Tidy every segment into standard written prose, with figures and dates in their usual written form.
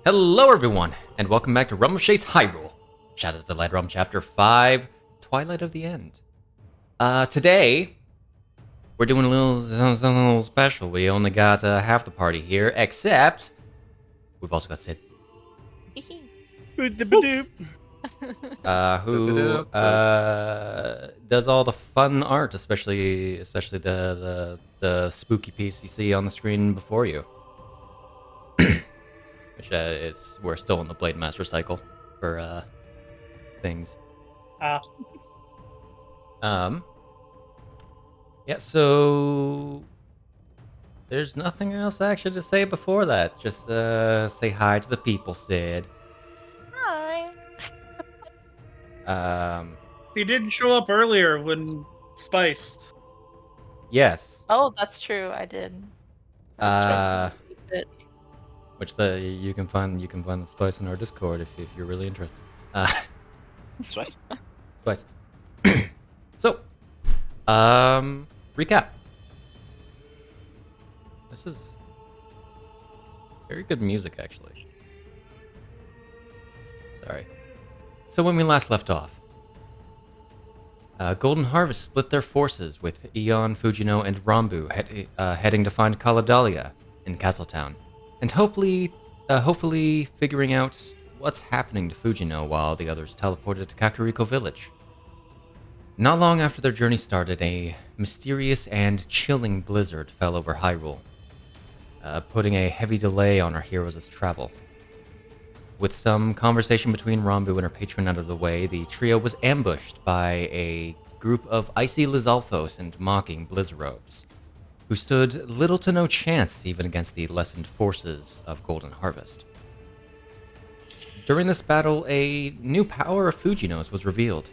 Hello everyone, and welcome back to Realm of Shades Hyrule, Shadows of the Light Realm Chapter 5, Twilight of the End. Today, we're doing a little special. We only got half the party here, except we've also got Sid. Who's the Badoop? Who does all the fun art, especially the spooky piece you see on the screen before you. Which we're still in the Blade Master cycle for things. Yeah, so there's nothing else actually to say before that. Just say hi to the people, Sid. Hi. He didn't show up earlier when Spice. Yes. Oh, that's true. I did. Which you can find the Spice in our Discord if you're really interested. Spice. Spice. So, recap. This is very good music, actually. Sorry. So when we last left off, Golden Harvest split their forces with Eon, Fujino, and Rambu heading to find Kaladalia in Castletown, and hopefully figuring out what's happening to Fujino while the others teleported to Kakariko Village. Not long after their journey started, a mysterious and chilling blizzard fell over Hyrule, putting a heavy delay on our heroes' travel. With some conversation between Rambu and her patron out of the way, the trio was ambushed by a group of icy Lizalfos and mocking Blizzarobes, who stood little to no chance even against the lessened forces of Golden Harvest. During this battle, a new power of Fujino's was revealed,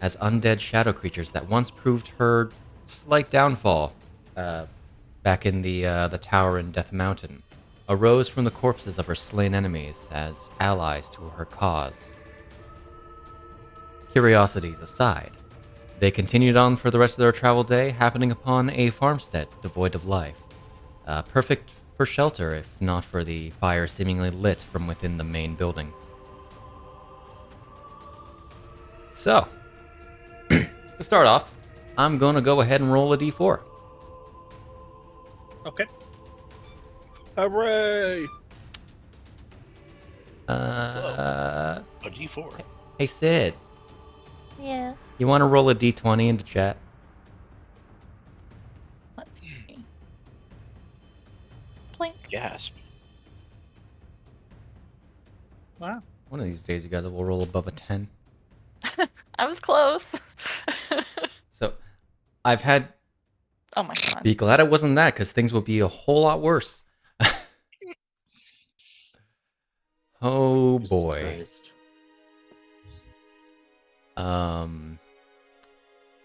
as undead shadow creatures that once proved her slight downfall back in the tower in Death Mountain arose from the corpses of her slain enemies as allies to her cause. Curiosities aside, they continued on for the rest of their travel day, happening upon a farmstead devoid of life, perfect for shelter if not for the fire seemingly lit from within the main building. So, to start off, I'm gonna go ahead and roll a d4. Okay. Hooray! A D4. Hey Sid, Yes. you want to roll a d20 into chat? Let's see. Plink. Gasp. Wow. One of these days, you guys will roll above a 10. I was close. So, I've had. Oh my god. Be glad it wasn't that, because things would be a whole lot worse. Oh boy.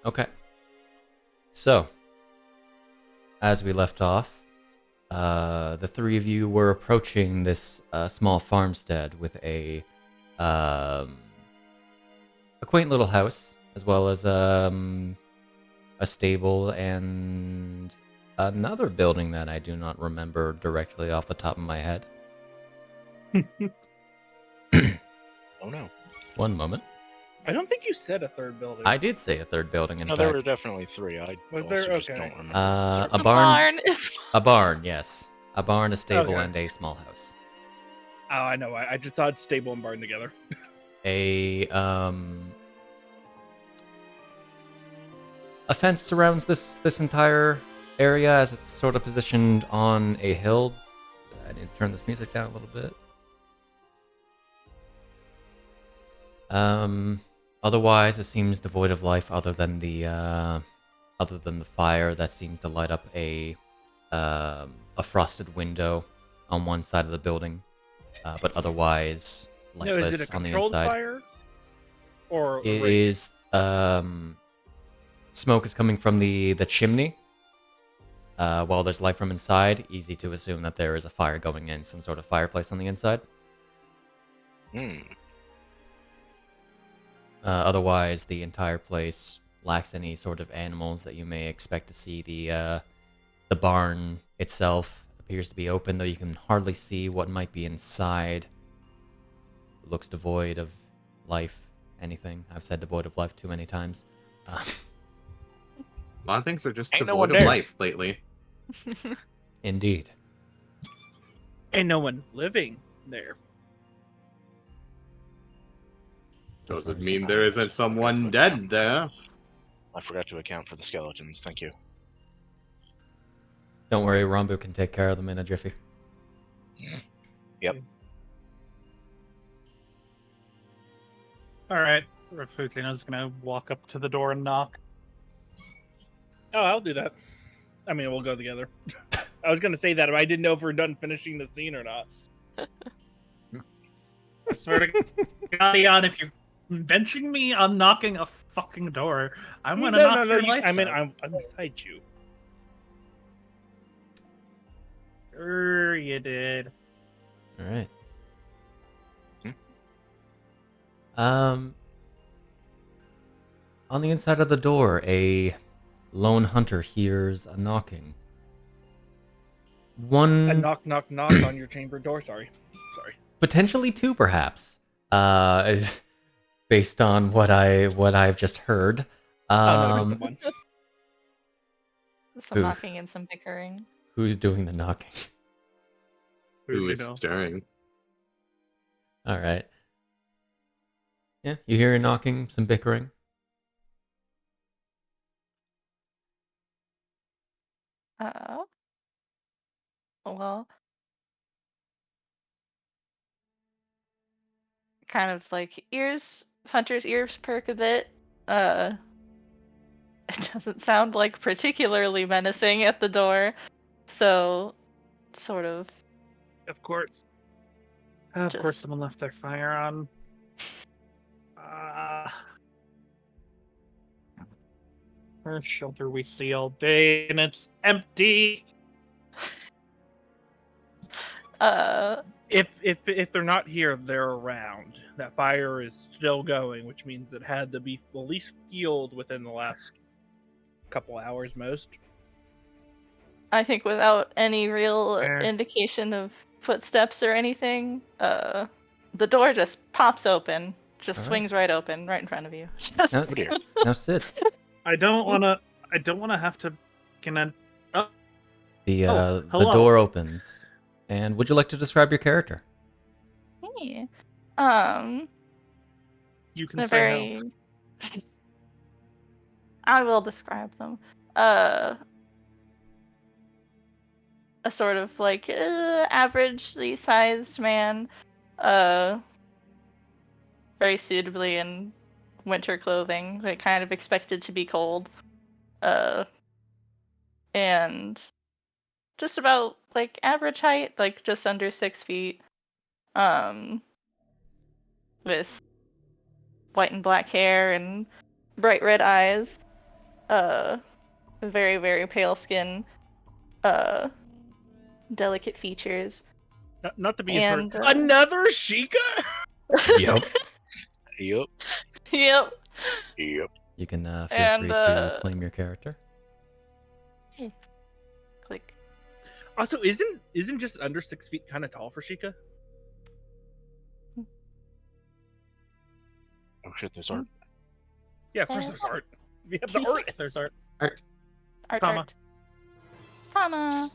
Okay. So, as we left off, the three of you were approaching this small farmstead with a quaint little house, as well as a stable and another building that I do not remember directly off the top of my head. Oh no. One moment. I don't think you said a third building. I did say a third building, in No, fact. there were definitely three. I Was also there? just Okay. don't remember. A The barn. is. A barn, yes. A barn, a stable, Okay. and a small house. Oh, I know. I just thought stable and barn together. A fence surrounds this entire area as it's sort of positioned on a hill. I need to turn this music down a little bit. Otherwise, it seems devoid of life other than the fire that seems to light up a frosted window on one side of the building, but otherwise No, lightless is it a on the controlled inside. fire? Or a It rage? is smoke is coming from the chimney. While there's light from inside, easy to assume that there is a fire going in, some sort of fireplace on the inside. Otherwise, the entire place lacks any sort of animals that you may expect to see. The barn itself appears to be open, though you can hardly see what might be inside looks devoid of life, anything. I've said devoid of life too many times. A lot of things are just Ain't no one devoid of there. life lately. Indeed. And no one living there. Doesn't mean there isn't someone dead there. I forgot to account for the skeletons. Thank you. Don't worry, Rambu can take care of them in a jiffy. Yep. All right. Fujino's gonna walk up to the door and knock. Oh, I'll do that. I mean, we'll go together. I was gonna say that, but I didn't know if we're done finishing the scene or not. I swear to God, Eon, if you're benching me on knocking a fucking door, I'm gonna knock your lights I mean, out. I'm beside you. Sure, you did. All right. On the inside of the door, a lone hunter hears a knocking. A knock, knock, knock on your chamber door. Sorry. Potentially two, perhaps. Based on what I've just heard. Oh, no, just the one. Some Oof. knocking and some bickering. Who's doing the knocking? Who is Fujino. stirring? All right. Yeah, you hear knocking, some bickering. Well, kind of like Hunter's ears perk a bit. It doesn't sound like particularly menacing at the door, so sort of. Of course. Of course, Just- someone left their fire on. First shelter we see all day, and it's empty. If they're not here, they're around. That fire is still going, which means it had to be at least fueled within the last couple hours, most. I think without any real Fair. indication of footsteps or anything, the door just pops open, just All right. swings right open, right in front of you. Now, Oh dear. now Sid, I don't wanna have to. Can I? the hello. door opens, and would you like to describe your character? Yeah. You can They're say no. very. I will describe them. A sort of like averagely sized man, very suitably in winter clothing, like kind of expected to be cold, and just about like average height, like just under 6 feet, with white and black hair and bright red eyes, very, very pale skin, delicate features. Not to be And, another Sheikah. Yep. Yep. Yep. Yep. You can feel And, free to claim your character. Click. Also, isn't just under 6 feet kind of tall for Sheikah? Oh shit, there's art. Yeah, of course There's there's art. We have the art. There's art. Art, Tama. art. Tama.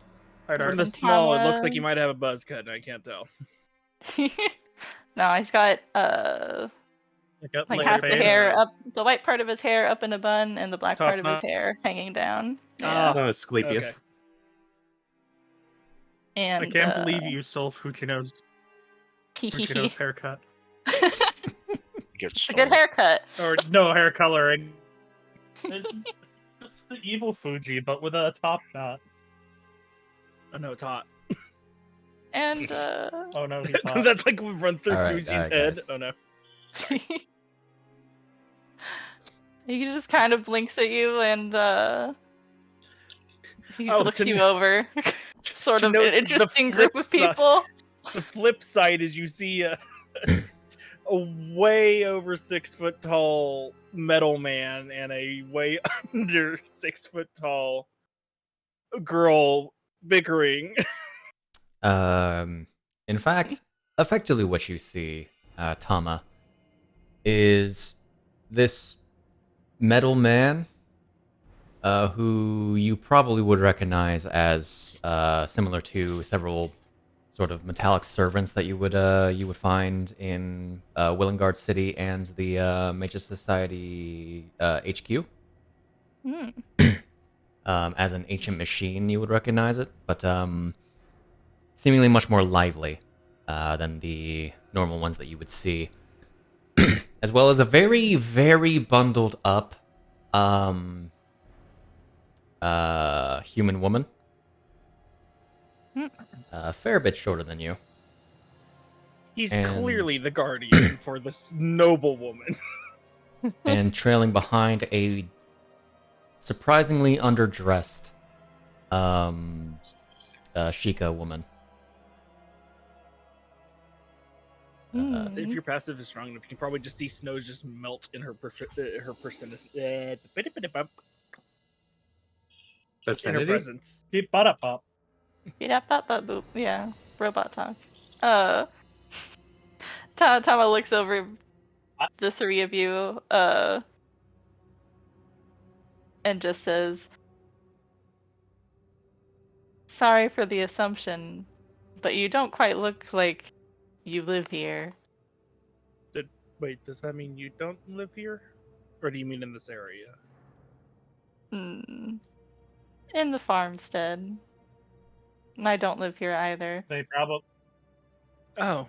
Art, From art. the Isn't small, it Tama- looks like he might have a buzz cut, and I can't tell. No, he's got Like like a half the fade hair or- up, the white part of his hair up in a bun, and the black Top part of his knot. hair hanging down. Ah. Yeah. Asclepius. Okay. And I can't believe you stole Fujino's haircut. Get It's a good started. haircut. Or no hair coloring. It's the evil Fuji, but with a top knot. Oh no, it's hot. And Oh no, he's hot. That's like we run through All right, Fuji's all right, head. guys. Oh no. he just kind of blinks at you and he Oh, looks to you n- over. Sort to of note an the interesting group flip of people. The flip side is you see a way over 6 foot tall metal man and a way under 6 foot tall girl bickering. In fact, effectively what you see Tama, is this metal man who you probably would recognize as similar to several sort of metallic servants that you would find in Willingard City and the Mages Society HQ. Hmm. As an ancient machine, you would recognize it, but seemingly much more lively than the normal ones that you would see. As well as a very, very bundled up human woman. Hmm. A fair bit shorter than you. He's And- clearly the guardian for this noble woman. And trailing behind a surprisingly underdressed Sheikah woman. Hmm. So if your passive is strong enough, you can probably just see snows just melt in her presence. In her Vicinity? presence. Keep butt up, up. Yeah, boop. Yeah, robot talk. Uh, Tama looks over the three of you, and just says, "Sorry for the assumption, but you don't quite look like you live here." Wait, does that mean you don't live here? Or do you mean in this area? Hmm. In the farmstead. And I don't live here either. They probably Oh,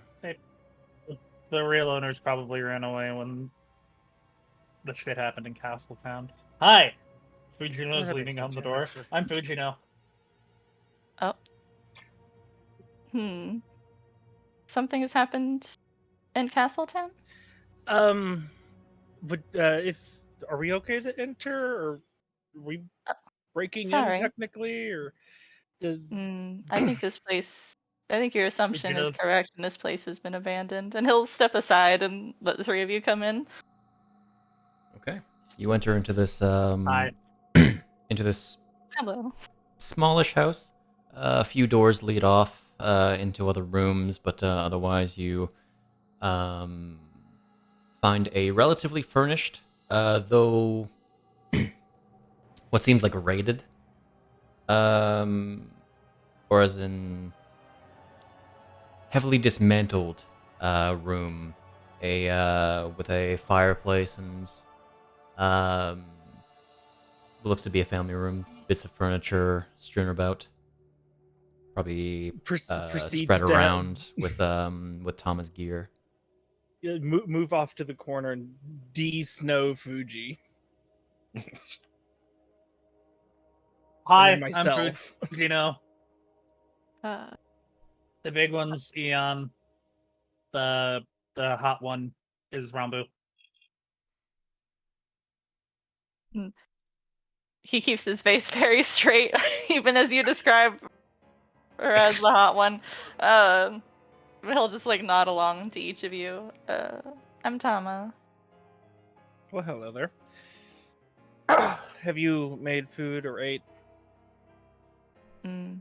the real owners probably ran away when the shit happened in Castletown. Hi, Fujino's that leaning makes on the sense, door. actually. I'm Fujino. Oh. Something has happened in Castletown? would if are we okay to enter, or are we breaking in sorry. technically, or did... I think this place. I think your assumption is Fujino's- correct, and this place has been abandoned. And he'll step aside and let the three of you come in. Okay. You enter into this Hi. into this Hello. smallish house. A few doors lead off into other rooms, but otherwise you find a relatively furnished, though what seems like raided, or as in heavily dismantled room, with a fireplace and what looks to be a family room, bits of furniture strewn about, probably proceeds spread to around with Tama's gear. move off to the corner and de-snow Fuji. Hi, And then I'm myself. Fujino. Uh, The big one's Eon. The hot one is Rambu. he keeps his face very straight, even as you describe her as the hot one. He'll just like nod along to each of you. I'm Tama. Well, hello there. Have you made food or ate? Mm.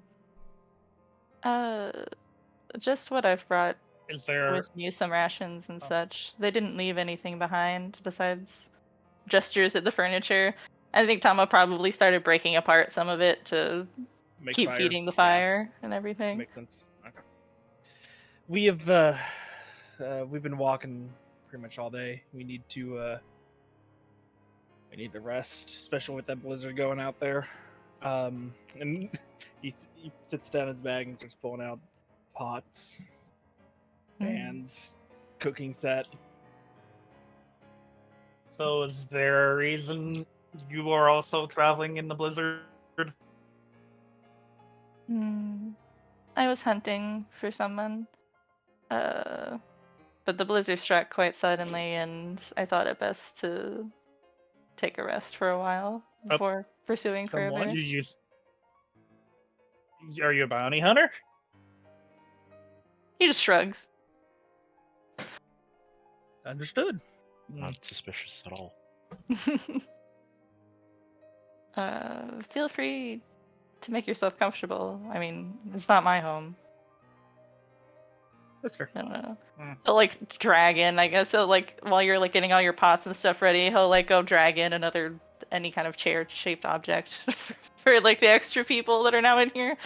Just what I've brought Is there? with me, some rations and Oh. such. They didn't leave anything behind besides gestures at the furniture. I think Tama probably started breaking apart some of it to Make keep fire? feeding the Yeah, fire and everything. makes sense. Okay. We have we've been walking pretty much all day. We need to we need the rest, especially with that blizzard going out there. And he sits down his bag and starts pulling out pots, pans, cooking set. So is there a reason you are also traveling in the blizzard? I was hunting for someone, but the blizzard struck quite suddenly, and I thought it best to take a rest for a while before pursuing Someone? further. You use? Are you a bounty hunter? He just shrugs. Understood. Not suspicious at all. Feel free to make yourself comfortable. I mean, it's not my home. That's fair. I don't know. Mm. He'll like drag in, I guess. So like while you're like getting all your pots and stuff ready, he'll like go drag in any kind of chair-shaped object for like the extra people that are now in here.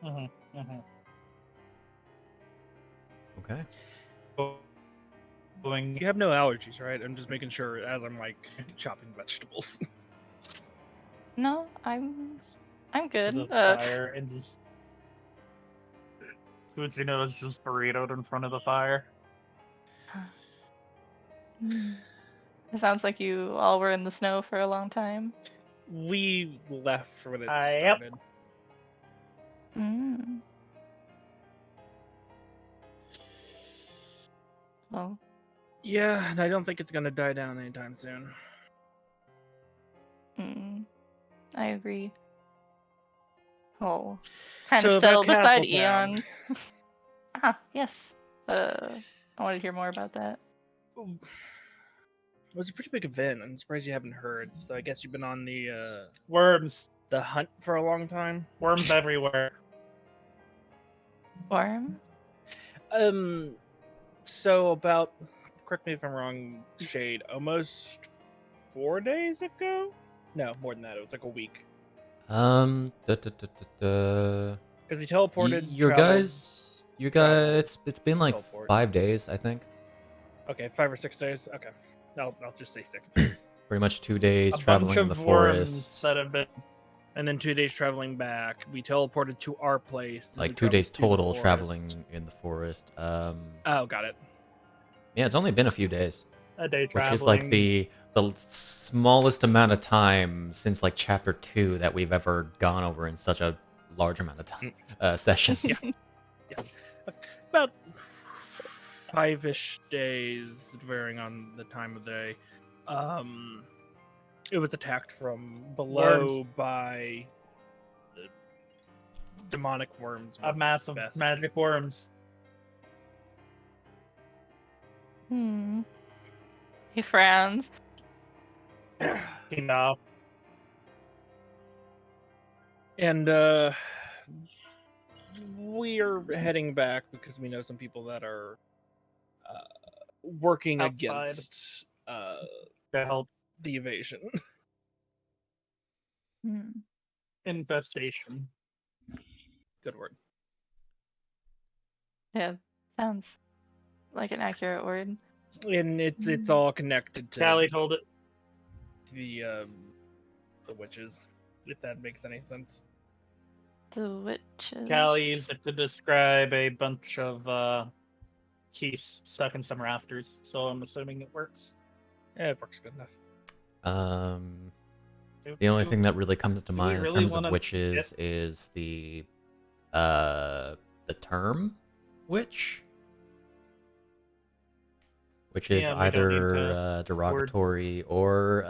Mm-hmm. Mm-hmm. Okay. Going. You have no allergies, right? I'm just making sure as I'm like chopping vegetables. No, I'm To good. the fire and just. Fujino is just burritoed in front of the fire. It sounds like you all were in the snow for a long time. We left when it Yep. started. Mm. Well, Yeah, and I don't think it's gonna die down anytime soon. I agree. Oh, kind So of about settle beside Castletown. Eon. Yes. I want to hear more about that. It was a pretty big event. I'm surprised you haven't heard. So I guess you've been on the Worms. hunt for a long time. Worms everywhere. Worm? So about, correct me if I'm wrong, Shade, almost 4 days ago? No, more than that. It was like a week. Da, da, da, da, da. Because we teleported. Your traveled- guys, it's been like Teleport. 5 days, I think. Okay, 5 or 6 days. Okay, I'll just say 6. Pretty much 2 days A bunch traveling in of the worms forest. that have been. And then 2 days traveling back. We teleported to our place. then we Like 2 days traveled to the total forest. traveling in the forest. Oh, got it. Yeah, it's only been a few days, A day which traveling. is like the smallest amount of time since like chapter 2 that we've ever gone over in such a large amount of time sessions. About 5-ish days, varying on the time of day. It was attacked from below Worms. by the demonic worms. A massive best. magic worms. He frowns. Enough. And we're heading back because we know some people that are working Outside. against To help the evasion. infestation. Good word. Yeah, sounds like an accurate word. And it's all connected to Callie told it. the witches, if that makes any sense. The witches. Callie used it to describe a bunch of keys stuck in some rafters, so I'm assuming it works. Yeah, it works good enough. The only thing that really comes to we mind in really terms of wanna witches is the term witch, which is Yeah, we don't need either to derogatory or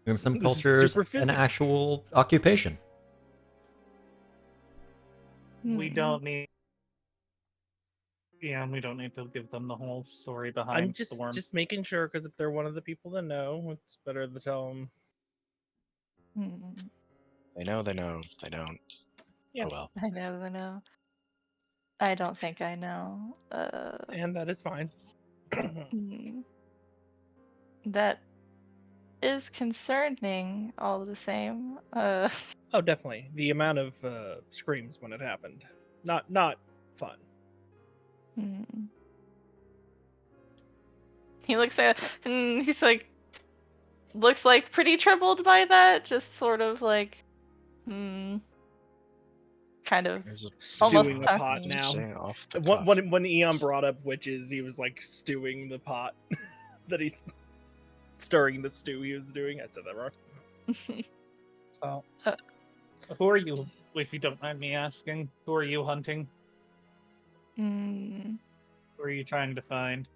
in some This is cultures super an physical. actual occupation. We don't need. Yeah, we don't need to give them the whole story behind I'm just the worms. just making sure, because if they're one of the people that know, it's better to tell them. They know, they know, they don't. Yeah. Oh well. I know. I don't think I know. And that is fine. That is concerning all the same. Oh, definitely. The amount of screams when it happened. Not fun. He looks at and he's like looks like pretty troubled by that, just sort of like kind of There's a almost Stewing a pot talking. now. saying off the cuff. When Eon brought up witches, he was like stewing the pot that he's stirring the stew he was doing. I said that wrong. So, who are you, if you don't mind me asking? Who are you hunting? Who are you trying to find?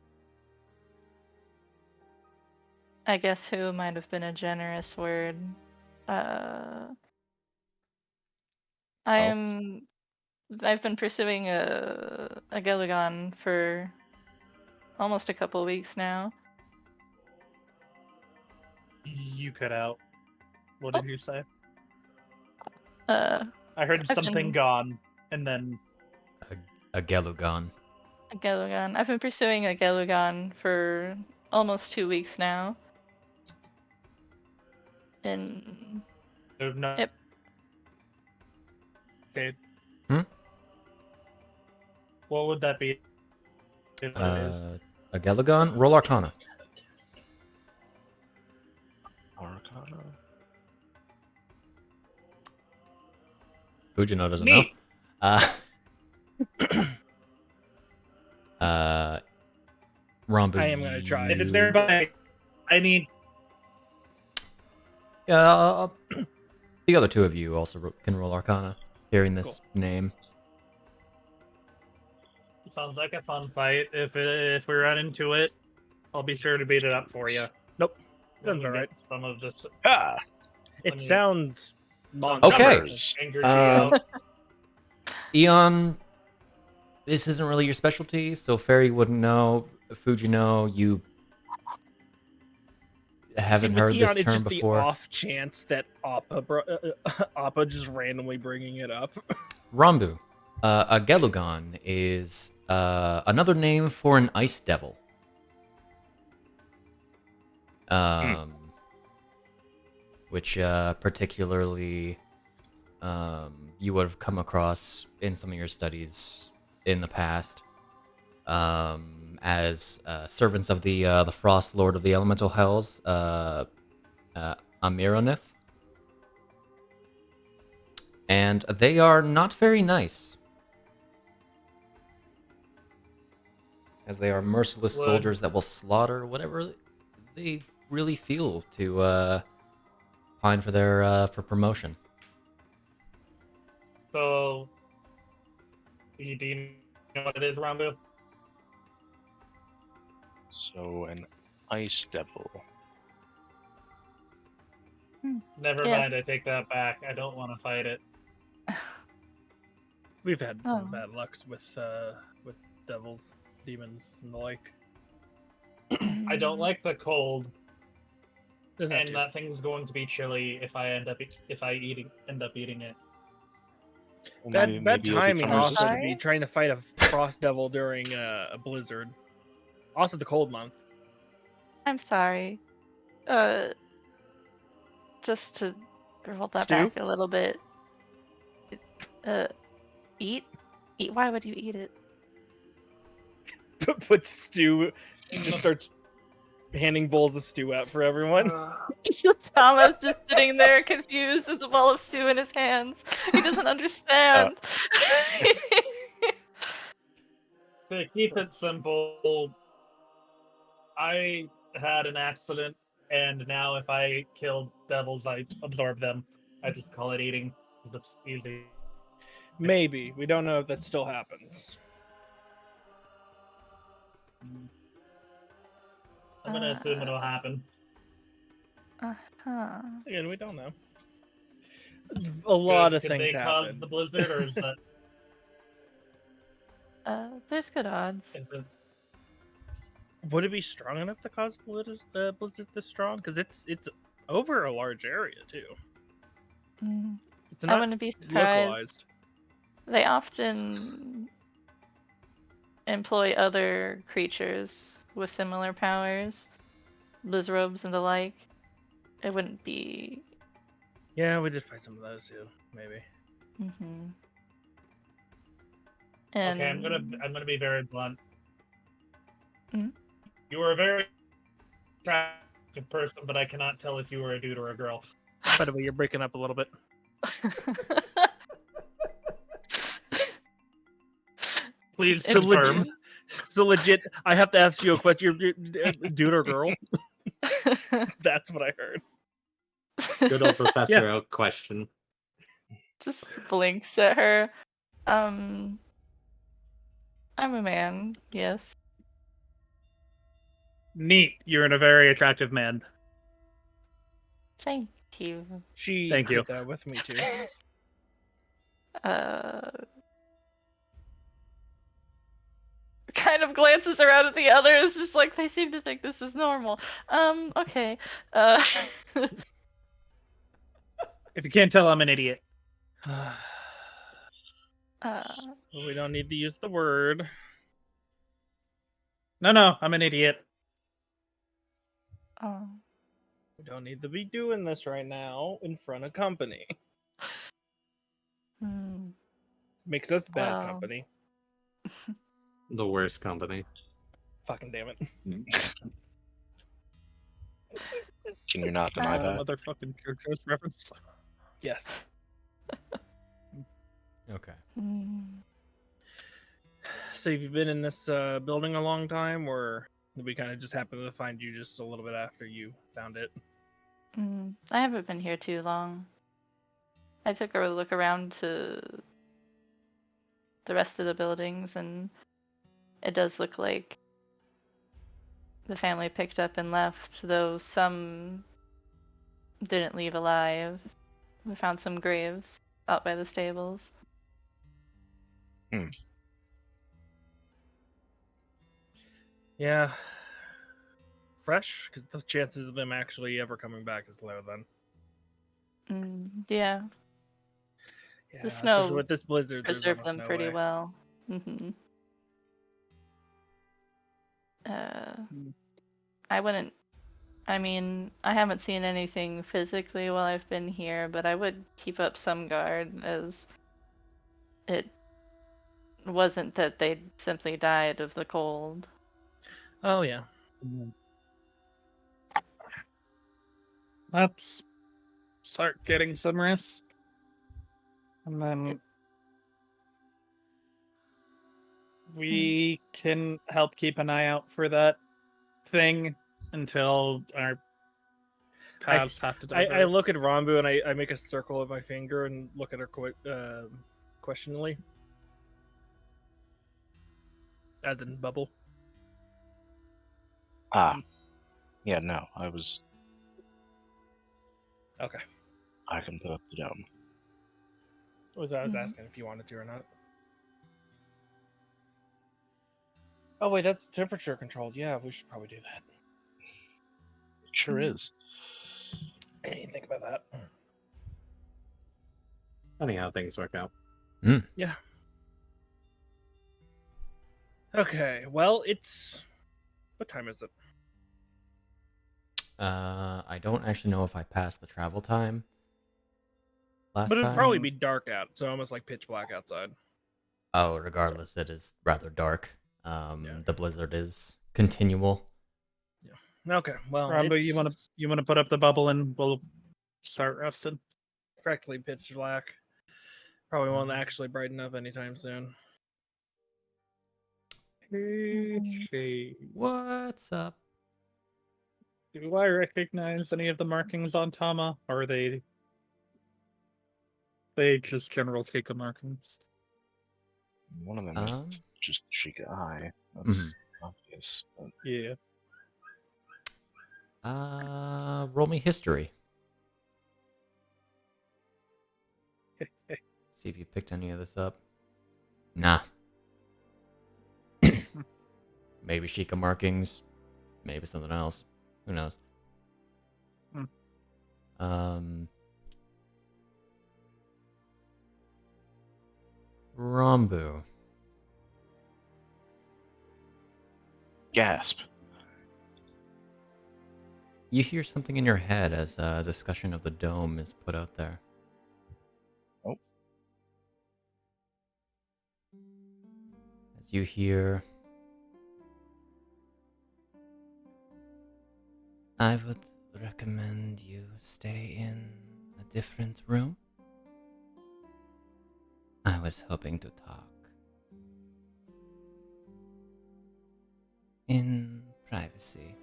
I guess who might have been a generous word. I've been pursuing a Gilligan for almost a couple weeks now. You cut out. What did you say? Uh, I heard I've something been- gone. And then A Gelugon. A Gelugon. I've been pursuing a Gelugon for almost 2 weeks now. And no. Yep. Okay. Hmm? What would that be? If it is? A Gelugon? Roll Arcana. Arcana. Fujino doesn't Neat. know. Rambu. I am gonna try. If it's nearby, I need. Yeah, the other two of you also can roll Arcana, hearing this name. Sounds like a fun fight. If we run into it, I'll be sure to beat it up for you. Nope. When Sounds we alright. get Some of this. Ah, It Let me- sounds Okay. numbers. Angers Um, you out. Eon, this isn't really your specialty, so Fairy wouldn't know. Fujino, you haven't heard this Eon, it's term just before. the off chance that Appa just randomly bringing it up. Rambu, a Gelugon is another name for an ice devil. Which particularly you would have come across in some of your studies in the past as servants of the Frost Lord of the Elemental Hells, Amironith. And they are not very nice, as they are merciless Would- soldiers that will slaughter whatever they really feel to pine for their for promotion. So, do you know what it is, Rambu? So an ice devil. Never Yes. mind. I take that back. I don't want to fight it. We've had Oh. some bad lucks with devils, demons, and the like. I don't like the cold, There's that and too. that thing's going to be chilly if I end up eating it. Well, Bad maybe you'll timing become also to resistant. be trying to fight a frost devil during a blizzard. Also the cold month. I'm sorry. Just to roll that Stew? back a little bit. Eat? Eat? Why would you eat it? Put stew, just starts handing bowls of stew out for everyone. Tama's just sitting there confused with a bowl of stew in his hands. He doesn't understand. To keep it simple, I had an accident, and now if I kill devils, I absorb them. I just call it eating, 'cause it's easy. Maybe. We don't know if that still happens. I'm gonna assume it'll happen. Uh-huh. Again, we don't know. A lot of Could things they cause happen. the blizzard, or is that There's good odds. is it- Would it be strong enough to cause blizzard this strong? Because it's over a large area too. Mm, It's I not wouldn't be surprised. localized. They often employ other creatures with similar powers, Lizrobes and the like. It wouldn't be. Yeah, we did find some of those too. Maybe. Mm-hmm. And Okay, I'm gonna be very blunt. Mhm. You are a very attractive person, but I cannot tell if you are a dude or a girl. By the way, you're breaking up a little bit. Please It's confirm. legit. So legit, I have to ask you a question. Dude or girl? That's what I heard. Good old Professor Oak question. Just blinks at her. I'm a man, yes. Neat. You're a very attractive man. Thank you. She Thank you. did that with me too. Kind of glances around at the others, just like they seem to think this is normal. Okay. If you can't tell, I'm an idiot. We don't need to use the word. No, I'm an idiot. Oh. We don't need to be doing this right now in front of company. Hmm. Makes us bad Well. company. The worst company. Fucking damn it. Can you not deny Oh. that? Motherfucking JoJo's reference. Yes. Okay. Hmm. So have you been in this building a long time, or did we kind of just happen to find you just a little bit after you found it? I haven't been here too long. I took a look around to the rest of the buildings, and it does look like the family picked up and left, though some didn't leave alive. We found some graves out by the stables. Yeah. Fresh? Because the chances of them actually ever coming back is low then. Yeah, Yeah, The especially snow with this blizzard, there's preserved almost them no pretty way. well. Uh, I wouldn't. I mean, I haven't seen anything physically while I've been here, but I would keep up some guard, as it wasn't that they simply died of the cold. Oh, yeah. Let's start getting some rest. And then we can help keep an eye out for that thing until our paths have to I divert. look at Rambu and I make a circle with my finger and look at her questioningly. As in bubble. Yeah, no, I was. Okay. I can put up the dome. I was asking if you wanted to or not. Oh wait, that's temperature controlled. Yeah, we should probably do that. It sure is. I didn't think about that. Funny how things work out. Yeah. Okay, well, it's... What time is it? I don't actually know if I passed the travel time last But it'd time. probably be dark out, so almost like pitch black outside. Oh, regardless, it is rather dark. Yeah. The blizzard is continual. Okay, well, Rambo, it's you wanna put up the bubble and we'll start resting. practically pitch black. Probably won't actually brighten up anytime soon. Hey, What's up? do I recognize any of the markings on Tama, or are they just general Sheikah markings? One of them is just the Sheikah eye. That's obvious. But Yeah. Roll me history. See if you picked any of this up. Nah. Maybe Sheikah markings. Maybe something else. Who knows? Rambu. gasp. You hear something in your head as a discussion of the dome is put out there. Oh. As you hear, I would recommend you stay in a different room. I was hoping to talk in privacy.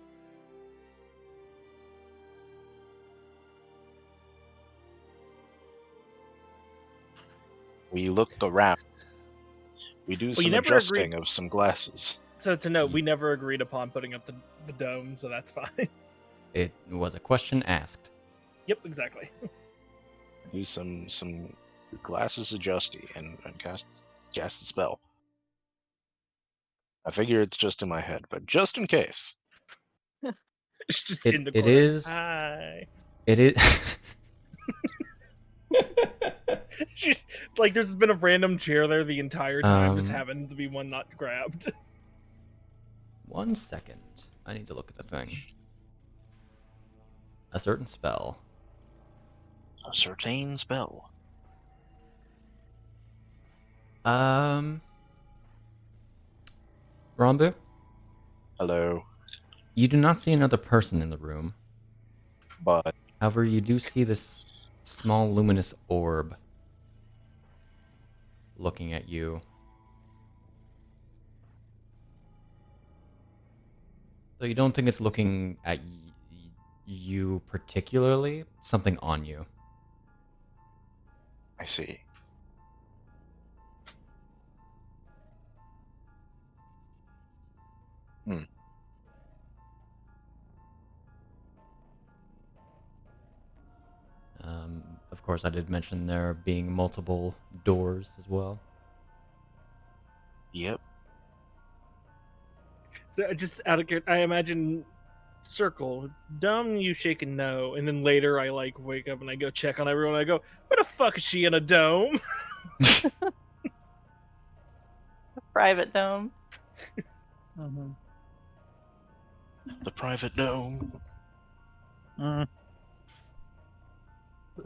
We look around. We do you some never adjusting agreed- of some glasses. So to note, we never agreed upon putting up the dome, so that's fine. It was a question asked. Yep, exactly. Do some glasses adjusty and cast the spell. I figure it's just in my head, but just in case. It's just It- in the it corner. is- Hi. It is. She's like, there's been a random chair there the entire time, just Um, happened to be one not grabbed. 1 second. I need to look at a thing. A certain spell. A certain spell. Rambu, Hello. you do not see another person in the room. But However, you do see this small luminous orb looking at you. So you don't think it's looking at you particularly, something on you. I see. Of course, I did mention there being multiple doors as well. Yep. So just out of I imagine circle, dumb, you shaking no, and then later I like wake up and I go check on everyone. I go, where the fuck is she in a dome? Private dome. The private dome.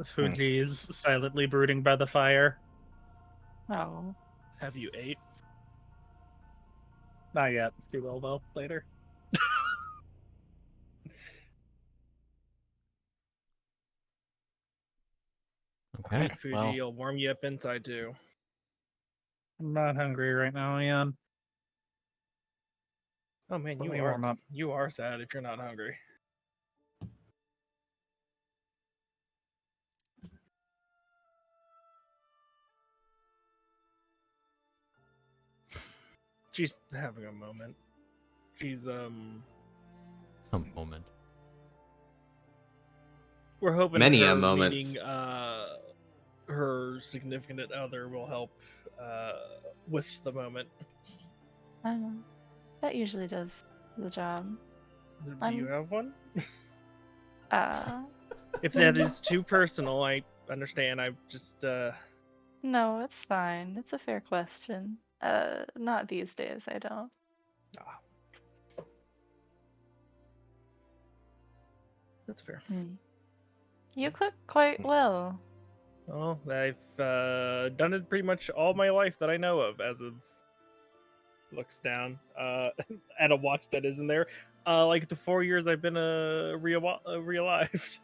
Fuji is silently brooding by the fire. Oh. Have you ate? Not yet. She will though later. Okay. Fuji, Well. will warm you up inside too. I'm not hungry right now, Eon. Oh man, Let you me are warm up. you are sad if you're not hungry. She's having a moment. She's A moment. we're hoping Many her a moments. meeting her significant other will help with the moment. That usually does the job. Do you have one? Uh, If that is too personal, I understand. I just no, it's fine. It's a fair question. Not these days, I don't. that's fair. You cook quite well. Well, I've done it pretty much all my life that I know of. As of looks down at a watch that isn't there. Like the 4 years I've been realived.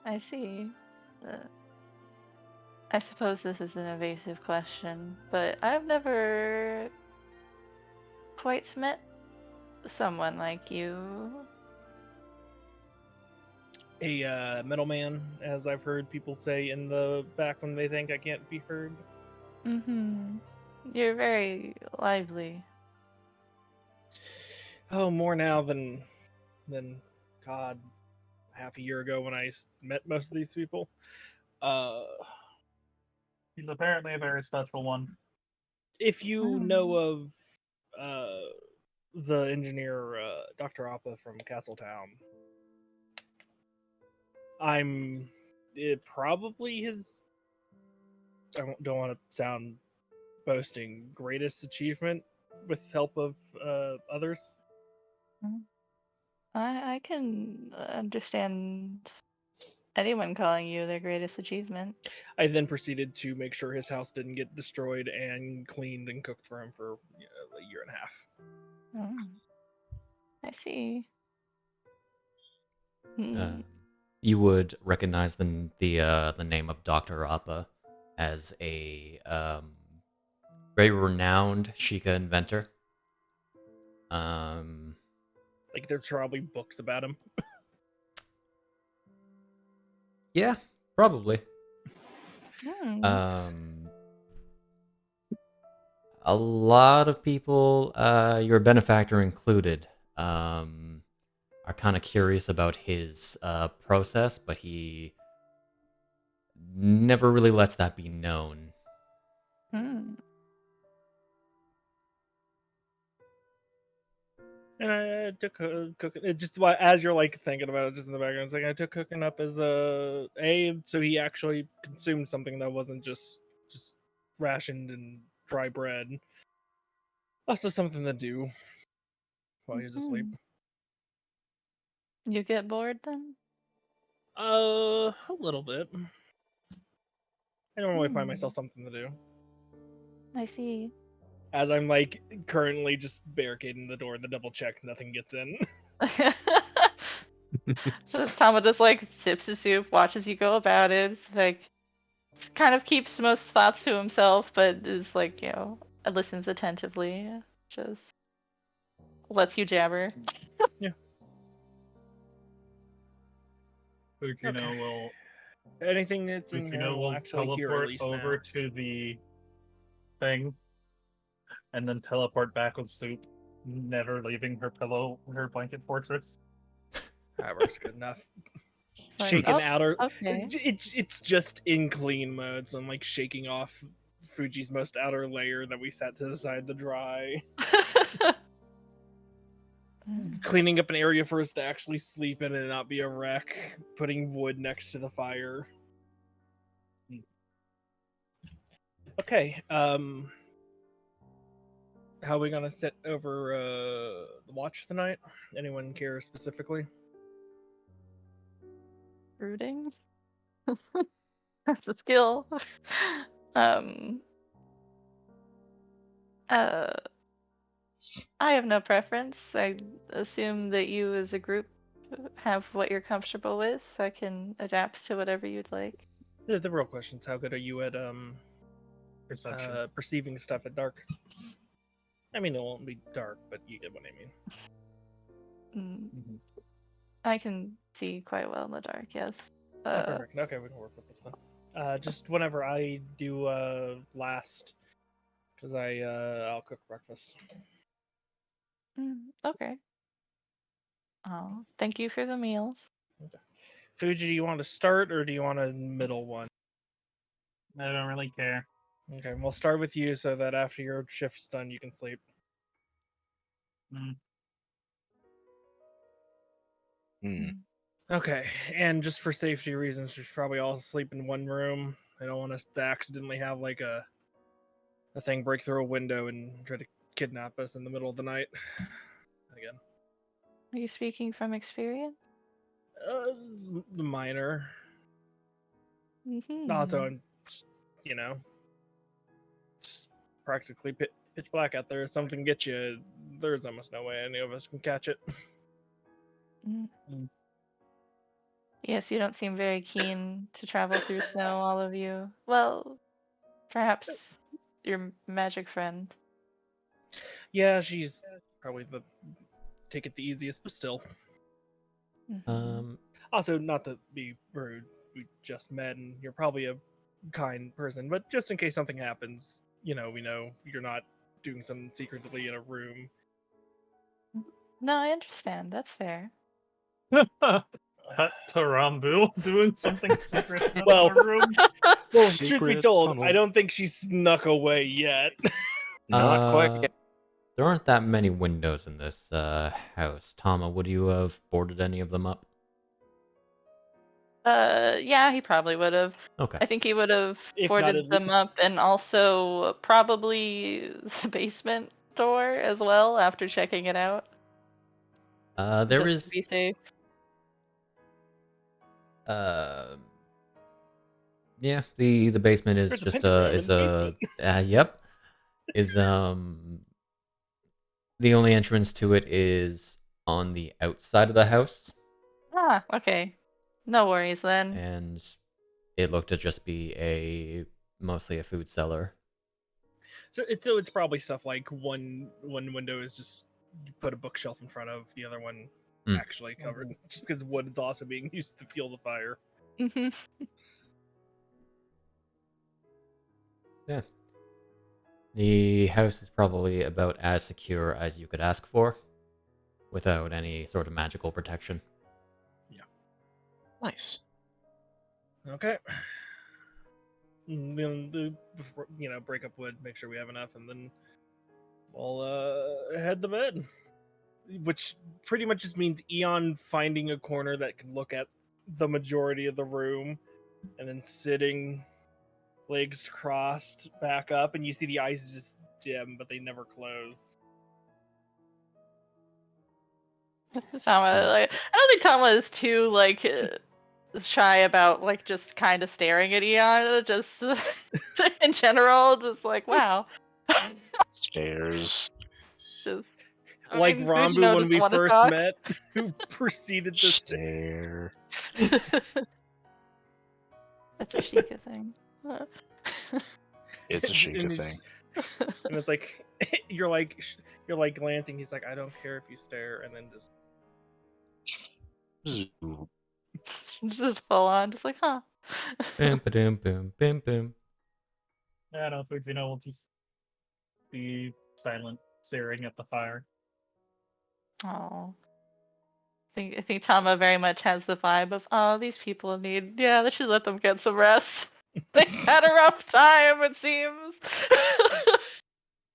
I see. I suppose this is an evasive question, but I've never quite met someone like you. A middleman, as I've heard people say in the back when they think I can't be heard. You're very lively. Oh, more now than God, half a year ago when I met most of these people. He's apparently a very special one. If you know of the engineer Dr. Appa from Castletown, I'm probably his. Don't want to sound boasting. Greatest achievement with help of others. I can understand anyone calling you their greatest achievement. I then proceeded to make sure his house didn't get destroyed and cleaned and cooked for him for a year and a half. I see. You would recognize the name of Dr. Appa as a very renowned Sheikah inventor. Like there's probably books about him. Yeah, probably. A lot of people, your benefactor included, are kind of curious about his process, but he never really lets that be known. And I took cooking. It just as you're like thinking about it, just in the background, it's like I took cooking up as a so he actually consumed something that wasn't just rationed and dry bread. Also something to do while he was asleep. You get bored then? A little bit. I normally find myself something to do. I see. As I'm like currently just barricading the door to double check nothing gets in. Tama just like sips his soup, watches you go about it. It's like kind of keeps most thoughts to himself, but is like, listens attentively. Just lets you jabber. Yeah. Fujino will Anything that's in here will actually hear at teleport least over now. to the thing and then teleport back with soup, never leaving her blanket fortress. That works good enough. Like, Shaking outer. Okay. It's just in clean mode, so I'm like shaking off Fuji's most outer layer that we set to the side to dry. Cleaning up an area for us to actually sleep in and not be a wreck. Putting wood next to the fire. Okay. How are we gonna sit over the watch tonight? Anyone care specifically? Brooding? That's a skill. I have no preference. I assume that you as a group have what you're comfortable with. I can adapt to whatever you'd like. The real question is, how good are you at Perception. perceiving stuff at dark? I mean, it won't be dark, but you get what I mean. I can see quite well in the dark, yes. Perfect. Okay, we can work with this then. Just whenever I do last, because I'll cook breakfast. Okay. Oh, thank you for the meals. Okay. Fuji, do you want to start or do you want a middle one? I don't really care. Okay, we'll start with you so that after your shift's done, you can sleep. Okay, and just for safety reasons, we should probably all sleep in one room. I don't want us to accidentally have like a thing break through a window and try to kidnap us in the middle of the night. Again. Are you speaking from experience? The minor. Mm-hmm. Also, I'm just, it's practically pitch black out there. If something gets you, there's almost no way any of us can catch it. Yes, you don't seem very keen to travel through snow, all of you. Well, perhaps your magic friend. Yeah, she's probably take it the easiest, but still. Also, not to be rude, we just met and you're probably a kind person, but just in case something happens, we know you're not doing something secretly in a room. No, I understand. That's fair. Cut to Rambu doing something secret in Well, the room. Well, truth be told, I don't think she snuck away yet. Not quite yet. There aren't that many windows in this house. Tama, would you have boarded any of them up? Yeah, he probably would have. Okay. I think he would have If boarded not, them up and also probably the basement door as well after checking it out. There just is. to be safe. Yeah, the basement is There's a just pentagram in is the yep, is the only entrance to it is on the outside of the house. Ah, okay. No worries then. And it looked to just be mostly a food cellar. So it's probably stuff like one window is just you put a bookshelf in front of, the other one actually covered, just because wood is also being used to fuel the fire. Yeah. The house is probably about as secure as you could ask for, without any sort of magical protection. Yeah. Nice. Okay. Then break up wood, make sure we have enough, and then we'll head to bed. which pretty much just means Eon finding a corner that can look at the majority of the room, and then sitting, legs crossed, back up, and you see the eyes just dim, but they never close. Tama, like, I don't think Tama is too like shy about like just kind of staring at Eon, just in general, just like wow. Stares. Just Like Rambu Fujino when we doesn't wanna first talk. met, who proceeded to Stare. That's a Sheikah thing. It's a Sheikah thing. And it's like you're like glancing. He's like, I don't care if you stare, and then just Just full on, just like, huh. Boom, ba-doom, boom, boom, boom. Yeah, no, Fujino will just be silent, staring at the fire. Oh. I think Tama very much has the vibe of, oh, these people need, yeah, they should let them get some rest. They've had a rough time, it seems.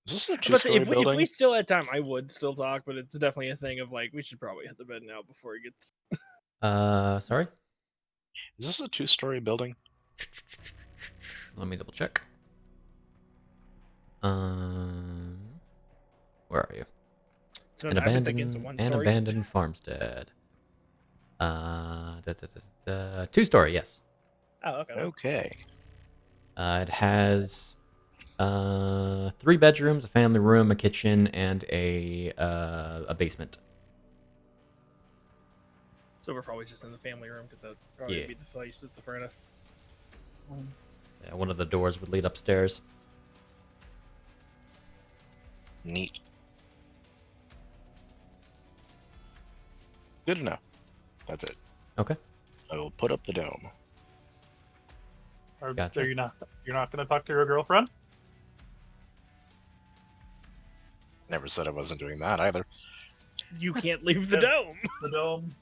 Is this a but two-story if building? we still had time, I would still talk. But it's definitely a thing of like we should probably hit the bed now before it gets. Sorry? Is this a two-story building? Let me double check. Where are you? So An I would think it's a one-story. abandoned farmstead. 2-story, yes. Oh, okay. Okay. It has 3 bedrooms, a family room, a kitchen, and a basement. So we're probably just in the family room because that probably Yeah. be the place with the furnace. Yeah, one of the doors would lead upstairs. Neat. Good to know. That's it. Okay. I will put up the dome. Or Gotcha. so you're not gonna talk to your girlfriend? Never said I wasn't doing that either. You can't leave the Yeah. dome. The dome.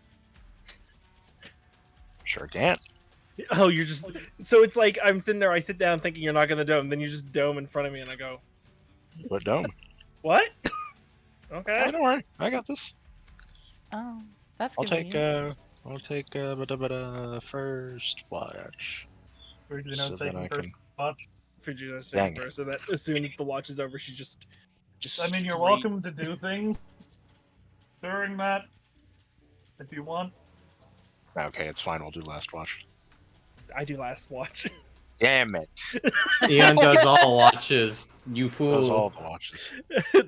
Sure can't. Oh, you're just so it's like I'm sitting there. I sit down thinking you're not gonna dome, then you just dome in front of me, and I go, What dome? "What?" Okay. Oh, don't worry. I got this. Oh, that's I'll take convenient. first watch. Fujino's So then taking I first can- watch. Fujino's Dang taking first, so that as soon as the watch is over, she just. I mean, you're straight- welcome to do things during that if you want. Okay, it's fine. We'll do last watch. I do last watch. Damn it. Eon does all watches. You Those fool. all the watches.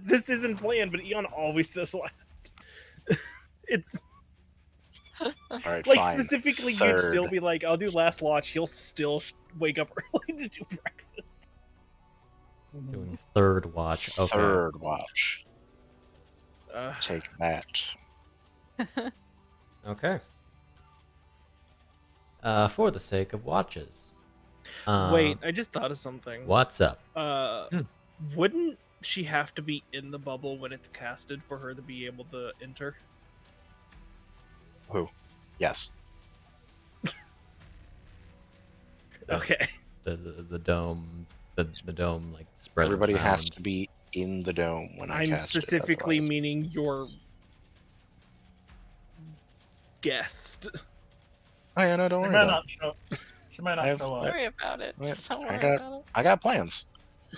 This isn't planned, but Eon always does last. It's All right, like fine. specifically, you'd Third. still be like, "I'll do last watch." He'll still wake up early to do breakfast. Doing third watch. Okay. Third watch. Uh, Take that. Okay. For the sake of watches. wait, I just thought of something. What's up? Wouldn't she have to be in the bubble when it's casted for her to be able to enter? Who? Yes. Okay. The dome. The dome like spreads. Everybody has around. to be in the dome when I I'm cast specifically it. meaning your guest. Oh yeah, no, don't She worry might about not show. She might not I have- show Don't up. worry about it. Wait, Just don't I worry got- about it. it. I got plans.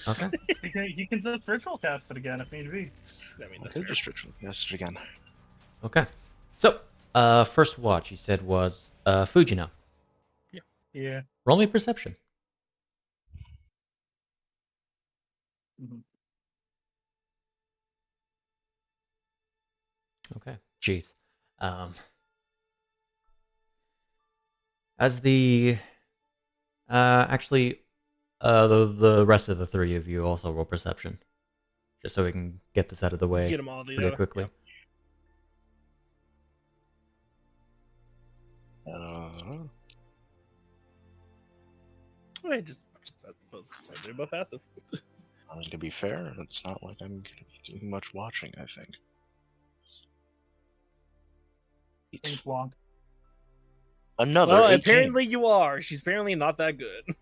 Okay. You can just ritual cast it again if need be. I mean, I that's could fair. just cast it again. Okay. So, first watch you said was Fujino. Yeah. Roll me perception. Mhm. Okay. Jeez. As the actually the rest of the 3 of you also roll perception, just so we can get this out of the way Get them all pretty together. quickly. Wait, just both passive. I mean, to be fair, it's not like I'm going to be doing much watching, I think. Things long. Another Well, 18. apparently you are. She's apparently not that good.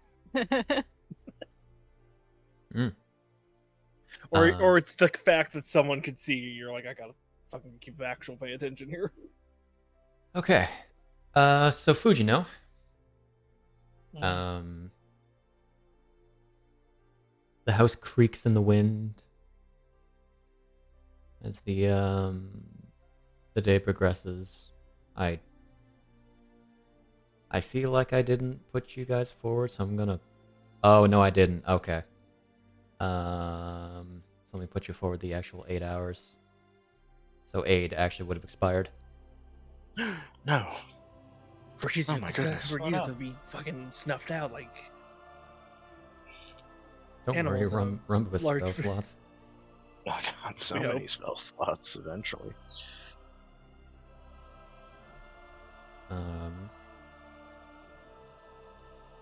Or it's the fact that someone could see you. You're like, I gotta fucking keep actual pay attention here. Okay. So Fujino. Mhm. The house creaks in the wind as the day progresses. I feel like I didn't put you guys forward, so I'm gonna. Oh no, I didn't. Okay. So let me put you forward the actual 8 hours. So aid actually would have expired. No. Oh my goodness. We're Oh, used no. to be fucking snuffed out like. Don't Animals worry, of Rambu with large- spell slots. I got so We many hope. spell slots eventually.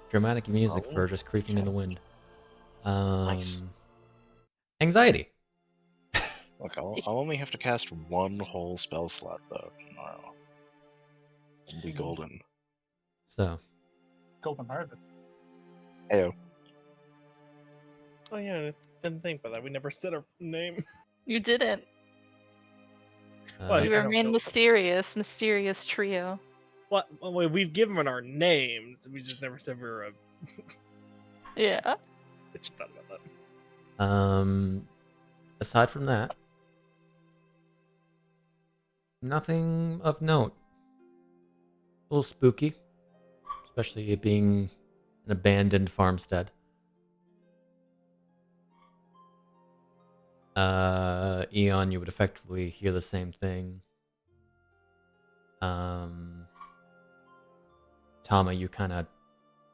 Dramatic music Oh, for just creaking in the okay. wind. Nice. Anxiety. Look, I'll only have to cast one whole spell slot though tomorrow. It'll be golden. So, Golden Harvest. Ayo. Oh yeah, I didn't think about that. We never said our name. You didn't. Well, You I don't remain know. mysterious trio. What? Well, we've given our names. We just never said we were a. Yeah. I just thought about that. aside from that, nothing of note. A little spooky, especially it being an abandoned farmstead. Eon, you would effectively hear the same thing. Tama, you kind of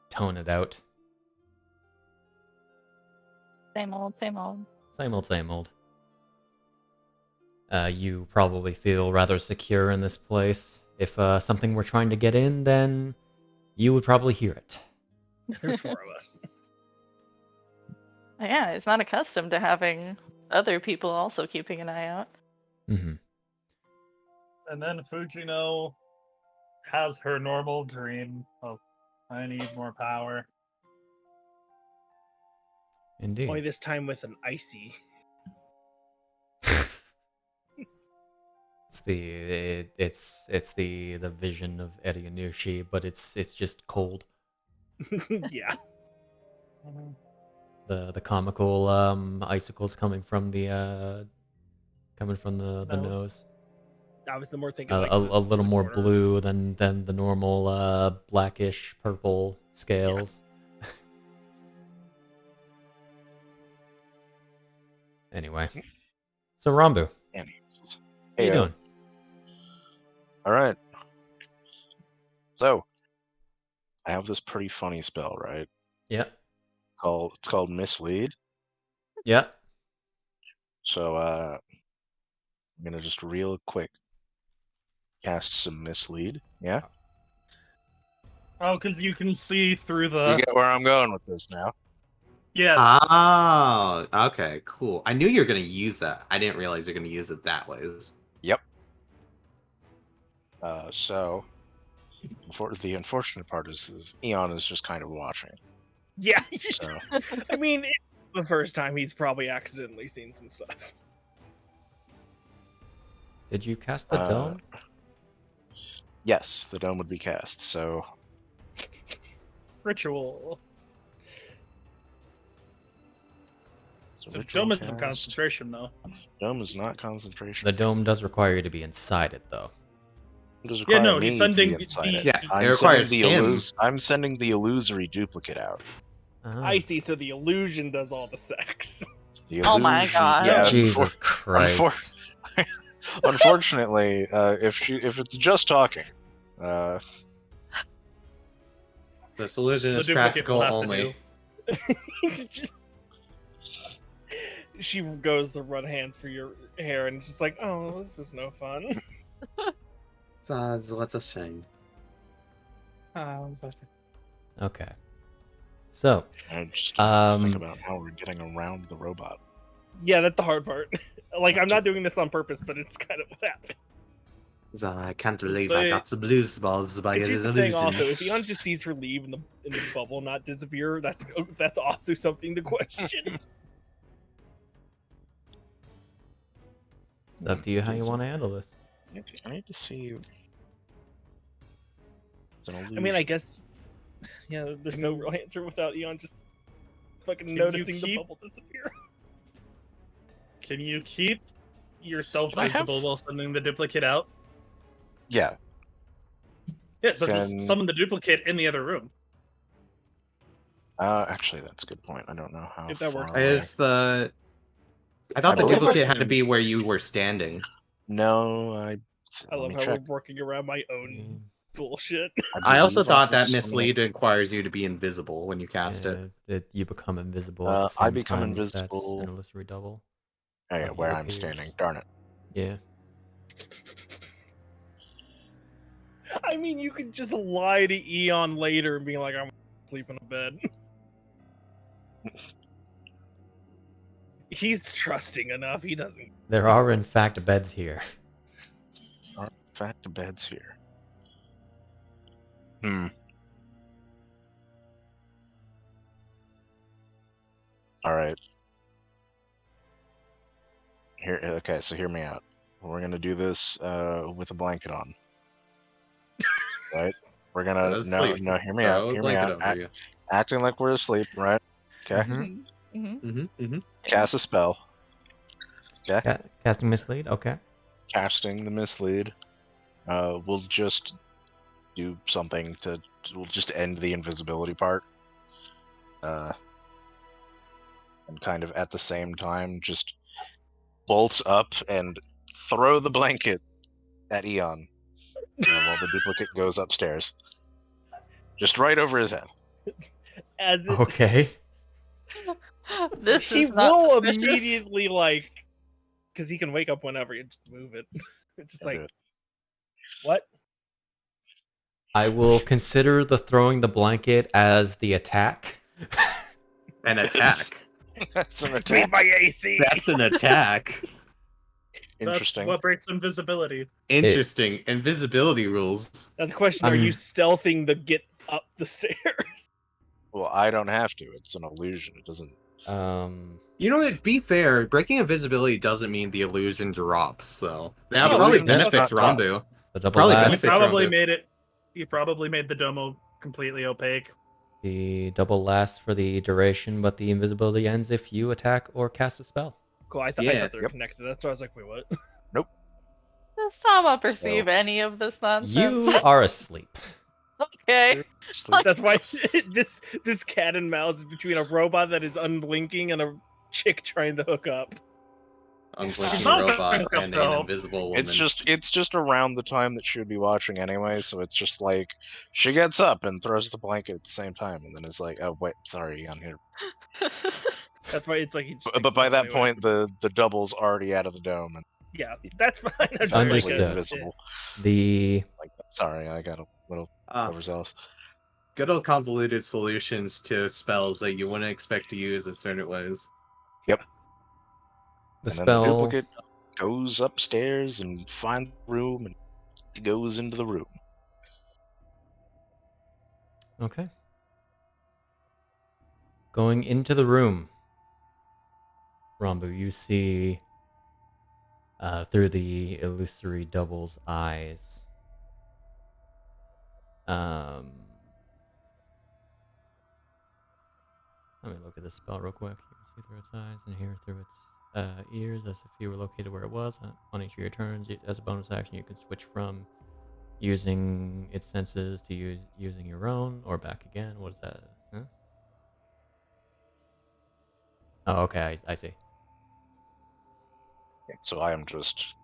tone it out. Same old, same old. Same old, same old. You probably feel rather secure in this place. If something were trying to get in, then you would probably hear it. There's 4 of us. Yeah, it's not accustomed to having other people also keeping an eye out. Mm-hmm. And then Fujino has her normal dream of, I need more power. Indeed. Only this time with an icy. It's the vision of Edition, but it's just cold. Yeah. The comical icicles coming from the nose. I was the more thinking A like little the more corner. blue than the normal blackish purple scales. Anyway, so Rambu, Anyways. how you doing? All right. So, I have this pretty funny spell, right? Yeah, It's called Mislead. yeah. So, I'm gonna just real quick cast some Mislead. Yeah. Oh, because you can see through You the. get where I'm going with this now. Yes. Oh, okay, cool. I knew you were gonna use that. I didn't realize you're gonna use it that way. Yep. So, the unfortunate part is Eon is just kind of watching. Yeah. So, I mean, it's the first time he's probably accidentally seen some stuff. Did you cast the dome? yes, the dome would be cast. So, Ritual. So ritual dome is cast. concentration, though. Dome is not concentration. The dome does require you to be inside it, though. It does Yeah, require no, me he's to be sending inside the. it. Yeah, it I'm requires sending him. I'm sending the illusory duplicate out. I see. So the illusion does all the sex. The Oh my illusion- God. Yeah, Jesus Christ. Unfortunately, if it's just talking, This illusion The is duplicate will practical have to only. She goes to run hands for your hair, and she's like, "Oh, this is no fun." What's a shame. Okay. So, I just Um, think about how we're getting around the robot. Yeah, that's the hard part. Like, I'm not doing this on purpose, but it's kind of what happened. I can't believe So I it- got some blues balls by Here's his the thing, illusion. also, if Eon just sees her leave in the bubble, not disappear, that's also something to question. It's up to you how you want to handle this. I need to see. It's an illusion. I mean, I guess, there's no real answer without Eon just fucking Can noticing you the keep- bubble disappear. Can you keep yourself Can I have- visible while sending the duplicate out? Yeah. Yeah, so Can- just summon the duplicate in the other room. Actually, that's a good point. I don't know how. If that works. far away- I thought the believe I duplicate had to can- be where you were standing. No, I let love me how check. we're working around my own bullshit. I also believe thought can that summon mislead it. requires you to be invisible when you cast it. That you become invisible at Uh, the same I become time. invisible- That's an illusory double. Oh, yeah, Like, where it I'm appears. standing. Darn it. Yeah. I mean, you could just lie to Eon later and be like, I'm sleeping in bed. He's trusting enough. He doesn't. There are, in fact, beds here. In fact, the bed's here. Hmm. All right. Here. Okay, so hear me out. We're gonna do this with a blanket on. Right? We're gonna Go to sleep. Hear me Throw out. a Hear me blanket out. over you. Acting like we're asleep, right? Okay. Mhm. Mm-hmm. Cast a spell. Casting mislead. Okay. Casting the mislead. We'll just do something to. We'll just end the invisibility part. And kind of at the same time, just bolts up and throw the blanket at Eon while the duplicate goes upstairs. Just right over his head. As it, Okay. This he is not will suspicious. immediately, because he can wake up whenever you just move it. It's just I'll do like, it. what? I will consider the throwing the blanket as the attack. An attack. That's an Beat attack. my AC. That's an attack. Interesting. That's what breaks invisibility. Interesting. Invisibility rules. Now the question: Are you stealthing the get up the stairs? Well, I don't have to. It's an illusion. It doesn't. You know what? Be fair. Breaking invisibility doesn't mean the illusion drops. So that No, probably illusion does benefits not drop. Rambu. The double Probably last. benefits You probably made the domo completely opaque. The double lasts for the duration, but the invisibility ends if you attack or cast a spell. Cool. I thought Yeah, they were yep. connected. That's why I was like, wait, what? Does Tama perceive any of this nonsense? You are asleep. Okay. Sleep. That's why this cat and mouse is between a robot that is unblinking and a chick trying to hook up. Unblinking Not robot hook up, and though. an invisible woman. It's just around the time that she would be watching anyway, so it's just like she gets up and throws the blanket at the same time, and then it's like, oh wait, sorry, I'm here. That's why it's like. He just But takes by it that anyway. point, the double's already out of the dome and Yeah, that's fine. I just completely Understood. invisible. The Like, sorry, I got a little overzealous. Good old convoluted solutions to spells that you wouldn't expect to use in certain ways. the And then the spell. duplicate goes upstairs and finds the room and goes into the room. Okay. Going into the room, Rambu, you see through the illusory double's eyes. Let me look at the spell real quick. You can see through its eyes and hear through its ears as if you were located where it was. On each of your turns, as a bonus action, you can switch from using its senses to using your own, or back again. What is that? Huh? Oh, okay, I see. So I am just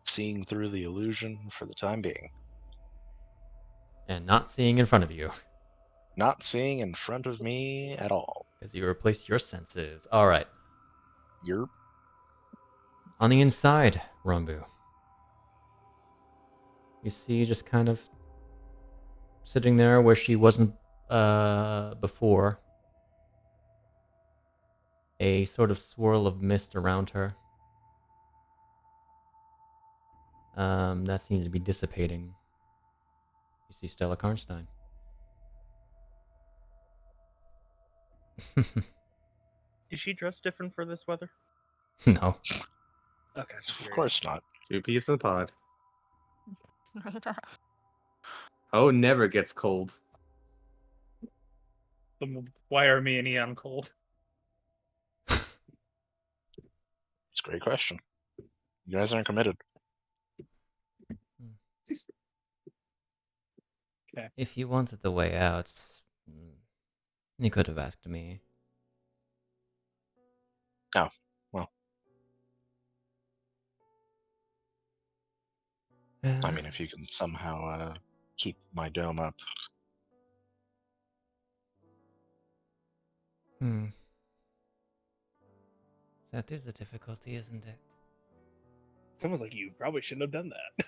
seeing through the illusion for the time being. And not seeing in front of you, Not seeing in front of me at all. because you replaced your senses. All right. You're On the inside, Rambu, you see just kind of sitting there where she wasn't before, a sort of swirl of mist around her. That seems to be dissipating. You see Stella Karnstein. Is she dressed different for this weather? No. Okay, just Of curious. course not. 2 pieces in the pod. Oh, never gets cold. Why are me and Eon cold? It's a great question. You guys aren't committed. If you wanted the way out, you could have asked me. Oh, well. I mean, if you can somehow keep my dome up. That is a difficulty, isn't it? Someone's like, you probably shouldn't have done that.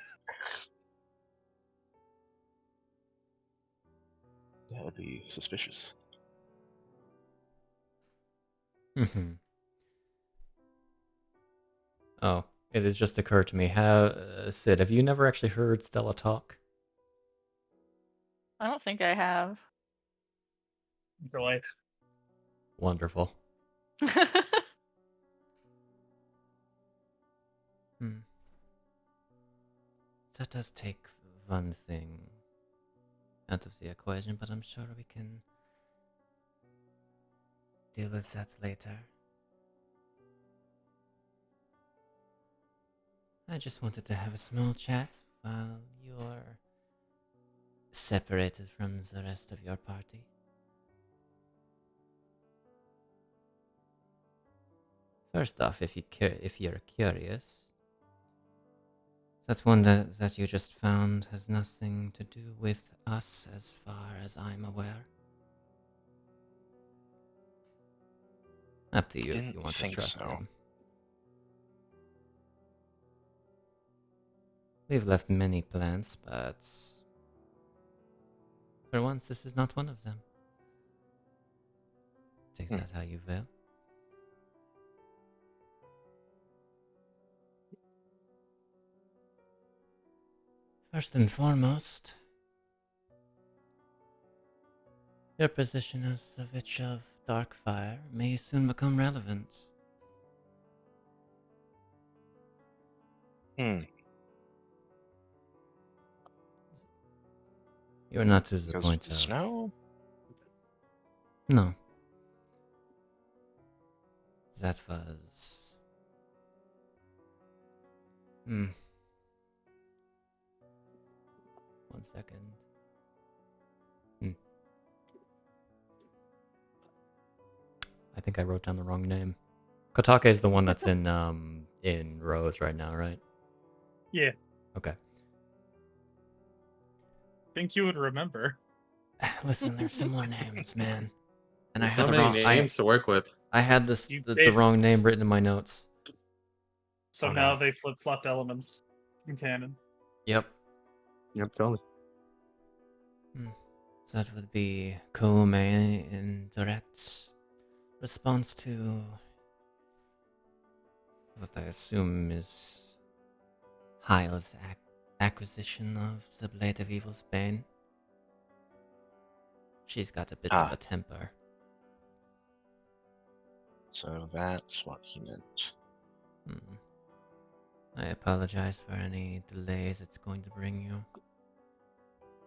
That would be suspicious. Oh, it has just occurred to me. Sid, have you never actually heard Stella talk? I don't think I have. For life. Wonderful. That does take one thing out of the equation, but I'm sure we can deal with that later. I just wanted to have a small chat while you're separated from the rest of your party. First off, if you're curious, that one that you just found has nothing to do with us as far as I'm aware. Up to you if you Didn't want to think trust so. him. We've left many plants, but for once this is not one of them. Take that how you will. First and foremost, your position as the Witch of Darkfire may soon become relevant. You're not to the Because point of the snow? No. That was... 1 second. I think I wrote down the wrong name. Kotake is the one that's in Rose right now, right? Yeah. Okay. Think you would remember. Listen, there's similar names, man. And I There's had so the many wrong names to work with. I had this You the did. wrong name written in my notes. So Oh, now no. they flip-flopped elements in canon. Yep. Yep, totally. So that would be Koume in direct response to what I assume is Hyle's acquisition of the Blade of Evil's Bane. She's got a bit of a temper. So that's what he meant. I apologize for any delays it's going to bring you.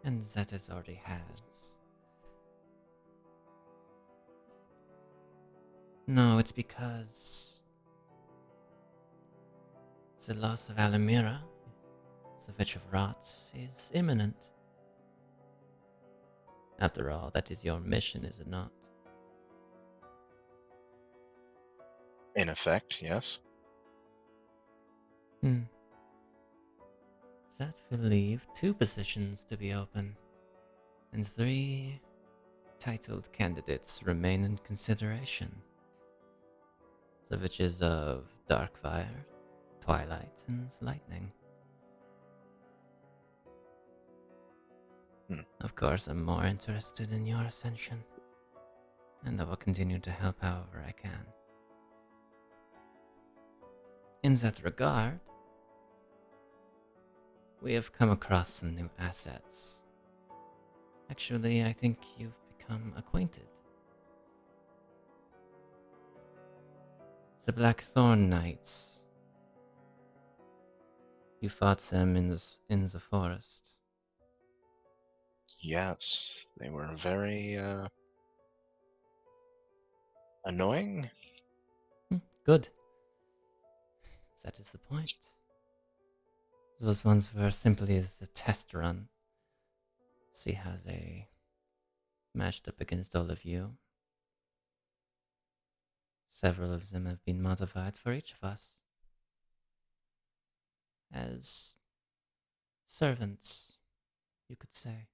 And that it already has. No, it's because the loss of Alamira, the Witch of Rot, is imminent. After all, that is your mission, is it not? In effect, yes. That will leave 2 positions to be open, and 3 titled candidates remain in consideration. The Witches of Darkfire, Twilight, and Lightning. Of course, I'm more interested in your ascension, and I will continue to help however I can. In that regard, we have come across some new assets. Actually, I think you've become acquainted. The Blackthorn Knights. You fought them in the forest. Yes, they were very annoying. Good. That is the point. Those ones were simply as a test run. See how they matched up against all of you. Several of them have been modified for each of us. As servants, you could say.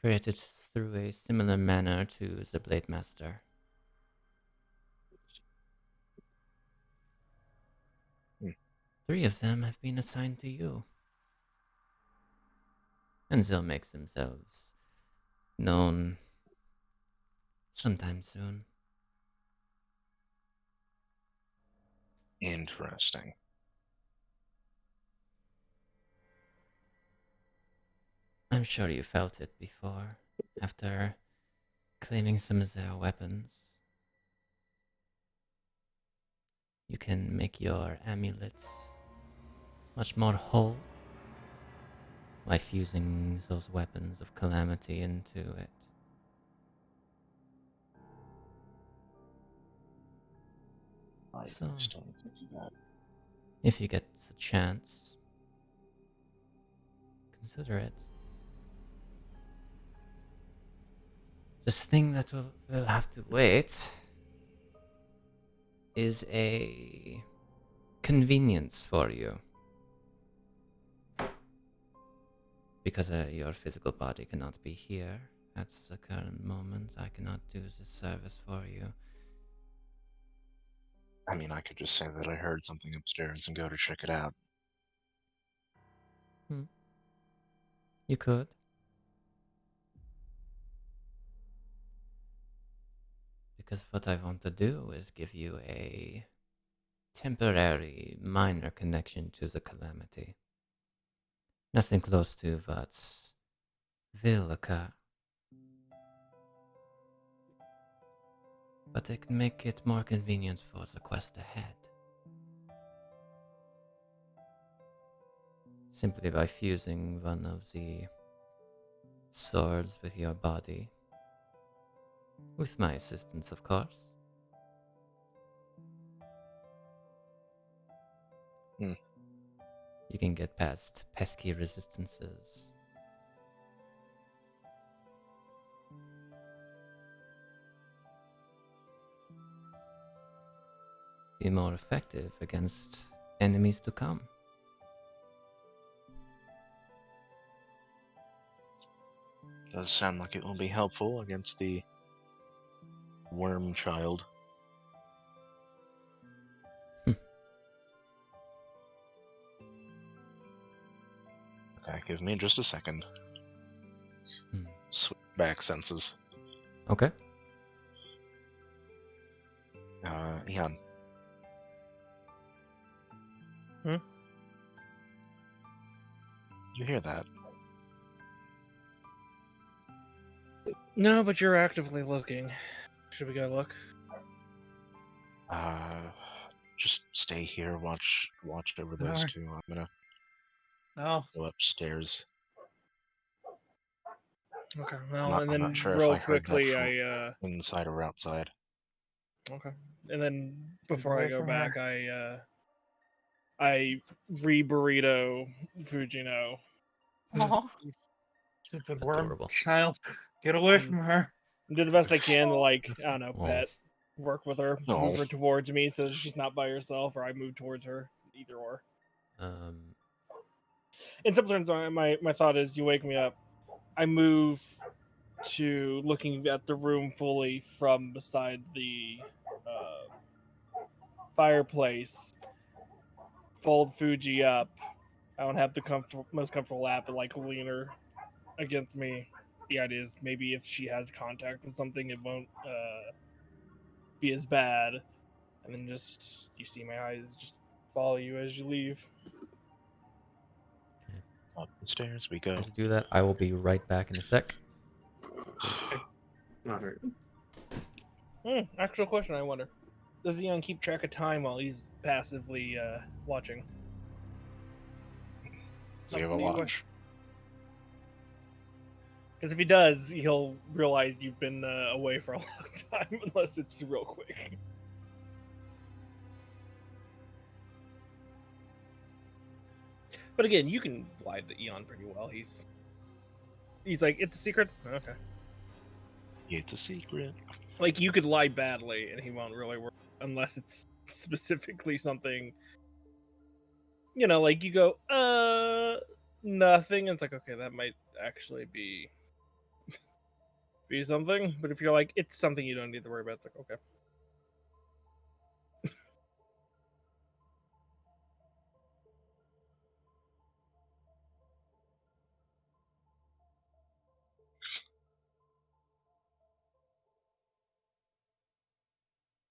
Created through a similar manner to the Blade Master. Hmm. 3 of them have been assigned to you. And they'll make themselves known sometime soon. Interesting. I'm sure you felt it before, after claiming some of their weapons. You can make your amulet much more whole by fusing those weapons of calamity into it. I So, still need to do that. if you get a chance, consider it. This thing that will have to wait is a convenience for you. Because your physical body cannot be here at the current moment, I cannot do this service for you. I mean, I could just say that I heard something upstairs and go to check it out. You could. Because what I want to do is give you a temporary, minor connection to the calamity. Nothing close to what will occur. But it can make it more convenient for the quest ahead. Simply by fusing one of the swords with your body. With my assistance, of course. You can get past pesky resistances. Be more effective against enemies to come. Does sound like it will be helpful against the worm child. Okay, give me just a second. Switch back senses. Okay. Eon. Hmm? Did you hear that? No, but you're actively looking. Should we go look? Just stay here, watch over those Alright. two. I'm gonna No. go upstairs. Okay. I'm Well, not, and I'm then not sure if real I heard that quickly, from inside or outside. Okay. And then Keep before I away go from back, her. I re-burrito Fujino. Aw. Stupid worm Adorable. child. Get away Mm. from her. Do the best I can to, like, I don't know, Oh. pet, work with her, Oh. move her towards me so she's not by herself, or I move towards her, either or. And sometimes my thought is, you wake me up, I move to looking at the room fully from beside the fireplace, fold Fuji up. I don't have the most comfortable lap, but like lean her against me. The idea is maybe if she has contact with something, it won't be as bad. And then just, you see my eyes just follow you as you leave. Up the stairs we go. Let's do that. I will be right back in a sec. Not hurt. Actual question, I wonder. Does Eon keep track of time while he's passively watching? Does he have a Maybe what- watch? Because if he does, he'll realize you've been away for a long time, unless it's real quick. But again, you can lie to Eon pretty well. He's like, it's a secret? Okay. It's a secret. Like, you could lie badly, and he won't really work, unless it's specifically something, you know, like you go, nothing, and it's like, okay, that might actually be something. But if you're like, it's something you don't need to worry about, it's like, okay.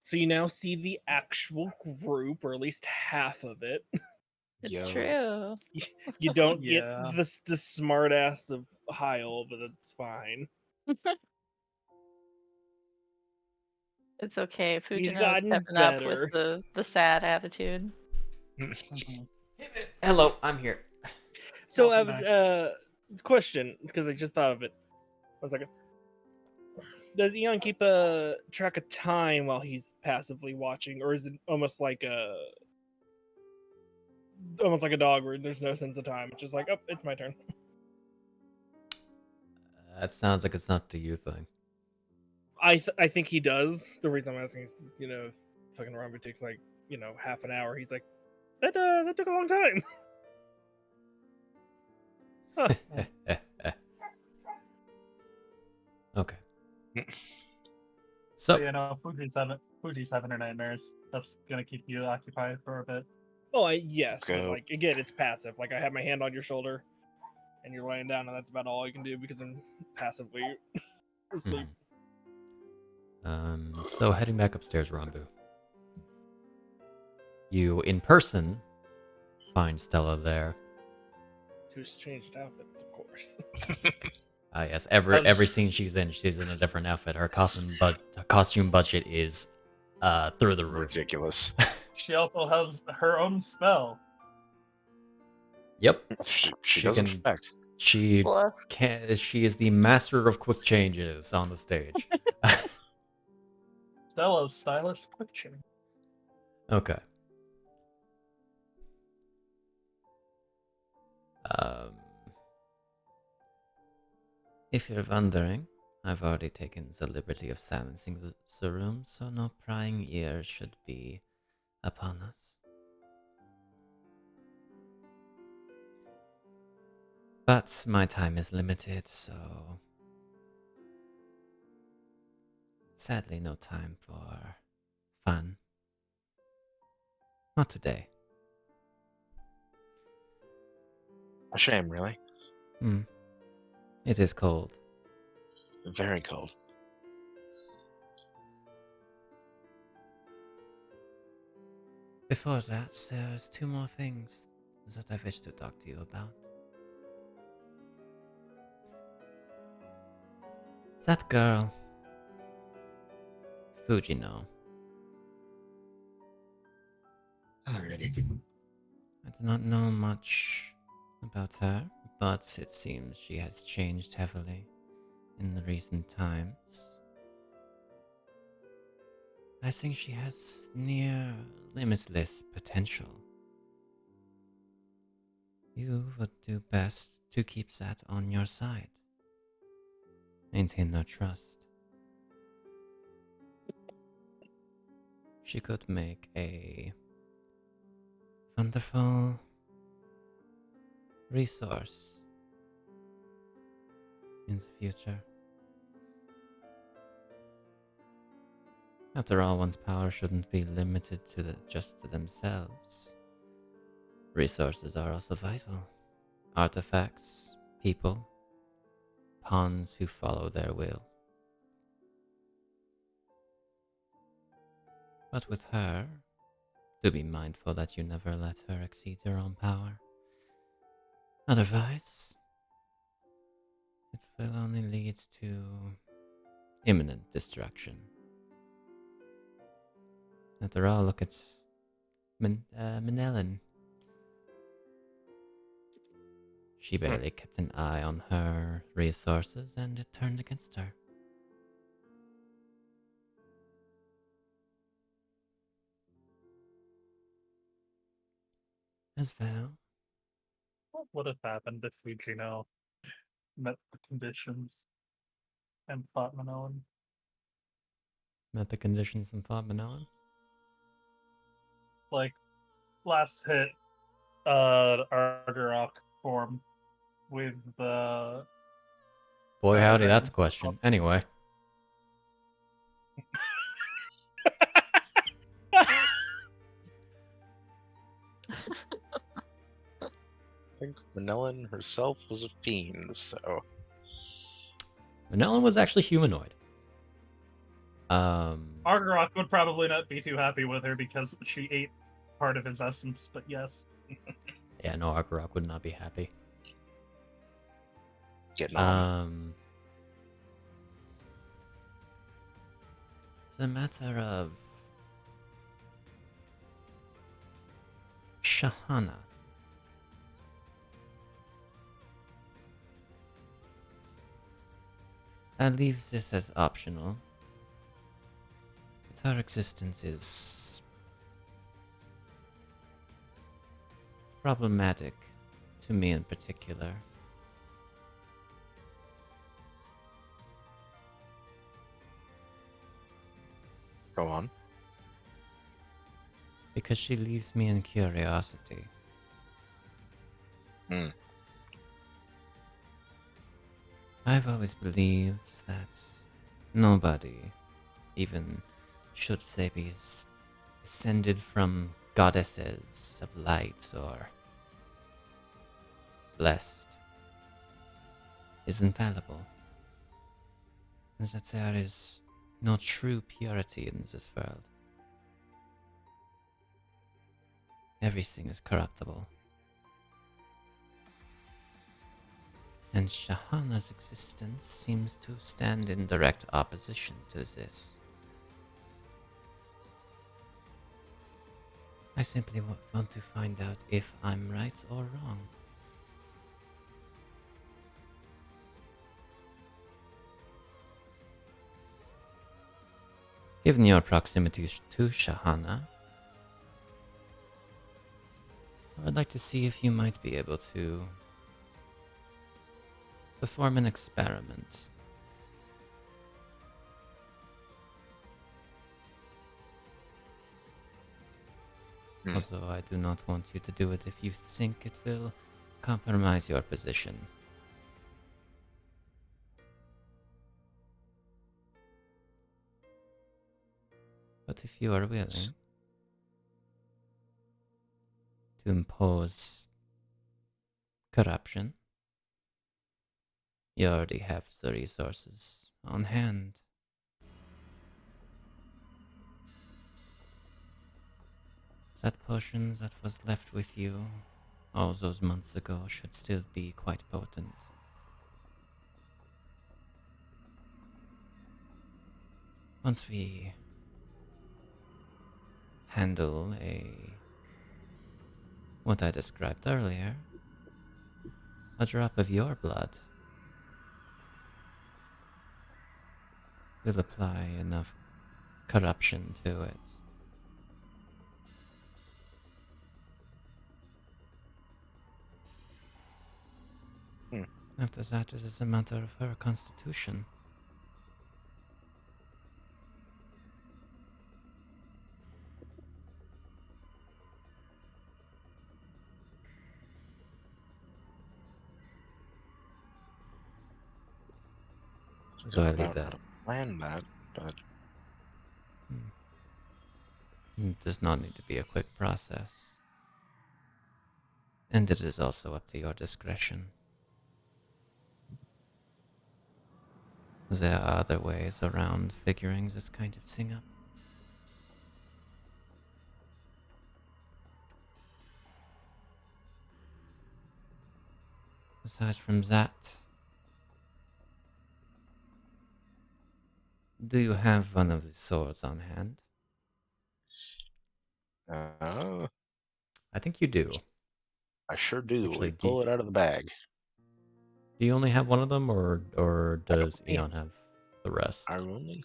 So you now see the actual group, or at least half of it. It's Yo. true. You don't Yeah. get the smart ass of Hyle, but it's fine. It's okay. He's Fujino is gotten stepping up better. with the sad attitude. Mhm. Hello, I'm here. So I Welcome was question, because I just thought of it. 1 second. Does Eon keep a track of time while he's passively watching, or is it almost like a dog where there's no sense of time? It's just like, oh, it's my turn. That sounds like it's not to you thing. I think he does. The reason I'm asking is, you know, if fucking Rambu takes like, you know, half an hour, he's like, that took a long time. Okay. So, So, you know, Fuji's having her nightmares. That's gonna keep you occupied for a bit. Oh, yes, but Go. like again, it's passive. Like I have my hand on your shoulder, and you're laying down, and that's about all I can do because I'm passively asleep. so heading back upstairs, Rambu. You, in person, find Stella there. Who's changed outfits, of course. Ah, yes. How's- Every scene she's in a different outfit. Her costume budget is through the roof. Ridiculous. She also has her own spell. Yep. She She does, in can- fact. She Bluff. she is the master of quick changes on the stage. Stella's stylish quick change. Okay. If you're wondering, I've already taken the liberty of silencing the room, so no prying ears should be upon us. But my time is limited, so sadly no time for fun. Not today. A shame, really. It is cold. Very cold. Before that, there's 2 more things that I wish to talk to you about. That girl, Fujino. Alrighty. I do not know much about her, but it seems she has changed heavily in the recent times. I think she has near limitless potential. You would do best to keep that on your side. Maintain their trust. She could make a wonderful resource in the future. After all, one's power shouldn't be limited to just to themselves. Resources are also vital. Artifacts, people, pawns who follow their will. But with her, do be mindful that you never let her exceed your own power. Otherwise, it will only lead to imminent destruction. After all, look at Manellan. She barely kept an eye on her resources, and it turned against her. As well, What would have happened if Fujino met the conditions and fought Minoan? met the conditions and fought Manoan. Like, last hit, Argarok form with the. Boy, howdy, that's a Featherune. question. Anyway, I think Manellan herself was a fiend, so Manoan was actually humanoid. Argarok would probably not be too happy with her because she ate part of his essence, but yes. Yeah, no, Arkarok would not be happy. getting on. It's a matter of Shahana. That leaves this as optional. But her existence is problematic to me in particular. Go on. Because she leaves me in curiosity. I've always believed that nobody, even should they be descended from goddesses of light or blessed, is infallible. And that there is no true purity in this world. Everything is corruptible. And Shahana's existence seems to stand in direct opposition to this. I simply want to find out if I'm right or wrong. Given your proximity to Shahana, I would like to see if you might be able to perform an experiment. Also, I do not want you to do it if you think it will compromise your position. But if you are willing to impose corruption, you already have the resources on hand. That potion that was left with you all those months ago should still be quite potent. Once we handle what I described earlier, a drop of your blood will apply enough corruption to it. After that, it is a matter of her constitution. So I leave that. Plan that, but It does not need to be a quick process. And it is also up to your discretion. There are other ways around figuring this kind of thing up. Aside from that, do you have one of the swords on hand? I think you do. I sure do. Actually, Pull it out of the bag. Do you only have one of them, or does think- Eon have the rest? I only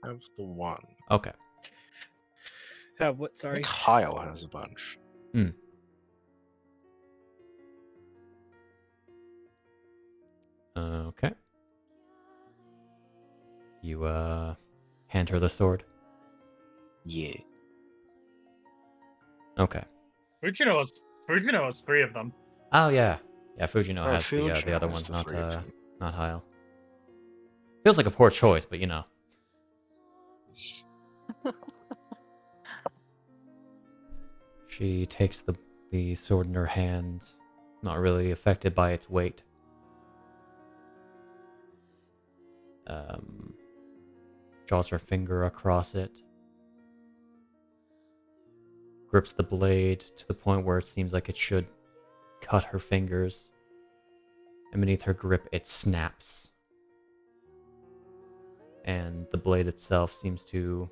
have the one. Okay. What? I Sorry. think Hyle has a bunch. Okay. You hand her the sword. Yeah. Okay. Fujino has 3 of them. Oh yeah, yeah. Fujino Oh, has the Fujino other has ones, the not 3 of them. not Hyle. Feels like a poor choice, but you know. She takes the sword in her hand, not really affected by its weight. Draws her finger across it. Grips the blade to the point where it seems like it should cut her fingers. And beneath her grip, it snaps. And the blade itself seems to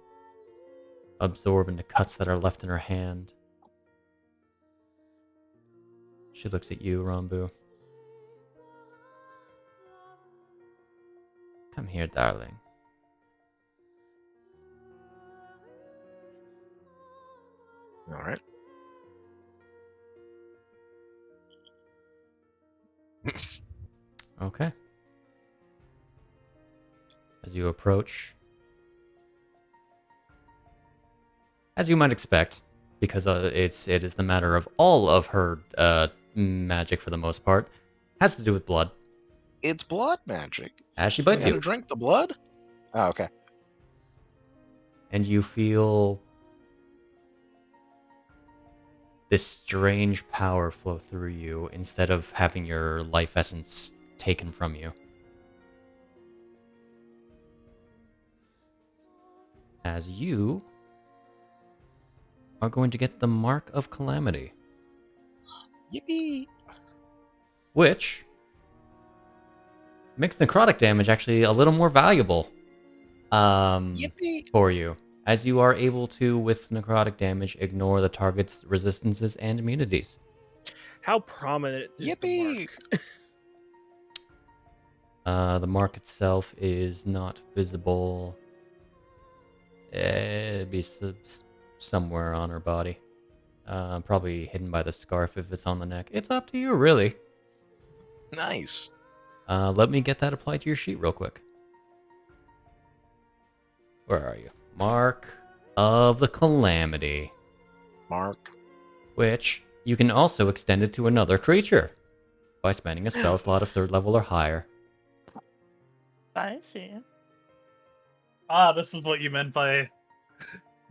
absorb into cuts that are left in her hand. She looks at you, Rambu. Come here, darling. All right. Okay. As you approach, as you might expect, because it is the matter of all of her magic for the most part, has to do with blood. It's blood magic. As she bites You gotta you, drink the blood? Oh, okay. and you feel this strange power flow through you instead of having your life essence taken from you. As you are going to get the Mark of Calamity, Yippee! which makes necrotic damage actually a little more valuable Yippee! for you, as you are able to, with necrotic damage, ignore the target's resistances and immunities. How prominent is the Yippee! mark? The mark itself is not visible. It'd be somewhere on her body. Probably hidden by the scarf if it's on the neck. It's up to you, really. Nice. Let me get that applied to your sheet real quick. Where are you? Mark of the Calamity. Mark. Which you can also extend it to another creature by spending a spell slot of 3rd level or higher. I see. Ah, this is what you meant by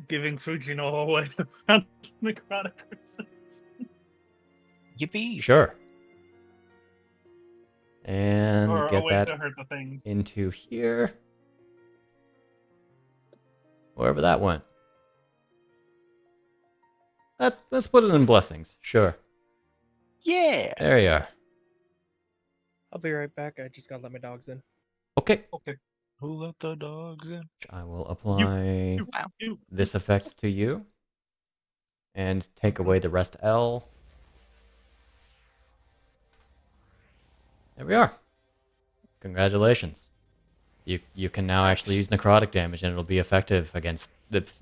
giving Fujino away from necrotic resistance. Yippee! Sure. And Or a get way that to hurt the things. into here. Wherever that went. Let's put it in blessings. Sure. Yeah! There you are. I'll be right back. I just gotta let my dogs in. Okay. Okay. Who let the dogs in? I will apply Wow. this effect to you. And take away the rest L. There we are. Congratulations. You can now actually use necrotic damage and it'll be effective against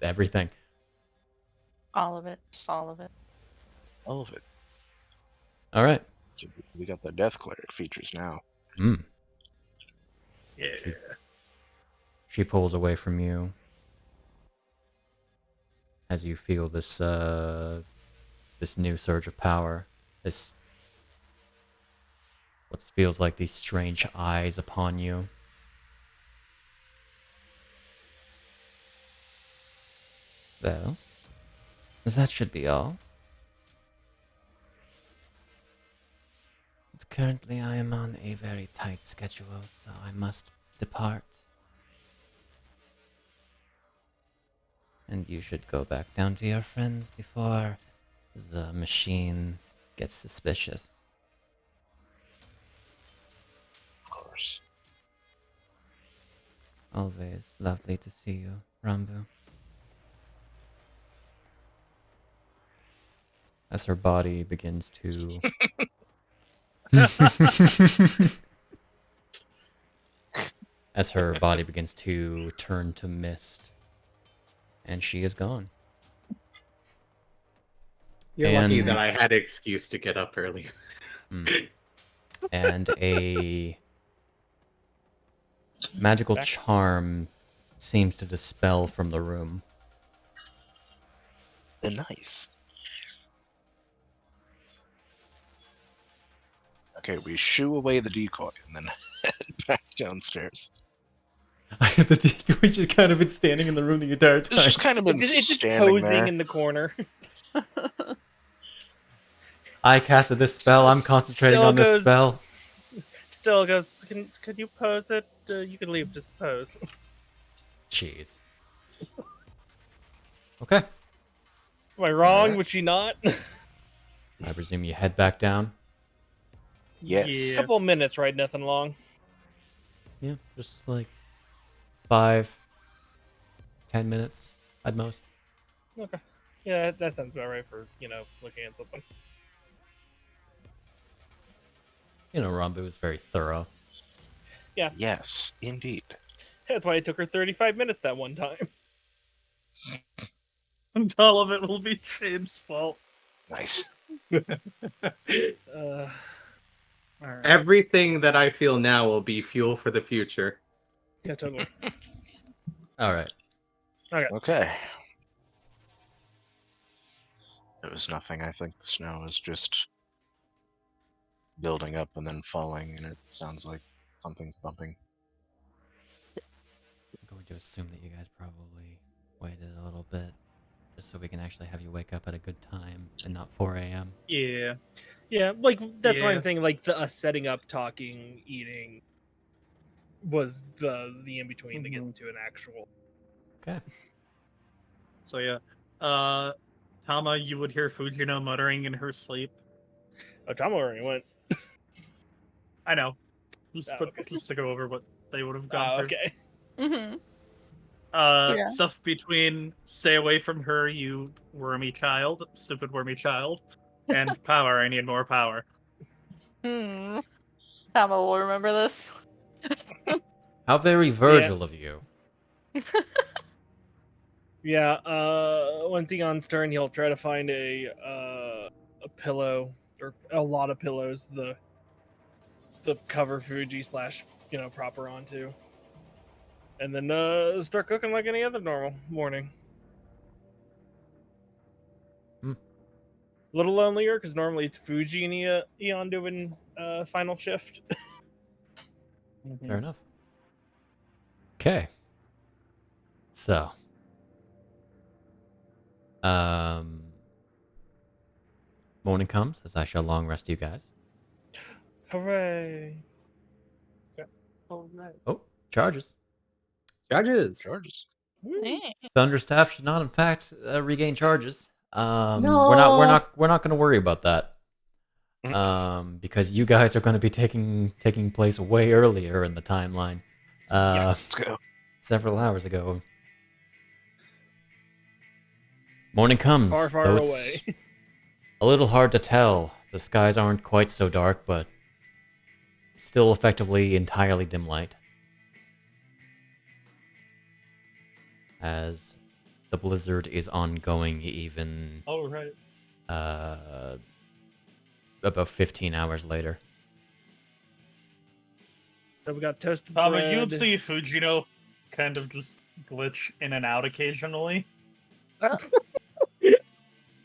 everything. All of it. Just all of it. All of it. All right. So we got the Death Cleric features now. Mm. Yeah. She pulls away from you as you feel this this new surge of power. This what feels like these strange eyes upon you. Well, that should be all. But currently I am on a very tight schedule, so I must depart. And you should go back down to your friends before the machine gets suspicious. Of course. Always lovely to see you, Rambu. As her body begins to as her body begins to turn to mist. And she is gone. You're lucky And- that I had an excuse to get up early. And a magical charm seems to dispel from the room. Nice. Okay, we shoo away the decoy and then head back downstairs. The decoy's just kind of been standing in the room the entire It's just kind of been It's just standing posing there. in the corner. I casted this spell. I'm concentrating Still on this goes- spell. Still goes, could you pose it? You can leave, just pose. Jeez. Okay. Am I wrong? Alright. Would she not? I presume you head back down. Yes. Yeah. Couple minutes, right? Nothing long. Yeah, just like 5, 10 minutes at most. Okay. Yeah, that sounds about right for, looking at something. You know, Rambu is very thorough. Yes, indeed. That's why it took her 35 minutes that one time. And all of it will be Shane's fault. Nice. Alright. Everything that I feel now will be fuel for the future. Yeah, totally. All right. Okay. It was nothing. I think the snow is just building up and then falling, and it sounds like something's bumping. I'm going to assume that you guys probably waited a little bit just so we can actually have you wake up at a good time and not 4 a.m. Yeah. Yeah, like, that's why Yeah. I'm saying, like, the us setting up, talking, eating was the in-between to get into an actual... Okay. So yeah. Tama, you would hear Fujino muttering in her sleep. Oh, Tama already went. I know. Just, Oh, okay. just to go over what they would have gone Oh, through. okay. Mm-hmm. Yeah. Stuff between stay away from her, you wormy child, stupid wormy child, and power, I need more power. Hmm. Tama will remember this. How very Virgil of you. Yeah, once Eon's turn, he'll try to find a pillow, or a lot of pillows, the cover Fuji / proper onto. And then start cooking like any other normal morning. Hmm. A little lonelier, because normally it's Fuji and Eon doing final shift. Fair enough. Okay. So. Morning comes as I shall long rest you guys. Hooray! Oh, charges. Judges. Charges. Thunderstaff should not, in fact, regain charges. No. We're not going to worry about that. Because you guys are going to be taking place way earlier in the timeline. Let's go. Several hours ago. Morning comes. Far, far though it's away. A little hard to tell. The skies aren't quite so dark, but still effectively entirely dim light. As the blizzard is ongoing even Oh, right. about 15 hours later. So we got toasted Tama, bread. you'd see Fujino kind of just glitch in and out occasionally.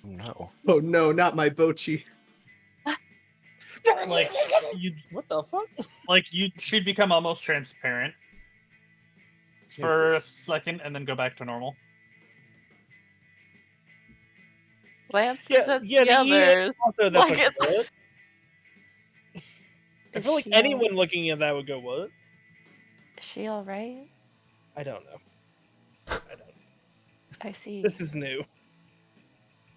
No. Oh no, not my Bochi. Like, you What the fuck? she'd become almost transparent for a Jesus. second and then go back to normal. Lance Yeah, said yeah, the the Eon others. Also, that's Like like, it- what? I Is feel like she anyone looking at that would go, what? Is she alright? I don't know. I don't. I see. This is new.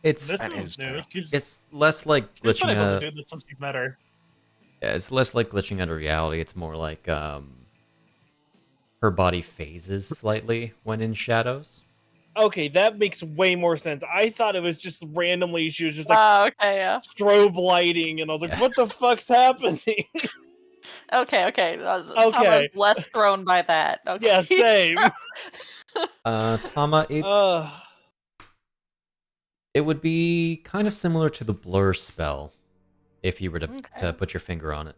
It's This That is is new. new. it's less like She's been glitching able to a do this since you've met her. yeah, it's less like glitching out of reality. It's more like her body phases slightly when in shadows. Okay, that makes way more sense. I thought it was just randomly she was just like Oh, okay, yeah. strobe lighting, and I was like, Yeah. what the fuck's happening? Okay. Okay. Tama's less thrown by that. Okay. Yeah, same. Tama, it would be kind of similar to the blur spell, if you were to Okay. put your finger on it.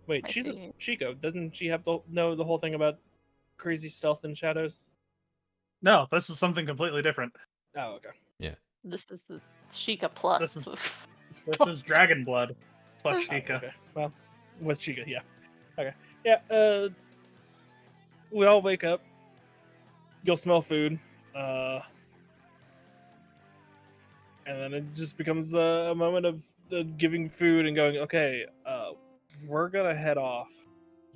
Wait, I she's a see. Chico. Doesn't she have to know the whole thing about crazy stealth and shadows? No, this is something completely different. Oh, okay. This is the Sheikah plus. This is Dragon Blood plus Oh, Sheikah. okay. Well, with Chica, yeah. Okay. Yeah, we all wake up. You'll smell food. And then it just becomes a moment of giving food and going, okay, we're gonna head off.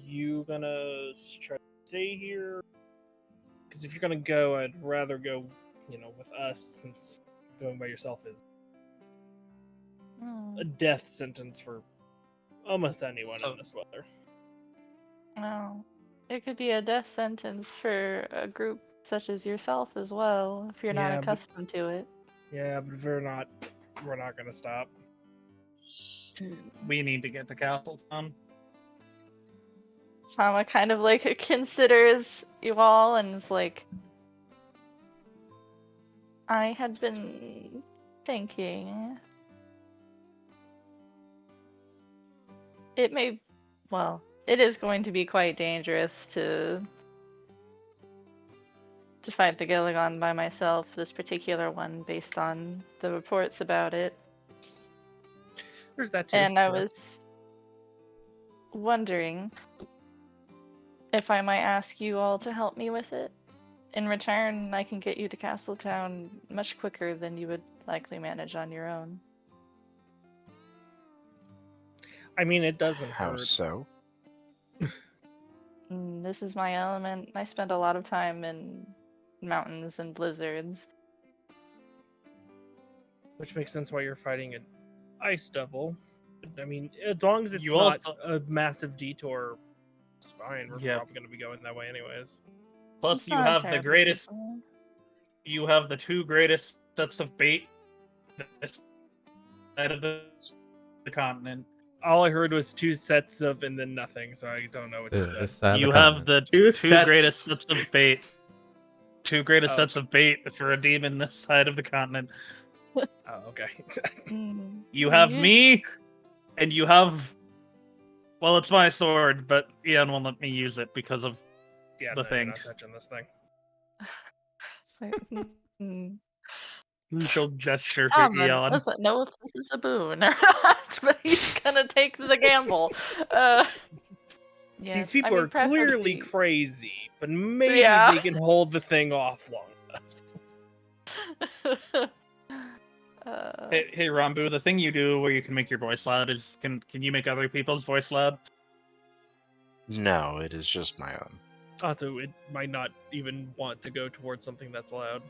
You gonna try to stay here? Because if you're gonna go, I'd rather go, with us, since going by yourself is a death sentence for almost anyone in this weather. No. It could be a death sentence for a group such as yourself as well, if you're not Yeah, but- accustomed to it. Yeah, but if we're not gonna stop. We need to get to Castle Town. Tama kind of like considers you all and is like, I had been thinking it is going to be quite dangerous to fight the Gilligan by myself, this particular one, based on the reports about it. There's that too. And I yeah. was wondering if I might ask you all to help me with it. In return, I can get you to Castletown much quicker than you would likely manage on your own. I mean, it doesn't How hurt. so? This is my element. I spend a lot of time in mountains and blizzards. Which makes sense why you're fighting an ice devil. I mean, as long as it's You not also- a massive detour, it's fine. We're Yeah. probably going to be going that way anyways. Plus, It's you not have the terribly greatest. different. You have the two greatest sets of bait this side of the continent. All I heard was 2 sets of and then nothing, so I don't know what you This said. side of You the have continent. the Two two sets. greatest sets of bait. Two greatest Oh. sets of bait for a demon this side of the continent. Oh, okay. You have You- me, and you have. Well, it's my sword, but Eon won't let me use it because of. Yeah, The no, thing. You're not touching this thing. She'll gesture to Tama Eon. doesn't know if this is a boon or not, but he's gonna take the gamble. These people are clearly crazy, but maybe Yeah. they can hold the thing off long enough. Hey, Rambu, the thing you do where you can make your voice loud is can you make other people's voice loud? No, it is just my own. Also, it might not even want to go towards something that's loud.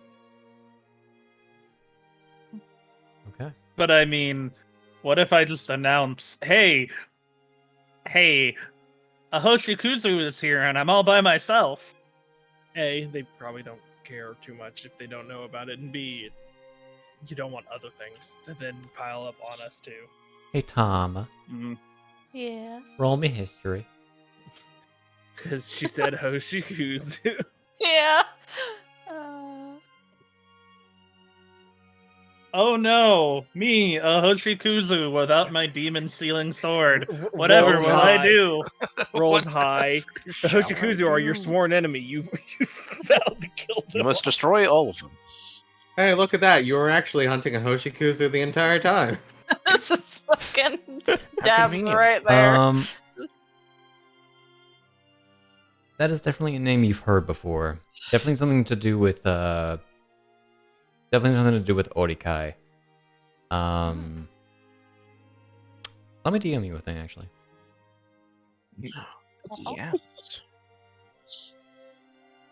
Okay. But I mean, what if I just announce, hey, a Hoshikuzu is here and I'm all by myself? A, they probably don't care too much if they don't know about it, and B, you don't want other things to then pile up on us too. Hey, Tama, Yeah. roll me history. Because she said Hoshikuzu. Yeah. Oh no, me, a Hoshikuzu without my demon sealing sword. Whatever Rolls will I high. do? Rolls high. The Shall I Hoshikuzu are your do? sworn enemy. You vowed to kill them. You must destroy all of them. Hey, look at that. You were actually hunting a Hoshikuzu the entire time. It's just fucking stabs convenient. right there. That is definitely a name you've heard before. Definitely something to do with Orikai. Let me DM you a thing actually. DMs.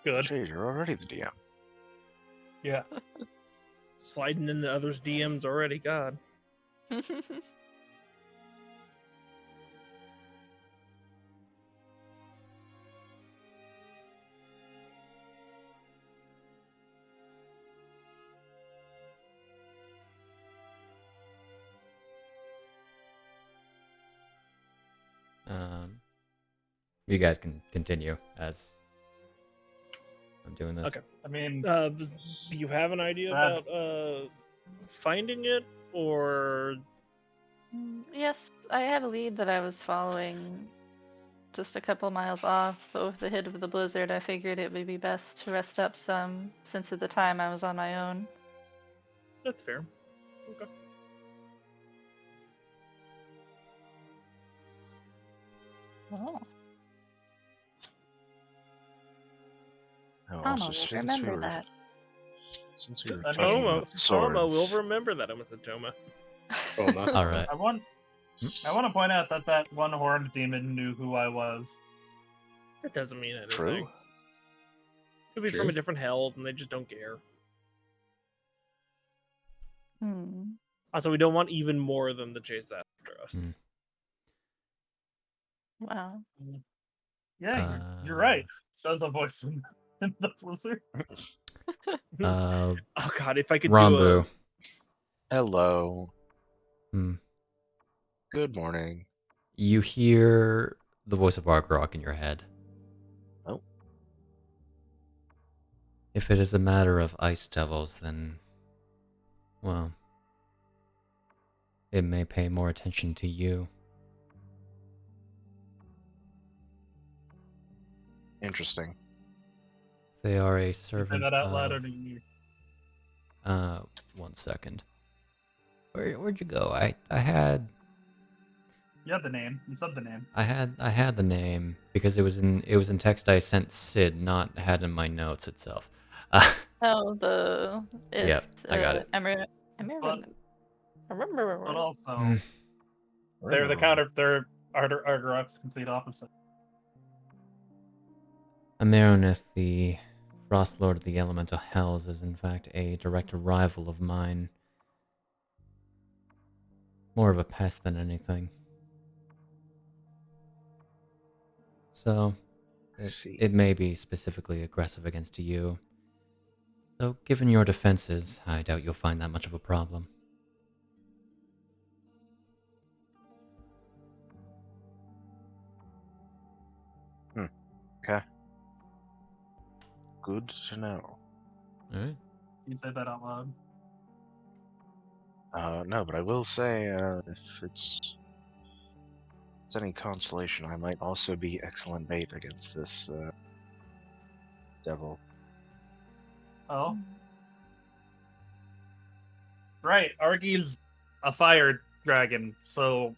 Good. Jeez, you're already the DM. Yeah. Sliding into others' DMs already, God. You guys can continue as I'm doing this. Okay. I mean, Do you have an idea Bad. about finding it, or Yes, I had a lead that I was following just a couple miles off, but with the hit of the blizzard, I figured it would be best to rest up some, since at the time I was on my own. that's fair? Okay. Oh, Oh, Tama also, will since we remember were that. since we were I talking mean- about Tama will swords, remember that. I must have Toma. Toma. All right. I want to point out that that one horned demon knew who I was. That doesn't mean anything. true. Could be from True. a different hells, and they just don't care. Hmm. Also, we don't want even more of them to chase after us. Hmm. Wow. Yeah, you're right. Says a voice in the blizzard. Uh, Oh god, if I could do Rambu. Hello. Hmm. Good morning. You hear the voice of Argrok in your head. Oh. If it is a matter of ice devils, then, well, it may pay more attention to you. Interesting. They are a You say servant that out loud, or of... do you? 1 second. Where'd you go? I had You had the name. You said the name. I had the name because it was in text I sent Sid, not had in my notes itself. Oh, Yep, I got it. But also, Hmm. they're the counter. They're Argarok's complete opposite. Ameronith, the Frost Lord of the Elemental Hells, is in fact a direct rival of mine. More of a pest than anything. So, See. it may be specifically aggressive against you. Though, given your defenses, I doubt you'll find that much of a problem. Okay. Good to know. Alright. You say that out loud. No, but I will say, if it's any consolation, I might also be excellent bait against this devil. Oh, right. Argy's a fire dragon, so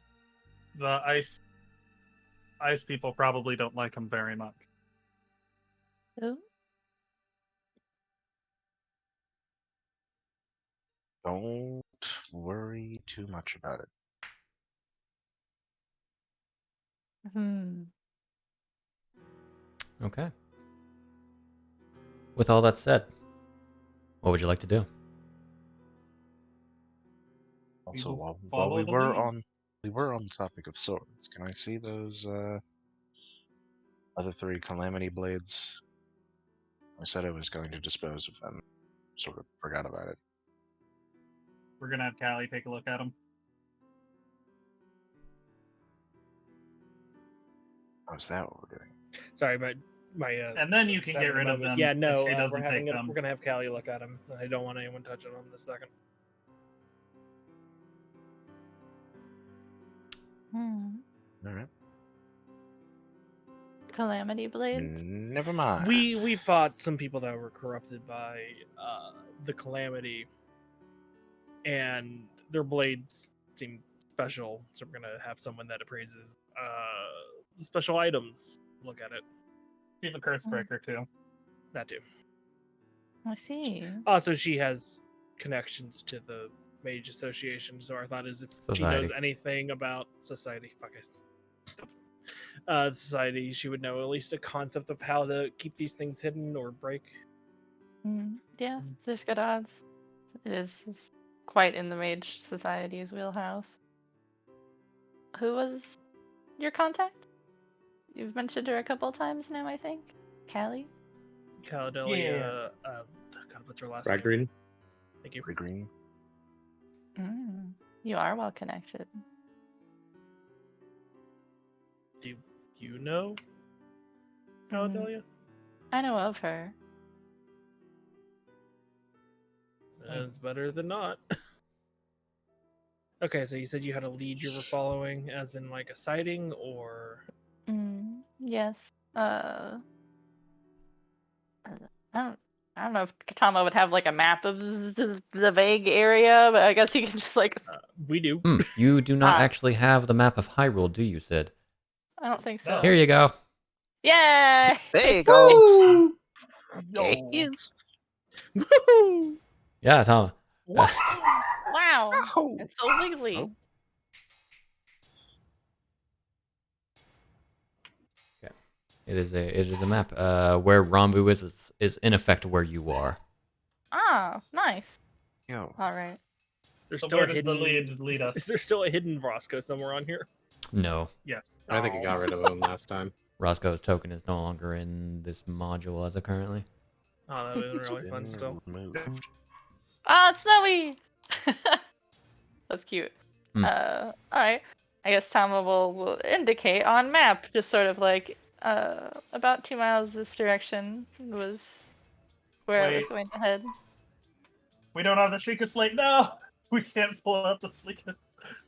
the ice people probably don't like him very much. Ooh. Don't worry too much about it. Hmm. Okay. With all that said, what would you like to do? Also, will while follow we the were lead. on the topic of swords, can I see those other 3 calamity blades? I said I was going to dispose of them. Sort of forgot about it. We're gonna have Callie take a look at him. Oh, is that what we're doing? Sorry, my And then you can sad get at the rid of moment. them Yeah, if no, she doesn't we're having take it. them. We're gonna have Callie look at him. I don't want anyone touching him this second. Hmm. All right. Calamity Blade? Never mind. We fought some people that were corrupted by the calamity, and their blades seem special. So we're gonna have someone that appraises special items look at it. She's a curse breaker too. That too. I see. Also, she has connections to the Mage Association, so our thought is if she knows Society. anything about society, society, she would know at least a concept of how to keep these things hidden or break. Yeah, there's good odds. It is quite in the Mage Society's wheelhouse. Who was your contact? You've mentioned her a couple times now, I think. Callie? Caladelia, God, what's her last name? Raggreen. Thank you. Green. You are well connected. Do you You know Mm, Caledonia? I know of her. That's better than not. Okay, so you said you had a lead you were following, as in like a sighting, or Yes. I don't know if Tama would have like a map of the vague area, but I guess he can just like. we do. You do not Ah. actually have the map of Hyrule, do you, Sid? I don't think so. No. Here you go. Yay! There you go. Yo. Yes. Woohoo! Yeah, Tama. Wow, Oh. it's so wiggly. It is a map. Where Rambu is in effect where you are. Ah, nice. Yo. All right. There's So still where a does the hidden. lead us? Is there still a hidden Roscoe somewhere on here? No. Yes. I think I got rid of him last time. Roscoe's token is no longer in this module as of currently. Oh, that would It's really fun been still. removed. Ah, it's snowy. That's cute. Hmm. All right. I guess Tama will indicate on map, just sort of like about 2 miles this direction was where I was Wait. going to head. We don't have the Sheikah Slate. No! We can't pull out the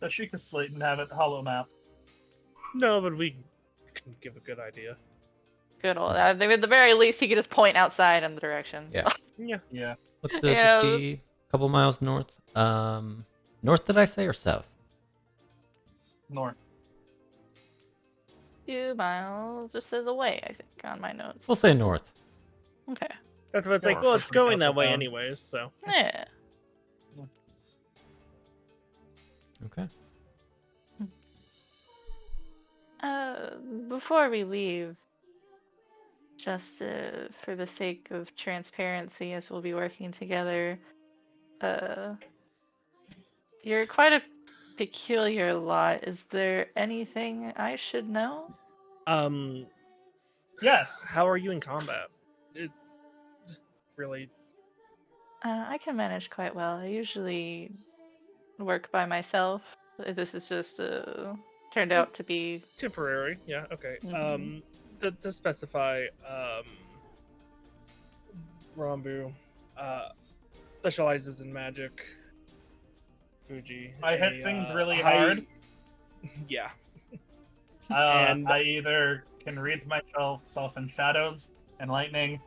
Sheikah Slate and have it hollow map. No, but we can give a good idea. Good old. I think at the very least he could just point outside in the direction. Yeah. Yeah. Yeah. Let's Yeah. just be a couple miles north. North did I say or south? North. 2 miles just says away, I think, on my notes. We'll say north. Okay. That's what it's like. North. Well, it's going that way Down. anyways, so. Yeah. Okay. Before we leave, just for the sake of transparency, as we'll be working together, you're quite a peculiar lot. Is there anything I should know? Yes. How are you in combat? It just really. I can manage quite well. I usually work by myself. This is just turned out to be. Temporary, yeah, okay. Mhm. To specify, Rambu specializes in magic. Fuji. I hit things really high- hard. Yeah. And I either can wreath myself in shadows and lightning,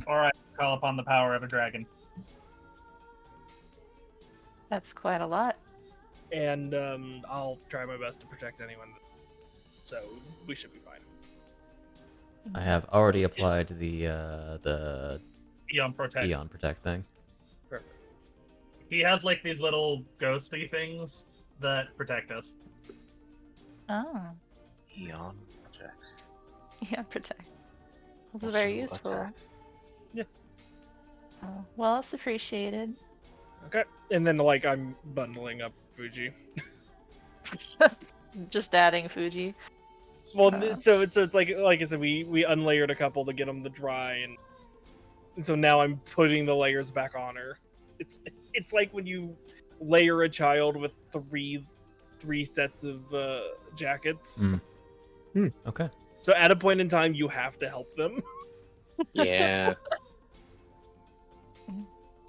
or I call upon the power of a dragon. That's quite a lot. And I'll try my best to protect anyone. So we should be fine. I have already applied the Eon Protect. Eon Protect thing. Perfect. He has like these little ghosty things that protect us. Oh, Eon. yeah, protect. That's Also very useful. attack. Yeah. Oh, well, it's appreciated. Okay. And then like I'm bundling up Fuji. Just adding Fuji. Well, so it's like I said, we unlayered a couple to get them to dry, and so now I'm putting the layers back on her. It's like when you layer a child with three sets of jackets. Okay. So at a point in time, you have to help them. Yeah.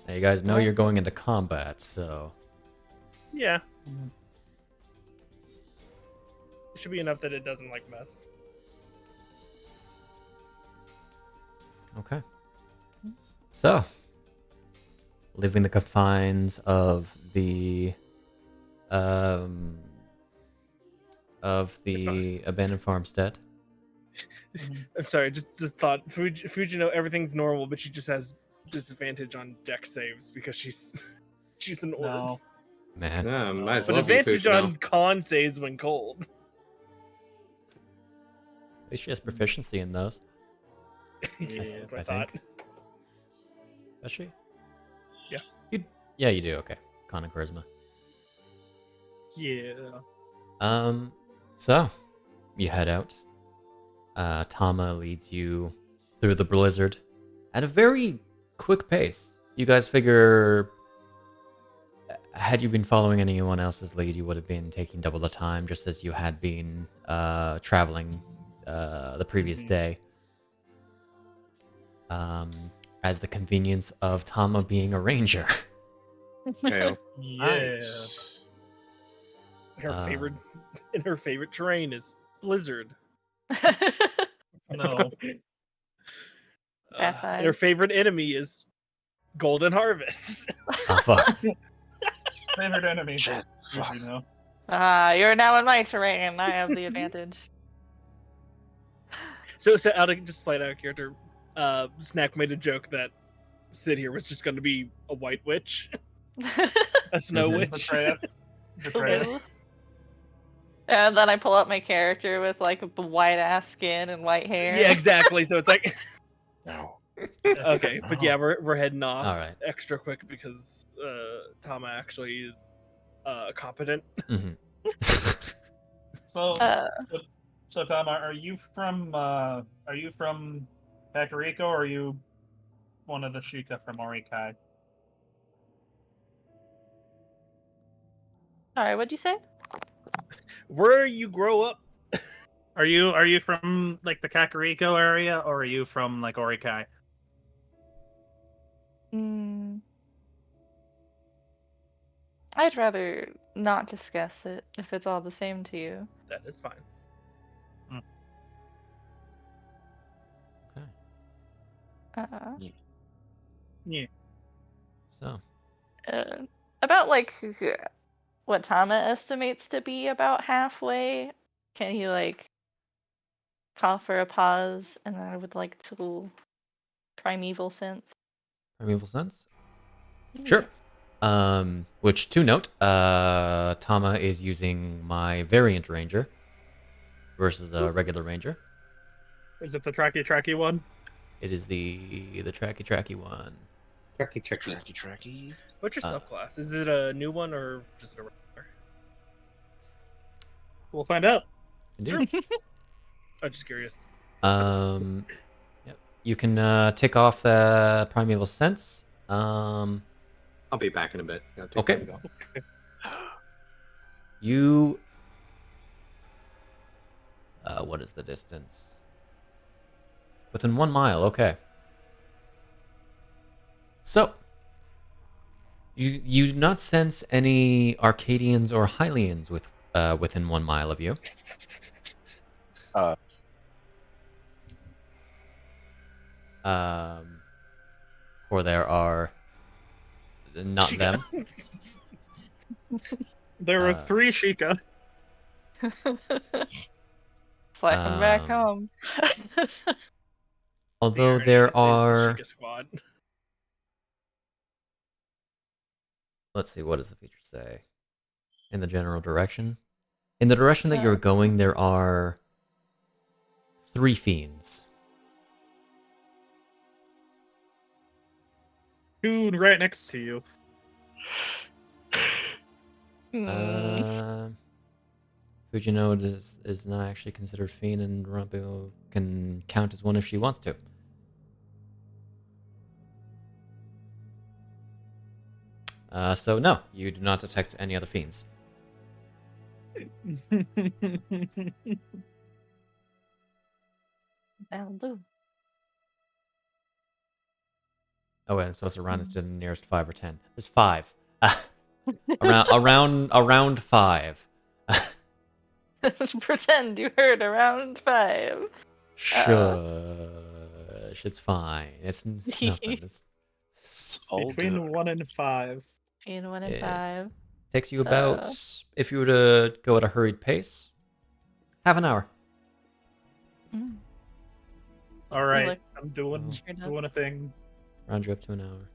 Now you guys know Yeah. you're going into combat, so Yeah. It should be enough that it doesn't like mess. okay. So, leaving the confines of the abandoned farmstead. I'm sorry, just the thought. Fujino, everything's normal, but she just has disadvantage on deck saves because she's an orb. No. Man, Yeah, might as But well be advantage Fujino. on con saves when cold. at least she has proficiency in those. Yeah, I that's what I thought. think. Does she? Yeah. Yeah, you do. Okay. Con and charisma. Yeah. So you head out. Tama leads you through the blizzard at a very quick pace. You guys figure had you been following anyone else's lead, you would have been taking double the time, just as you had been traveling the previous Mhm. day. As the convenience of Tama being a ranger. Okay. Yeah. Nice. Her favorite and her favorite terrain is Blizzard. No. Pass And her eyes. favorite enemy is Golden Harvest. Oh, fuck. Favorite enemy. Shit. Fuck. You know. You're now in my terrain. I have the advantage. So out of just slight out of character, Snak made a joke that Sid here was just going to be a white witch, a snow Mhm. witch. Betray us. Betray us. And then I pull up my character with like white ass skin and white hair. Yeah, exactly. So it's like, No. okay, but yeah, we're heading off All right. extra quick because Tama actually is competent. Mhm. So, Uh, so Tama, are you from Kakariko, or are you one of the Shika from Orikai? Sorry, what'd you say? Where you grow up? Are you from like the Kakariko area, or are you from like Orikai? I'd rather not discuss it if it's all the same to you. That is fine. Okay. Yeah. So, About like what Tama estimates to be about halfway. Can he like call for a pause? And I would like to primeval sense. primeval sense? Sure. Which, to note, Tama is using my variant ranger versus a regular ranger. Is it the tracky one? It is the tracky one. Tricky. Tracky. What's your Uh, subclass? Is it a new one or just a regular? We'll find out. Indeed. I'm just curious. Yep. You can tick off the primeval sense. I'll be back in a bit. Gotta take Okay. a go. You. What is the distance? Within 1 mile. Okay. So. You do not sense any Arcadians or Hylians within 1 mile of you. For there are not Shika. them. There are 3 Shika. Fly them back Um, home. Although The irony there is the are, Shika squad. let's see, what does the feature say? In the general direction? In the direction that you're going, there are 3 fiends. 2 right next to you. Fujino is not actually considered fiend, and Rambu can count as one if she wants to. So no, you do not detect any other fiends. That'll do. Oh, and it's supposed to round it to the nearest 5 or 10. There's 5. around 5. Pretend you heard around 5. Shush, it's fine. It's nothing. It's all Between good. 1 and 5. Between 1 and Yeah. 5. Takes you about, if you were to go at a hurried pace, half an hour. All right, Look, I'm doing sure enough. a thing. Round you up to an hour.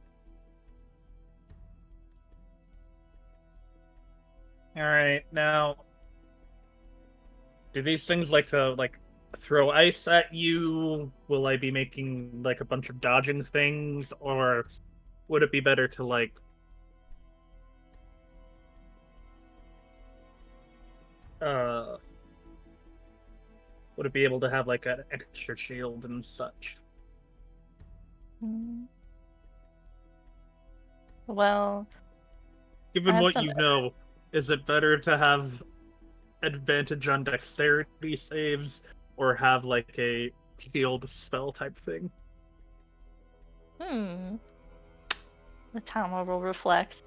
All right, now, do these things like to throw ice at you? Will I be making like a bunch of dodging things, or would it be better to like would it be able to have like an extra shield and such? Well, Given Add what some- you know, is it better to have advantage on dexterity saves or have like a shield spell type thing? The Tama will reflect.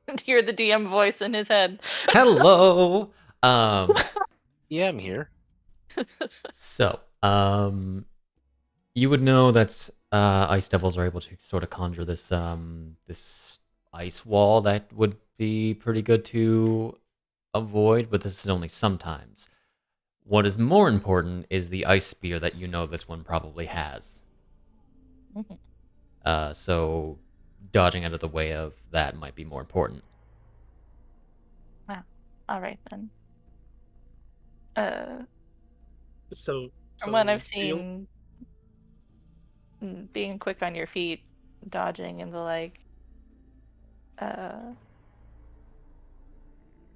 And hear the DM voice in his head. Hello. Yeah, I'm here. So, you would know that ice devils are able to sort of conjure this this ice wall that would be pretty good to avoid, but this is only sometimes. What is more important is the ice spear that you know this one probably has. So dodging out of the way of that might be more important. Wow. All right then. So From what I've shield- seen, being quick on your feet, dodging and the like,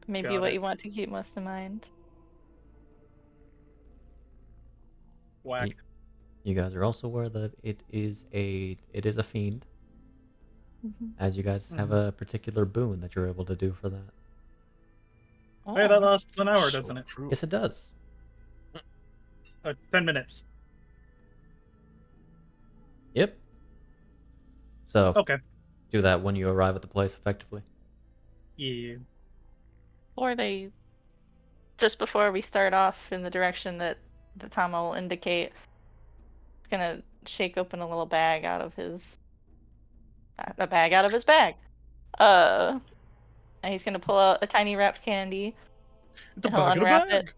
maybe Got what it. you want to keep most in mind. Whack. You guys are also aware that it is a fiend, as you guys have a particular boon that you're able to do for that. Hey, that lasts an hour, doesn't it? True. Yes, it does. 10 minutes. Yep. So Okay. do that when you arrive at the place, effectively. Yeah. Or they, just before we start off in the direction that the Tama will indicate, he's gonna shake open a little bag out of his bag. And he's gonna pull out a tiny wrapped candy. It's a And he'll bag in a unwrap bag.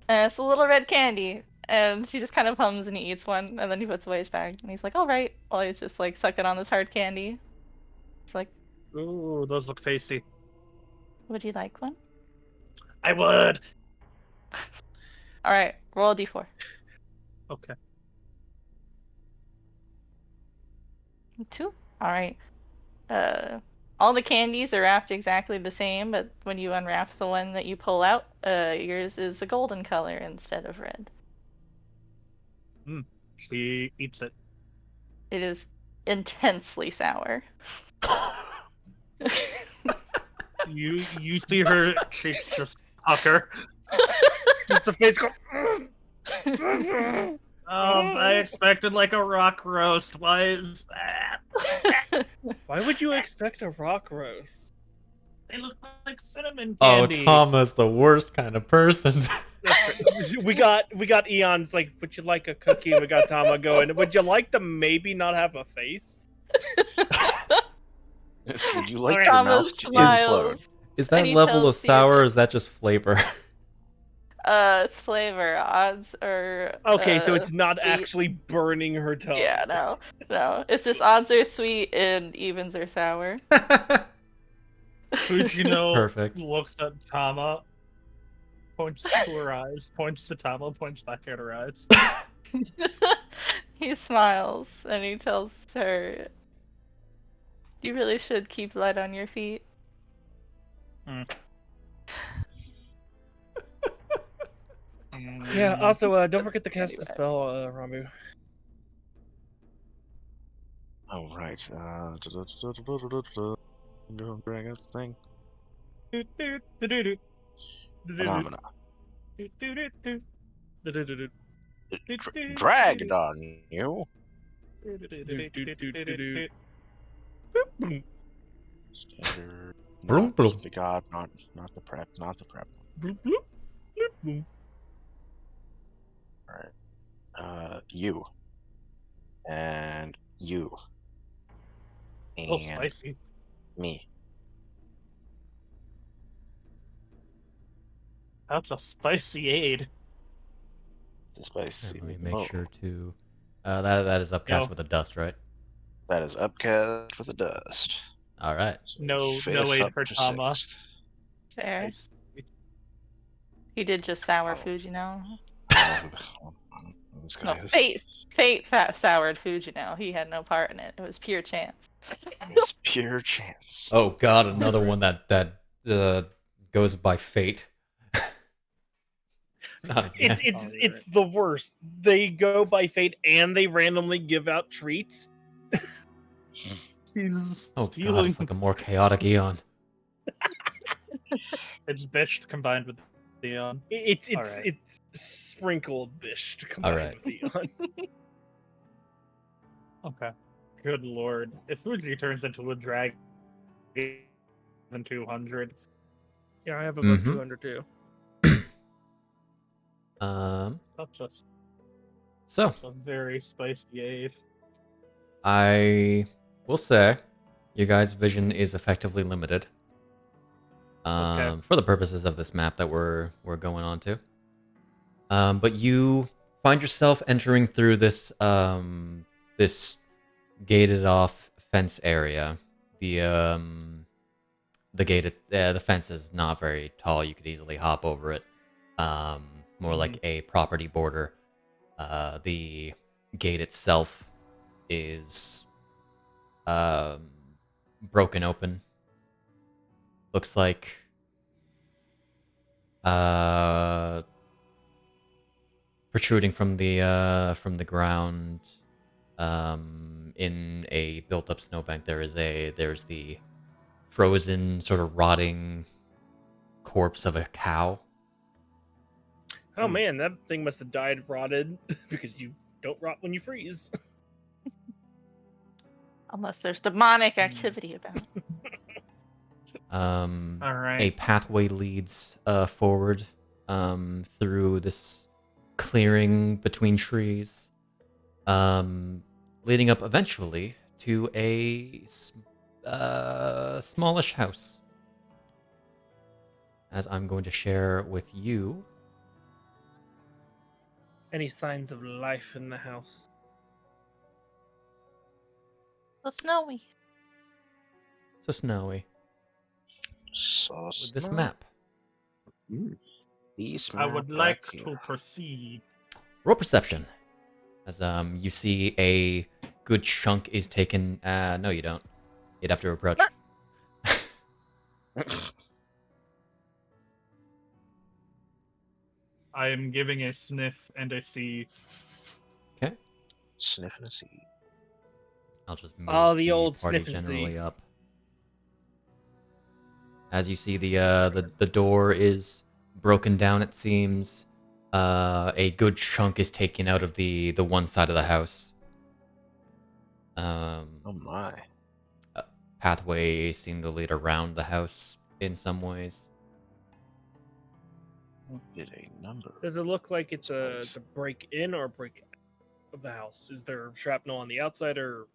And it's a little red candy. And she just kind of hums and he eats one, and then he puts away his bag. And he's like, all right. While he's just like sucking on this hard candy. It's like, Ooh, those look tasty. would you like one? I would. All right, roll a d4. Okay. 2. All right. All the candies are wrapped exactly the same, but when you unwrap the one that you pull out, yours is a golden color instead of red. She eats it. It is intensely sour. You see her cheeks just pucker. Just the face go. I expected like a rock roast. Why is that? Why would you expect a rock roast? They look like cinnamon Oh, candy. Tama's the worst kind of person. we got Eon's like, would you like a cookie? We got Tama going, would you like to maybe not have a face? Would you like Alright. your Tama mouth to smiles. implode? Is that And he level of tells you- sour, or is that just flavor? It's flavor. Odds are. Okay, so it's not sweet. actually burning her tongue. Yeah, no. It's just odds are sweet and evens are sour. Fujino Perfect. looks at Tama, points to her eyes, points to Tama, points back at her eyes. He smiles and he tells her, "You really should keep light on your feet." Yeah, also, don't forget to cast Anyway. the spell, Rambu. Oh, right. Bring up the thing. Phenomena. Dragged on you. Standard. Broom, No, broom. the god, not the prep, not the prep. Bloop, bloop, bloop, bloop. Alright. You. And you. Oh, And spicy. me. That's a spicy aid. It's a spicy. Let me with make mo. sure to. That is upcast No. with a dust, right? That is upcast with a dust. All right. So No fifth aid up for to Tama. sixth. Fair. Nice. He did just sour Oh. Fujino. This No, guy is. fate soured Fujino. He had no part in it. It was pure chance. It's pure chance. Oh God, another one that goes by fate. Not again. It's the worst. They go by fate and they randomly give out treats. He's Oh god, stealing. it's like a more chaotic Eon. It's Bisht combined with Eon. It's Alright. it's sprinkled Bisht Alright. combined with Eon. Okay. Good lord. If Fuji turns into a dragon than 200. Yeah, I have about Mhm. 200 too. That's So a very spicy aid. I will say, your guys' vision is effectively limited. Okay. For the purposes of this map that we're going on to. But you find yourself entering through this this gated off fence area. The the fence is not very tall. You could easily hop over it. More like a property border. The gate itself is broken open. Looks like protruding from the ground in a built-up snowbank there's the frozen, sort of rotting corpse of a cow. Oh man, that thing must have died rotted because you don't rot when you freeze. Unless there's demonic activity about. Alright. A pathway leads forward through this clearing between trees, leading up eventually to a smallish house. As I'm going to share with you. Any signs of life in the house? So snowy. So snowy. So With this snow- map. These I would map like right to here. proceed. Roll perception. As you see a good chunk is taken. No, you don't. You'd have to approach. I am giving a sniff and a C. Okay. Sniffing a seed. I'll just move Oh, the old party sniff and see. generally up. As you see, the door is broken down. It seems a good chunk is taken out of the one side of the house. Oh my. Pathways seem to lead around the house in some ways. Did a number. Does it look like it's Nice. a break in or a break out of the house? Is there shrapnel on the outside or?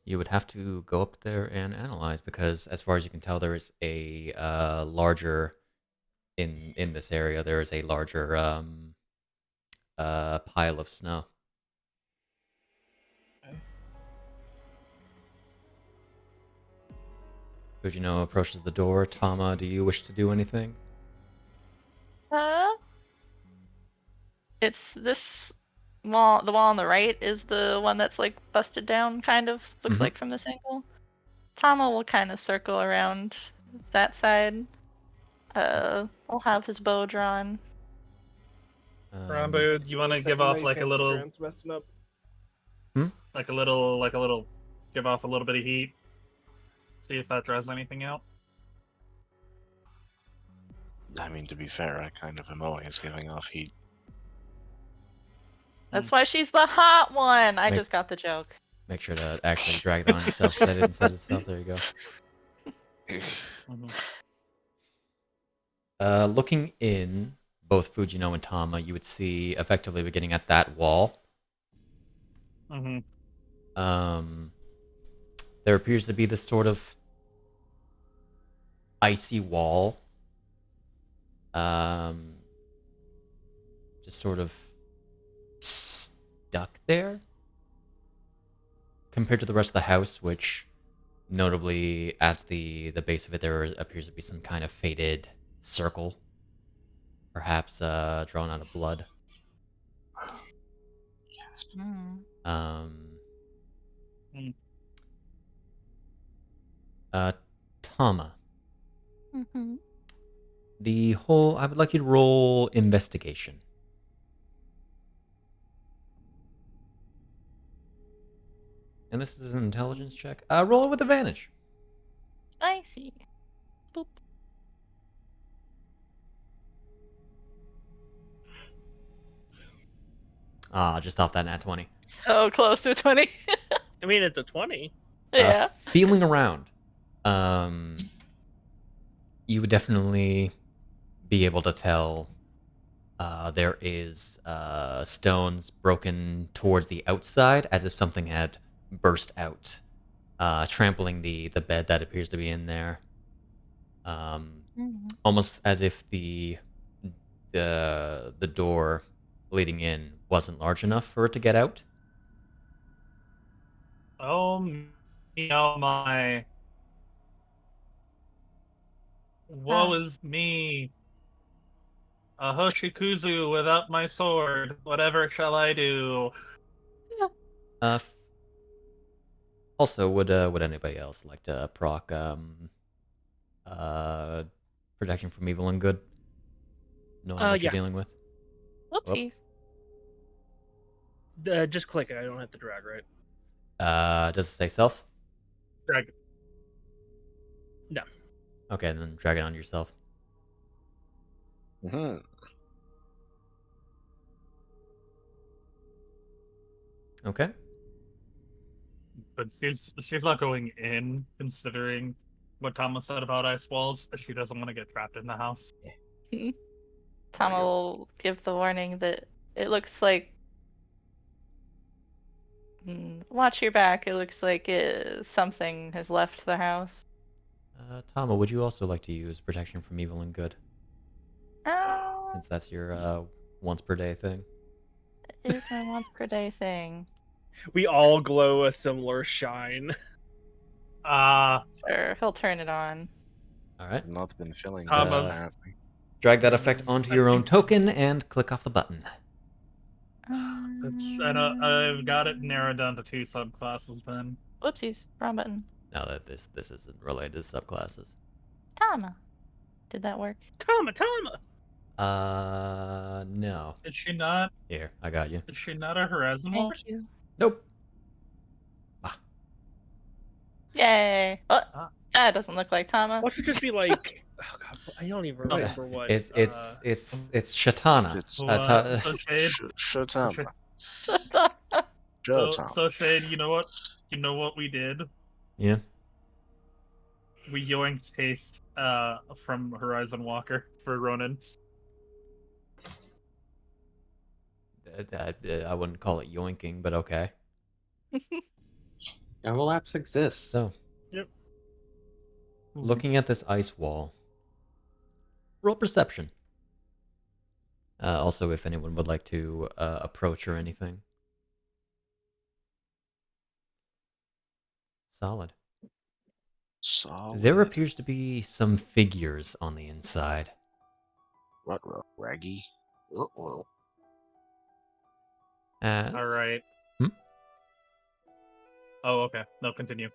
You would have to go up there and analyze because, as far as you can tell, there is a larger in this area. There is a larger pile of snow. Fujino approaches the door. Tama, do you wish to do anything? It's this wall. The wall on the right is the one that's like busted down, kind of looks Mhm. like from this angle. Tama will kind of circle around that side. I'll have his bow drawn. Rambu, do you want to give off like a little, Messing up. give off a little bit of heat? See if that draws anything out. I mean, to be fair, I kind of am always giving off heat. That's why she's the hot one. I Wait. just got the joke. Make sure to actually drag that on yourself because I didn't set it up. There you go. Mhm. Looking in, both Fujino and Tama, you would see effectively beginning at that wall. Mhm. There appears to be this sort of icy wall. Just sort of stuck there. Compared to the rest of the house, which notably at the base of it there appears to be some kind of faded circle. Perhaps drawn out of blood. Mm. Tama. Mm-hmm. I would like you to roll investigation. And And this is an intelligence check. Roll it with advantage. I see. Boop. Just off that nat 20. So close to 20. I mean, it's a 20. Yeah. Feeling around, you would definitely be able to tell there is stones broken towards the outside as if something had burst out, trampling the bed that appears to be in there. Almost as if the door leading in wasn't large enough for it to get out. Oh my. Woe is me. A Hoshikuzu without my sword. Whatever shall I do? Also, would anybody else like to proc protection from evil and good? Knowing what you're Yeah. dealing with. Whoopsies. Just click it. I don't have to drag, right? Does it say self? Drag. No. Okay, then drag it on yourself. Mhm. Okay. But she's not going in, considering what Tama said about ice walls. She doesn't want to get trapped in the house. Tama will give the warning that it looks like. Watch your back. It looks like something has left the house. Tama, would you also like to use protection from evil and good? Oh, Since that's your once per day thing. it is my once per day thing. We all glow a similar shine. Sure, he'll turn it on. All right. I've not been feeling this, Tama's- apparently. Drag that effect onto your own token and click off the button. And I've got it narrowed down to 2 subclasses then. Whoopsies, wrong button. Now that this isn't related to subclasses. Tama. Did that work? Tama! No. Is she not? Here, I got you. Is she not a Horizon War? Thank you. Nope. Yay! Oh, Ah. that doesn't look like Tama. Watch it just be like, oh god, I don't even remember what. It's Shatana. It's So Shade, Shotama. Shut up. Shotama. so Shade, you know what? You know what we did? Yeah. We yoinked haste from Horizon Walker for Ronin. I wouldn't call it yoinking, but okay. Overlaps exist. So, Yep. looking at this ice wall, roll perception. Also, if anyone would like to approach or anything. Solid. Solid. There appears to be some figures on the inside. Raggy. Uh-oh. As All right. Hmm? Oh, okay. No, continue.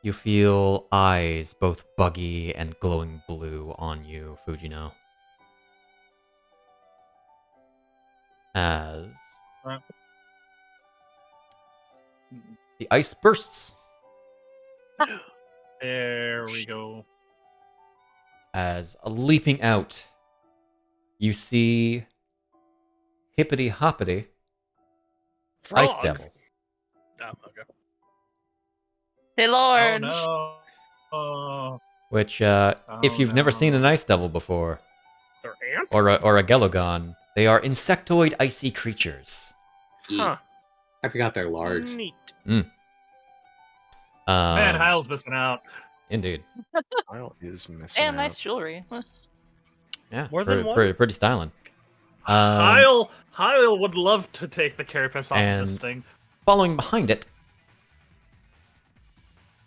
you feel eyes both buggy and glowing blue on you, Fujino. As Alright. the ice bursts. There we go. As leaping out, you see Hippity Hoppity, Ice Frogs. Devil. Oh, okay. Hey, Oh Lord. no. Oh. Which, if you've never seen an ice devil before, They're ants? or a Gelogon, they are insectoid icy creatures. Huh. I forgot they're large. Neat. Man, Hyle's missing out. Indeed. Kyle is missing And out. nice jewelry. Yeah, More than pretty styling. Hyle would love to take the carapace off of this and- thing. Following behind it,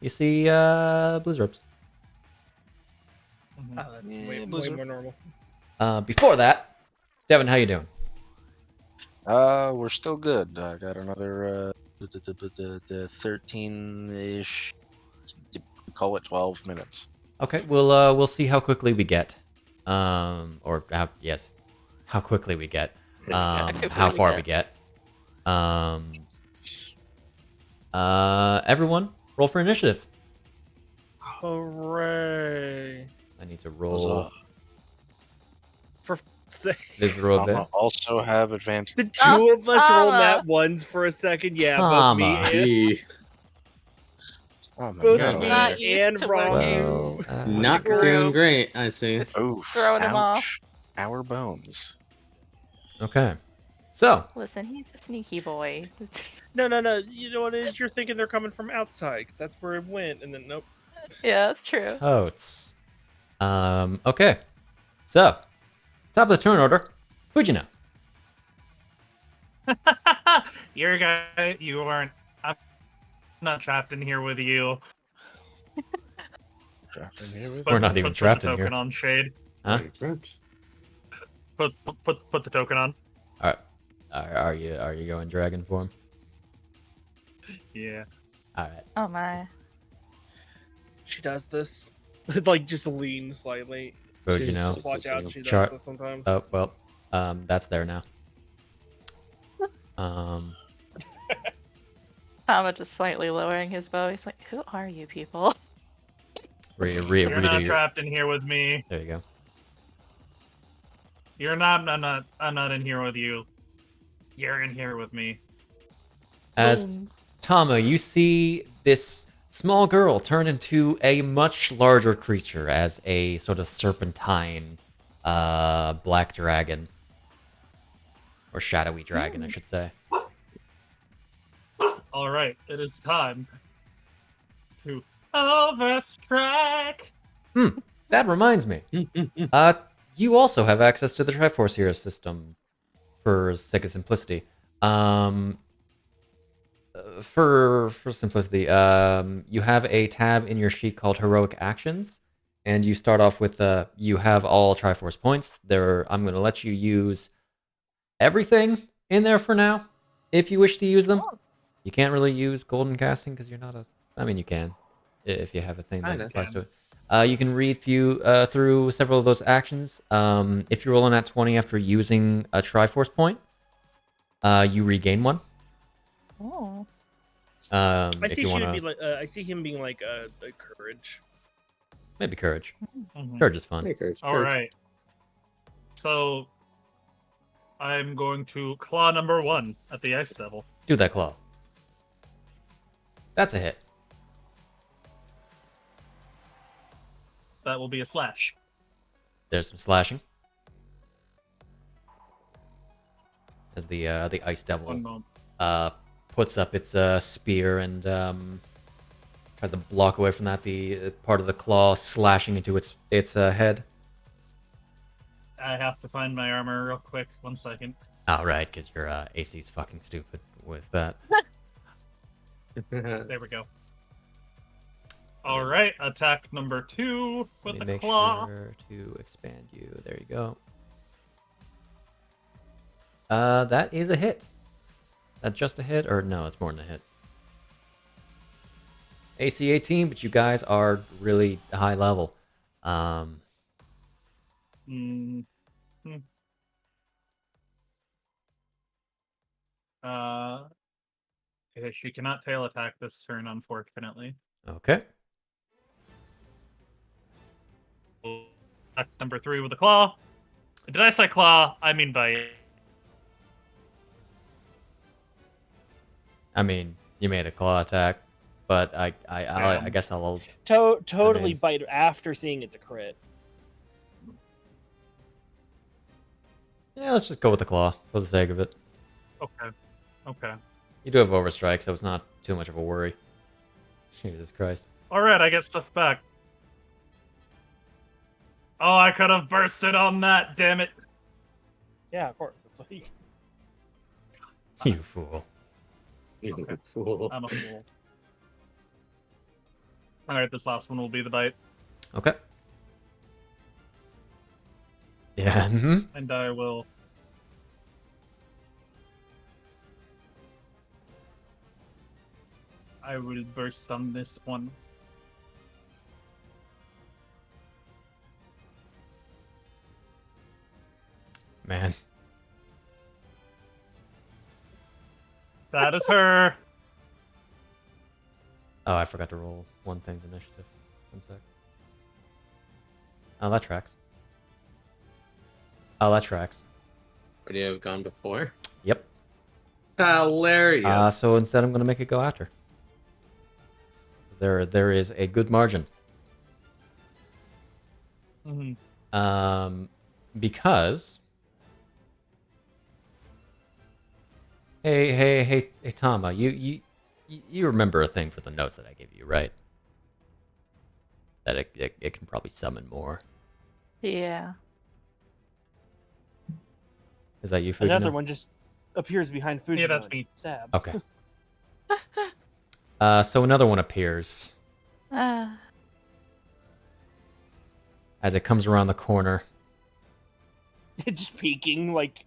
you see Blizzards. Mhm. Oh, that's Yeah, way Blizzard. more normal. Before that, Devon, how you doing? We're still good. I got another 13-ish, call it 12 minutes. Okay, we'll see how quickly we get. How quickly we get. quickly How we far get. we get. Everyone, roll for initiative. Hooray! I need to roll. For sake. This is roll a bit. Tama also have advantage. The two of us roll Tama. nat ones for a second. Yeah, both me Tama. and Gee, Tama, both guys no. are Not me used and to Rom. working. Well, not Group. doing great, I see. It's Oof, throwing him off. ouch. Our bones. okay. So, Listen, he's a sneaky boy. No. You know what it is? You're thinking they're coming from outside. That's where it went, and then nope. Yeah, that's true. totes. Okay. So, top of the turn order, Fujino. You're a guy. You aren't. I'm not trapped in here with you. We're not even trapped the in here. token on Shade. Huh? Put the token on. All right. Are you going dragon form? Yeah. All right. Oh my. She does this. It like just leans slightly. Fujino. Just watch out. She does Char- this sometimes. Oh well. That's there now. Tama just slightly lowering his bow. He's like, "Who are you people?" You're not redo your. trapped in here with me. There you go. You're not. I'm not in here with you. You're in here with me. As Boom. Tama, you see this small girl turn into a much larger creature as a sort of serpentine black dragon. Or shadowy dragon, I should say. All right, it is time to overstrike. That reminds me. You also have access to the Triforce Hero system for sake of simplicity. For simplicity, you have a tab in your sheet called Heroic Actions, and you start off with you have all Triforce points. I'm going to let you use everything in there for now, if you wish to use them. You can't really use Golden Casting because you're not a. I mean, you can if you have a thing that Kinda. applies to it. You can read through several of those actions. If you're rolling at 20 after using a Triforce point, you regain one. Oh. I If see you she want would be to, like. I see him being like a courage. maybe courage. Mhm. Courage is fun. All right. So I'm going to claw number 1 at the ice devil. Do that claw. That's a hit. That will be a slash. There's some slashing. As the ice devil One moment. puts up its spear and tries to block away from that. The part of the claw slashing into its head. I have to find my armor real quick. 1 second. Oh, right, because your AC's fucking stupid with that. There we go. All right, attack number 2 Let with me the make claw. sure to expand you. There you go. That is a hit. That just a hit? Or no, it's more than a hit. AC 18, but you guys are really high level. Mm. Okay, she cannot tail attack this turn, unfortunately. Okay. Attack number 3 with the claw. Did I say claw? I mean bite. I mean, you made a claw attack, but I guess I'll. Totally mean- bite after seeing it's a crit. Yeah, let's just go with the claw for the sake of it. Okay. Okay. You do have overstrike, so it's not too much of a worry. Jesus Christ. All right, I get stuff back. Oh, I could have bursted on that. Damn it. Yeah, of course. That's what you. You fool. You Okay. fool. I'm a fool. All right, this last one will be the bite, Okay. Yeah. mhm. and I will. I will burst on this one. Man. That is her. Oh, I forgot to roll one thing's initiative. 1 sec. Oh, that tracks. Oh, that tracks. Would you have gone before? Yep. Hilarious. So instead, I'm going to make it go after. There is a good margin. Because. Hey, Tama, you remember a thing for the notes that I gave you, right? That it can probably summon more. Yeah. Is that you, Fujino? Another one just appears behind Fujino. Yeah, that's and me. Stabs. Okay. So another one appears Uh, as it comes around the corner. Just peeking, like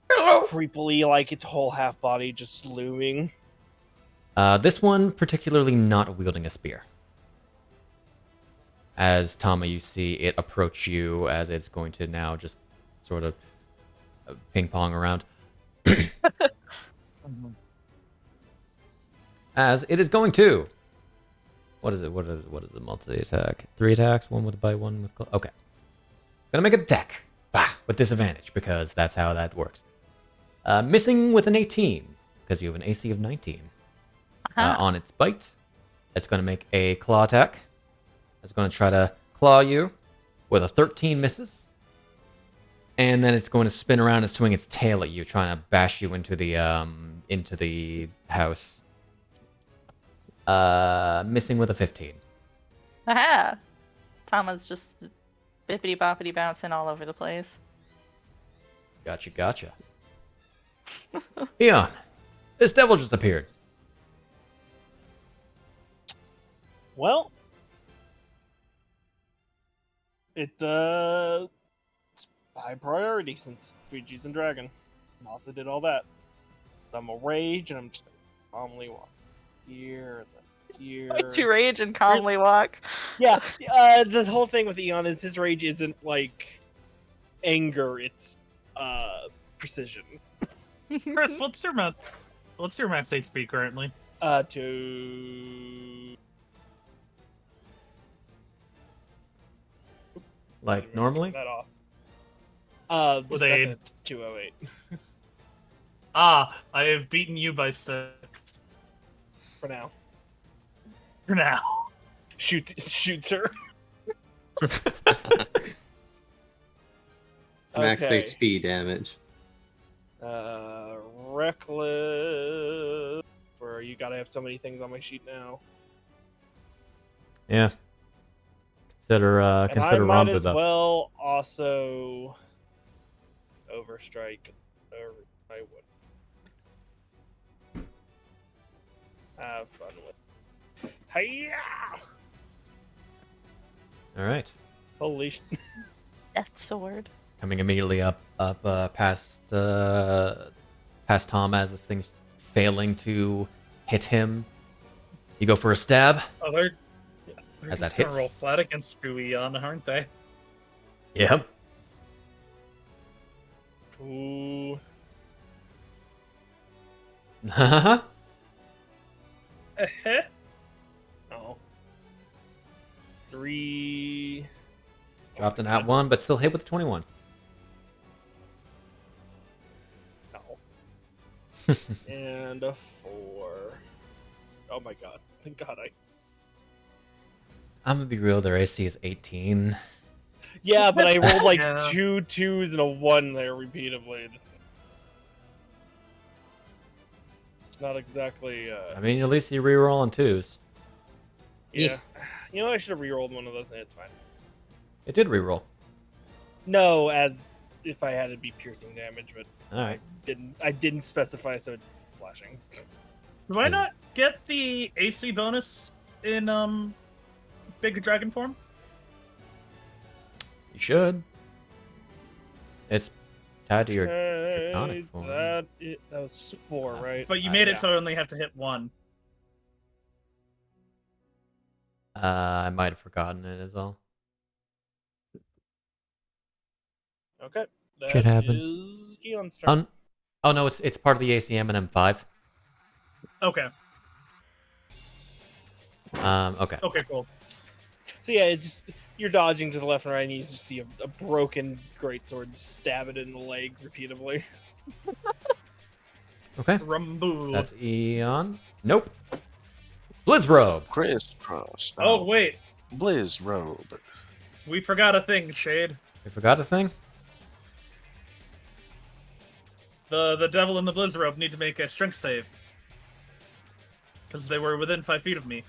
creepily, like its whole half body just looming. This one particularly not wielding a spear. As Tama, you see it approach you as it's going to now just sort of ping pong around. As it is going to. What is it? What is the multi attack? 3 attacks, one with a bite, one with okay. Gonna make a attack. Bah, with disadvantage because that's how that works. Missing with an 18 because you have an AC of 19. On its bite, it's gonna make a claw attack. It's gonna try to claw you with a 13 misses. And then it's going to spin around and swing its tail at you, trying to bash you into the house. Missing with a 15. Aha! Tama's just bippity boppity bouncing all over the place. Gotcha. Eon, this devil just appeared. Well, it's high priority since Fuji's and Dragon. Also did all that. So I'm a rage and I'm just calmly walk here, here. Like to rage and calmly walk. Yeah, the whole thing with Eon is his rage isn't like anger; it's precision. Chris, what's your max HP currently? To Like normally? that off. With With a- it's 208. I have beaten you by 6 For now. for now. Shoots her. Max Okay. HP damage. Reckless. Where you gotta have so many things on my sheet now. Yeah. Consider And consider I might Rambu as though. well also overstrike. Or I would have fun with. Hiya! All right. Holy Death sword. Coming immediately up past Tom as this thing's failing to hit him. You go for a stab. Oh, they're As just that gonna hits. roll flat against Eon, aren't they? Yep. Ooh. Oh. 3. Dropped an at 1, but still hit with the 21. No. And a 4. Oh my god. Thank god I'm gonna be real, their AC is 18. Yeah, but I rolled like Yeah. 2 2s and a 1 there repeatedly. It's not exactly I mean, at least you reroll on 2s. yeah. You know, I should have re-rolled one of those. It's fine. It did reroll. No, as if I had to be piercing damage, but Alright. I didn't specify, so it's slashing. Do I not get the AC bonus in Big Dragon form? You should. It's tied to your draconic form. That was 4, right? But you made it yeah. so I only have to hit 1. I might have forgotten it is all. Okay. That Shit happens. is Eon's turn. Oh no, it's part of the ACM and M5. Okay. Okay. Okay, cool. So yeah, it just you're dodging to the left and right, and you just see a broken greatsword stab it in the leg repeatedly. Okay. Rambu. That's Eon. Nope. Blizzrobe. Crisscross. Oh wait, Blizz Robe. we forgot a thing, Shade. You forgot a thing? The devil and the Blizzrobe need to make a strength save. Because they were within 5 feet of me.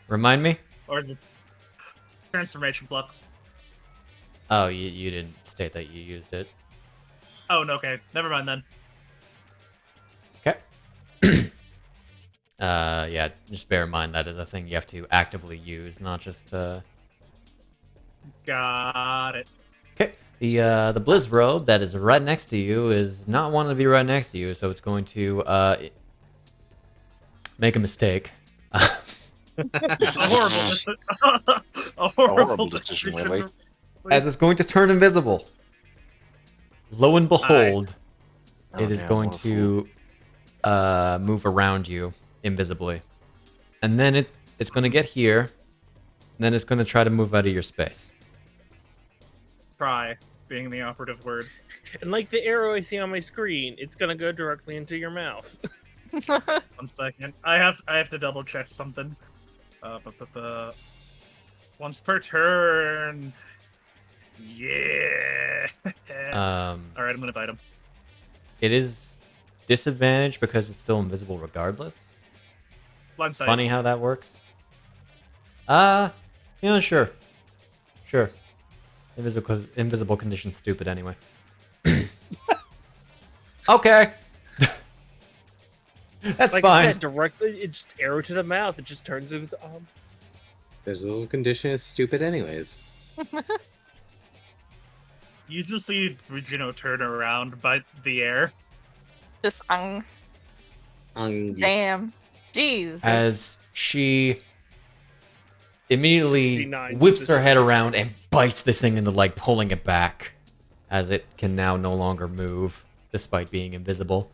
Remind me? Or is it transformation flux? Oh, you didn't state that you used it. Oh, no, okay. Never mind then. Okay. Yeah, just bear in mind that is a thing you have to actively use, not just Got it. Okay. The Blizzrobe that is right next to you is not wanting to be right next to you, so it's going to make a mistake. A horrible decision, Willie. As it's going to turn invisible. Lo and behold, Oh, it is damn, going what a to move around you invisibly. And then it's going to get here, and then it's going to try to move out of your space. Try being the operative word. And like the arrow I see on my screen, it's gonna go directly into your mouth. 1 second. I have to double check something. Once per turn. Yeah. Alright, I'm gonna bite him. It is disadvantaged because it's still invisible regardless. Blind sight. Funny how that works. Sure. Sure. Invisible condition's stupid anyway. Okay. That's like fine. I said, directly, it's just arrow to the mouth. It just turns his Visual condition is stupid anyways. You just see Fujino turn around, bite the air. Just damn. Jeez. As she immediately 69 whips her head specific. around and bites this thing in the leg, pulling it back, as it can now no longer move, despite being invisible.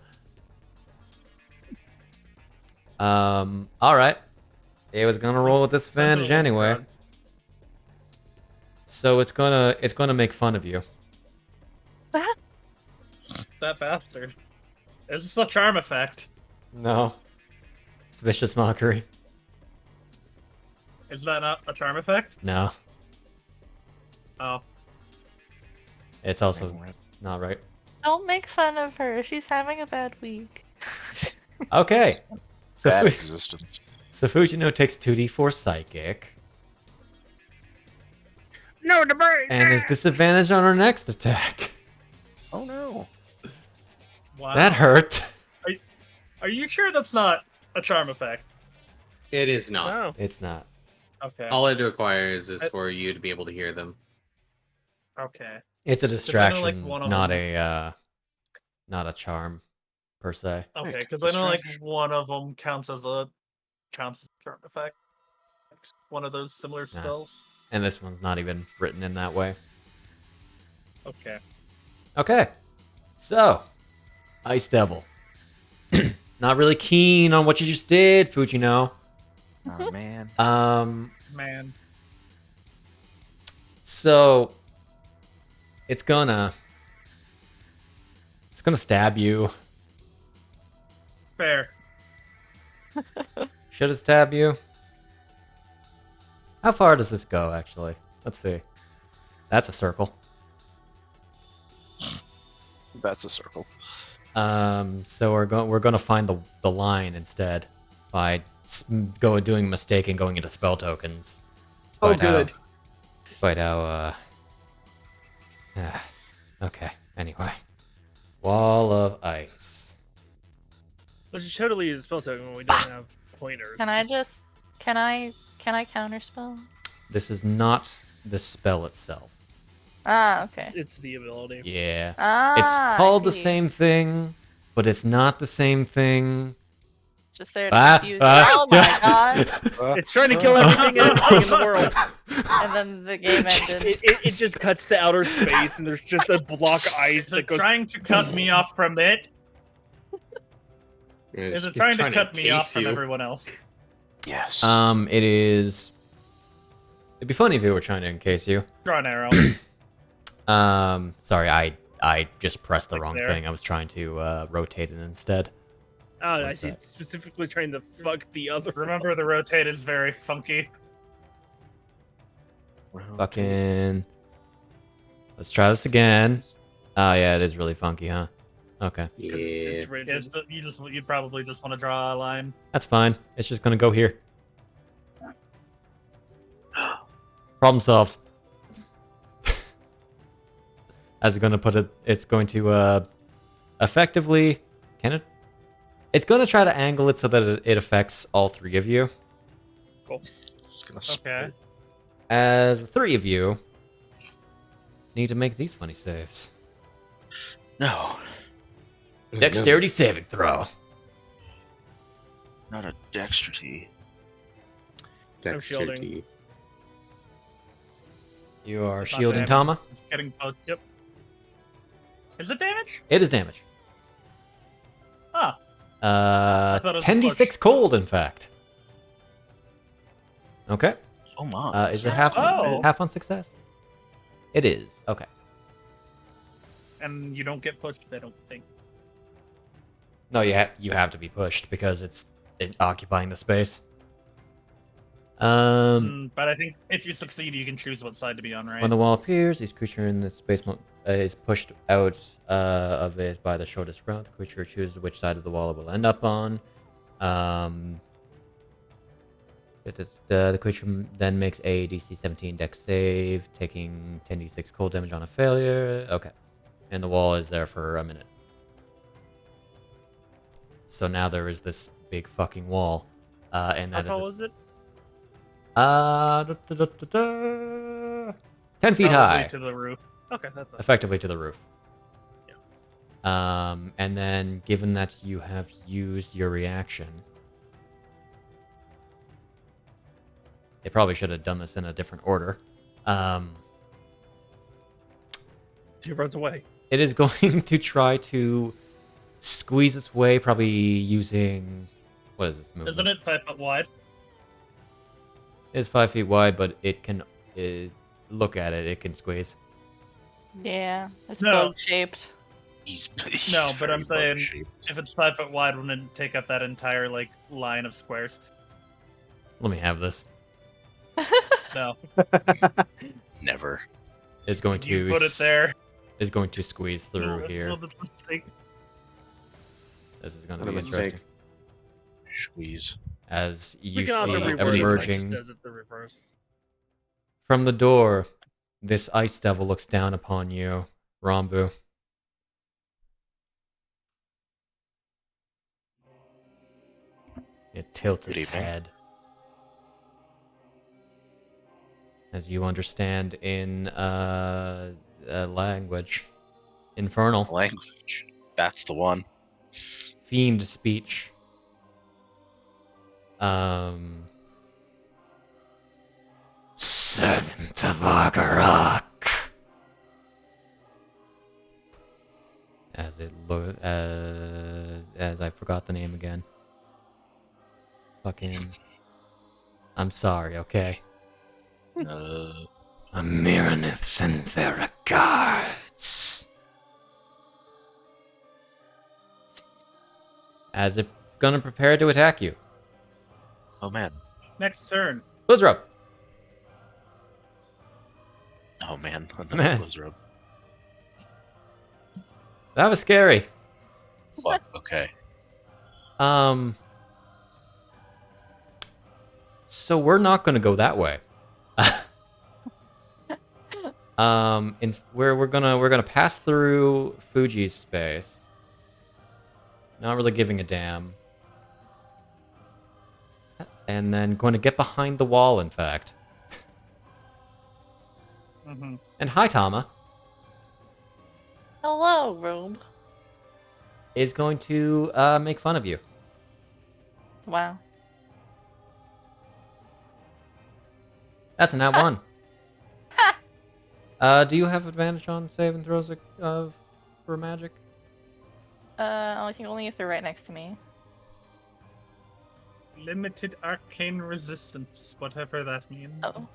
Alright. It was gonna roll with disadvantage anyway. So it's gonna make fun of you. That bastard. Is this a charm effect? No. It's vicious mockery. Is that not a charm effect? No. Oh. It's also not right. Don't make fun of her. She's having a bad week. Okay. So, Bad existence. so Fujino takes 2d4 psychic No, the bird. and is disadvantaged on her next attack. Oh no. Wow. That hurt. Are you sure that's not a charm effect? It is not. Oh. It's not. Okay. All it requires is for you to be able to hear them. Okay. It's a I know, distraction, like, one of not them- a charm per se. Okay, because I know like Distraction. one of them counts as a charm effect. One of those similar spells. And this one's not even written in that way. Okay. Okay. So, Ice Devil. Not really keen on what you just did, Fujino. Oh man. Man. So it's gonna stab you. Fair. Should it stab you? How far does this go, actually? Let's see. That's a circle. That's a circle. So we're gonna find the line instead by doing a mistake and going into spell tokens. Despite how okay. Anyway, wall of ice. Which is totally a spell token when we don't have pointers. Can I counterspell? This is not the spell itself. Ah, okay. It's the ability. Yeah. Ah, It's I called the see. same thing, but it's not the same thing. It's just there to confuse you. Oh my god! It's trying to kill everything and anything in the world. And then the game ended. It just cuts to outer space and there's just a block of ice Is that it goes. trying to cut me off from it? Is it It's- trying to trying to cut me off encase from you. everyone else? Yes. It is. It'd be funny if it were trying to encase you. Draw an arrow. Sorry, I just pressed the Like wrong there? thing. I was trying to rotate it instead. Oh, I What's see. that? Specifically trying to fuck the other. Remember, the rotate is very funky. Fucking. Let's try this again. Oh yeah, it is really funky, huh? Okay, Yeah. It's rigid. Yes, you probably just want to draw a line. that's fine. It's just gonna go here. Problem solved. As it's gonna put it, it's going to effectively. Can it? It's gonna try to angle it so that it affects all three of you. It's gonna Okay. As the three of you need to make these funny saves. No, Dexterity saving throw. not a dexterity. I'm shielding. Dexterity. You are It's not shielding damage, Tama. It's getting post. Yep. Is it damage? It is damage. Ah. thought it was 10d6 cold, in fact. Okay. Oh my. Is it half Oh. half on success? It is. Okay. And you don't get pushed, I don't think. No, you have to be pushed because it's occupying the space. But I think if you succeed, you can choose what side to be on, right? When the wall appears, each creature in the space is pushed out of it by the shortest route. The creature chooses which side of the wall it will end up on. The creature then makes a DC 17 Dex save, taking 10d6 cold damage on a failure. Okay. And the wall is there for a minute. So now there is this big fucking wall. And How that tall is is it? 10 feet Probably high. to the roof. Okay, that's Effectively to the roof. And then, given that you have used your reaction, they probably should have done this in a different order. He runs away. It is going to try to squeeze its way, probably using what is this movement? Isn't it 5 foot wide? It's 5 feet wide, but it can look at it. It can squeeze. Yeah, it's No. bug shaped. He's No, but very I'm saying- bug-shaped. If it's 5 foot wide, wouldn't it take up that entire like line of squares? Let me have this. No, Never. Is going to you put it there. Is going to squeeze through No, that's here. not the mistake. This is going to What be a mistake. interesting. Squeeze. As We you can also see reword it, like, emerging does it the reverse. from the door, this ice devil looks down upon you, Rambu. It tilts Good its evening. head. As you understand in language. Infernal. Language. That's the one. Fiend speech. Servant of Agarak. As I forgot the name again. Fucking. I'm sorry, okay? Amiranith sends their regards. As if gonna prepare to attack you. Oh man. Next turn. Blizzrobe. Oh man. Another Man. Blizzard. That was scary. Fuck. Okay. So we're not gonna go that way. We're gonna pass through Fuji's space. Not really giving a damn. And then going to get behind the wall, in fact. Mm-hmm. And hi, Tama. Hello, Rube. Is going to make fun of you. Wow. That's a nat Ha. 1. Ha! Do you have advantage on saving throws for magic? I think only if they're right next to me. Limited arcane resistance, whatever that means. Oh.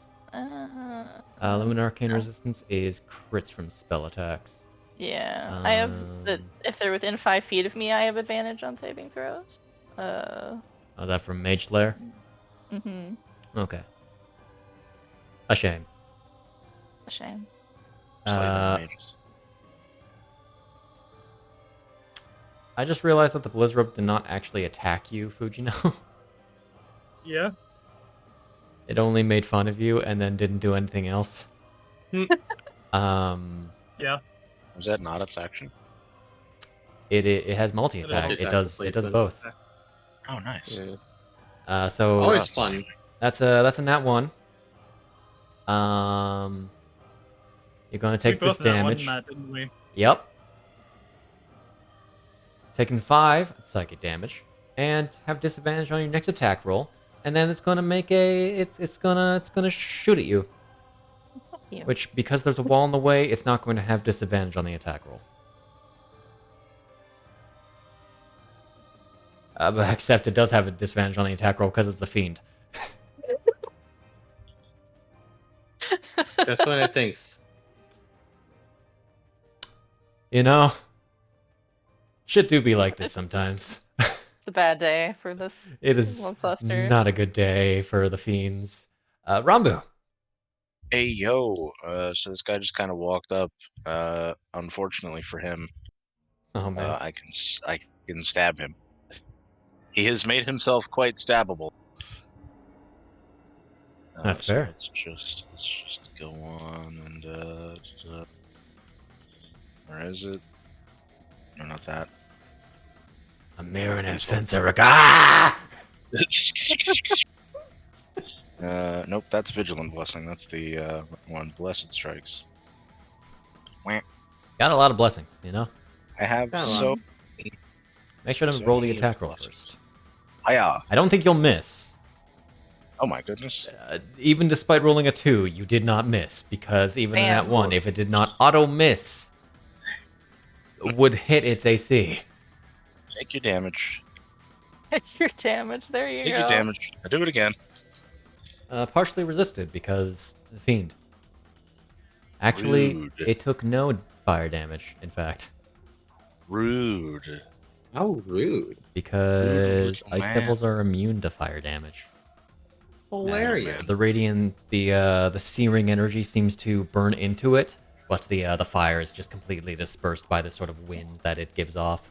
Limited arcane resistance is crits from spell attacks. Yeah, I have the. Um, If they're within 5 feet of me, I have advantage on saving throws. Oh, that from Mage Slayer? Mhm. Okay. A shame. A shame. I just realized that the Blizzrobe did not actually attack you, Fujino. Yeah. It only made fun of you and then didn't do anything else. Yeah. Was that not its action? It has multi attack. It does both. Oh, nice. Yeah. So Always fun. that's a nat 1. You're gonna take We this both got one damage. in that, didn't we? Yep. Taking 5 psychic damage and have disadvantage on your next attack roll, and then it's gonna make it's gonna shoot at you. You. Which, because there's a wall in the way, it's not going to have disadvantage on the attack roll. But except it does have a disadvantage on the attack roll because it's a fiend. That's what I thinks. You know, shit do be like this sometimes. It's a bad day for this. It is Cluster. not a good day for the fiends. Rambu. Hey, yo. So this guy just kind of walked up. Unfortunately for him, Oh man. I can stab him. He has made himself quite stabbable. That's so fair. Let's just go on and where is it? No, not that. A Marinette sensor. Ah! Nope, that's Vigilant Blessing. That's the one. Blessed Strikes. Got a lot of blessings, you know? I have Got a so. lot. Make sure to So roll the many attack roll blessings. first. Hiya! I don't think you'll miss. Oh my goodness. Even despite rolling a 2, you did not miss, because even in that Bam. 1, if it did not auto-miss, would hit its AC. Take your damage. Your damage. There you Take go. your damage. I do it again. Partially resisted, because the fiend. Actually, Rude. it took no fire damage, in fact. Rude. How rude. Because little ice man. devils are immune to fire damage. Hilarious. The radiant, the searing energy seems to burn into it, but the fire is just completely dispersed by the sort of wind that it gives off.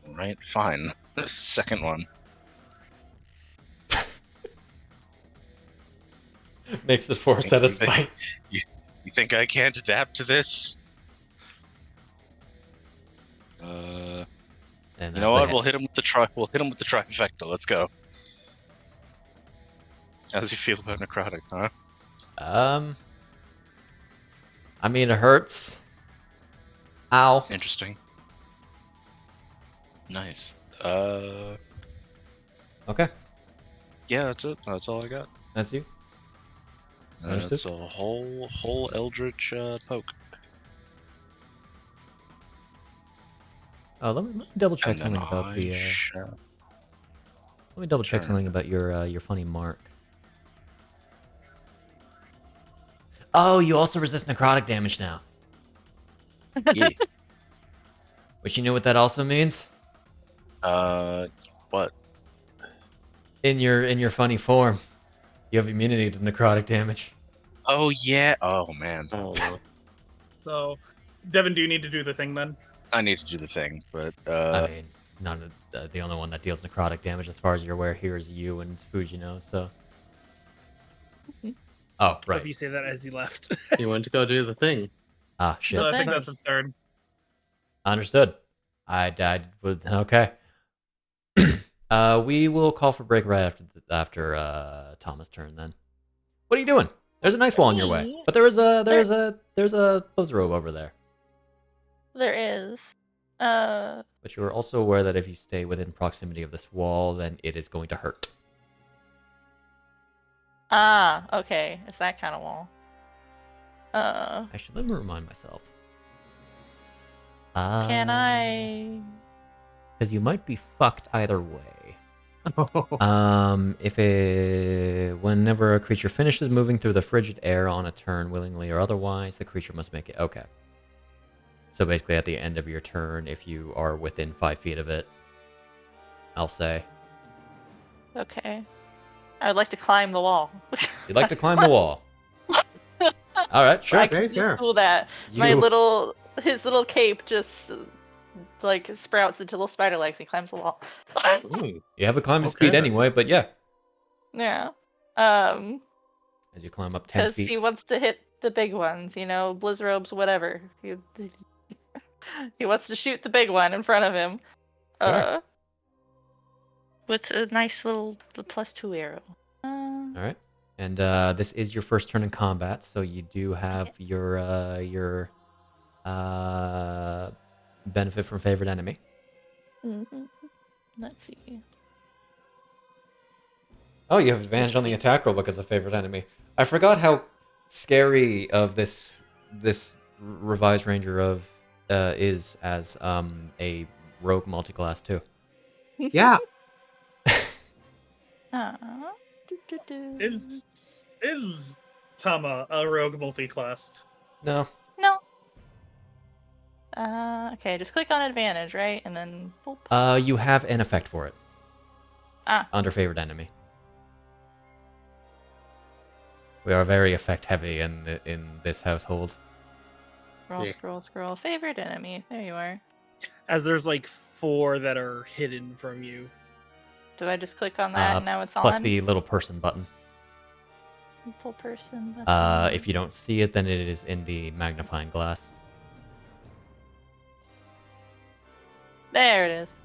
Right, fine. Second one. Makes the force at a spite. You think I can't adapt to this? And You know that's a what? We'll hit him with the We'll hit him with the trifecta. Let's go. How does he feel about necrotic, huh? I mean, it hurts. Ow. Interesting. Nice. Okay, Yeah, that's it. That's all I got. that's you. Understood. It's a whole Eldritch poke. Let me double check And then something about I the. shall- Let me double check Sure. something about your funny mark. Oh, you also resist necrotic damage now. Yeah. But you know what that also means? What? In your funny form, you have immunity to necrotic damage. Oh yeah. Oh man. Oh, So, Devon, do you need to do the thing then? I need to do the thing, but I mean, none of the only one that deals necrotic damage, as far as you're aware, here is you and Fujino. So. Oh, If right. you say that as he left. you went to go do the thing. Ah, shit. So I think thing. that's his turn. Understood. I was okay. We will call for break right after Tama's turn. Then, what are you doing? There's a nice wall in your way, but there's a Blizzrobe over there. There is. But you are also aware that if you stay within proximity of this wall, then it is going to hurt. Okay. It's that kind of wall. Actually, let me remind myself. Can I? Because you might be fucked either way. Whenever a creature finishes moving through the frigid air on a turn, willingly or otherwise, the creature must make it. Okay. So basically, at the end of your turn, if you are within 5 feet of it, I'll say. Okay. I would like to climb the wall. You'd like to climb the wall. All right, sure. I Very can fair. just do that. His little cape just like sprouts into little spider legs. He climbs the wall. Ooh, You have a climbing Okay, speed then. anyway, but yeah. Yeah. As you climb up 10 Because feet. he wants to hit the big ones, you know, Blizzrobes, whatever. He wants to shoot the big one in front of him. Sure. With a nice little +2 arrow. All right. And this is your first turn in combat, so you do have your benefit from favorite enemy. Let's see. Oh, you have advantage on the attack roll because of favorite enemy. I forgot how scary of this revised ranger of is as a rogue multiclass too. Yeah. Is Tama a rogue multi-class? No. No. Okay, just click on advantage, right? And then boop. You have an effect for it. Under favorite enemy. We are very effect heavy in this household. Scroll. Favorite enemy. There you are. As there's like 4 that are hidden from you. Do I just click on that and now it's Plus on? the little person button. Full person button. If you don't see it, then it is in the magnifying glass. There it is.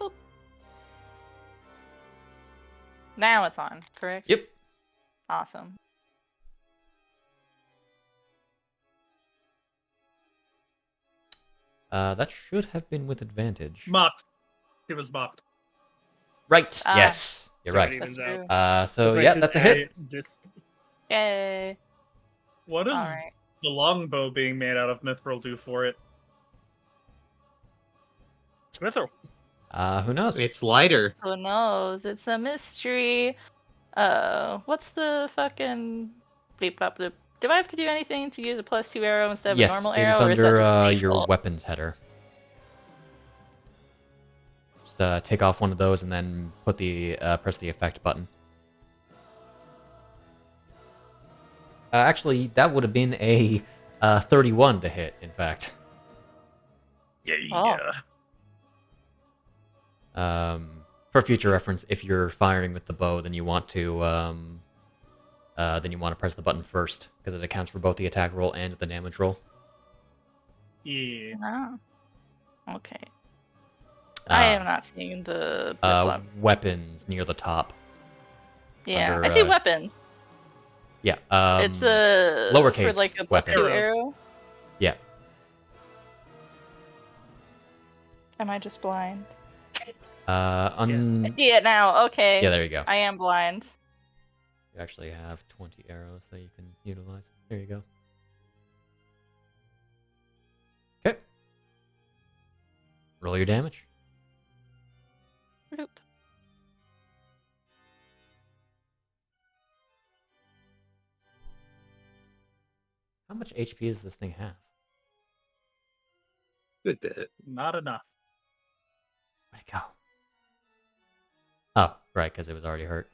Boop. Now it's on, correct? Yep. Awesome. That should have been with advantage. Mocked. It was mocked. Right. Yes. You're So it right. evens That's out. So If I yeah, should that's a say hit. This Yay. What does Alright. the longbow being made out of mithril do for it? Mithril. Who knows? It's lighter. Who knows? It's a mystery. What's the fucking bleep bop bloop? Do I have to do anything to use a +2 arrow instead of a Yes, normal it is arrow, or is that under just your default? weapons header. Just take off one of those and then put the press the effect button. Actually, that would have been a 31 to hit. In fact. Yeah. For future reference, if you're firing with the bow, then you want to press the button first because it accounts for both the attack roll and the damage roll. Yeah. Oh. Okay. I am not seeing the blip blop. Weapons near the top. Yeah, under, I see weapons. Yeah. It's a lowercase for like a +2 weapons. arrow. Yeah. Am I just blind? Yes. I see it now. Okay. Yeah, there you go. I am blind. You actually have 20 arrows that you can utilize. There you go. Okay. Roll your damage. Bloop. How much HP does this thing have? Good bit. Not enough. Where'd it go? Oh, right, because it was already hurt.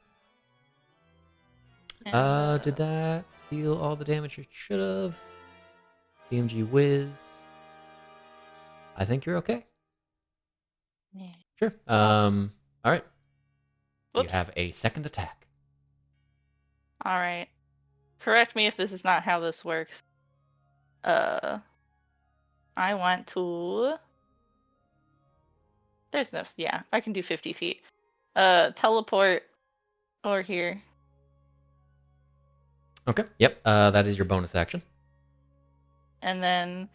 And, Did that deal all the damage it should have? DMG whiz. I think you're okay. yeah. Sure. All right. You Whoops. have a second attack. All right. Correct me if this is not how this works. I want to. There's no. Yeah, I can do 50 feet. Teleport over here. Okay. Yep. That is your bonus action. And then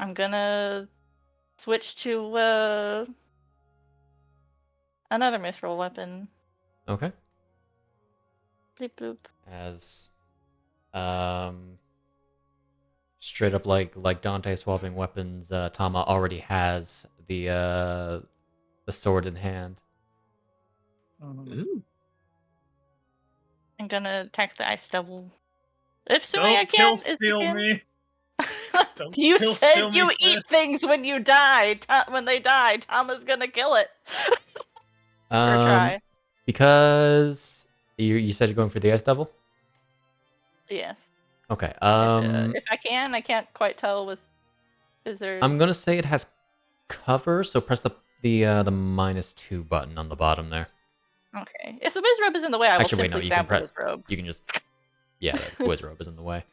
I'm gonna switch to another mithril weapon. Okay. Bleep bloop. As straight up like Dante swapping weapons, Tama already has the sword in hand. Mhm. I'm gonna attack the ice devil. Assuming I Don't can. kill steal me. Don't You kill said steal me, you Sid. eat things when you die. When they die, Tama's gonna kill it. Or try. Because you said you're going for the ice devil. Yes. Okay. If I can, I can't quite tell with. Is there? I'm gonna say it has cover, so press the -2 button on the bottom there. Okay. If the wizrobe is in the way, I will Actually, wait, no, simply you can stab the press. wizrobe. You can just. Yeah, the wizrobe is in the way.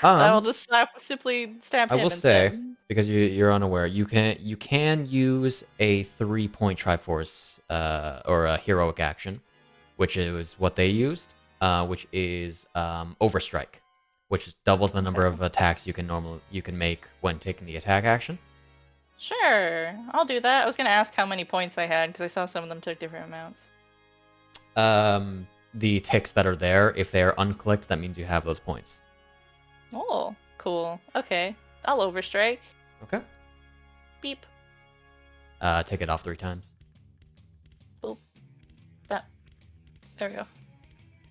I will just simply stab I him will say, instead. because you're unaware, you can use a 3-point Triforce or a heroic action, which is what they used, which is Overstrike, which doubles the number of attacks you can make when taking the attack action. Sure, I'll do that. I was gonna ask how many points I had because I saw some of them took different amounts. The ticks that are there, if they are unclicked, that means you have those points. Oh, cool. Okay, I'll overstrike. Okay. Beep. Take it off 3 times. Boop. That. There we go.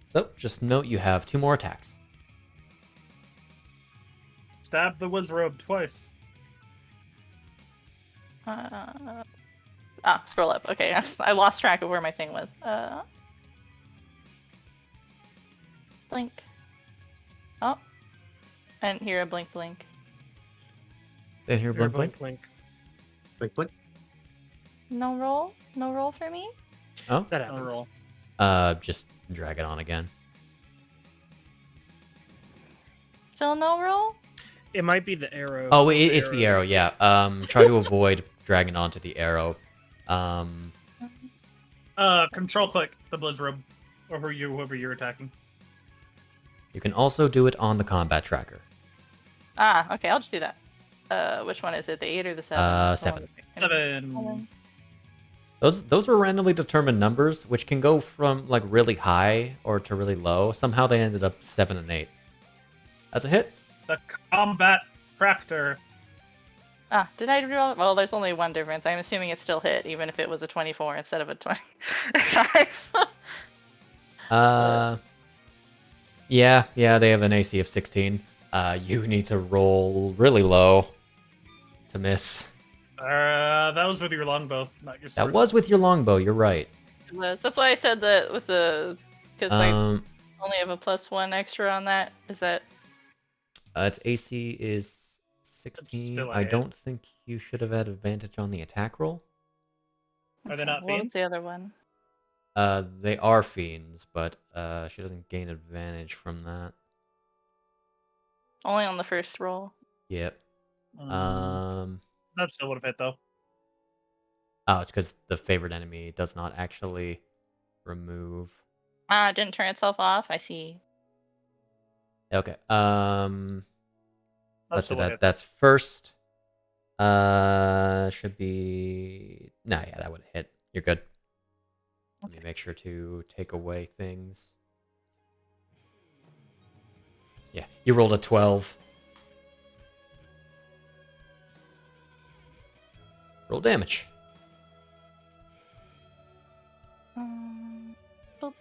So just note you have 2 more attacks. Stab the wizrobe twice. Scroll up. Okay, I lost track of where my thing was. Blink. Oh. I didn't hear a blink blink. Didn't hear blink blink. Blink. Blink, blink. No roll? No roll for me? Oh. That No happens. roll. Just drag it on again. Still no roll? It might be the arrow. Oh, it's the arrow. Yeah. Try to avoid dragging onto the arrow. Control click the blizzrobe over you, whoever you're attacking. You can also do it on the combat tracker. Okay, I'll just do that. Which one is it? The 8 or the 7? 7. 7. Those were randomly determined numbers, which can go from like really high or to really low. Somehow they ended up 7 and 8. That's a hit. The combat tractor. Did I draw? Well, there's only one difference. I'm assuming it still hit, even if it was a 24 instead of a 25. Yeah, they have an AC of 16. You need to roll really low to miss. That was with your longbow, not your sword. That was with your longbow, you're right. That's why I said that with the... Because I Um, only have a +1 extra on that. Is that... its AC is 16. still a I hit. don't think you should have had advantage on the attack roll. Are they not What was fiends? the other one? They are fiends, but she doesn't gain advantage from that. Only on the first roll. Yep. That still would have hit though. Oh, it's because the favorite enemy does not actually remove. It didn't turn itself off. I see. Okay. That Let's see still would that. hit. That's first. Should be. No, yeah, that would hit. You're good. Let me make sure to take away things. Yeah, you rolled a 12. Roll damage. Boop.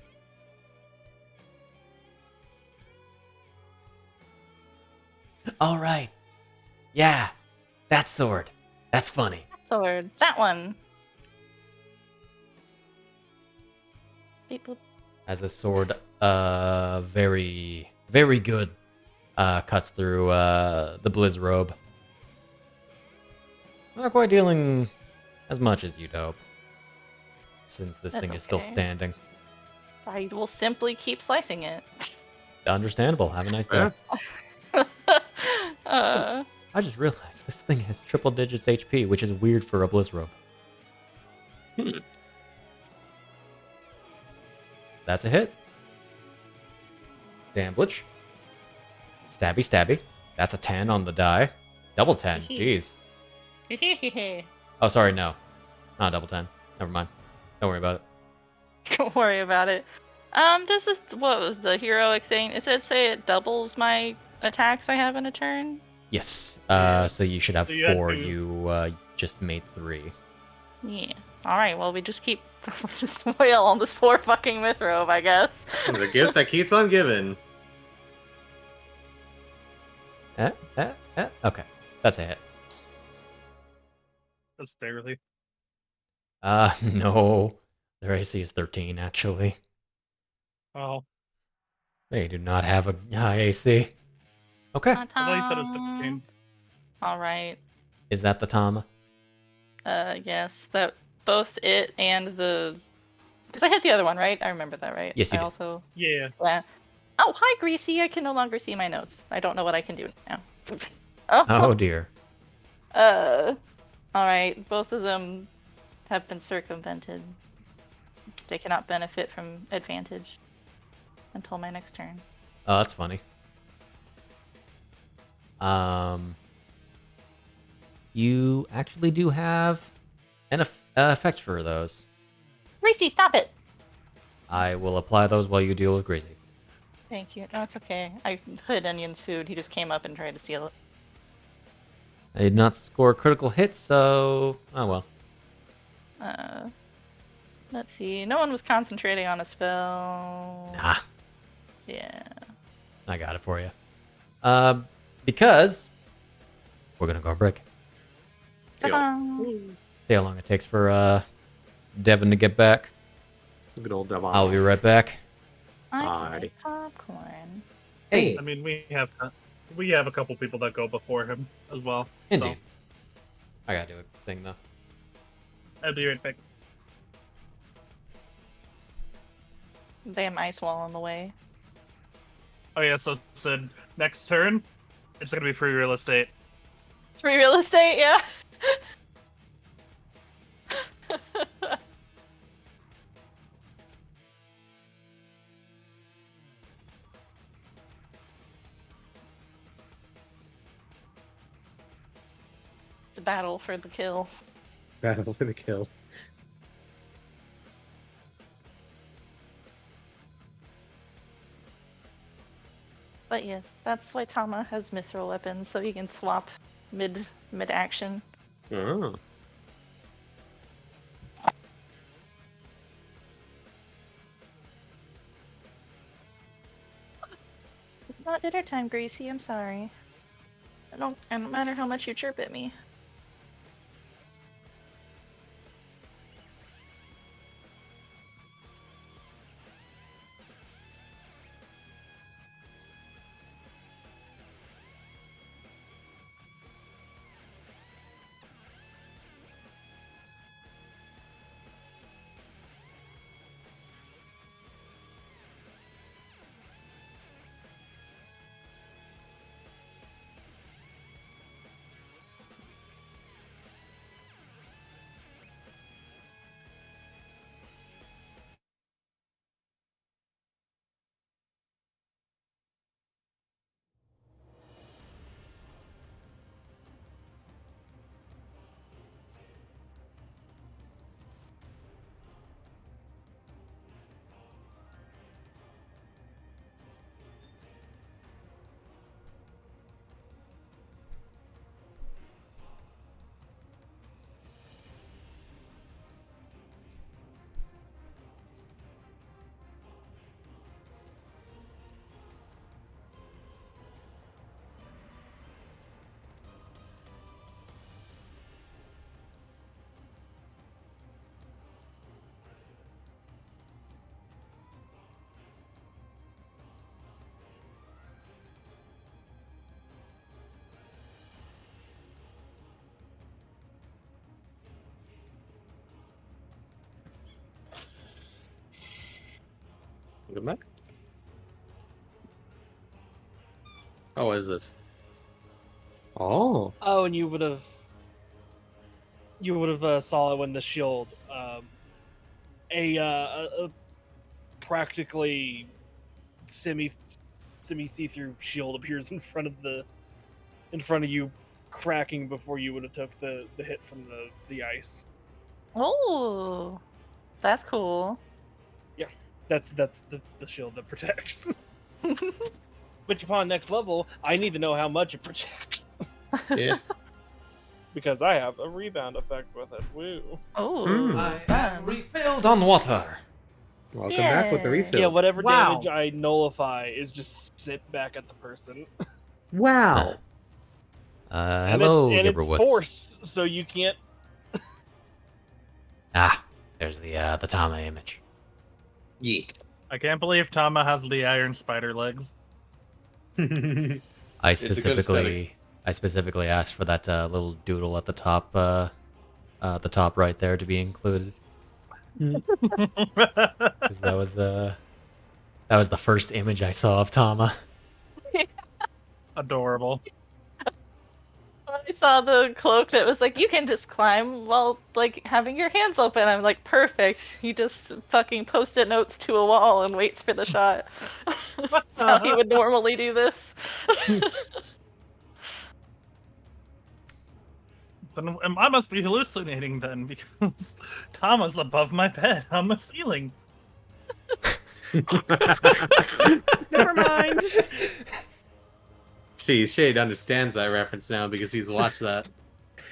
All right. Yeah, that sword. That's funny. Sword. That one. Beep, boop. As the sword, very, very good, cuts through the Blizzrobe. Not quite dealing as much as you'd hope, since this That's thing is still okay. standing. I will simply keep slicing it. Understandable. Have a nice day. uh, I just realized this thing has triple digits HP, which is weird for a Blizzrobe. That's a hit. Damblage. Stabby, stabby. That's a 10 on the die. Double 10. Jeez. Oh, sorry, no. Not double 10. Never mind. Don't worry about it. Don't worry about it. Does this, what was the heroic thing? It said say it doubles my attacks I have in a turn? Yes. So you should have So you had 4. to- You just made 3. Yeah. All right, well, we just keep just wail on this poor fucking Mythrove, I guess. The gift that keeps on giving. Okay, that's a hit. That's barely. No. Their AC is 13, actually. Oh, They do not have a high AC. Okay. I thought you said it was 16. All right. Is that the Tama? Yes, that both it and the. Because I hit the other one, right? I remember that, right? Yes, you I did. also. Yeah. Yeah. Oh, hi, Greasy. I can no longer see my notes. I don't know what I can do now. Oh, dear. All right. Both of them have been circumvented. They cannot benefit from advantage until my next turn. Oh, that's funny. You actually do have an effect for those. Greasy, stop it! I will apply those while you deal with Greasy. Thank you. No, it's okay. I hid Onion's food. He just came up and tried to steal it. I did not score a critical hit, so... Oh, well. Let's see. No one was concentrating on a spell. Nah, Yeah. I got it for you. Because... We're gonna go break. Ta-da! See how long it takes for, Devon to get back. Good old Devon. I'll be right back. I Alrighty. like popcorn. Hey! I mean, we have a couple people that go before him as well. Indeed. I gotta do a thing, though. So I'll be right back. Damn ice wall in the way. Oh yeah, so Sid, next turn, it's gonna be free real estate. Free real estate, yeah. It's a battle for the kill. Battle for the kill. But yes, that's why Tama has mithril weapons, so he can swap mid action. Oh. It's not dinner time, Gracie. I'm sorry. I don't matter how much you chirp at me. Good luck. Oh, what is this? Oh. Oh, and you would have saw it when the shield, a practically semi see-through shield appears in front of you, cracking before you would have took the hit from the ice. Oh, that's cool. That's the shield that protects. Which upon next level, I need to know how much it protects. Yeah. because I have a rebound effect with it. Woo. Oh, I am refilled on water. Welcome back with the Yeah. refill. Yeah, whatever Wow. damage I nullify is just sit back at the person. Wow. Hello, and it's Gibberwoods. force, so you can't. Ah, there's the Tama image. Yeet. I can't believe Tama has the iron spider legs. I a good aesthetic. specifically asked for that little doodle at the top right there to be included, because that was the first image I saw of Tama. Adorable. I saw the cloak that was like, you can just climb while like having your hands open. I'm like, perfect. He just fucking post-it notes to a wall and waits for the shot. That's how he would normally do this. Then I must be hallucinating then, because Tama's above my bed on the ceiling. Never mind. Geez, Shade understands that reference now because he's watched that.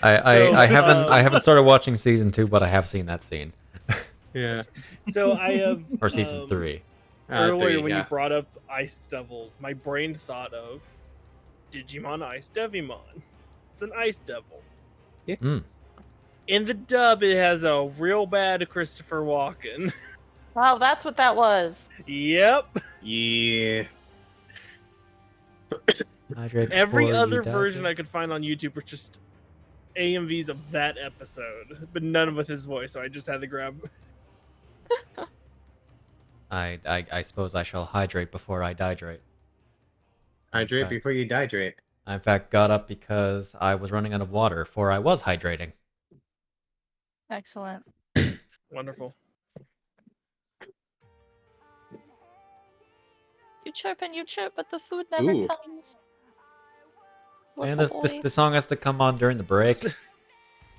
I haven't started watching season 2, but I have seen that scene. Yeah. So I have Or season 3. There earlier you when go. you brought up Ice Devil, my brain thought of Digimon Ice Devimon. It's an Ice Devil. Mm. In the dub, it has a real bad Christopher Walken. Wow, that's what that was. Yep. Yeah. Hydrate Every before you other die. version I could find on YouTube were just AMVs of that episode, but none with his voice, so I just had to grab. I suppose I shall hydrate before I dihydrate. Hydrate Thanks. before you dihydrate. I in fact got up because I was running out of water, for I was hydrating. Excellent. Wonderful. You chirp and you chirp, but the food never Ooh. comes. And Little boy. this song has to come on during the break.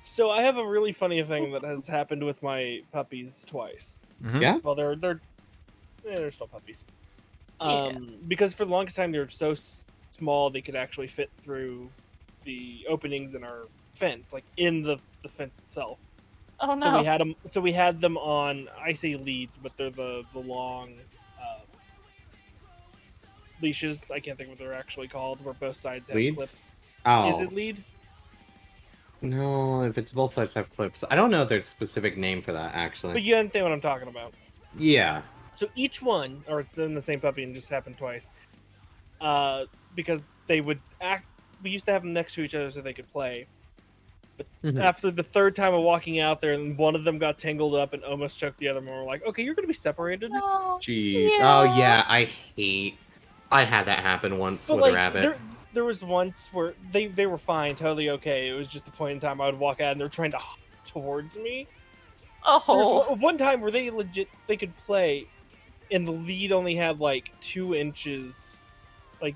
So I have a really funny thing that has happened with my puppies twice. Mhm. Yeah? Well, they're still puppies. Yeah. Because for the longest time they were so small they could actually fit through the openings in our fence, like in the fence itself. Oh no. So we had them on, I say leads, but they're the long leashes. I can't think what they're actually called, where both sides have Leads? clips. Oh. Is it lead? No, if it's both sides have clips. I don't know if there's a specific name for that, actually. But you understand what I'm talking about. Yeah. So each one, or it's in the same puppy and just happened twice, because they would act. We used to have them next to each other so they could play. But Mhm. after the third time of walking out there, and one of them got tangled up and almost choked the other one, we're like, okay, you're going to be separated. No. Gee. Yeah. Oh, yeah, I had that happen once But with like, a rabbit. there was once where they were fine, totally okay. It was just the point in time I would walk out and they're trying to hop towards me. There's Oh. one time where they could play, and the lead only had like 2 inches, like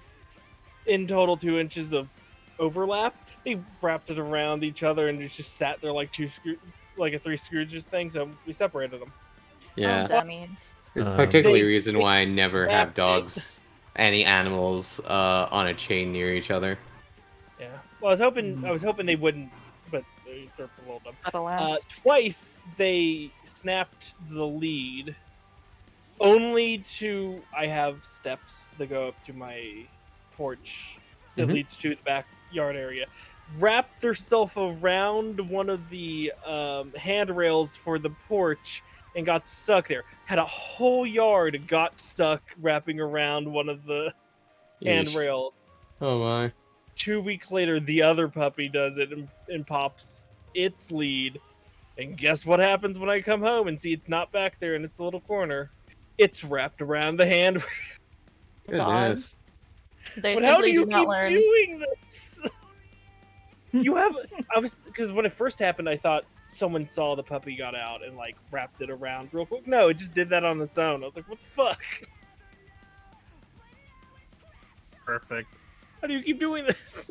in total 2 inches of overlap. They wrapped it around each other and it just sat there like a 3 Scrooges thing. So we separated them. Yeah. Oh, dummies. Particularly They- reason why I never have wrapped it. dogs, any animals, on a chain near each other. Yeah. Well, I was hoping they wouldn't, but they're a little dumb. But alas. Twice they snapped the lead, only to I have steps that go up to my porch that Mhm. leads to the backyard area. Wrapped herself around one of the handrails for the porch and got stuck there. Had a whole yard got stuck wrapping around one of the Yeesh. handrails. Oh my. 2 weeks later, the other puppy does it and pops its lead. And guess what happens when I come home and see it's not back there in its little corner? It's wrapped around the hand. Goodness. They But how do simply you not keep learn. doing this? Because when it first happened, I thought someone saw the puppy got out and like wrapped it around real quick. No, it just did that on its own. I was like, what the fuck? Perfect. How do you keep doing this?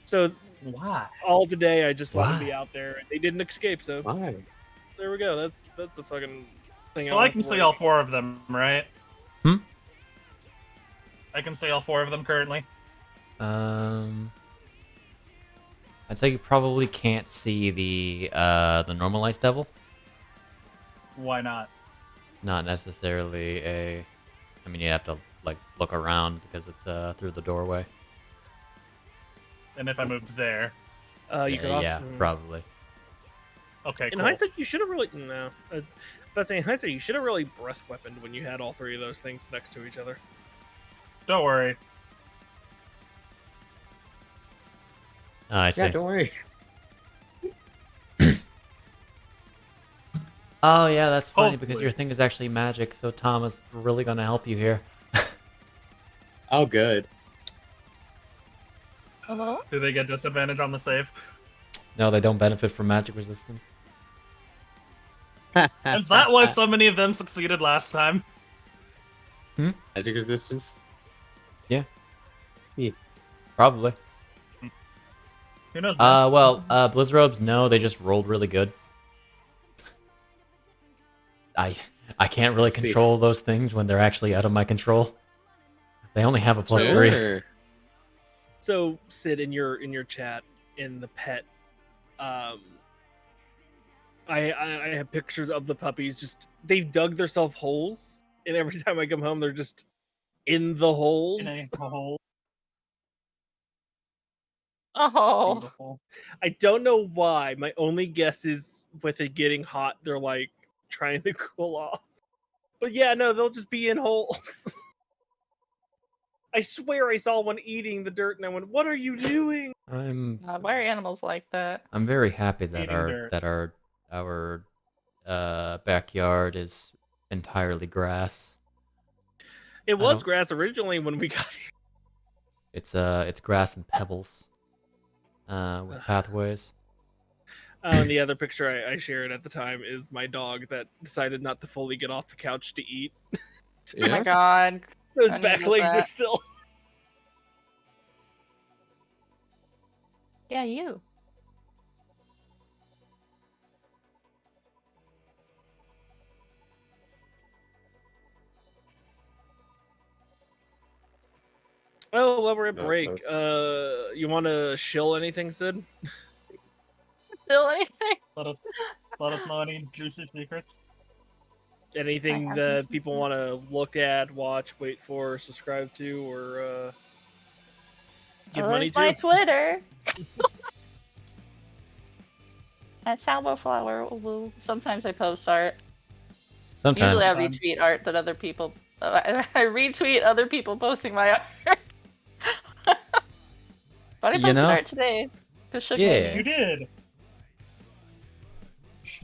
So Why? all today, I just let them Why? be out there. And they didn't escape, so Why? there we go. That's a fucking thing. So I can see all 4 of them, right? Hmm? I can see all 4 of them currently. I'd say you probably can't see the normalized devil. Why not? Not necessarily a. I mean, you have to like look around because it's through the doorway. And if I moved there, You could also. Yeah, probably. okay, In cool. hindsight, you should have really no. But in hindsight, you should have really breath weaponed when you had all three of those things next to each other. Don't worry. Oh, I see. Yeah, don't worry. Oh yeah, that's funny because Hopefully. your thing is actually magic, so Tama's really gonna help you here. Oh, good. Hello? Do they get disadvantage on the save? No, they don't benefit from magic resistance. Is that why so many of them succeeded last time? Magic resistance? Probably. Who knows? man? Well, Blizzrobes, no, they just rolled really good. I can't really See. control those things when they're actually out of my control. They only have a +3. Sure. So Sid, in your chat in the pet, I have pictures of the puppies. Just they've dug themselves holes, and every time I come home, they're just in the holes. In a hole. Oh, Beautiful. I don't know why. My only guess is with it getting hot, they're like trying to cool off. But yeah, no, they'll just be in holes. I swear I saw one eating the dirt, and I went, "What are you doing?" I'm why are animals like that? I'm very happy that Eating dirt. our backyard is entirely grass. It was don't- grass originally when we got here. It's grass and pebbles, with pathways. And the other picture I shared at the time is my dog that decided not to fully get off the couch to eat. Oh my god. So his I need back to get legs are that. still. Yeah, you. Oh, well, we're at No, break. post. You want to shill anything, Sid? Still anything? Let us know any juicy secrets. Anything have that some people want to look at, watch, wait for, subscribe to, or give money There's my to? Twitter. At sourFlowr. Sometimes I post art. Sometimes. Usually I Sometimes. retweet art that other people. I retweet other people posting my art. But I posted know? art today. Cause Shook Yeah. made me. You did.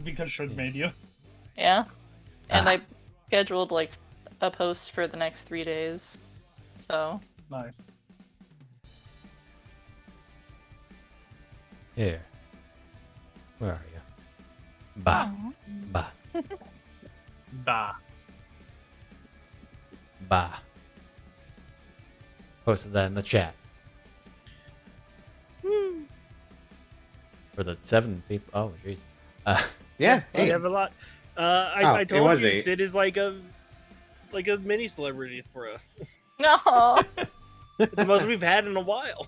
Because Shug made you. Yeah. And Ah. I scheduled like a post for the next 3 days. So Nice. Here. Where are you? Bah. Bah. Bah. Bah. Posted that in the chat. For the 7 people. Oh, jeez. Yeah. So we Hey. have a lot. I Oh, it told was you 8. Sid is like a mini celebrity for us. no. The most we've had in a while.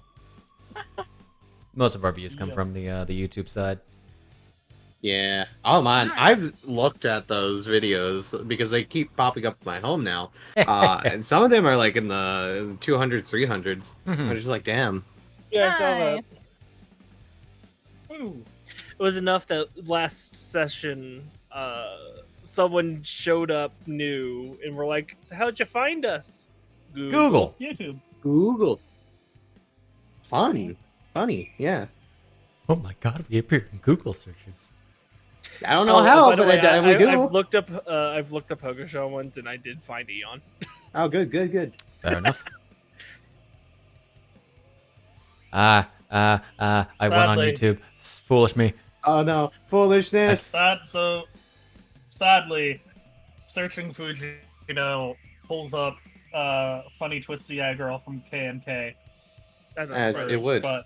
Most of our views come Yeah. from the YouTube side. Yeah. Oh man, I've looked at those videos because they keep popping up in my home now, and some of them are like in the 200s, 300s. Mhm. I'm just like, damn. Yeah, I saw that. Nice. It was enough that last session, someone showed up new, and we're like, "So how'd you find us?" Google. YouTube. Google. Fun. Funny. Yeah. Oh my god, we appear in Google searches. I don't know Oh, how, by the but way, we do. I've looked up Hogo-sha ones, and I did find Eon. Oh, good, good, good. Fair enough. I went on Sadly. YouTube. Foolish me. Oh no, foolishness. Sadly, searching Fujino pulls up funny twisty eye girl from K&K. As it would. But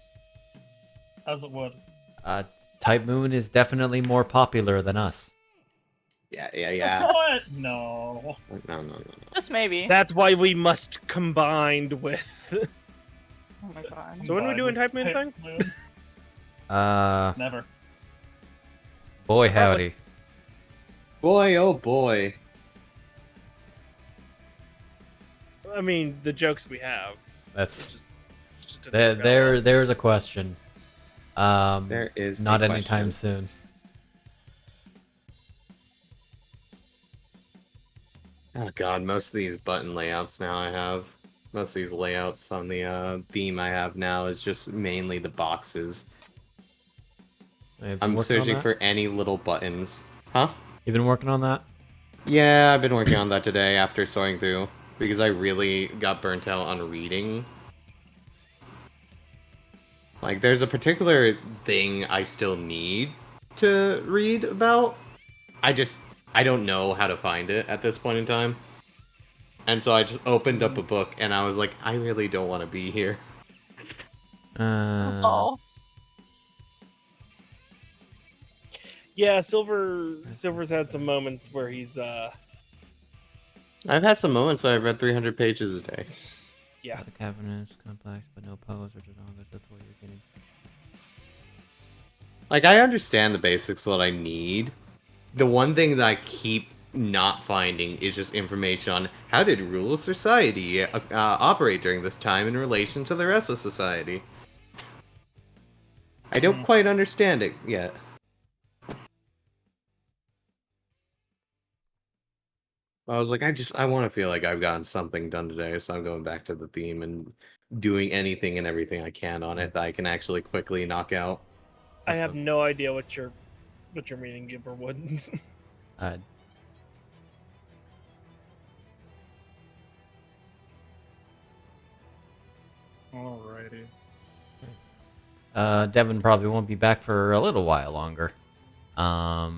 as it would. Type Moon is definitely more popular than us. Yeah. What? No. No. Just maybe. That's why we must combined with. Oh my god. So when are we doing Type Moon Type thing? Moon. Never. Boy howdy. Boy, oh boy. I mean, the jokes we have. That's just didn't work out well. there's a question. There is not a anytime question. soon. Oh god, most of these button layouts now I have. Most of these layouts on the theme I have now is just mainly the boxes. Have you been I'm working on searching that? for any little buttons. Huh? You been working on that? Yeah, I've been working on that today after sorting through. Because I really got burnt out on reading. Like, there's a particular thing I still need to read about. I don't know how to find it at this point in time. And so I just opened up a book and I was like, I really don't want to be here. Oh. Yeah, Silver's had some moments where he's I've had some moments where I've read 300 pages a day. yeah. The cavernous, complex, but no pose or Dodongas. That's what you're getting. Like, I understand the basics, what I need. The one thing that I keep not finding is just information on how did rule society operate during this time in relation to the rest of society. I don't quite understand it yet. I was like, I want to feel like I've gotten something done today, so I'm going back to the theme and doing anything and everything I can on it that I can actually quickly knock out. I have no idea what you're meaning, Gibber Woods. Alrighty. Devon probably won't be back for a little while longer. I'd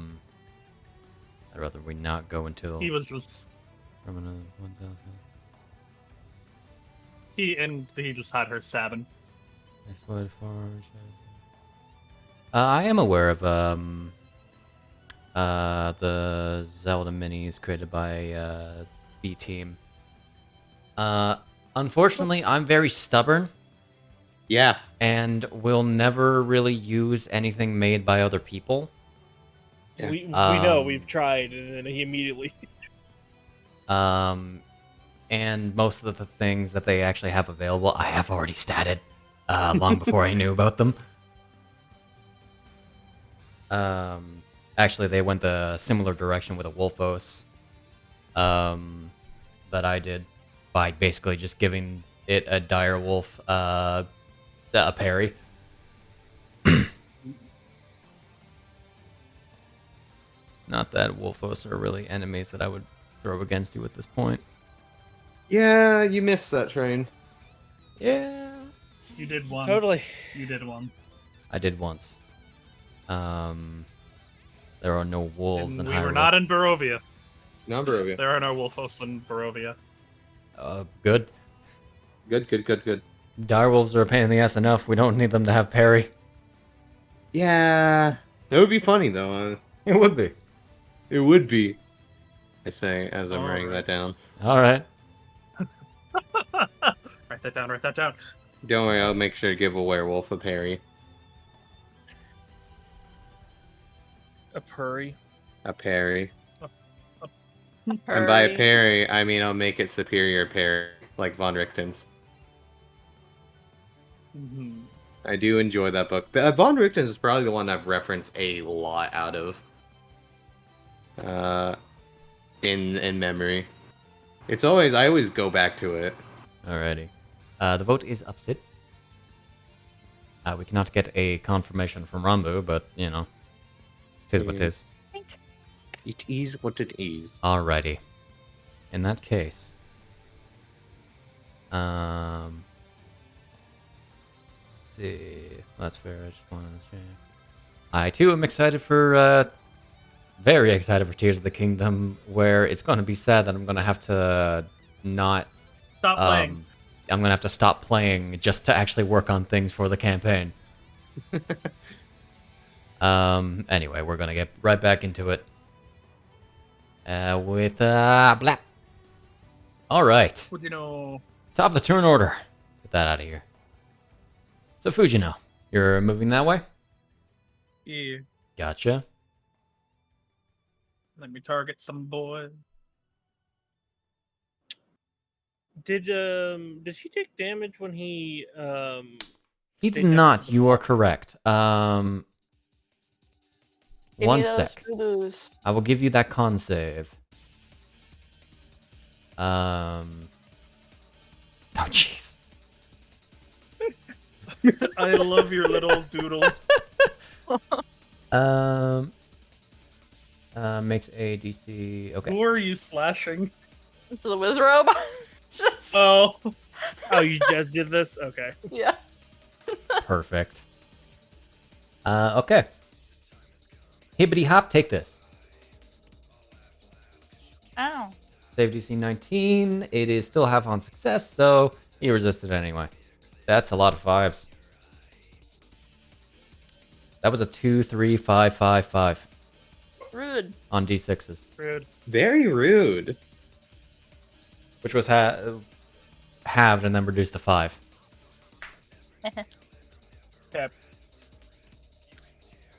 rather we not go until He was just from another one's out. he just had her stabbing. Next word for I am aware of the Zelda minis created by B Team. Unfortunately, I'm very stubborn. Yeah. And will never really use anything made by other people. Yeah. We know, we've tried, and then he immediately. And most of the things that they actually have available, I have already statted long before I knew about them. Actually, they went the similar direction with a Wolfos that I did by basically just giving it a dire wolf a parry. Not that Wolfos are really enemies that I would throw against you at this point. Yeah, you missed that train. Yeah. You did one. Totally. You did one. I did once. There are no wolves And in we Hyrule. were not in Barovia. Number of you. There are no Wolfos in Barovia. Good. Good. Direwolves are a pain in the ass enough. We don't need them to have parry. Yeah. It would be funny, though. It would be. It would be. I say as I'm All writing right. that down. All right. Write that down, write that down. Don't worry, I'll make sure to give a werewolf a parry. A purry. A parry. Hurry. And by a parry, I mean I'll make it superior parry, like Von Richten's. Mhm. I do enjoy that book. Von Richten's is probably the one I've referenced a lot out of. In memory. I always go back to it. Alrighty. The vote is upset. We cannot get a confirmation from Rambu, but, you know, tis what tis. It is what it is. Alrighty. In that case, let's see. That's fair. I just wanted to say. I too am excited for, very excited for Tears of the Kingdom, where it's going to be sad that I'm going to have to not. Stop playing. I'm going to have to stop playing just to actually work on things for the campaign. Anyway, we're going to get right back into it. With Blap. All right. Would you know? Top of the turn order. Get that out of here. So Fujino, you're moving that way? Yeah. Gotcha. Let me target some boy. Did he take damage when he He stayed did down not. for the You are fall? correct. Give One me those sec. voodooos. I will give you that con save. Oh, jeez. I love your little doodles. Makes a DC. Okay. Who are you slashing? This is the Wizrobe. Just Oh, you just did this? Okay. yeah. Perfect. Okay. Hibbity hop, take this. Ow. Save DC 19. It is still half on success, so he resisted anyway. That's a lot of 5s. That was a 2, 3, 5, 5, 5 Rude. on D6s, Rude. Very rude. which was halved and then reduced to 5. Okay.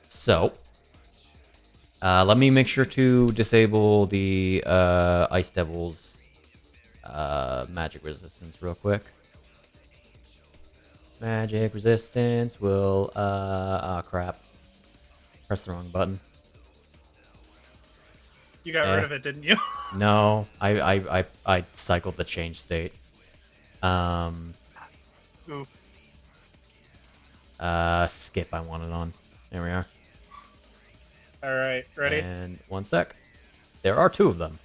So, let me make sure to disable the Ice Devil's magic resistance real quick. Magic resistance will, crap. Press the wrong button. You got rid of it, didn't you? No, I cycled the change state. Oof. Skip I want it on. There we are. All right, ready? And 1 sec. There are 2 of them.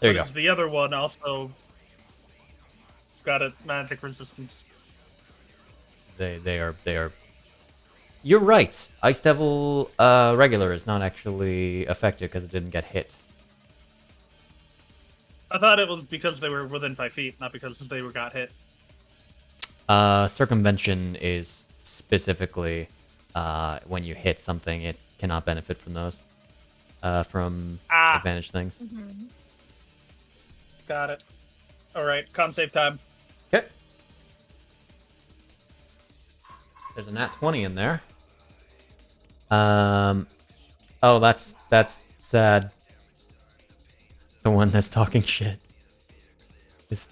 There you What go. is the other one also got a magic resistance? They are. You're right. Ice Devil regular is not actually effective because it didn't get hit. I thought it was because they were within 5 feet, not because they got hit. Circumvention is specifically when you hit something, it cannot benefit from those. From advantage things. Mm-hmm. Got it. All right, con save time. Okay. There's a nat 20 in there. Oh, that's sad. The one that's talking shit. Is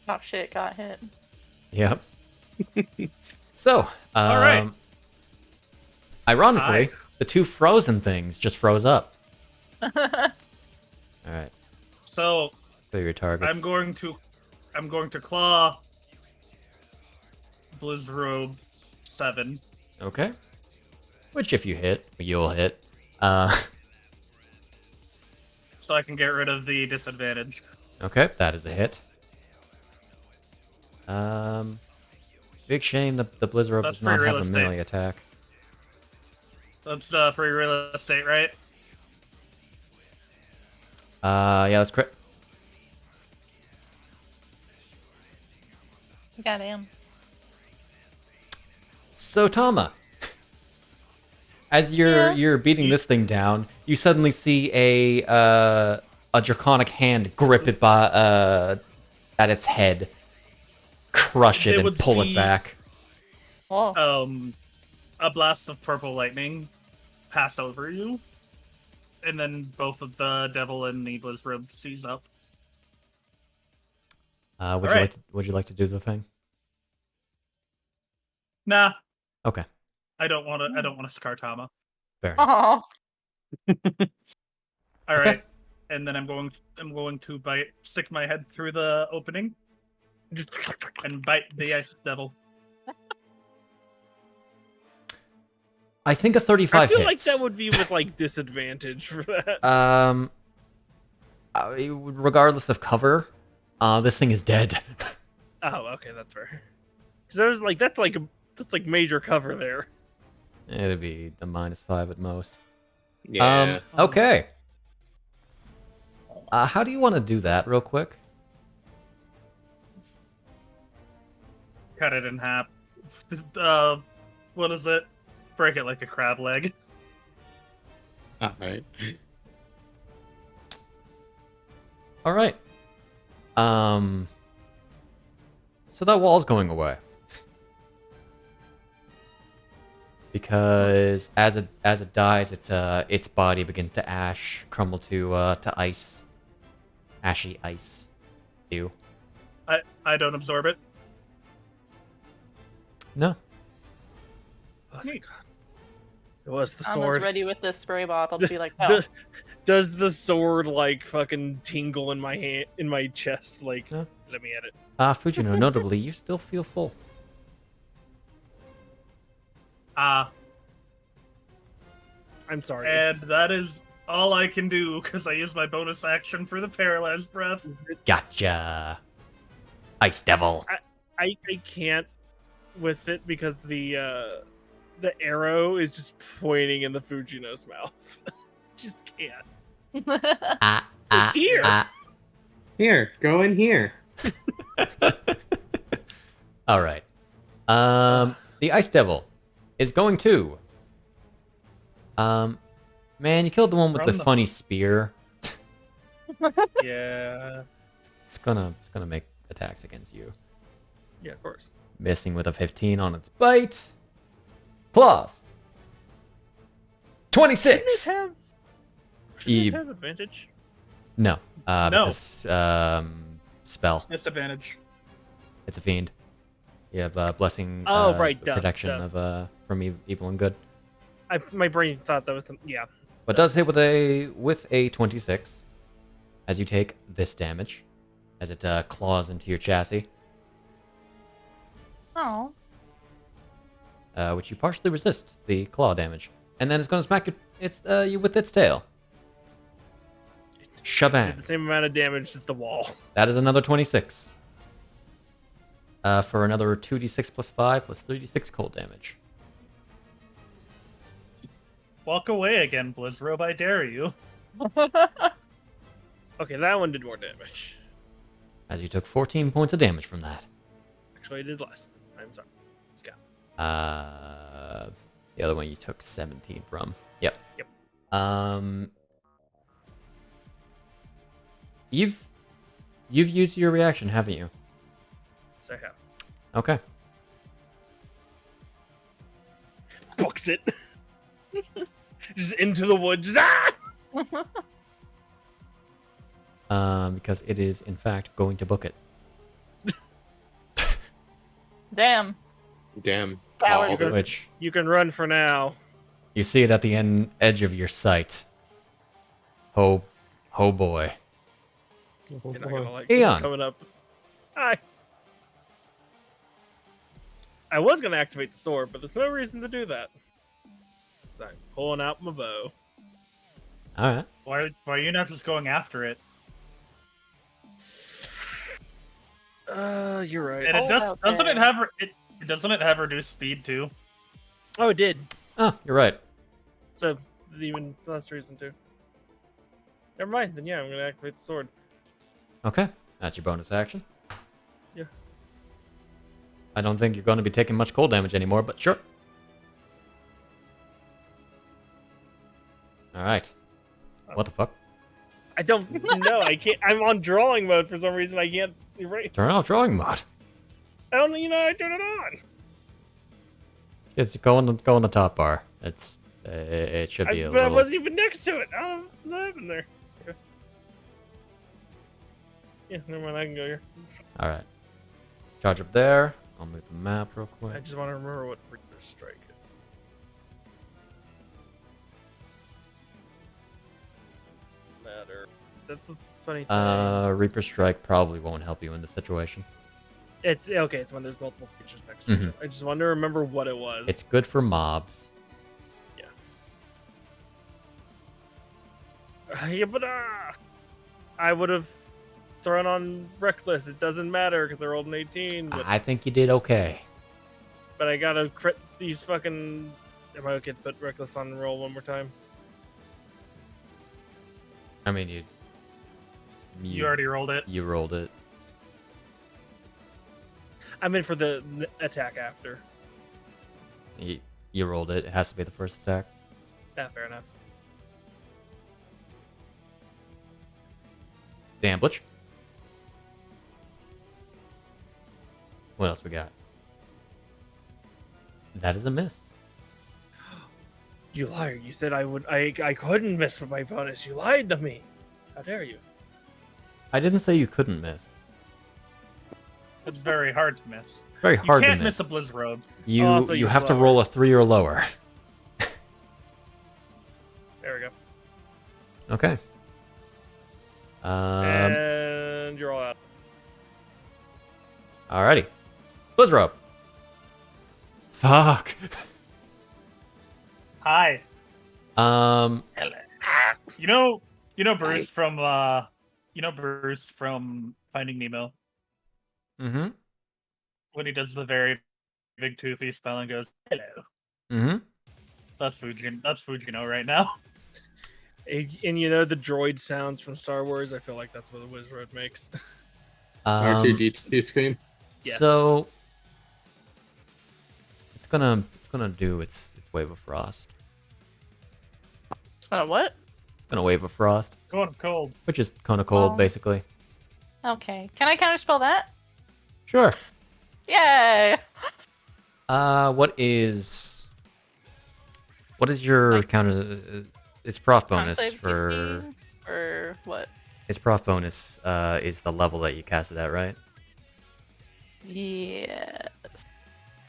Oh shit, got hit. Yep. So, All right. ironically, Hi. the 2 frozen things just froze up. All right, So clear your targets. I'm going to claw Blizzrobe 7. Okay. Which, if you hit, you'll hit. So I can get rid of the disadvantage. Okay, that is a hit. Big shame the Blizzrobe That's does not free have real a estate. melee attack. That's free real estate, right? Yeah, that's crit. Goddamn. So Tama, as you're beating this thing down, you suddenly see a draconic hand grip it by at its head, crush it, They and would pull it see- back. Oh. A blast of purple lightning pass over you, and then both of the devil and the Blizzrobe seize up. Would you like to do the thing? Nah, Okay, I don't want to. I don't want to scar Tama. fair enough. Oh. All Okay. right, and then I'm going to stick my head through the opening, and bite the ice devil. I think a 35 I feel hits. like that would be with like disadvantage for that. Regardless of cover, this thing is dead. Oh, okay, that's fair. Because I was like, that's like major cover there. It'd be a -5 at most. Yeah. Okay. How do you want to do that, real quick? Cut it in half. What is it? Break it like a crab leg. All right. All right. So that wall's going away. because as it dies, its body begins to crumble to ice, ashy ice. Ew. I don't absorb it. No. Oh, thank God. It was the I was sword. ready with this spray bottle to be like, oh, Does the sword like fucking tingle in my hand, in my chest? Like, No. let me at it. Fujino, notably, you still feel full. Ah, I'm sorry. and that is all I can do because I used my bonus action for the paralyzed breath. Gotcha. Ice Devil. I can't with it because the arrow is just pointing in the Fujino's mouth. Just can't. Here. Here, go in here. All right. The Ice Devil is going to. Man, you killed the one with the funny spear. Yeah. It's gonna make attacks against you. Yeah, of course. Missing with a 15 on its bite. Claws. 26. Shouldn't You- it have advantage? No. No. Because spell. Disadvantage. It's a fiend. You have blessing. Oh, right, duh, protection duh. of from evil and good. My brain thought that was yeah. But does hit with a 26, as you take this damage, as it claws into your chassis, oh, which you partially resist the claw damage, and then it's going to smack you with its tail. Did Shabam! the same amount of damage as the wall. That is another 26. For another 2d6 plus 5 plus 3d6 cold damage. Walk away again, Blizzrobe, I dare you. Okay, that one did more damage. As you took 14 points of damage from that. Actually, I did less. I'm sorry. Let's go. The other one you took 17 from. Yep. Yep. You've used your reaction, haven't you? So I have. Okay. Books it. Just into the woods. Ah! Because it is in fact going to book it. damn. Damn. Coward. Called it. Which You can run for now. you see it at the edge of your sight. Oh boy. You're not gonna like Eon. this coming up. Hi. I was gonna activate the sword, but there's no reason to do that. So I'm pulling out my bow. All right. Why are you not just going after it? You're right. And it Hold does out doesn't there. it have doesn't it have reduced speed too? Oh, it did. Oh, you're right. So even less reason to. Never mind. Then yeah, I'm gonna activate the sword. Okay. That's your bonus action. Yeah. I don't think you're going to be taking much cold damage anymore, but sure. All right. What the fuck? I don't know. I can't. I'm on drawing mode for some reason. I can't erase. Turn off drawing mode. I don't you know. I turn it on. It's go on the top bar. It should be a But I little. wasn't even next to it. I don't know what happened there. Okay. Yeah, never mind. I can go here. All right. Charge up there. I'll move the map real quick. I just want to remember what Reaper Strike is. Matter. Is that the funny thing? Reaper Strike probably won't help you in this situation. It's okay. It's when there's multiple creatures next to each Mhm. other. I just want to remember what it was. It's good for mobs. Yeah, but I would have thrown on Reckless. It doesn't matter because I rolled an 18. I think you did okay. But I gotta crit these fucking. Am I okay to put Reckless on roll one more time? I mean, You already rolled it. You rolled it. I'm in for the attack after. You rolled it. It has to be the first attack. Yeah, fair enough. Damblage. What else we got? That is a miss. You liar! You said I couldn't miss with my bonus. You lied to me. How dare you? I didn't say you couldn't miss. It's very hard to miss. Very hard You to can't miss a miss. Blizz Road. You Also, you you're have to slower. roll a 3 or lower. There we go. Okay. And you're all out. Alrighty. Blizzrobe. Fuck. Hi. Um. You know Bruce from Bruce from Finding Nemo Mm-hmm. when he does the very big toothy spell and goes, "Hello." Mm-hmm. That's Fujino right now. And you know the droid sounds from Star Wars? I feel like that's what the Wizard makes. R2D2 scream. Yes. So it's gonna do its Wave of Frost. What? It's gonna Wave of Frost, Going cold. which is kind of cold, Oh. basically. Okay. Can I counterspell that? Sure. Yay! What is your counter? Its prof bonus Conclave for DC? Or what? its prof bonus is the level that you cast it at, right? Yeah.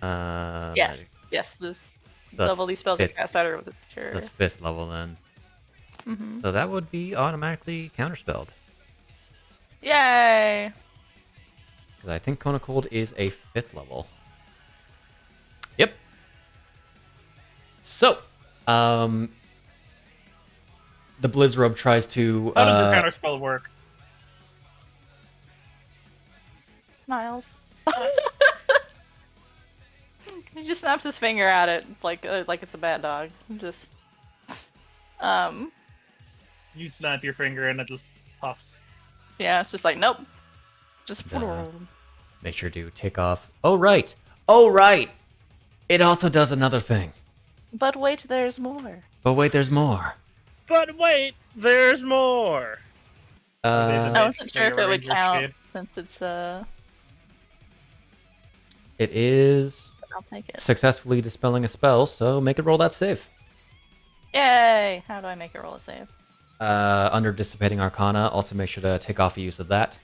Yes. Yes. Yes. This That's level these spells are fifth. cast at, or was it sure? That's 5th level then. Mhm. So that would be automatically counterspelled. Yay! Because I think Cone of Cold is a 5th level. Yep. So, the Blizzrobe tries to. How does your counterspell work? Miles. He just snaps his finger at it like it's a bad dog. Just You snap your finger and it just puffs. yeah, it's just like nope. Just Make sure to tick off. Oh right. Oh right. It also does another thing. But wait, there's more. But wait, there's more. But wait, there's more. I Mage wasn't sure if Slayer it would Ranger count shade. since it's It is I'll take it. successfully dispelling a spell, so make it roll that save. Yay! How do I make it roll a save? Under Dissipating Arcana, also make sure to take off a use of that.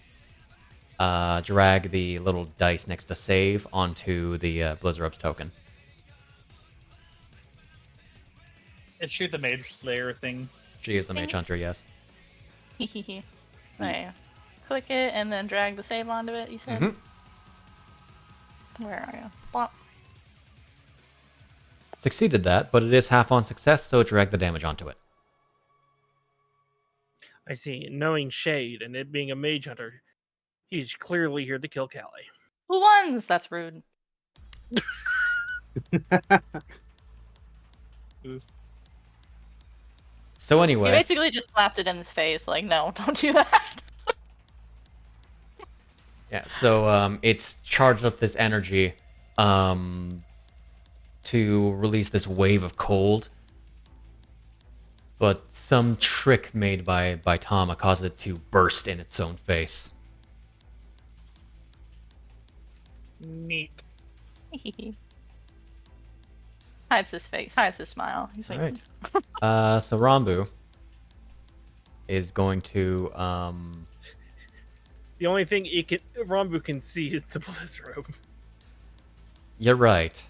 Drag the little dice next to save onto the Blizzrobe's token. Is she the Mage Slayer thing? She is the Mage Hunter, yes. There. Click it and then drag the save onto it, you said? Mhm. Where are you? Plop. Succeeded that, but it is half on success, so drag the damage onto it. I see. Knowing Shade and it being a mage hunter, he's clearly here to kill Callie. Who wins? That's rude. Oof. So You anyway, basically just slapped it in his face, like, no, don't do that. yeah, so it's charged up this energy to release this wave of cold. But some trick made by Tama caused it to burst in its own face. Neat. Hides his face, hides his smile. He's like, Alright. So Rambu is going to The only thing Rambu can see is the Blizzrobe. You're right.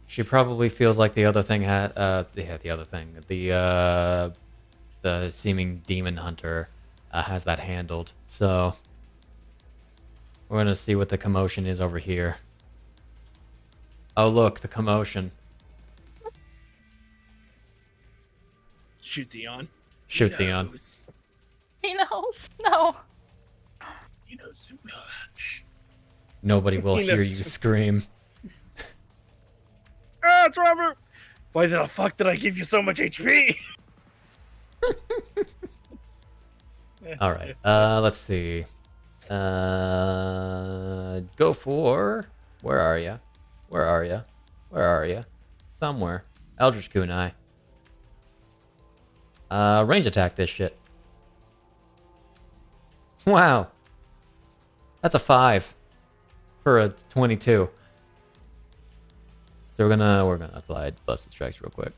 She probably feels like the other thing had the seeming demon hunter has that handled. So we're gonna see what the commotion is over here. Oh look, the commotion. Shoots Eon. Shoots Eon. Knows. he knows. No. He knows so much. Nobody will He hear knows you too. scream. Ah, it's Robert! Why the fuck did I give you so much HP? Alright, let's see. Go for... Where are ya? Where are ya? Where are ya? Somewhere. Eldritch Kunai. Range attack this shit. Wow. That's a 5. For a 22. So we're gonna apply Busted Strikes real quick.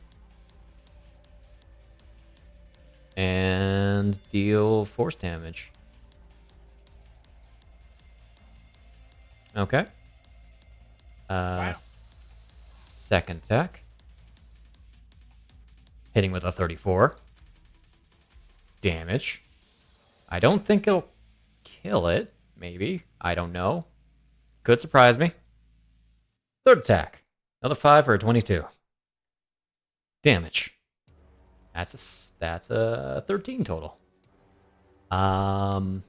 And deal force damage. Okay. Second attack. Hitting with a 34. Damage. I don't think it'll kill it. Maybe. I don't know. Could surprise me. Third attack. Another 5 for a 22. Damage. That's a 13 total. Tama.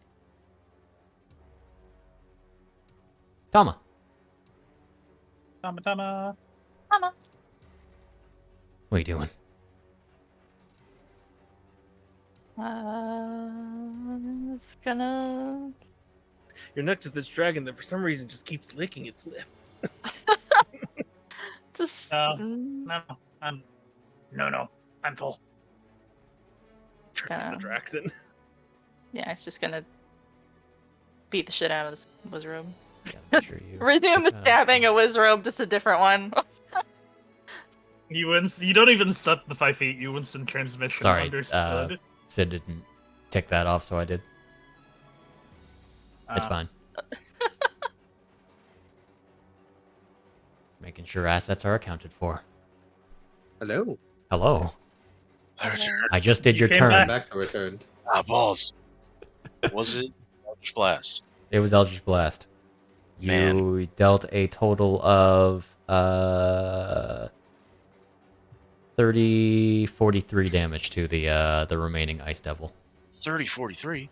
Tama. What are you doing? It's gonna. You're next to this dragon that for some reason just keeps licking its lip. Just. No, I'm full. Tricking the Draxon. Yeah, it's just gonna beat the shit out of this Wizrobe. Yeah, make sure you Resume stabbing a Wizrobe, just a different one. You don't even step the 5 feet. You instant transmission. Sorry, Understood. Sid didn't tick that off, so I did. It's fine. Making sure assets are accounted for. Hello. Hello. There's I just did your came turn. Back to returned. balls. Was it Eldritch Blast? It was Eldritch Blast. You Man. dealt a total of 43 damage to the remaining Ice Devil. 30-43.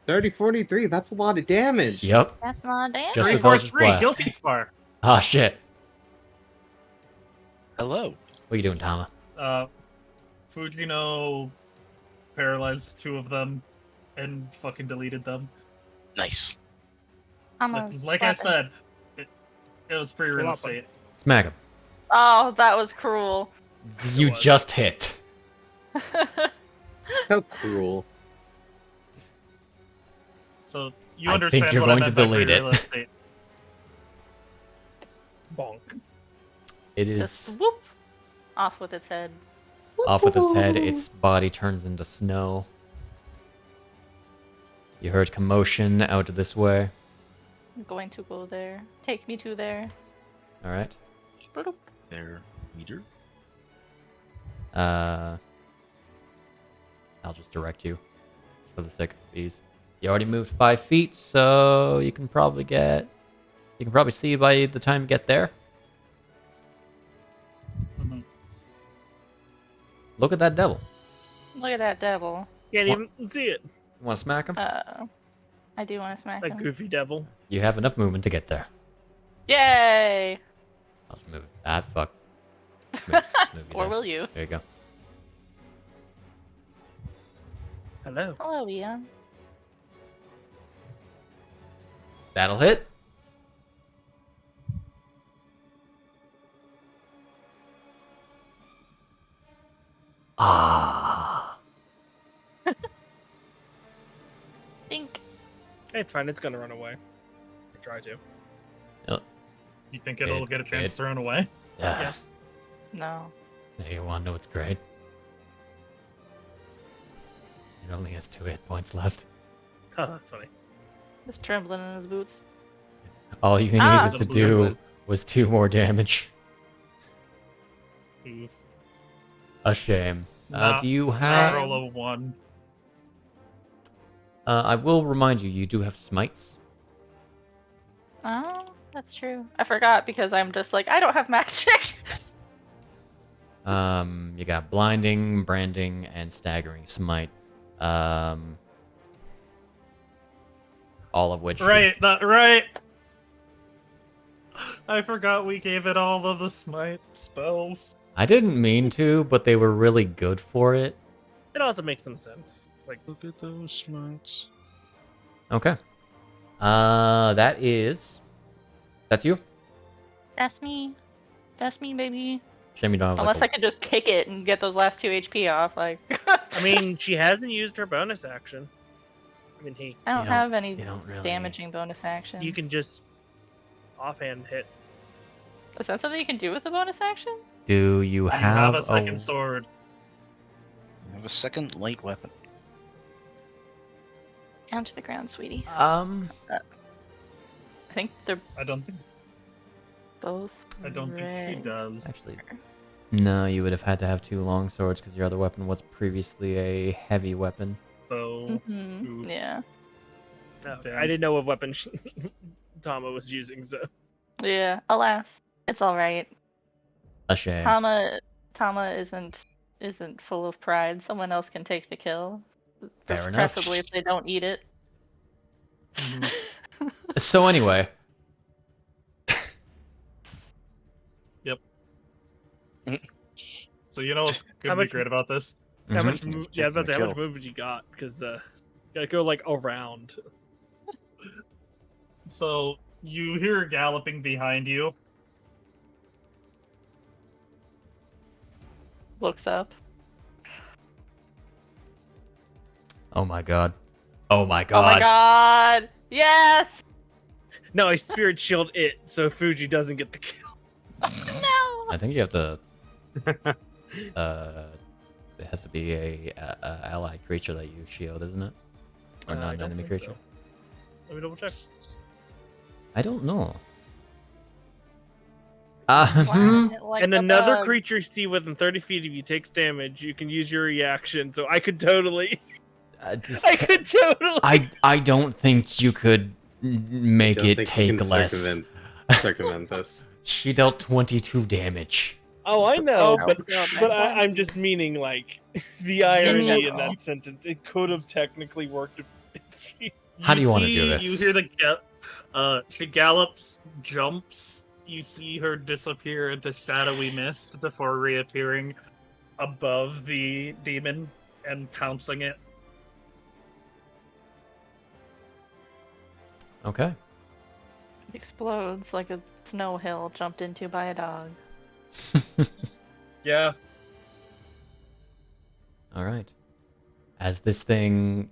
30-43, that's a lot of damage. Yep. That's not damage. Just with 3 Eldritch Blast. guilty spar. Ah, shit. Hello. What are you doing, Tama? Fujino paralyzed 2 of them and fucking deleted them. Nice. Like I said, it was free real estate. Smack him. Oh, that was cruel. You just hit. How cruel. So you I understand think you're what going I to meant by delete free it. real estate. Bonk. It Just is whoop off with its head. off with its head. Its body turns into snow. You heard commotion out this way. I'm going to go there. Take me to there. All right. Bloop. Their leader. I'll just direct you for the sake of ease. You already moved 5 feet, so you can probably see by the time you get there. Mhm. Look at that devil. Look at that devil. Can't even see it. You want to smack him? I do want to smack That him. goofy devil. You have enough movement to get there. Yay! I'll just move it. Ah, fuck. Just move you Or there. will you? There you go. Hello. Hello, Eon. That'll hit. Ah. Dink. Hey, it's fine. It's gonna run away. I try to. You think it'll get a chance it- to run away? Yeah. Yes. No. You want to know what's great? It only has 2 hit points left. Oh, that's funny. Just trembling in his boots. All you Ah! needed to do was 2 more damage. Oof. A shame. Nah, Do you I have... roll a 1. I will remind you, you do have smites. Oh, that's true. I forgot because I'm just like, I don't have magic. You got blinding, branding, and staggering smite. All of which is- Right, right. I forgot we gave it all of the smite spells. I didn't mean to, but they were really good for it. It also makes some sense. Like, Look at those smites. Okay. That's you? That's me. That's me, baby. Shame you don't have Unless I like could just kick it and get those last 2 HP off, like. I mean, she hasn't used her bonus action. I mean, I don't have any you don't really... damaging bonus action. you can just offhand hit. Is that something you can do with a bonus action? Do you You have, have a second sword. I have a second light weapon. Down to the ground, sweetie. Um, I think they're I don't think both. she does. actually, no, you would have had to have 2 long swords because your other weapon was previously a heavy weapon. So Mm-hmm. Yeah. No, Damn. I didn't know what weapon Tama was using, so Yeah. Alas, it's all right. A shame. Tama isn't full of pride. Someone else can take the kill. Fair enough. Preferably if they don't eat it. So anyway, So you know what's How gonna be much- great about this? how much? Mhm. Yeah, I was about to say, how much Kill. movement you got? Because gotta go like around. So you hear galloping behind you. Looks up. Oh my god. Oh my Oh my god. god! Yes! No, I spirit shield it so Fuji doesn't get the kill. No! I think you have to. It has to be a allied creature that you shield, isn't it? Or I not an don't enemy think creature? so. Let me double check. I don't know. Flatten it like And a another bug. creature you see within 30 feet of you takes damage. You can use your reaction. So I could totally. I could totally. I don't think you could make Don't it think you take can less. circumvent this. She dealt 22 damage. Oh, I know, Oh, but God, but my I'm just meaning like the irony in general. that sentence. It could have technically worked if she. How do you want to do see- this? You hear she gallops, jumps. You see her disappear into shadowy mist before reappearing above the demon and pouncing it. Okay. Explodes like a snow hill jumped into by a dog. Yeah. All right. As this thing,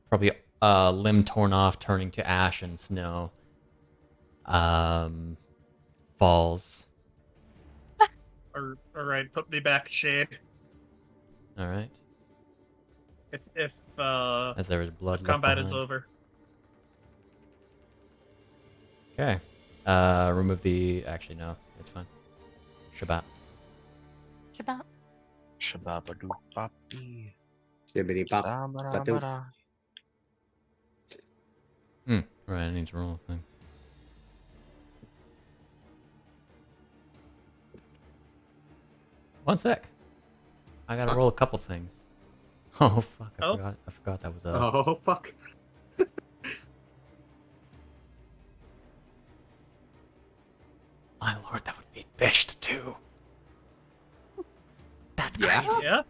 probably limb torn off, turning to ash and snow, falls. All right, put me back, shade. All right. If As there is blood left combat is behind. over. Okay. Remove the. Actually, no. It's fine. Shabbat. Shabbat. Shababadoo boppy. Shibbity bop. Ba-doop. Hmm. Right. I need to roll a thing. One sec. I gotta roll a couple things. Oh fuck! I forgot that was a. Oh fuck. My lord, that would be Bisht too. That's Yeah. crazy. Yeah.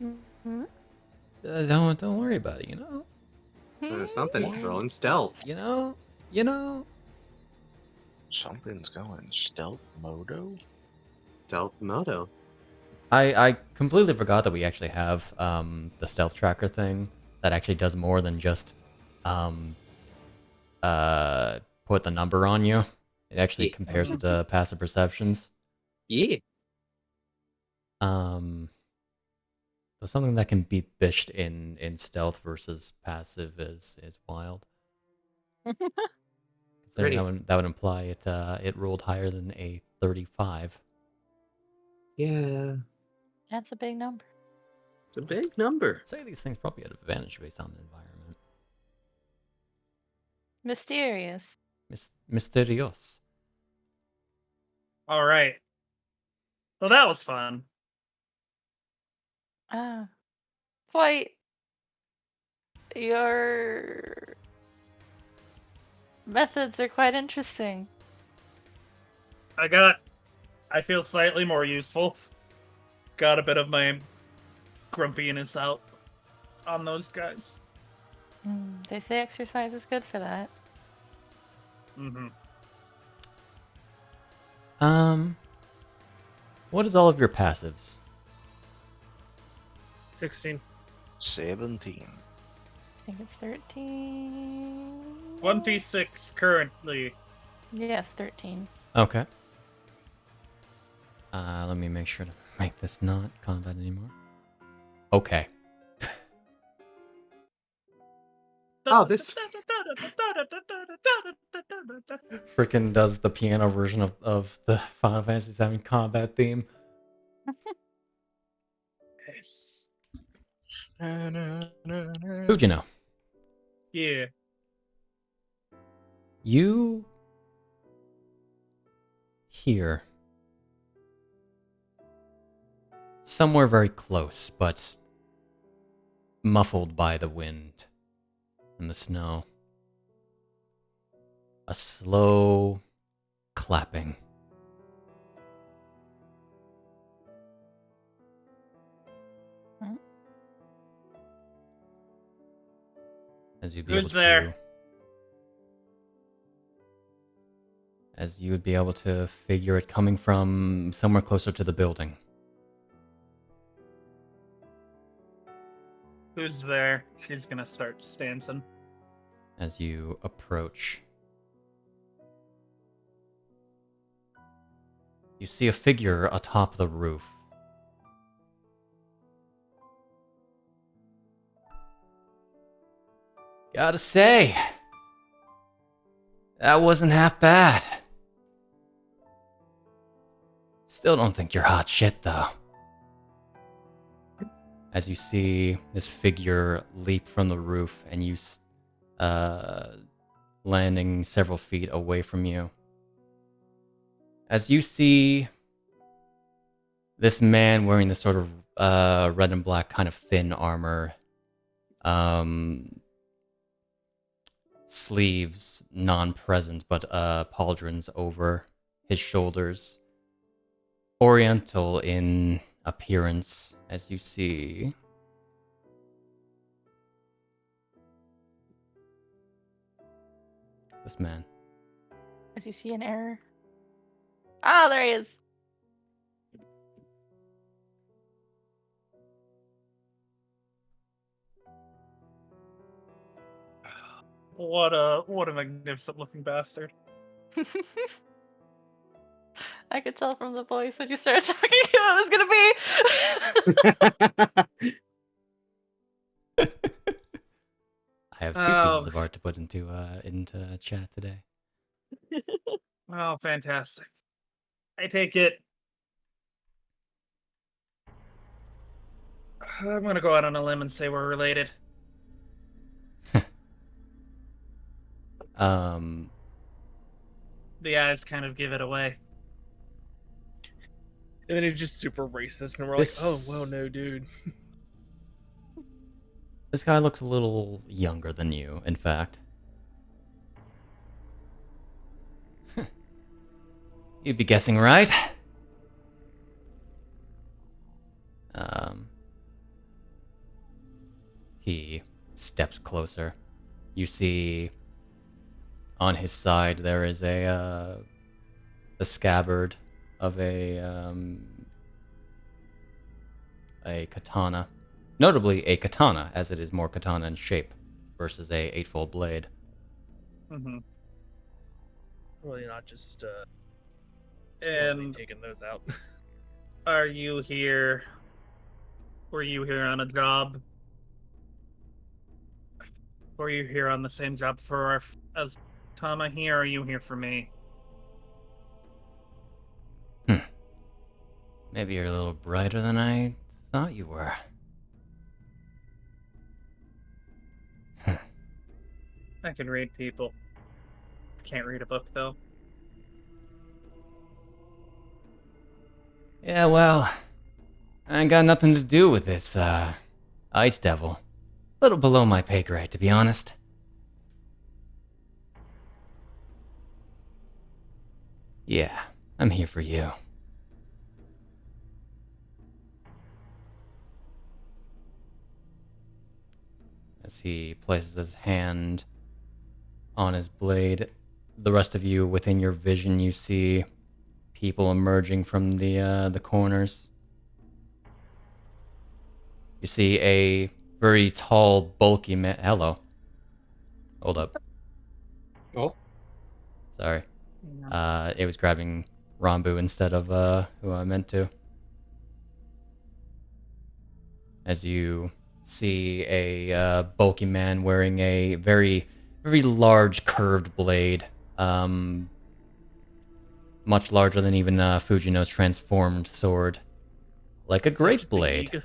Mm-hmm. Don't worry about it. You know. There's something throwing stealth. You know. Something's going stealth modo. Stealth moto. I completely forgot that we actually have the stealth tracker thing that actually does more than just put the number on you. It actually Yeah. compares it to passive perceptions. Yeah. So something that can beat Bisht in stealth versus passive is wild. Considering that would imply it rolled higher than a 35. Yeah. That's a big number. It's a big number. I'd say these things probably had advantage based on the environment. Mysterious. Mysterious. All right. So that was fun. Quite. Your methods are quite interesting. I feel slightly more useful. Got a bit of my grumpiness out on those guys. They say exercise is good for that. Mm-hmm. What is all of your passives? 16. 17. think it's 13. 26 currently. Yes, 13. Okay. Let me make sure to make this not combat anymore. Okay. Oh, this. Frickin' does the piano version of the Final Fantasy VII combat theme. Yes. Fujino, Yeah. you hear somewhere very close, but muffled by the wind and the snow, a slow clapping. As you'd be Who's able there? to, as you would be able to figure it coming from somewhere closer to the building. Who's there? She's gonna start stancing. As you approach, you see a figure atop the roof. Gotta say, that wasn't half bad. Still don't think you're hot shit, though. As you see this figure leap from the roof and you landing several feet away from you. As you see this man wearing this sort of red and black kind of thin armor, sleeves non-present but pauldrons over his shoulders, oriental in appearance, as you see this man. As you see an error. Ah, there he is. What a magnificent looking bastard. I could tell from the voice when you started talking who it was gonna be. I have two pieces of art to put into chat today. Oh, fantastic. I take it. I'm gonna go out on a limb and say we're related. The eyes kind of give it away. And then he's just super racist, and we're This- like, oh, well, no, dude. This guy looks a little younger than you, in fact. You'd be guessing right. He steps closer. You see on his side there is a scabbard of a katana. Notably a katana, as it is more katana in shape versus a eightfold blade. Mm-hmm. Really not just And taking those out. are you here? Were you here on a job? Were you here on the same job as Tama here, or are you here for me? Maybe you're a little brighter than I thought you were. I can read people. Can't read a book, though. Yeah, well, I ain't got nothing to do with this, Ice Devil. A little below my pay grade, to be honest. Yeah, I'm here for you. As he places his hand on his blade, the rest of you within your vision, you see people emerging from the corners. You see a very tall, bulky man. Hello. Hold up. Oh, Sorry. It was grabbing Rambu instead of who I meant to. As you see a bulky man wearing a very, very large curved blade. Much larger than even Fujino's transformed sword. Like a great blade.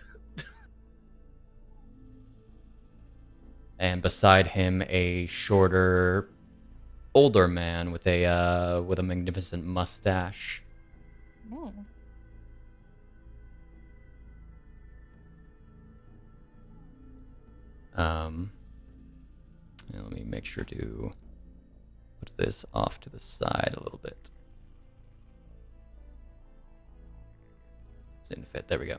And beside him, a shorter, older man with a magnificent mustache. Oh. Let me make sure to put this off to the side a little bit. It's in fit. There we go.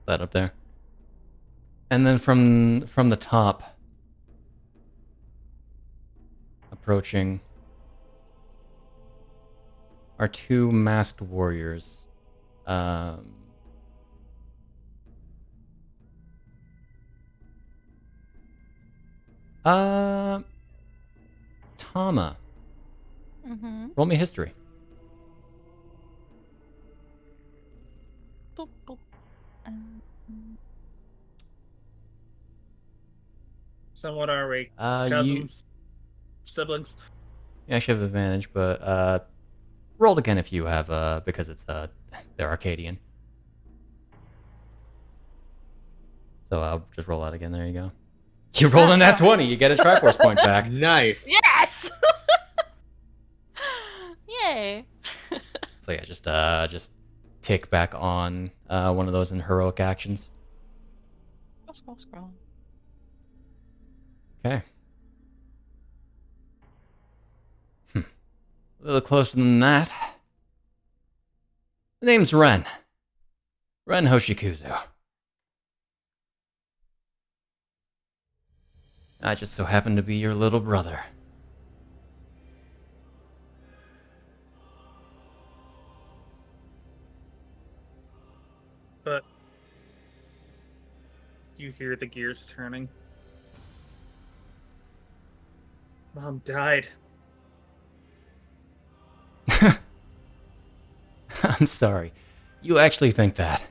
That up there. And then from the top, approaching, are two masked warriors. Tama. Mm-hmm. Roll me history. Boop, boop. So what are we? You Cousins? Siblings? actually have advantage, but roll it again if you have because it's they're Arcadian. So I'll just roll out again. There you go. You rolled a nat 20. You get a Triforce point back. Nice. Yes! Yay! So yeah, just tick back on one of those in heroic actions. Scroll. Okay. A little closer than that. The name's Ren. Ren Hoshikuzu. I just so happen to be your little brother. But you hear the gears turning. Mom died. I'm sorry. You actually think that?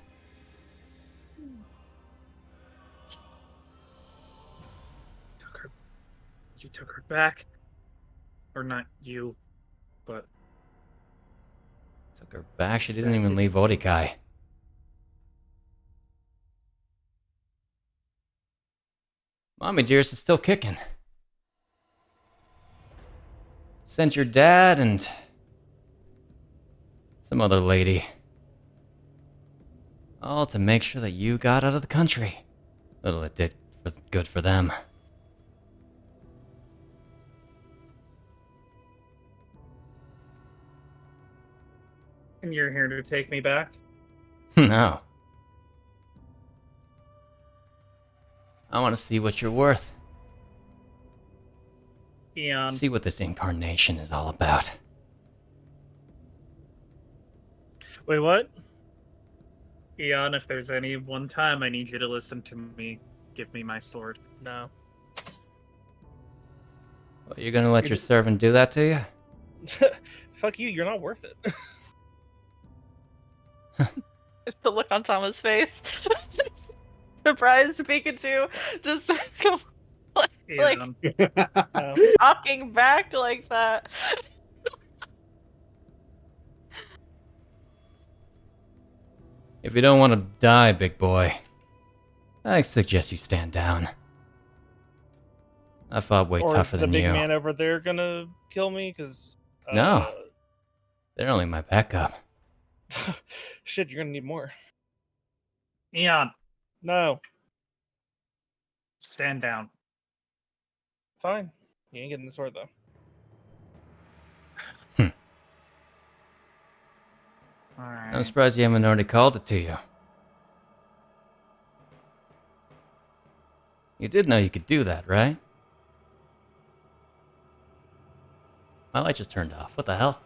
You took her back. Or not you, but Took her back. She didn't even leave Odikai. Mommy dearest is still kicking. Sent your dad and some other lady. All to make sure that you got out of the country. Little it did good for them. and you're here to take me back? No. I want to see what you're worth. Eon. See what this incarnation is all about. Wait, what? Eon, if there's any one time I need you to listen to me, give me my sword. No. Well, you're gonna let your servant do that to you? Fuck you, you're not worth it. The look on Tama's face. Surprised Pikachu just like Eon. talking back like that. If you don't want to die, big boy, I suggest you stand down. I fought way Or tougher is the than big you. man over there gonna kill me? Because No. They're only my backup. shit, you're gonna need more. Eon, No, stand down. fine. You ain't getting the sword though. Alright. I'm surprised you haven't already called it to you. You did know you could do that, right? My light just turned off. What the hell?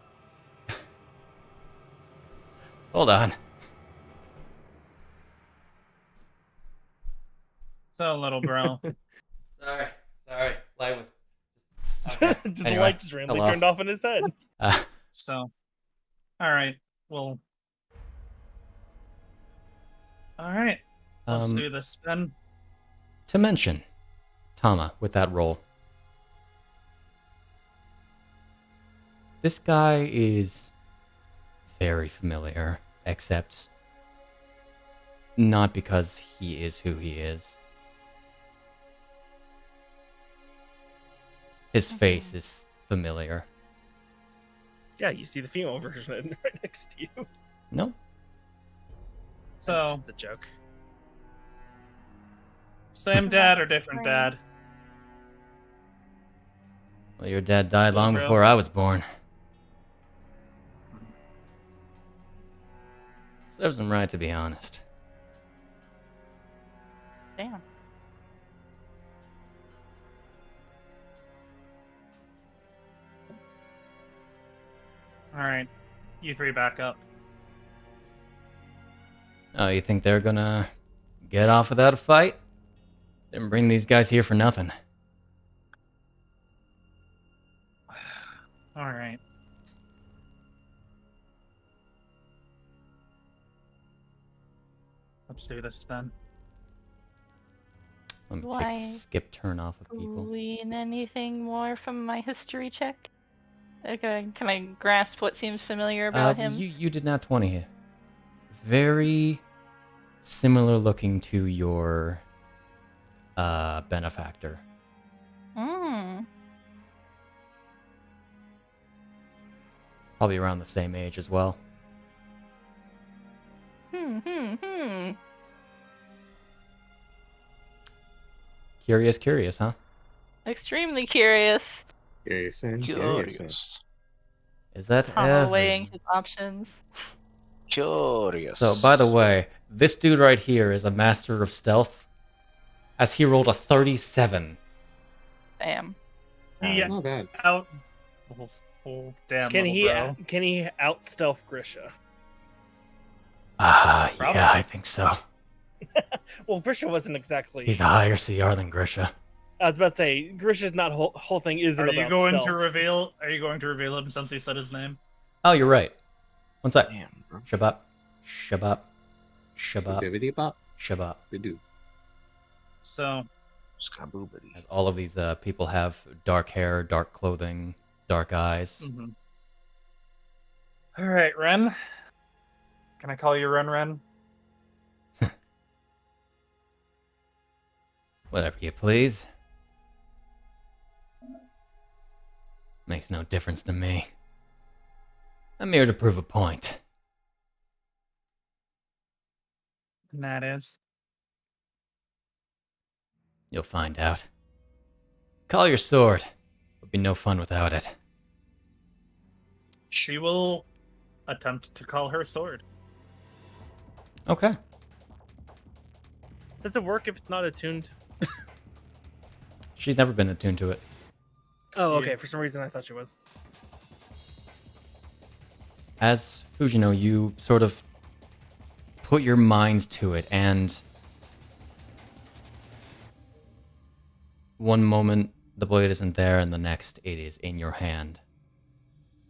Hold on. So, little bro. Sorry. Light was. Okay. The Anyway, light just randomly hello. turned off in his head. So, all right. Well, all right. Let's do this then. To mention, Tama, with that roll. This guy is very familiar, except not because he is who he is. His face is familiar. Yeah, you see the female version right next to you. Nope. So, the joke. Same dad or different dad? Well, your dad died long Bro. before I was born. Serves him right, to be honest. Damn. All right. You three back up. Oh, you think they're gonna get off without a fight? Didn't bring these guys here for nothing. All right. Let's do this then. Let me Do take I skip turn off of people. glean anything more from my history check? Okay, can I grasp what seems familiar about him? You did not 20 here. Very similar looking to your benefactor. Hmm. Probably around the same age as well. Curious, huh? Extremely curious. Curious and Curious. Is that Tama weighing his options. Curious. So, by the way, this dude right here is a master of stealth, as he rolled a 37. Damn. Yeah. Not bad. Out. Oh, damn. Can little bro. can he out stealth Grisha? Yeah, I think so. Well, Grisha wasn't exactly. He's a higher CR than Grisha. I was about to say Grisha's not whole thing isn't Are about you going stealth. to reveal? Are you going to reveal him since he said his name? Oh, you're right. One sec. Damn, bro. Shabbat. Bibbidi bop. Shabbat. Bidoo. So, Skaboobity. As all of these people have dark hair, dark clothing, dark eyes. all right, Ren. Can I call you Ren? Whatever you please. Makes no difference to me. I'm here to prove a point. And that is. You'll find out. Call your sword. Would be no fun without it. She will attempt to call her sword. Okay. Does it work if it's not attuned? She's never been attuned to it. Oh, okay. For some reason, I thought she was. As Fujino, you sort of put your mind to it, and one moment the blade isn't there, and the next it is in your hand.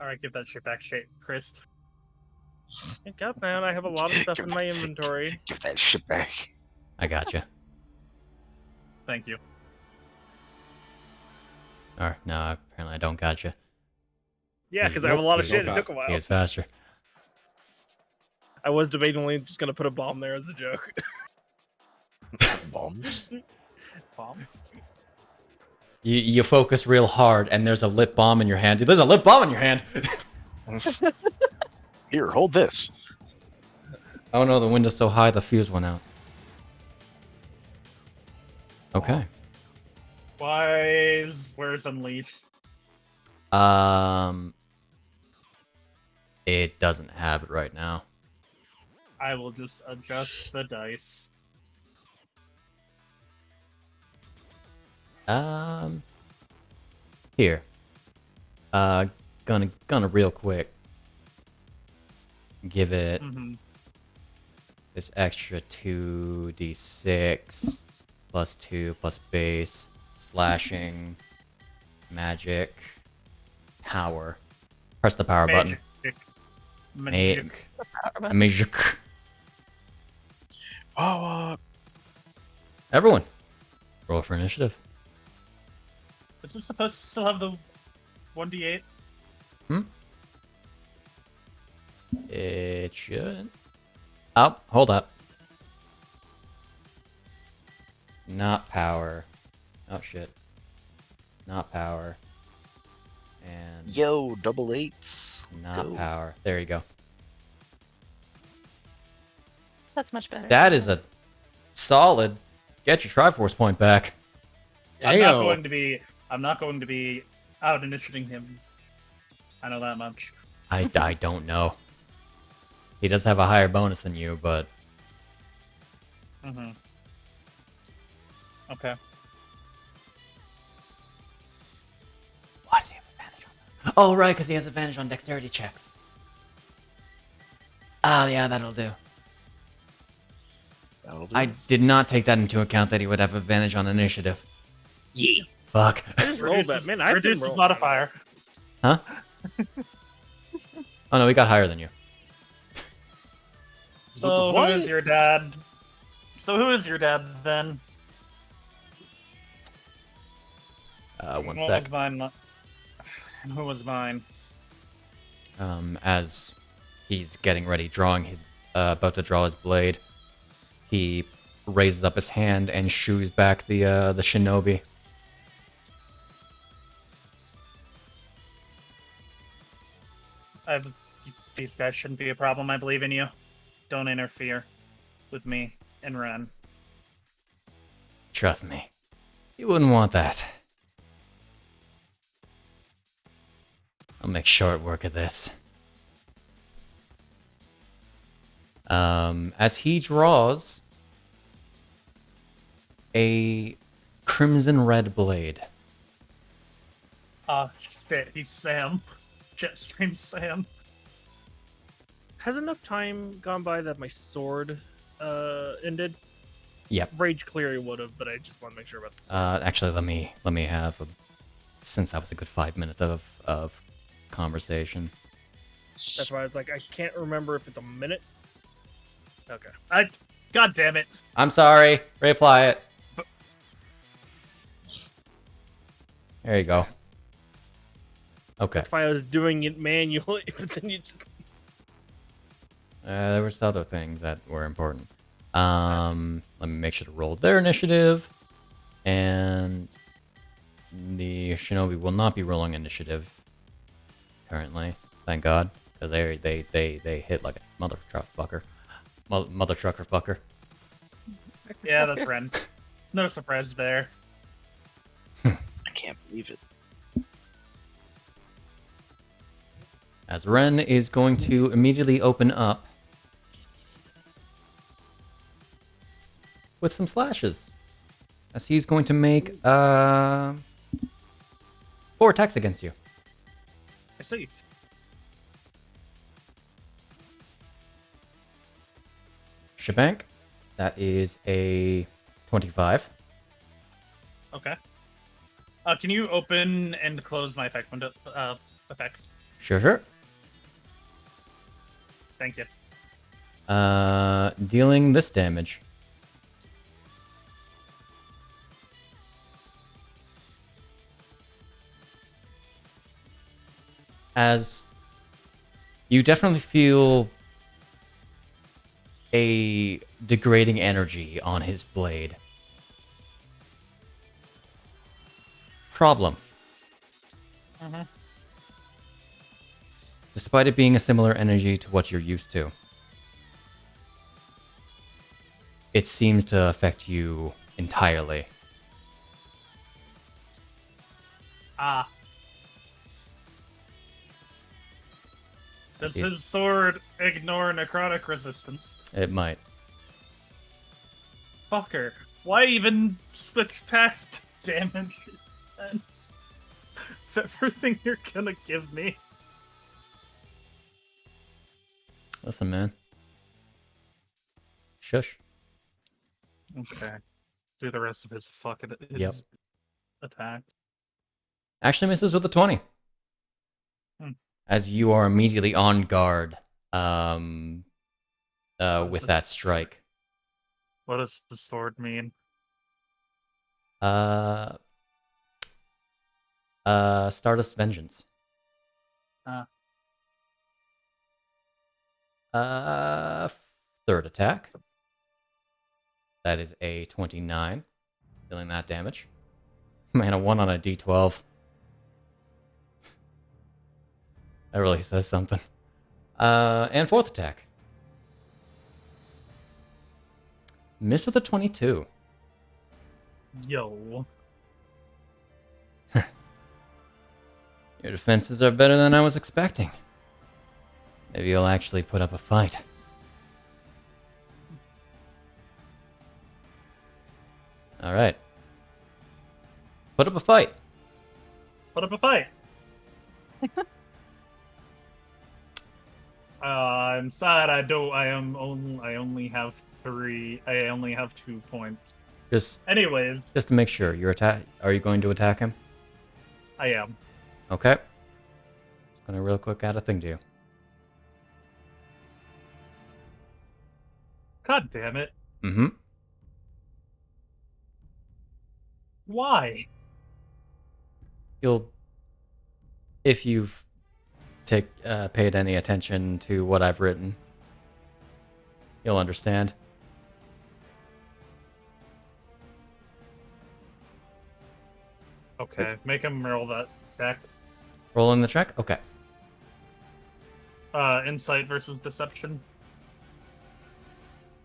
All right, give that shit back straight, Chris. Wake up, man. I have a lot of stuff in my inventory. Give that shit back. I gotcha. Thank you. Or, no, apparently I don't gotcha. Yeah, because I have a lot of shit. It took a while. He was faster. I was debatingly just gonna put a bomb there as a joke. Bombs. Bomb? You focus real hard, and there's a lip balm in your hand. There's a lip balm in your hand! Here, hold this. Oh no, the window's so high the fuse went out. Okay. Where's Unleash? It doesn't have it right now. I will just adjust the dice. Here. Gonna real quick give it this extra 2d6 +2 plus base, slashing, magic, power. Press the power button. Magic. Magic. Oh, Everyone, roll for initiative. Is this supposed to still have the 1d8? It should. Oh, hold up. Not power. Oh shit. Not power. And yo, double eights. Let's not go. power. There you go. That's much better. That is a solid. Get your Triforce point back. I'm not Ayo. going to be. I'm not going to be out initiating him. I know that much. I don't know. He does have a higher bonus than you, but Mm-hmm. Okay. why does he have advantage on that? Oh, right, because he has advantage on dexterity checks. Oh, yeah, that'll do. That'll do. I did not take that into account that he would have advantage on initiative. Yeah. Fuck. I just rolled that. Man, I reduce his modifier. Huh? Oh no, we got higher than you. So who is your dad? So who is your dad then? One What sec. was mine? Who was mine? As he's getting ready, about to draw his blade, he raises up his hand and shoos back the shinobi. These guys shouldn't be a problem. I believe in you. Don't interfere with me and Ren. Trust me, you wouldn't want that. I'll make short work of this. As he draws a crimson red blade. Ah, shit. He's Sam. Jetstream Sam. Has enough time gone by that my sword ended? Yep. Rage clearly would have, but I just want to make sure about this. Actually, let me have since that was a good 5 minutes of conversation. That's why I was like, I can't remember if it's a minute. Okay. God damn it. I'm sorry. Reapply it. There you go. Okay. If I was doing it manually, but then you just. There was other things that were important. Let me make sure to roll their initiative, and the shinobi will not be rolling initiative currently. Thank God, because they hit like a mother truck fucker, mother trucker fucker. Yeah, that's Ren. No surprise there. I can't believe it. As Ren is going to immediately open up with some slashes, as he's going to make 4 attacks against you. I see. Shabank, that is a 25. Okay. Can you open and close my effect window? Effects. Sure. Thank you. Dealing this damage. As you definitely feel a degrading energy on his blade. Problem. Mm-hmm. Despite it being a similar energy to what you're used to, it seems to affect you entirely. Ah. Does Yes. his sword ignore necrotic resistance? It might. Fucker. Why even switch past damage? Then? Is that everything you're gonna give me? Listen, man. Shush. Okay. do the rest of his fucking Yep. attacks. Actually misses with a 20. As you are immediately on guard with that strike. What does the sword mean? Stardust Vengeance. Third attack. That is a 29. Dealing that damage. Man, a 1 on a d12. That really says something. And fourth attack. Miss with a 22. Yo. Your defenses are better than I was expecting. Maybe you'll actually put up a fight. Alright. Put up a fight. Put up a fight. I'm sad I only have 3. I only have 2 points. Anyways. Just to make sure, are you going to attack him? I am. Okay. Just gonna real quick add a thing to you. God damn it. Mm-hmm. Why? If you've paid any attention to what I've written, you'll understand. Okay, make him roll that check. Roll in the check? Okay. Insight versus deception.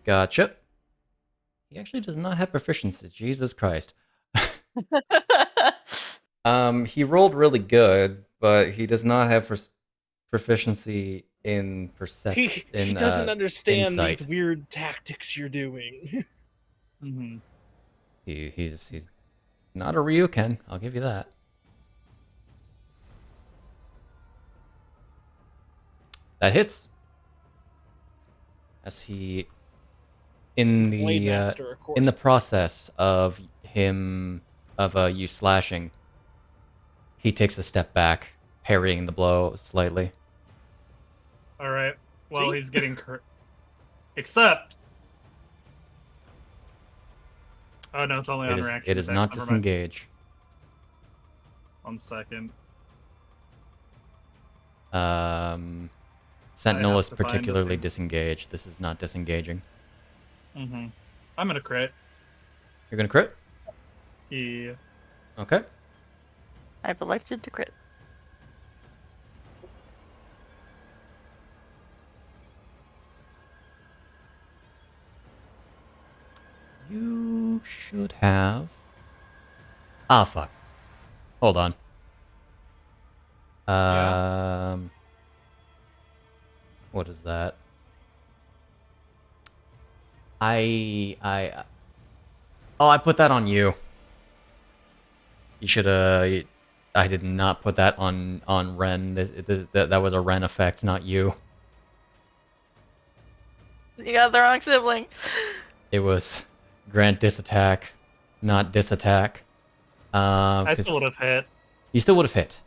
Gotcha. He actually does not have proficiency. Jesus Christ. He rolled really good, but he does not have proficiency in perception. He doesn't understand insight. these weird tactics you're doing. Mm-hmm. He's not a Ryuken, I'll give you that. That hits. As he in the process of you slashing, he takes a step back, parrying the blow slightly. All right. Well, he's getting except. Oh no, it's only on reaction. It is not disengage. 1 second. Sentinel is particularly disengaged. This is not disengaging. Mm-hmm. I'm gonna crit. You're gonna crit? Yeah. Okay. I've elected to crit. You should have... Ah, fuck. Hold on. What is that? I put that on you. You should I did not put that on Ren. That was a Ren effect, not you. You got the wrong sibling. It was grant disattack, not disattack. I still would have hit. You still would have hit.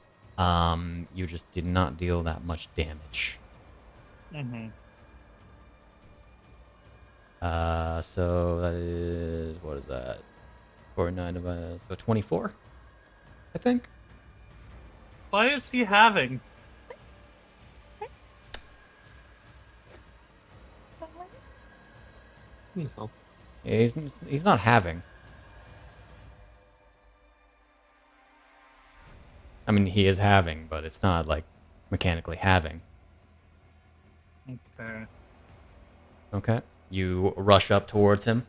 You just did not deal that much damage. Mm-hmm. So that is, what is that? 49 divided, so 24, I think. Why is he having? He's not having. I mean, he is having, but it's not like mechanically having. Okay. Okay. You rush up towards him.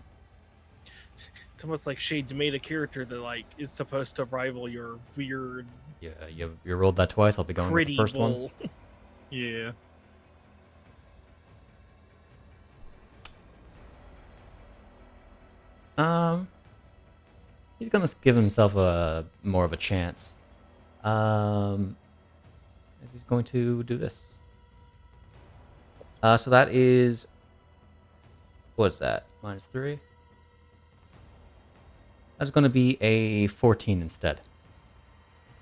It's almost like Shades made a character that like is supposed to rival your weird. Yeah, you rolled that twice. I'll be going with the first one. Yeah. He's gonna give himself more of a chance. As he's going to do this. So that is, what is that? -3. That's going to be a 14 instead,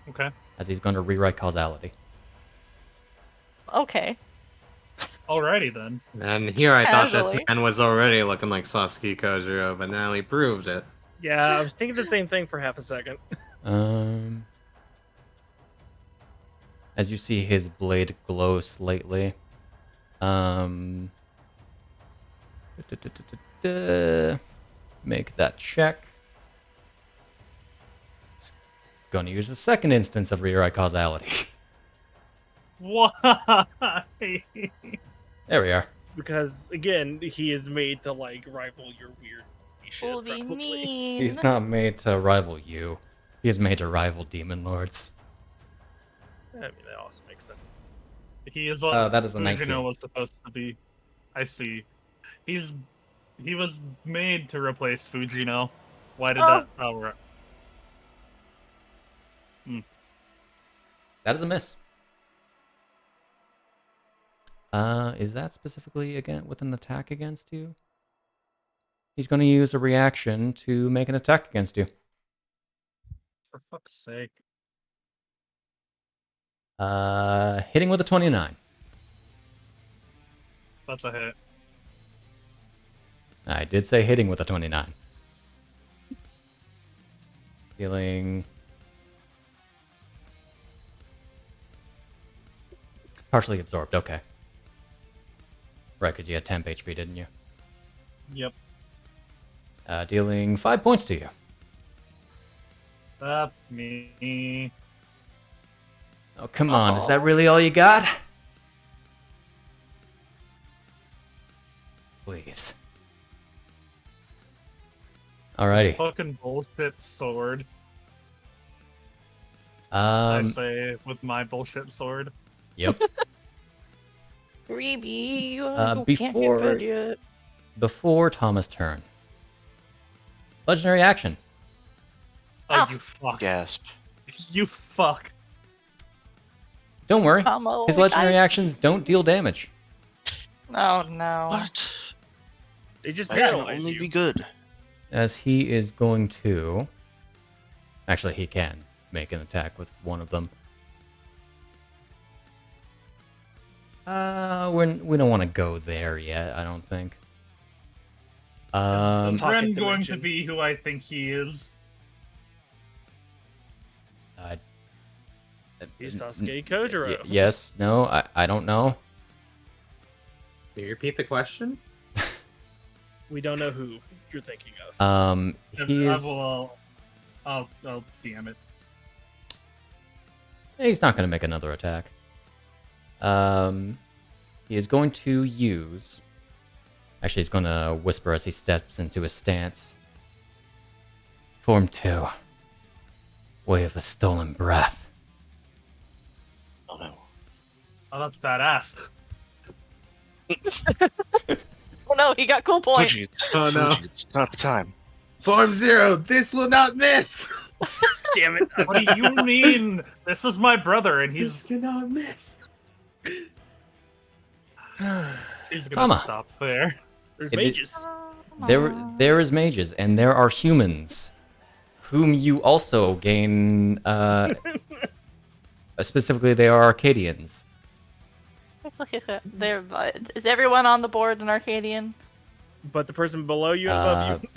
Okay. as he's going to rewrite causality. Okay. Alrighty then. And here I thought this Casually. man was already looking like Sasuke Kojiro, but now he proved it. Yeah, I was thinking the same thing for half a second. As you see his blade glow slightly. Make that check. It's gonna use the second instance of rewrite causality. Why? There we are. Because again, he is made to like rival your weird shit. What do you probably. mean? He's not made to rival you. He is made to rival demon lords. I mean, that also makes sense. He is that is a 19. Fujino was supposed to be. I see. He was made to replace Fujino. Why did that? Oh, right. That is a miss. Is that specifically again with an attack against you? He's going to use a reaction to make an attack against you. For fuck's sake. Hitting with a 29. That's a hit. I did say hitting with a 29. Dealing partially absorbed. Okay. Right, because you had temp HP, didn't you? Yep. Dealing 5 points to you. That's me. Oh, come on. Is that really all you got? Please. Alrighty. Fucking bullshit sword. I say with my bullshit sword. Yep. Greeby, you can't before- get fed yet. Before Tama's turn. Legendary action. Oh, Ah. you fuck. Gasp. You fuck. Don't worry. Tama His only legendary died. actions don't deal damage. Oh no. What? They just That can paralyze only you. be good. As he is going to... Actually, he can make an attack with one of them. We don't want to go there yet, I don't think. Is Pocket Ren going to dimension. be who I think he is? He's Sasuke Kojiro. Yes, no, I don't know. Can you repeat the question? We don't know who you're thinking of. He is... Oh, damn it. He's not going to make another attack. He is going to use... Actually, he's going to whisper as he steps into his stance. Form 2. Way of the Stolen Breath. Oh no. Oh, that's badass. Oh no, he got cool points. Fuji, Oh, no. Fuji, it's not the time. Form 0, this will not miss! Damn it! What do you mean? This is my brother, and This he's cannot miss. gonna Tama. stop there. There's It- mages. There is mages, and there are humans, whom you also gain. Specifically, they are Arcadians. There, is everyone on the board an Arcadian? But the person below you and above you.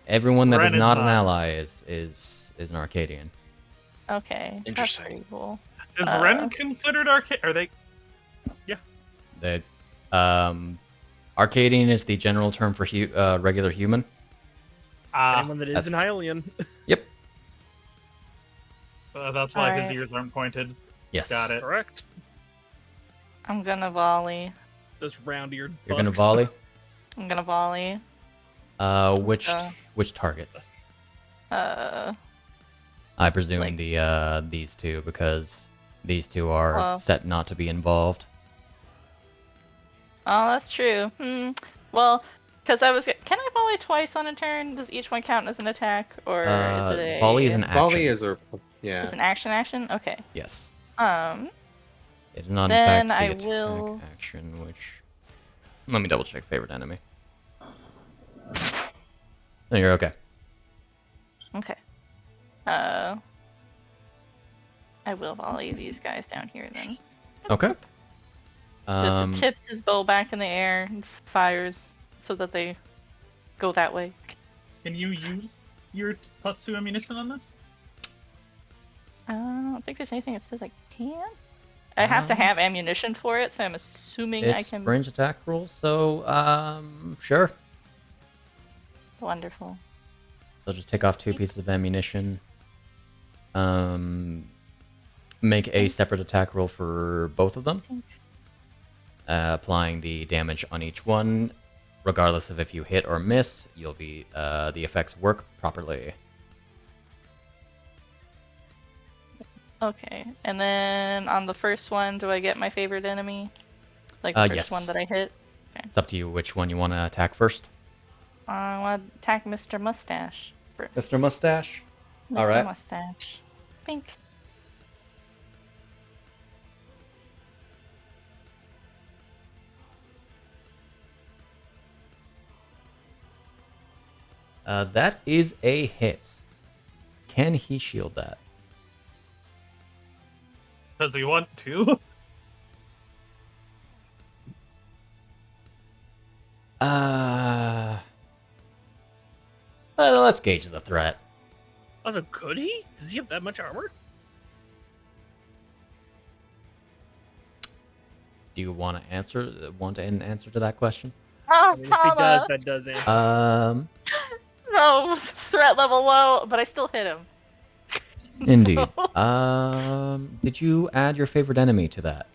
Everyone that Ren is is not an not. ally is an Arcadian. Okay, that's Interesting. pretty cool. Is Ren considered arcade? Are they? The Arcadian is the general term for regular human. Anyone that is that's- an Hylian. Yep. That's why his Alright. ears aren't pointed. Yes. Got it. Correct. I'm gonna volley. Those round-eared. You're gonna fucks. volley. I'm gonna volley. Which Uh, which targets? Uh, I presume like- these two, because these two are Well- set not to be involved. oh, that's true. Well, because can I volley twice on a turn? Does each one count as an attack, or is it a Volley is an action. Volley is a... Yeah. It's an action? Okay. Yes. It is not Then in fact I the attack will- action, which... Let me double check favorite enemy. No, you're okay. Okay. I will volley these guys down here then. Okay. Just tips his bow back in the air and fires so that they go that way. Can you use your +2 ammunition on this? I don't think there's anything that says I can. I have to have ammunition for it, so I'm assuming I It's can. range attack rules, so sure. Wonderful. So just take off 2 pieces of ammunition. Make a separate attack roll for both of them. Applying the damage on each one, regardless of if you hit or miss, you'll be the effects work properly. Okay, and then on the first one, do I get my favorite enemy? Like the first Yes. one that I hit? It's up to you which one you want to attack first. I want to attack Mr. Mustache first. Mr. Mustache. Mr. All right. Mustache. Pink. That is a hit. Can he shield that? Does he want to? Let's gauge the threat. Also, could he? Does he have that much armor? Do you want to answer? Want an answer to that question? Oh, I mean, if he does, Tama! that does answer. No, threat level low, but I still hit him. Indeed. No. Did you add your favorite enemy to that?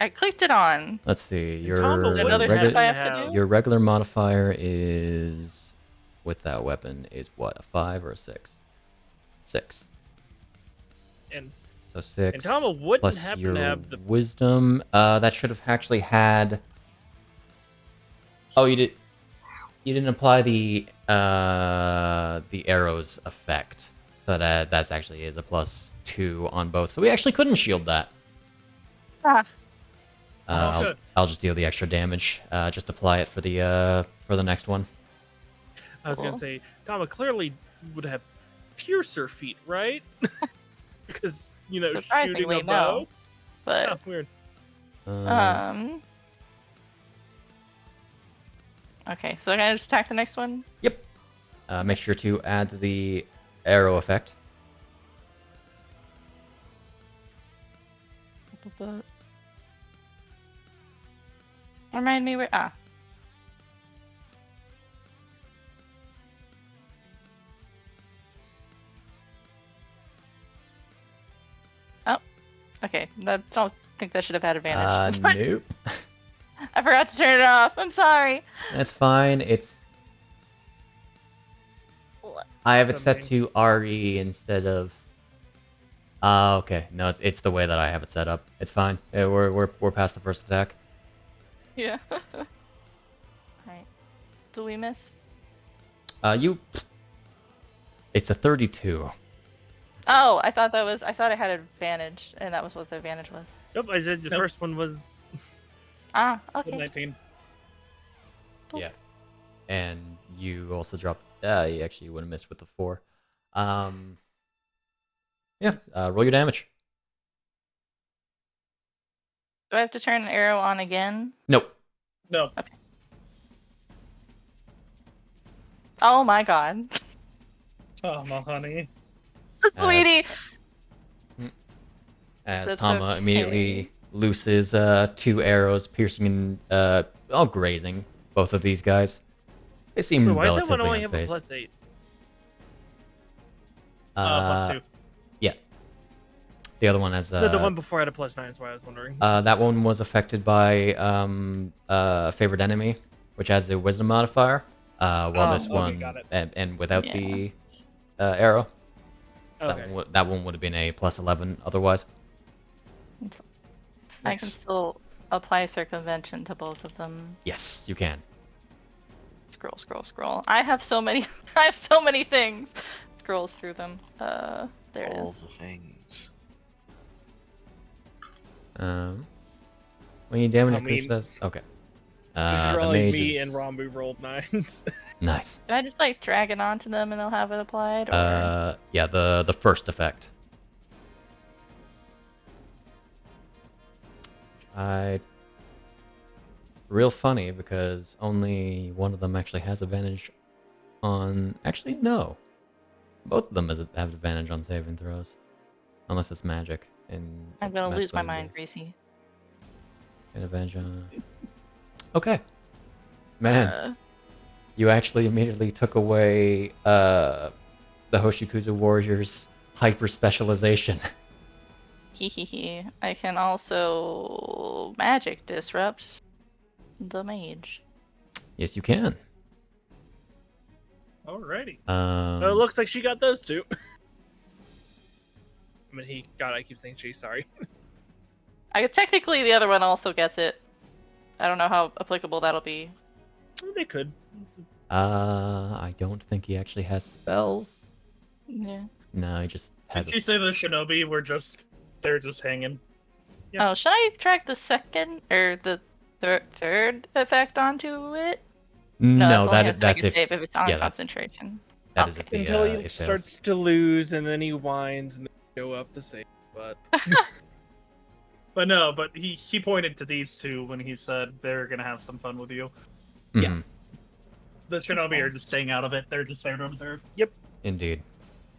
I clicked it on. Let's see. Your Tama Is there another wouldn't step I have have to to do? your regular modifier is with that weapon is what, a 5 or a 6? 6. And So 6. And Tama wouldn't plus happen your to have the- wisdom. That should have actually had. Oh, you did. You didn't apply the arrows effect, so that's actually is a +2 on both. So we actually couldn't shield that. Ah. Good. I'll just deal the extra damage. Just apply it for the next one. I was gonna say, Tama clearly would have piercer feet, right? Because shooting Surprisingly, a bow. no. But Oh, weird. okay, so can I just attack the next one? Yep. Make sure to add the arrow effect. Remind me where Oh, okay. I don't think that should have had advantage. Nope. I forgot to turn it off. I'm sorry. That's fine. I have it set to RE instead of. Okay. No, it's the way that I have it set up. It's fine. Yeah, we're past the first attack. Yeah. Alright. Do we miss? It's a 32. Oh, I thought I had advantage, and that was what the advantage was. Nope, I said the first one was Okay. 19. Cool. Yeah. And you also dropped. You actually would have missed with the 4. Yeah. Roll your damage. Do I have to turn an arrow on again? Nope. No. Oh my god. Tama, honey. Sweetie! As That's Tama okay. immediately looses 2 arrows, piercing and grazing both of these guys. They seem Wait, why does that one relatively only have a unfazed. +8? +2. Yeah. The other one has The one before had a +9, that's why I was wondering. that one was affected by favorite enemy, which has the wisdom modifier. While this okay, one got it. and without Yeah. the arrow, Okay. that one would have been a +11 otherwise. I can still apply circumvention to both of them. Yes, you can. Scroll, scroll, scroll. I have so many. I have so many things. Scrolls through them. There it All is. the things. When you damage I a creature, mean, that's okay. Just The realized mage me is- and Rambu rolled 9s. Nice. Do I just like drag it onto them and they'll have it applied? Or... Yeah, the first effect. Real funny because only one of them actually has advantage on. Actually, no. Both of them have advantage on saving throws, unless it's magic. And I'm gonna lose my mind, Greasy. An advantage on. Okay. Man, you actually immediately took away the Hoshikuzu warrior's hyper specialization. Hehehe. I can also magic disrupt the mage. Yes, you can. Alrighty. So it looks like she got those two. I mean, I keep saying she. Sorry. Technically, the other one also gets it. I don't know how applicable that'll be. They could. I don't think he actually has spells. Yeah. No, he just has. Did you say the shinobi they're just hanging? Yeah. Oh, should I track the second or the third effect onto it? No, that's if save if it's on yeah, concentration. That is if the Until he it starts to lose, and then he whines, and then go up the save. But But no, but he pointed to these two when he said they're gonna have some fun with you. Yeah. The shinobi are just staying out of it. They're just there to observe. Yep. Indeed.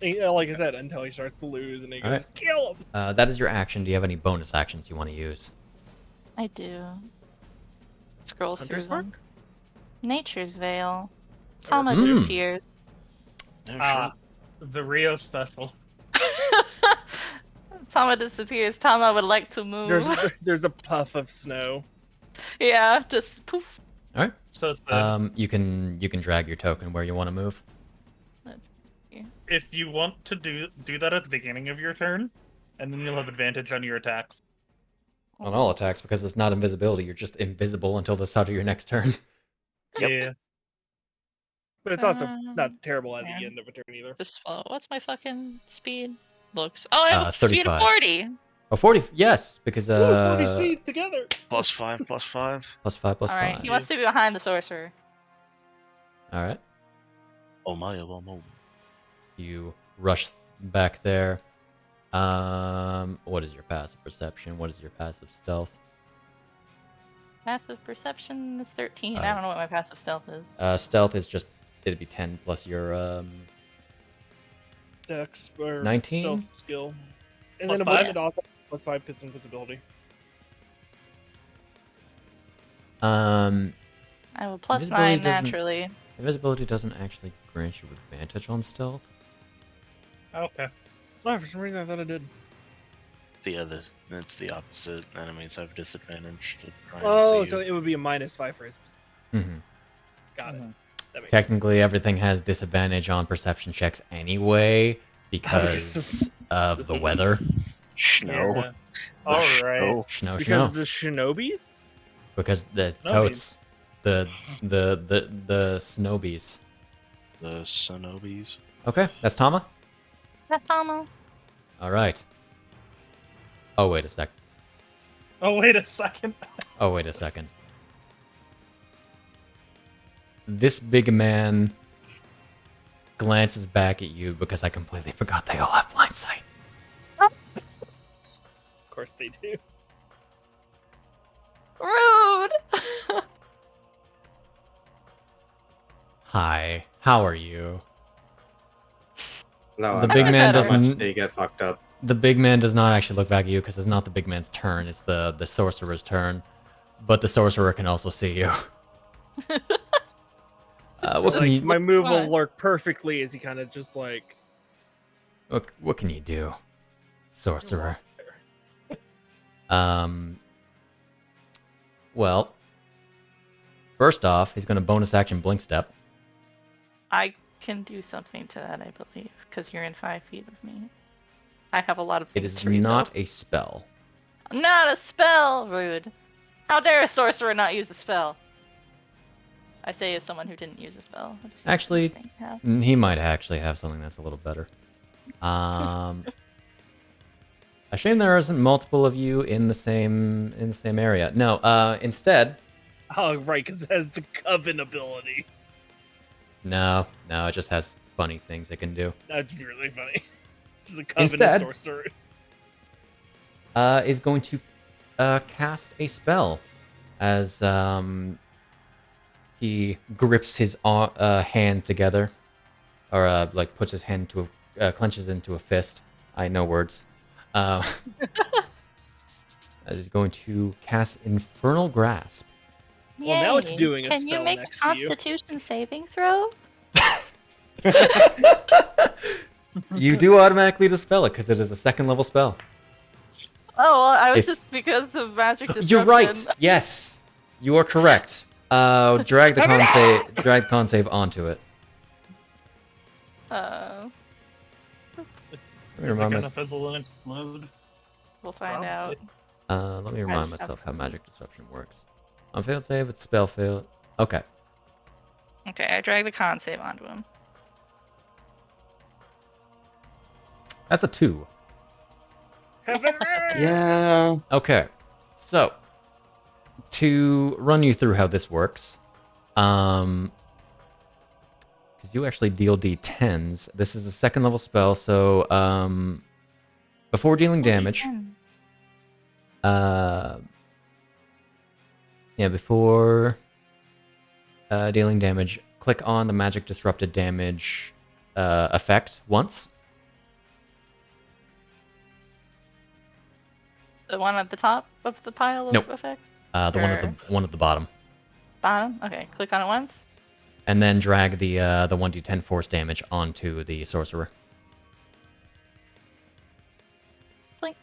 Like I said, until he starts to lose, and he goes, Alright. kill him. That is your action. Do you have any bonus actions you want to use? I do. Scrolls Hunter's through them. Mark? Nature's Veil. Tama Mm. disappears. The Rio special. Tama disappears. Tama would like to move. There's a puff of snow. Yeah, just poof. All right. So sad. You can drag your token where you want to move. Let's see. If you want to do that at the beginning of your turn, and then you'll have advantage on your attacks. On all attacks, because it's not invisibility. You're just invisible until the start of your next turn. Yeah. But it's also not terrible at yeah. the end of a turn either. Just follow. What's my fucking speed? Looks. Oh, I have a speed 35. of 40. Oh, 40. Yes, because 40 speed together. +5, +5. +5, +5. All right. He wants to be behind the sorcerer. All right. Oh my, oh my. You rush back there. What is your passive perception? What is your passive stealth? Passive perception is 13. I don't know what my passive stealth is. Stealth is just it'd be 10 plus your Dex or 19? stealth skill. And Plus then five? avoid it off +5 because invisibility. I have a +9 Invisibility doesn't- naturally. invisibility doesn't actually grant you advantage on stealth. Okay. Oh, for some reason I thought it did. It's the opposite. Enemies have disadvantage to try and Oh, see so you. it would be a -5 for his. Mm-hmm. Got it. That makes Technically, everything has disadvantage on perception checks anyway because of the weather. Snow. Yeah. All right. Snow. Snow, because snow. of the shinobies? Because the Snowbies. totes, the snowbies. The Sonobis. Okay, that's Tama. That's Tama. All right. Oh wait a sec. Oh, wait a second. Oh wait a second. This big man glances back at you because I completely forgot they all have blind sight. Of course they do. Rude. Hi, how are you? No, The I- big I man thought how much doesn't- they get fucked up. The big man does not actually look back at you because it's not the big man's turn, it's the sorcerer's turn. But the sorcerer can also see you. What can you My move will What? work perfectly as he kind of just like. what can you do, sorcerer? Well, first off, he's going to bonus action blink step. I can do something to that, I believe, because you're in 5 feet of me. I have a lot of It things is to read, not though. a spell. Not a spell! Rude. How dare a sorcerer not use a spell? I say as someone who didn't use a spell. I just Actually, think, yeah. He might actually have something that's a little better. A shame there isn't multiple of you in the same area. No, instead, Oh, right, because it has the coven ability. No, it just has funny things it can do. That'd be really funny. Just a coven Instead- of sorcerers. Is going to cast a spell as he grips his hand together, or like puts his hand to clenches into a fist. I know words. Is going to cast Infernal Grasp. Well, now it's Yay. doing a Can you spell make next a to you. Constitution saving throw? You do automatically dispel it because it is a second level spell. Oh, well, I was If- just because of magic disruption. You're right. Yes, you are correct. Drag the con save onto it. Uh, Let me Is it remind gonna myself. fizzle and explode? we'll find out. Let me remind just myself have how magic disruption works. On failed save, it's spell failed. Okay. Okay, I drag the con save onto him. That's a 2. Yeah. Okay. So, to run you through how this works, because you actually deal d10s. This is a second level spell, so before dealing damage, before dealing damage, click on the magic disrupted damage effect once. The one at the top of the pile of Nope. effects? The one at the bottom, Bottom? Okay, click on it once. and then drag the 1d10 force damage onto the sorcerer. Blink.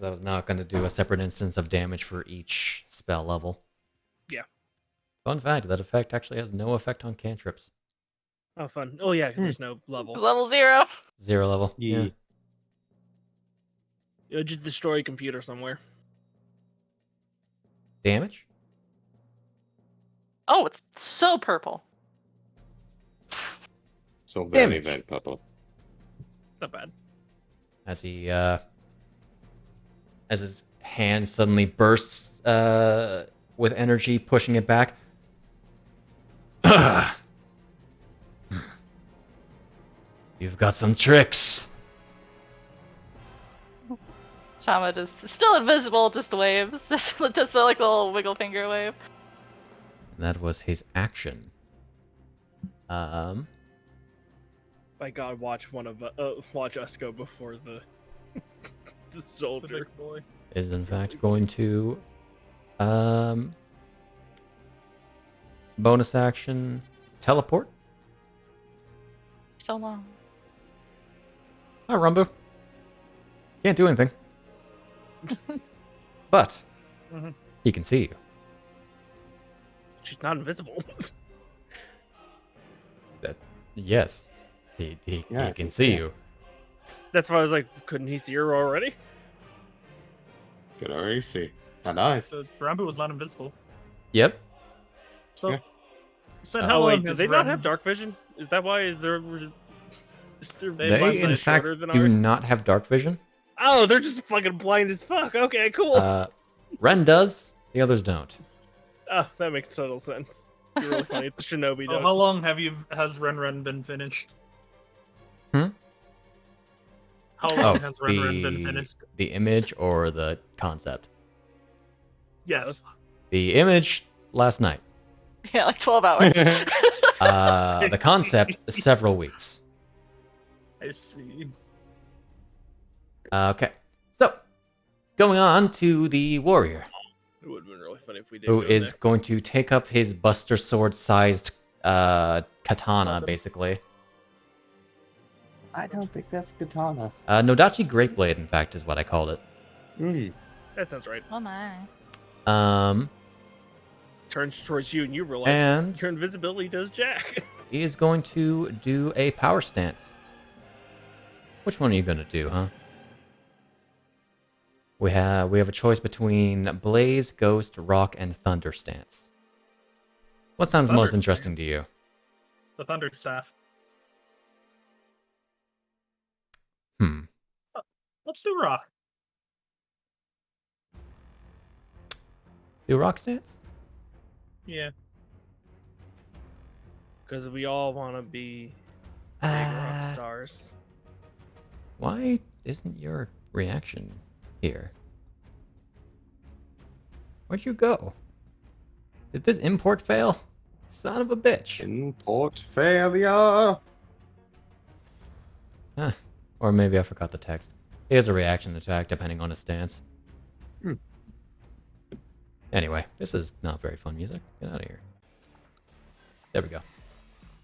I was not going to do a separate instance of damage for each spell level. Yeah. Fun fact: that effect actually has no effect on cantrips. Oh, fun. Oh, yeah, 'cause there's no level. Level 0. 0 level. Yeah. Yeah. It'll just destroy a computer somewhere. Damage? Oh, it's so purple. So very Damage. very purple. Not bad. As he as his hand suddenly bursts with energy, pushing it back. You've got some tricks. Tama just still invisible, just waves. Just like a little wiggle finger wave. And that was his action. By God, watch watch us go before the the The soldier. big boy. Is in fact going to bonus action teleport. So long. Hi, Rambu. Can't do anything. But Mhm. he can see you. She's not invisible. Yes. He Yeah, can see yeah. you. That's why I was like, couldn't he see her already? Could already see. Ah, nice. So Rambu was not invisible. Yep. So, Yeah. said Oh how wait, long do has they not Ren- have dark vision? Is that why? Is their They They, must in be fact, shorter than do ours? not have dark vision. Oh, they're just fucking blind as fuck. Okay, cool. Ren does, the others don't. Oh, that makes total sense. You're really funny. The shinobi So don't. how long has Ren been finished? Hmm? How Oh, long has Ren been finished? the image or the concept? Yes. The image last night. Yeah, like 12 hours. The concept several weeks. I see. Okay, so going on to the warrior, It would have been really funny if we did. who go is next. going to take up his Buster Sword-sized katana, basically. I don't think that's katana. Nodachi Greatblade, in fact, is what I called it. That sounds right. Oh my. Turns towards you, and you realize And your invisibility does jack. he is going to do a power stance. Which one are you going to do, huh? We have a choice between Blaze, Ghost, Rock, and Thunder stance. What sounds the most Thunder interesting to you? The Thunder Staff. Let's do Rock. Do Rock stance? Yeah. Because we all want to be big rock stars. Why isn't your reaction here? Where'd you go? Did this import fail? Son of a bitch. Import failure. Huh. Or maybe I forgot the text. He has a reaction attack depending on his stance. Anyway, this is not very fun music. Get out of here. There we go.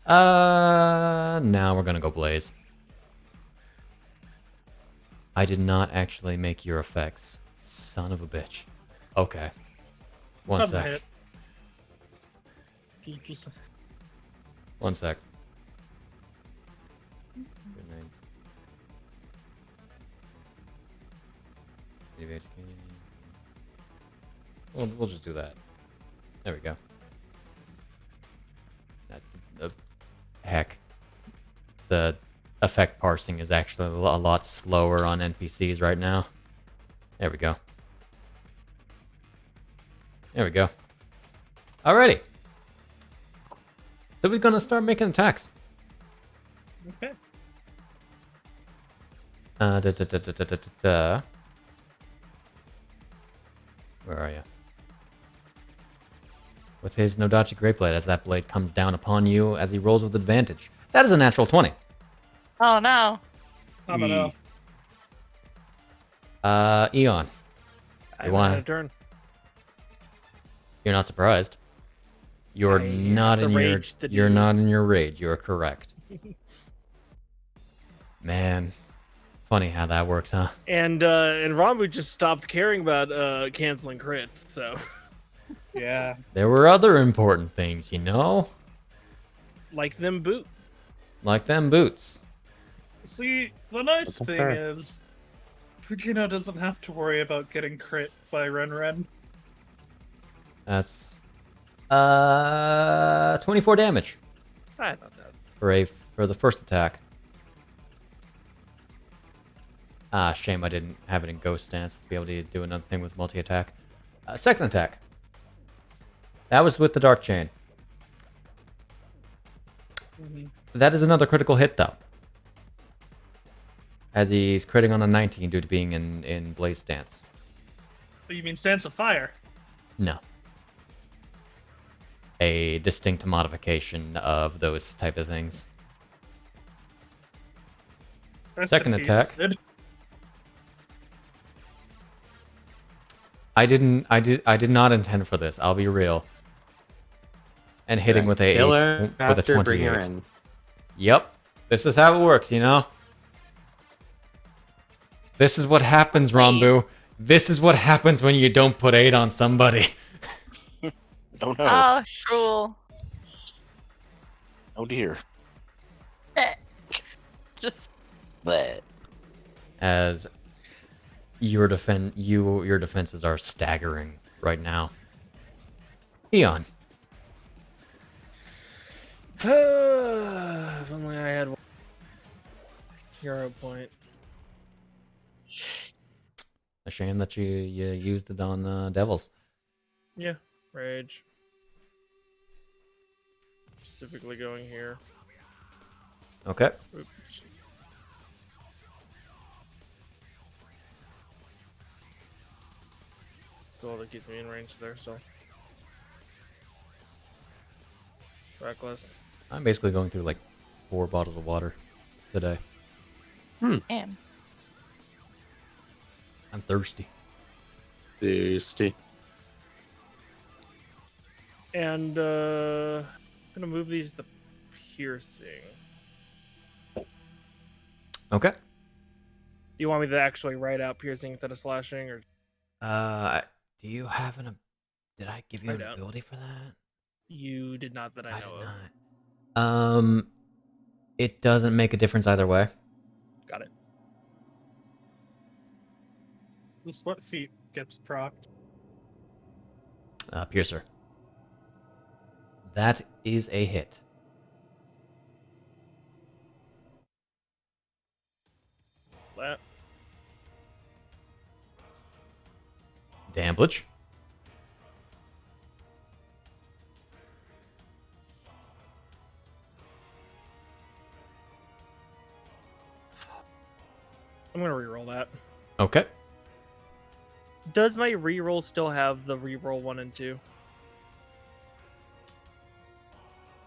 Now we're gonna go Blaze. I did not actually make your effects. Son of a bitch. Okay. One Some sec. hit. One sec. Good night. We'll just do that. There we go. Heck. The effect parsing is actually a lot slower on NPCs right now. There we go. There we go. Alrighty. So we're gonna start making attacks. Okay. Where are you? With his Nodachi Great Blade, as that blade comes down upon you as he rolls with advantage. That is a natural 20. Oh no. How about Eon. I You haven't wanna- had a turn. You're not surprised. You're I not have in the your rage to you're do. not in your rage. You are correct. Man, funny how that works, huh? And Rambu just stopped caring about canceling crits, so yeah. There were other important things, you know, like them boots. like them boots. See, the nice That's thing fair. is, Fujino doesn't have to worry about getting crit by Ren. That's 24 damage I thought that. for the first attack. Ah, shame I didn't have it in ghost stance to be able to do another thing with multi-attack. Second attack. That was with the Dark Chain. That is another critical hit, though. As he's critting on a 19 due to being in Blaze stance. But you mean Stance of Fire? No. A distinct modification of those type of things. Rest Second in peace, attack. Sid. I did not intend for this. I'll be real. And hitting with a Kill her with a after, bring her 28. in. Yep. This is how it works, you know? This is what happens, Rambu. This is what happens when you don't put 8 on somebody. Oh no. Oh, cruel. Oh dear. Just Bleh. As your defenses are staggering right now. Eon. If only I had one hero point. A shame that you used it on Devils. Yeah, rage. Specifically going here. Okay. Oops. Cool, that keeps me in range there, so. Reckless. I'm basically going through like 4 bottles of water today. damn. I'm thirsty. Thirsty. And I'm gonna move these to piercing. Okay. Do you want me to actually write out piercing instead of slashing, or Do you have did I give you I an don't. ability for that? you did not that I know did of? not. It doesn't make a difference either way. Got it. This what feat gets procced? Piercer. That is a hit. That. Damblage. Okay. Does my reroll still have the reroll 1 and 2?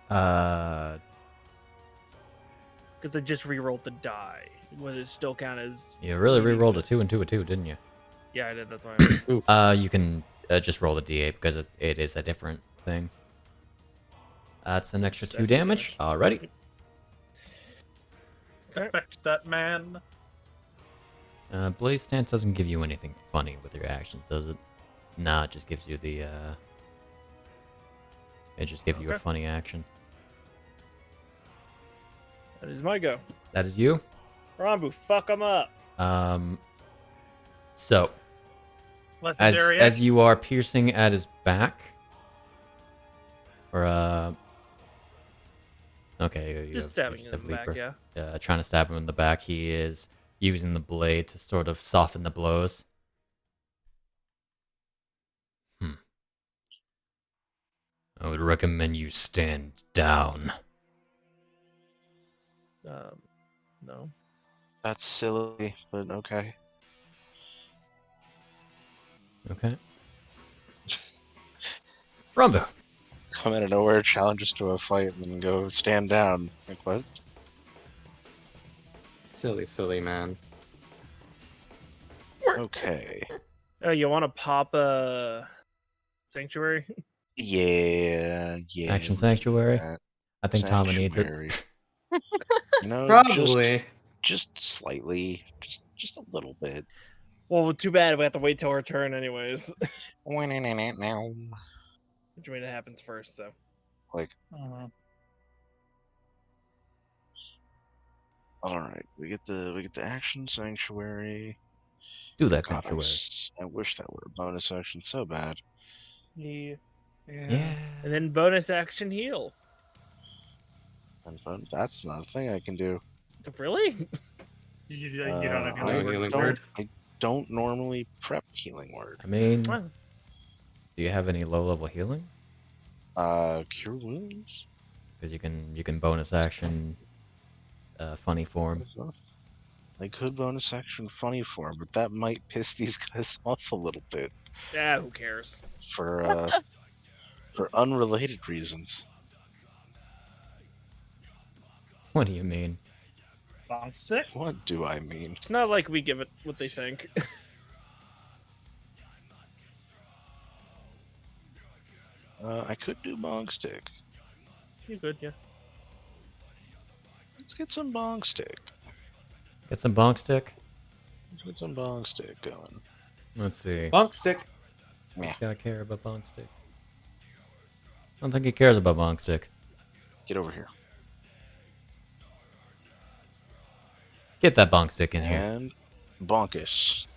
Uh, Because I just rerolled the die. Would it still count as? you really re-rolled a 2 and 2 a 2, didn't you? Yeah, I did. That's why. Oof. You can just roll the d8 because it is a different thing. That's an extra 2 damage. Alrighty. Affect that man. Blaze Stance doesn't give you anything funny with your actions, does it? Nah, it just gives you the, It just gives you a Okay. funny action. That is my go. That is you. Rambu, fuck him up. So, Legendary. as you are piercing at his back, or, okay, you Just have stabbing him in the back, Leaper. yeah. Trying to stab him in the back. He is using the blade to sort of soften the blows. I would recommend you stand down. No. That's silly, but okay. Okay. Rambu. Come out of nowhere, challenge us to a fight, and then go stand down. Like, what? Silly man. Okay. Oh, you want to pop a sanctuary? Yeah. Action we'll do Sanctuary. that. I think Tama needs it. Sanctuary. You know, Probably. just slightly, just a little bit. Well, too bad we have to wait till our turn, anyways. Like, Which means it happens first. So Mhm. all right, we get the action sanctuary. Do that God, Sanctuary. I wish that were a bonus action so bad. yeah. Yeah. And then bonus action heal. And that's not a thing I can do. Really? You don't have I any healing don't. word? I don't normally prep healing word. I mean, Well, do you have any low-level healing? Cure wounds. Because you can bonus action funny form. I could bonus action funny form, but that might piss these guys off a little bit yeah, who cares? for unrelated reasons. What do you mean? bonk stick. What do I mean? It's not like we give it what they think. I could do bong stick. You good, yeah. Let's get some bong stick. Get some bonk stick. Let's get some bong stick going. Let's see. Bonk stick. Does this guy care about bonk stick? I don't think he cares about bonk stick. Get over here. Get that bonk stick in here. And bonkus.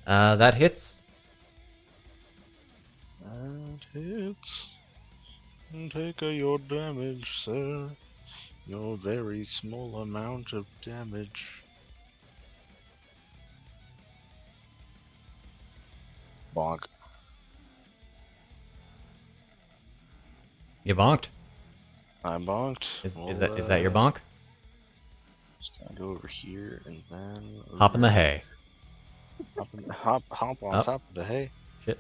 That hits. And hits. And take your damage, sir. Your very small amount of damage. Bonk. You bonked. I'm bonked. Is that your bonk? Just gonna go over here and then Hop in the hay. hop on Up. top of the hay. Shit.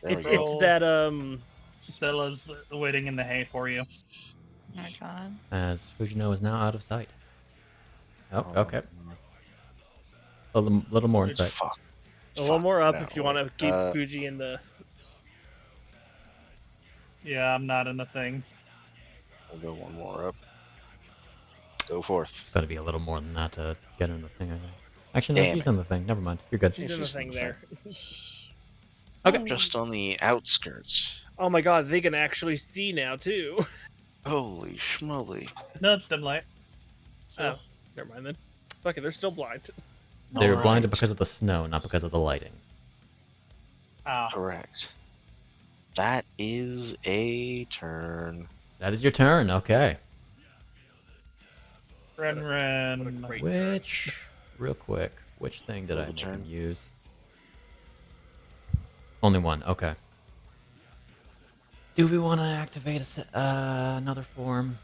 There It's we go. it's that Stella's waiting in the hay for you. Oh my god. As Fujino is now out of sight. Oh, Oh, okay. A little more in sight. Fuck. a little more up No, if you want to keep uh, Fuji in the. Yeah, I'm not in the thing. We'll go one more up. Go forth. It's got to be a little more than that to get in the thing, I think. Actually, no, Damn she's it. in the thing. Never mind. You're good. She's in the she's in thing the there. Okay. Just on the outskirts. Oh my god, they can actually see now too. Holy schmoly. No, it's dim light. So, Oh, never mind then. Fuck it, they're still blind. They were blinded Alright. because of the snow, not because of the lighting. Correct. That is a turn. That is your turn. Okay. Ren. What a great Real quick, which thing did I Double make him turn. use? Only one. Okay. Do we want to activate another form?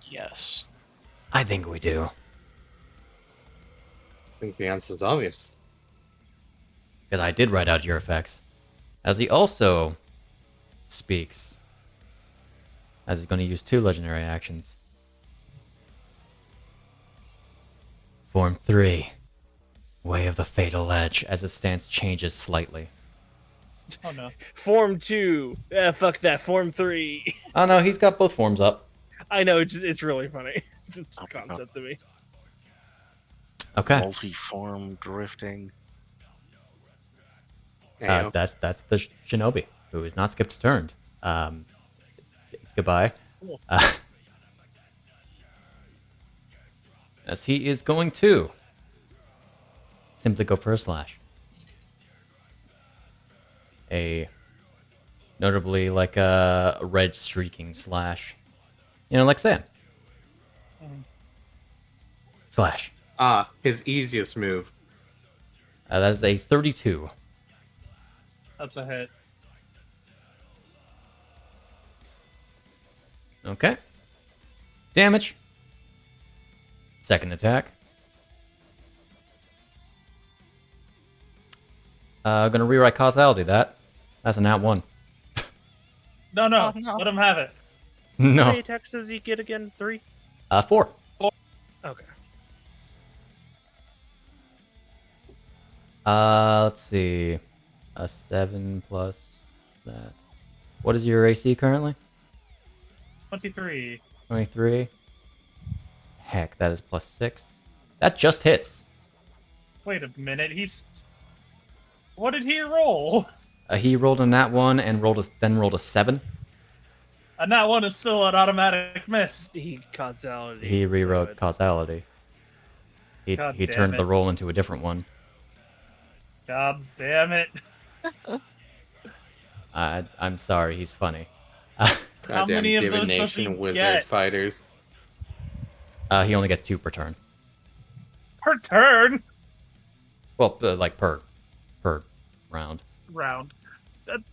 Yes. I think we do. I think the answer is obvious. Because I did write out your effects. As he also speaks. As he's going to use 2 legendary actions. Form 3. Way of the Fatal Edge, as his stance changes slightly. Oh no. Form 2. Fuck that. Form 3. Oh no, he's got both forms up. I know, it's really funny. It's a concept to me. Okay. Multiform drifting. That's the Shinobi, who is not skipped turned. Goodbye. Cool. As he is going to simply go for a slash. Notably like a red streaking slash. You know, like Sam. Slash. His easiest move. That is a 32. That's a hit. Okay. Damage. Second attack. Gonna rewrite causality. That's a nat 1. No, no, Oh, no. let him have it. How many No. attacks does he get again? 3? 4. Okay. Let's see. A 7 plus that. What is your AC currently? 23. 23. Heck, that is plus 6. That just hits. Wait a minute, what did he roll? He rolled a nat 1 and then rolled a 7. And that one is still an automatic miss. He causality. He rewrote Good. causality. He God damn turned it. the roll into a different one. God damn it. I'm sorry, he's funny. How many of those does he divination wizard get? fighters. He only gets 2 per turn. Per turn? Well, like per round. Round. That's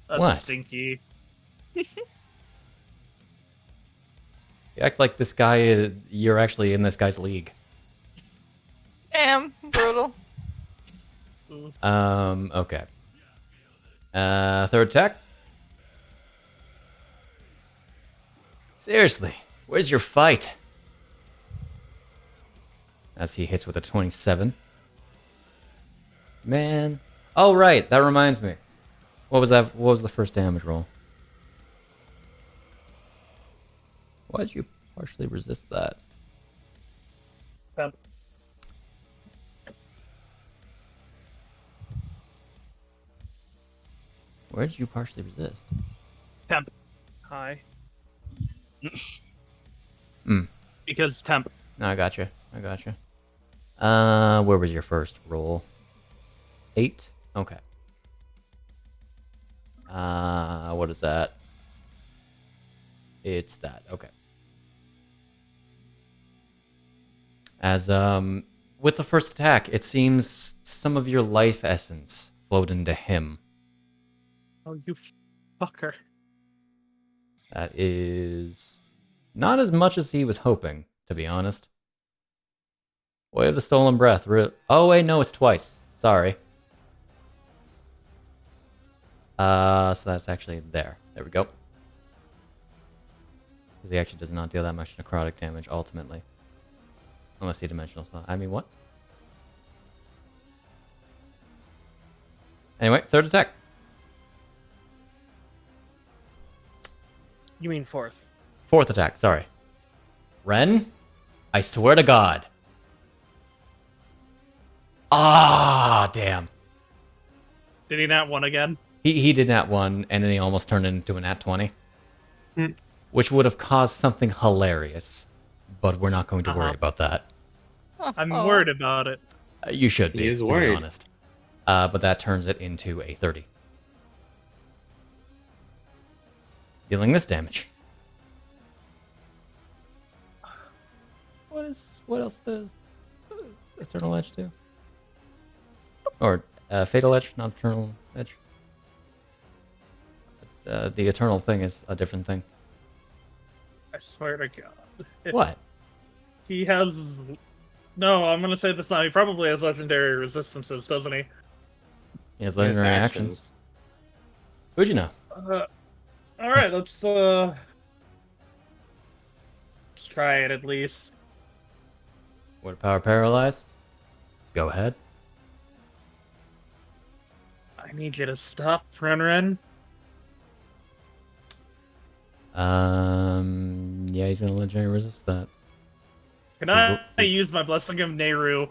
What? stinky. He acts like this guy. You're actually in this guy's league. Damn, brutal. Okay. Third attack. Seriously, where's your fight? As he hits with a 27. Man. Oh, right. That reminds me. What was that? What was the first damage roll? Why did you partially resist that? Temp. Where did you partially resist? Temp. Hi. Because temp. No, I gotcha. Where was your first roll? 8? Okay. What is that? It's that. Okay. As, with the first attack, it seems some of your life essence flowed into him. Oh, you fucker. That is not as much as he was hoping, to be honest. Way of the Stolen Breath. Oh, wait, no, it's twice. Sorry. So that's actually there. There we go. Because he actually does not deal that much necrotic damage, ultimately. Unless he dimensional slot. I mean, what? Anyway, third attack. You mean 4th? Fourth attack, sorry. Ren, I swear to God. Ah, damn. Did he not one again? He did nat 1, and then he almost turned it into a nat 20. Which would have caused something hilarious. But we're not going to worry about that. I'm worried about it. You should be, He is to be worried. honest. But that turns it into a 30. Dealing this damage. What else does Eternal Edge do? Or Fatal Edge, not Eternal Edge. The Eternal thing is a different thing. I swear to God. If What? He has. No, I'm gonna say this now. He probably has legendary resistances, doesn't he? He has His legendary actions. Who'd you know? All right, let's try it at least. Would power paralyze? Go ahead. I need you to stop, Ren. Yeah, he's gonna legendary resist that. Can I use my Blessing of Nehru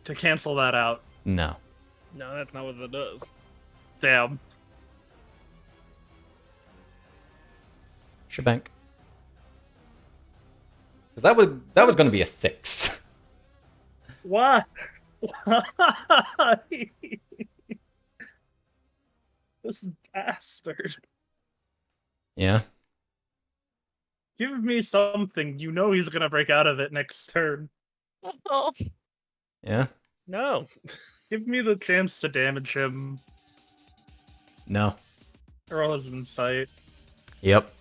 to cancel that out? No. No, that's not what it does. Damn. Shabank. Because that was gonna be a 6. Why? Why? This bastard. Yeah. Give me something. You know he's gonna break out of it next turn. Oh. Yeah. No. Give me the chance to damage him. No. Or his insight. Yep.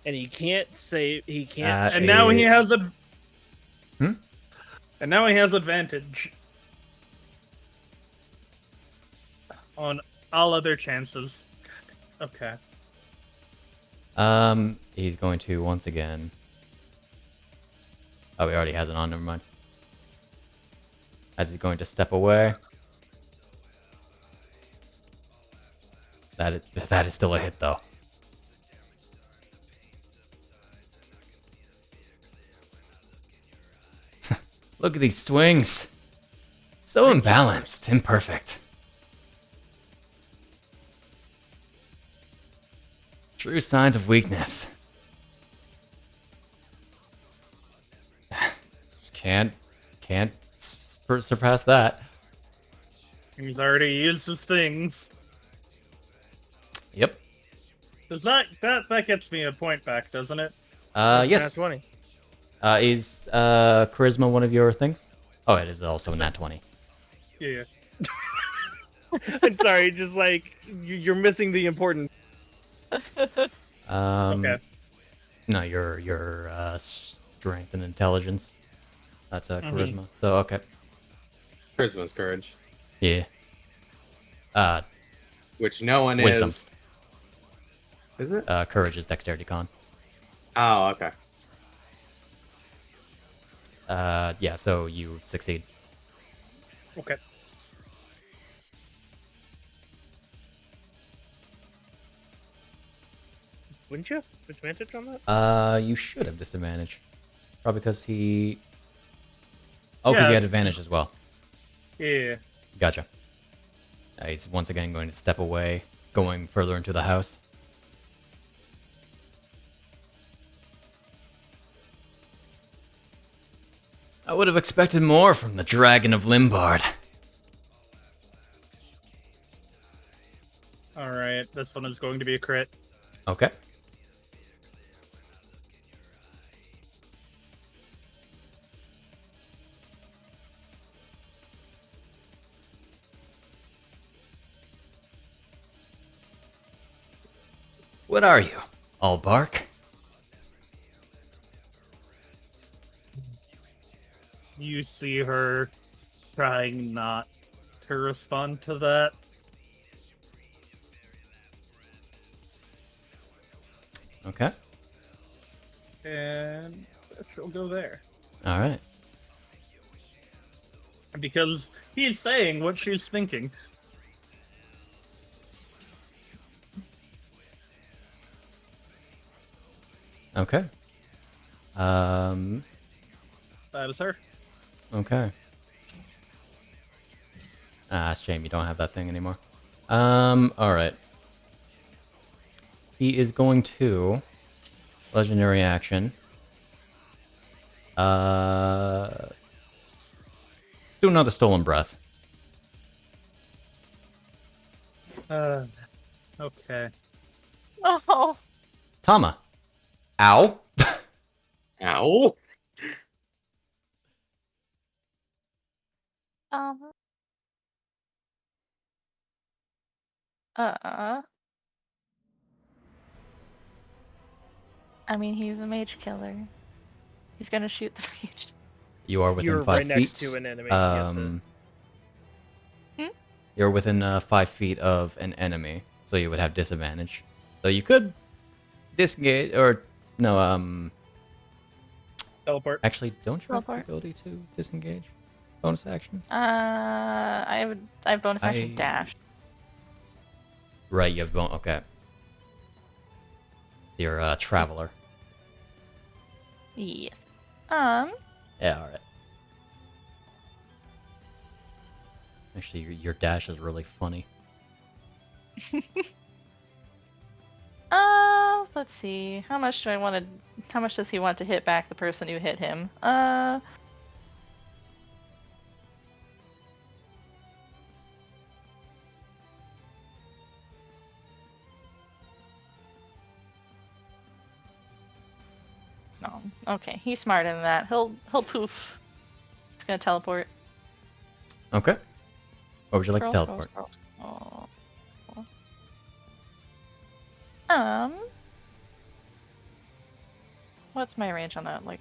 And he can't say he can't. And now he has a. Hmm? And now he has advantage on all other chances. Okay. He's going to once again. Oh, he already has it on. Never mind. As he's going to step away. That is still a hit, though. Look at these swings. So imbalanced, imperfect. True signs of weakness. Can't surpass that. He's already used his things. Yep. Does that gets me a point back, doesn't it? Yes. Nat 20. Is charisma one of your things? Oh, it is also a nat 20. Yeah. I'm sorry, just like you're missing the important. Okay. No, your strength and intelligence. That's charisma. So okay. Charisma's courage, Yeah. which no one Wisdom. is. Is it? Courage is dexterity con. Oh, okay. Yeah. So you succeed. Okay. Wouldn't you have advantage on that? You should have disadvantage. Probably because he. Oh, because Yeah. he had advantage as well. Yeah. Gotcha. He's once again going to step away, going further into the house. I would have expected more from the Dragon of Limbard. All right. This one is going to be a crit. Okay. What are you? All bark? You see her trying not to respond to that. Okay. And she'll go there. All right. Because he's saying what she's thinking. Okay. That is her. Okay. It's a shame you don't have that thing anymore. Alright. He is going to legendary action. Let's do another stolen breath. Okay. Oh. Tama. Ow. Ow. Um. Uh. I mean, he's a mage killer. He's gonna shoot the mage. You are within You're 5 right feet. next to an enemy. You have to- You're within 5 feet of an enemy, so you would have disadvantage. So you could disengage, or no, teleport. actually, don't you have the Teleport. ability to disengage? Bonus action? I have bonus action I- dash. Right, you have bonus. Okay. You're a traveler. Yes. Yeah, alright. Actually, your dash is really funny. Let's see. How much do I want to? How much does he want to hit back the person who hit him? No. Okay, he's smarter than that. He'll poof. He's gonna teleport. Okay. Where would you like to Scroll, teleport? scroll, scroll. What's my range on that? Like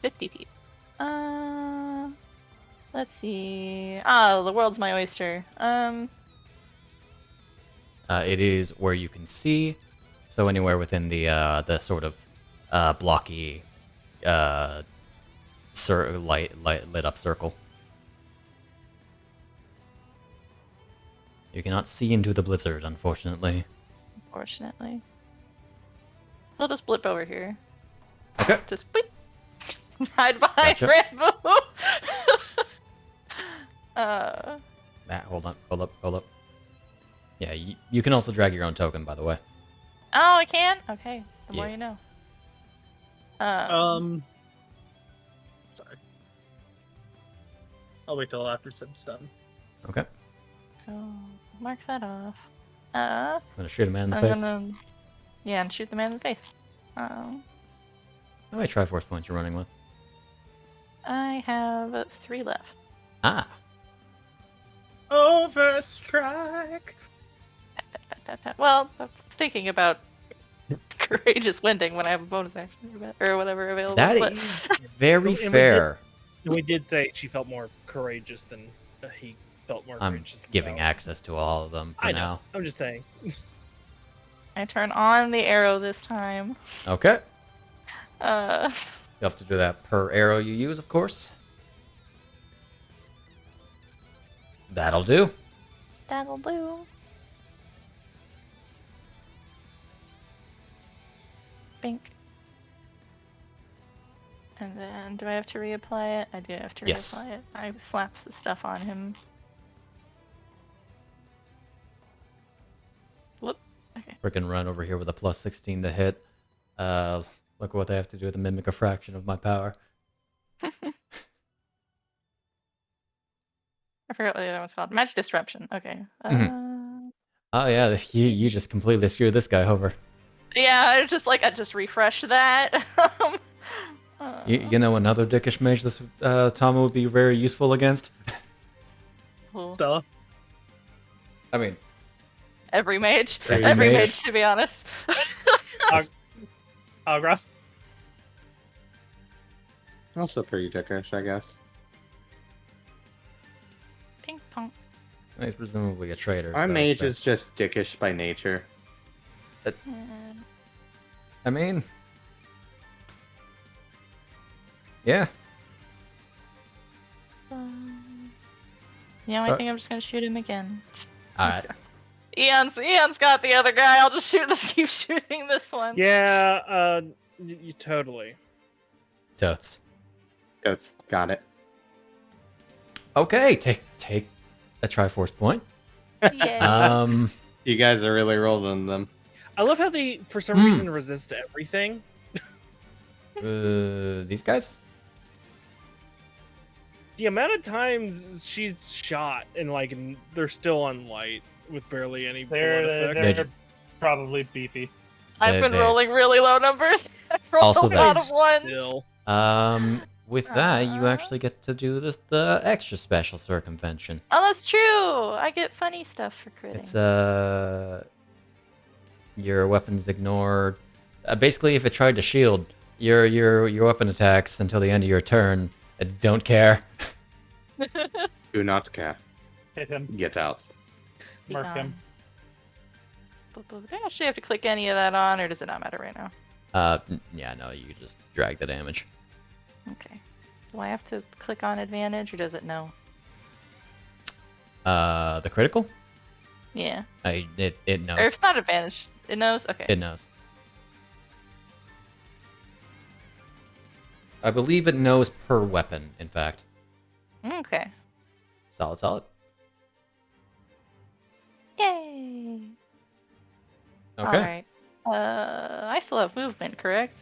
50 feet. Let's see. The world's my oyster. It is where you can see, so anywhere within the sort of blocky, lit up circle. You cannot see into the blizzard, unfortunately. Unfortunately. He'll just blip over here. Okay. Just blip. Hide behind Gotcha. Rambu. Hold up. Yeah, you can also drag your own token, by the way. Oh, I can? Okay. The more Yeah. you know. Sorry. I'll wait till after Sim's done. Okay. Oh, mark that off. I'm gonna shoot a man in the I'm face. gonna... Yeah, and shoot the man in the face. How many Triforce points you running with? I have 3 left. Ah. Overstrike. Well, I was thinking about courageous winding when I have a bonus action or whatever available. That but... is very And we did- fair. We did say she felt more courageous than he felt more I'm courageous. than giving Val. access to all of them for I know. now. I'm just saying. I turn on the arrow this time. Okay. Uh, You have to do that per arrow you use, of course. That'll do. that'll do. Bink. And then, do I have to reapply it? I do have to Yes. reapply it. I slaps the stuff on him. Whoop. Okay. Freaking run over here with a plus 16 to hit. Look what they have to do to mimic a fraction of my power. I forgot what the other one's called. Magic Disruption. Okay. Oh yeah, you just completely screwed this guy over. Yeah, I just refreshed that. You know another dickish mage this Tama would be very useful against? Cool. Stella. I mean, Every mage. Every Every mage. mage, to be honest. Grass. Also pretty dickish, I guess. Ping pong. he's presumably a traitor. Our so mage it's is just dickish by nature. I mean, yeah. Yeah, I think I'm just gonna shoot him again. All right. Eon's got the other guy. I'll just keep shooting this one. Yeah, you totally. Totes. Goats. Got it. Okay, take a Triforce point. Yeah. You guys are really rolling them. I love how they, for some reason, resist everything. These guys? The amount of times she's shot and they're still on light with barely any bullet effect. They're probably beefy. I've been they- rolling really low numbers. I've rolled Also a lot that- of ones. Still. With that, you actually get to do the extra special circumvention. Oh, that's true. I get funny stuff for critting. It's your weapons ignore. Basically, if it tried to shield your weapon attacks until the end of your turn, don't care. Do not care. Hit him. Get out. Be Mark him. gone. Do I actually have to click any of that on, or does it not matter right now? Yeah, no, you just drag the damage. Okay. Do I have to click on advantage, or does it know? The critical? Yeah. It knows. Or if it's not advantage, it knows? Okay. It knows. I believe it knows per weapon, in fact. Okay. Solid. Yay! Okay. Alright. I still have movement, correct?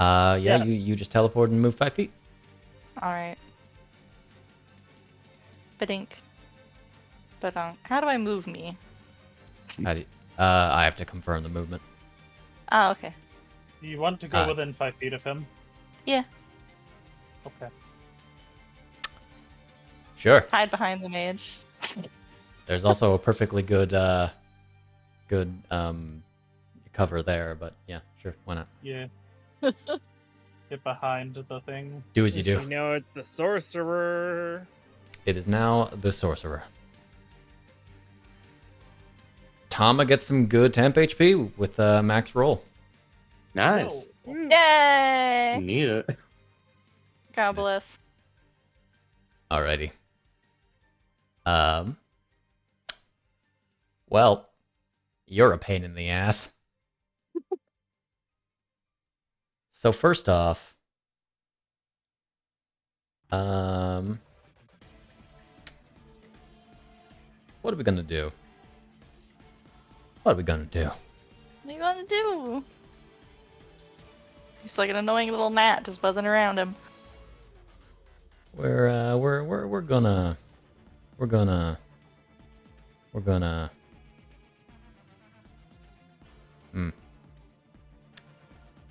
Yeah, Yes. you just teleport and move 5 feet. Alright. Badink. But how do I move me? I have to confirm the movement. Oh, okay. You want to go within 5 feet of him? Yeah. Okay. Sure. Hide behind the mage. There's also a perfectly good cover there, but yeah, sure, why not? Yeah. Get behind the thing. Do as you You do. know, it's the sorcerer. It is now the sorcerer. Tama gets some good temp HP with max roll. Nice. Yay! Need it. God bless. Alrighty. Well, you're a pain in the ass. So first off, what are we gonna do? What are we gonna do? What are you gonna do? He's like an annoying little gnat just buzzing around him. We're gonna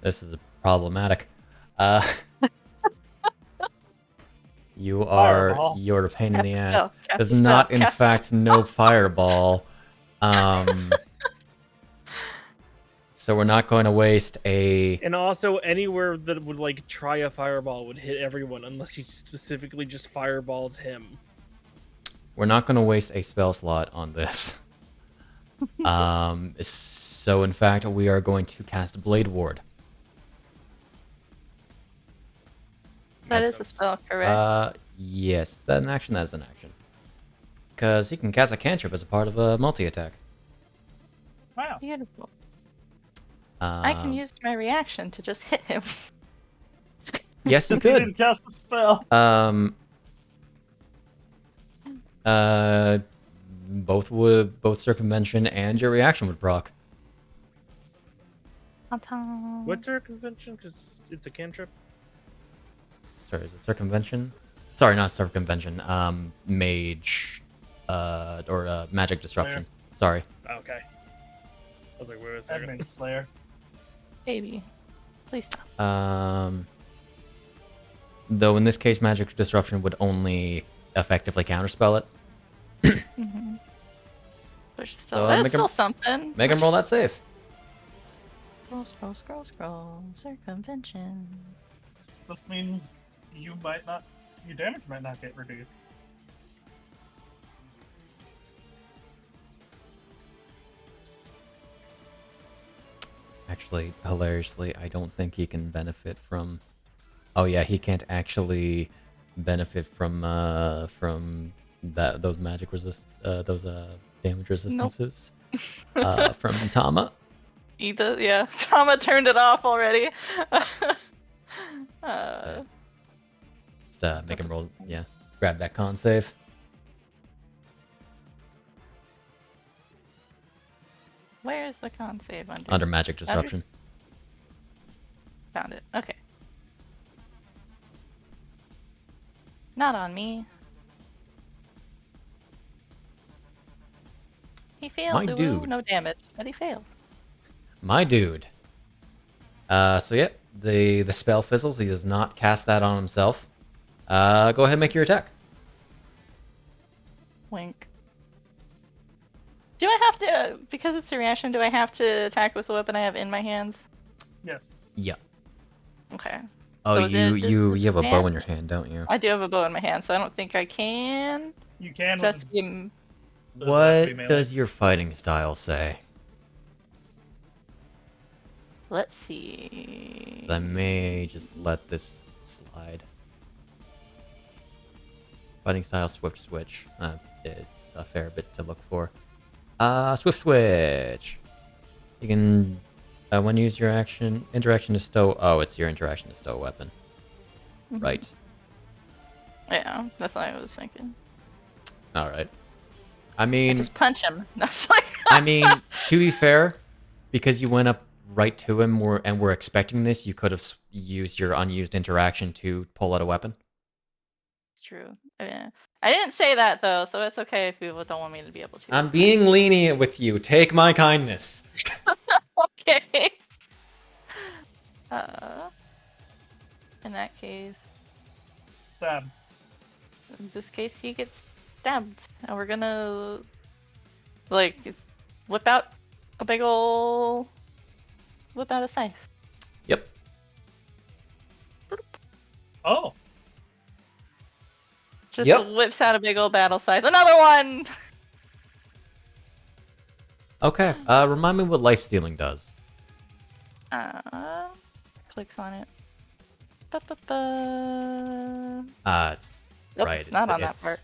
This is problematic. You're a pain in the Cast a ass. spell, cast Does a spell, not, in cast a fact, know fireball. So we're not going to waste a. And also, anywhere that would like try a fireball would hit everyone unless he specifically just fireballs him. We're not going to waste a spell slot on this. So in fact, we are going to cast Blade Ward. That is a spell, correct? Yes. Is that an action? That is an action. Because he can cast a cantrip as a part of a multi-attack. Wow. Beautiful. I can use my reaction to just hit him. Yes, you He could. didn't cast a spell. Both circumvention and your reaction would proc. Ta-ta. What's circumvention? Because it's a cantrip. Sorry, is it circumvention? Sorry, not circumvention. Mage, or magic disruption. Sorry. Okay. I was like, wait a second. Admin Slayer. Baby. Please stop. Though in this case, magic disruption would only effectively counterspell it. Mm-hmm. There's still, So, there's make him- still something. Make him roll that save. Scroll. Circumvention. This means your damage might not get reduced. Actually, hilariously, I don't think he can benefit from. Oh yeah, he can't actually benefit from those magic damage resistances from Tama. Either, yeah. Tama turned it off already. Just make him roll. Yeah, grab that con save. Where is the con save Under magic disruption. Found it. Okay. Not on me. He fails. My Ooh, dude. no damage, but he fails. My dude. So yeah, the spell fizzles. He does not cast that on himself. Go ahead and make your attack. Wink. Do I have to, because it's a reaction, do I have to attack with the weapon I have in my hands? Yes. Yeah. Okay. Oh, So is it you have a bow in your disadvantage? hand, don't you? I do have a bow in my hand, so I don't think I can. You can. So it has With, to be does it have to be What melee? does your fighting style say? Let's see. I may just let this slide. Fighting style, swift switch. It's a fair bit to look for. Swift switch. You can, when you use your interaction to stow. Oh, it's your interaction to stow a weapon. Mhm. Right. Yeah, that's what I was thinking. All right. I I mean, just punch him. That's like. I mean, to be fair, because you went up right to him, and we're expecting this, you could have used your unused interaction to pull out a weapon. It's true. Yeah. I didn't say that though, so it's okay if people don't want me to be able to. I'm It's being lenient with you. Take my kindness. fine. Okay. Uh, in that case, Stab. in this case, he gets stabbed, and we're gonna like whip out a big ol' whip out a scythe. Yep. Oh. Just Yep. whips out a big old battle scythe. Another one. Okay. Remind me what life stealing does. Clicks on it. Ba-ba-ba. It's Nope, right. it's not on that part.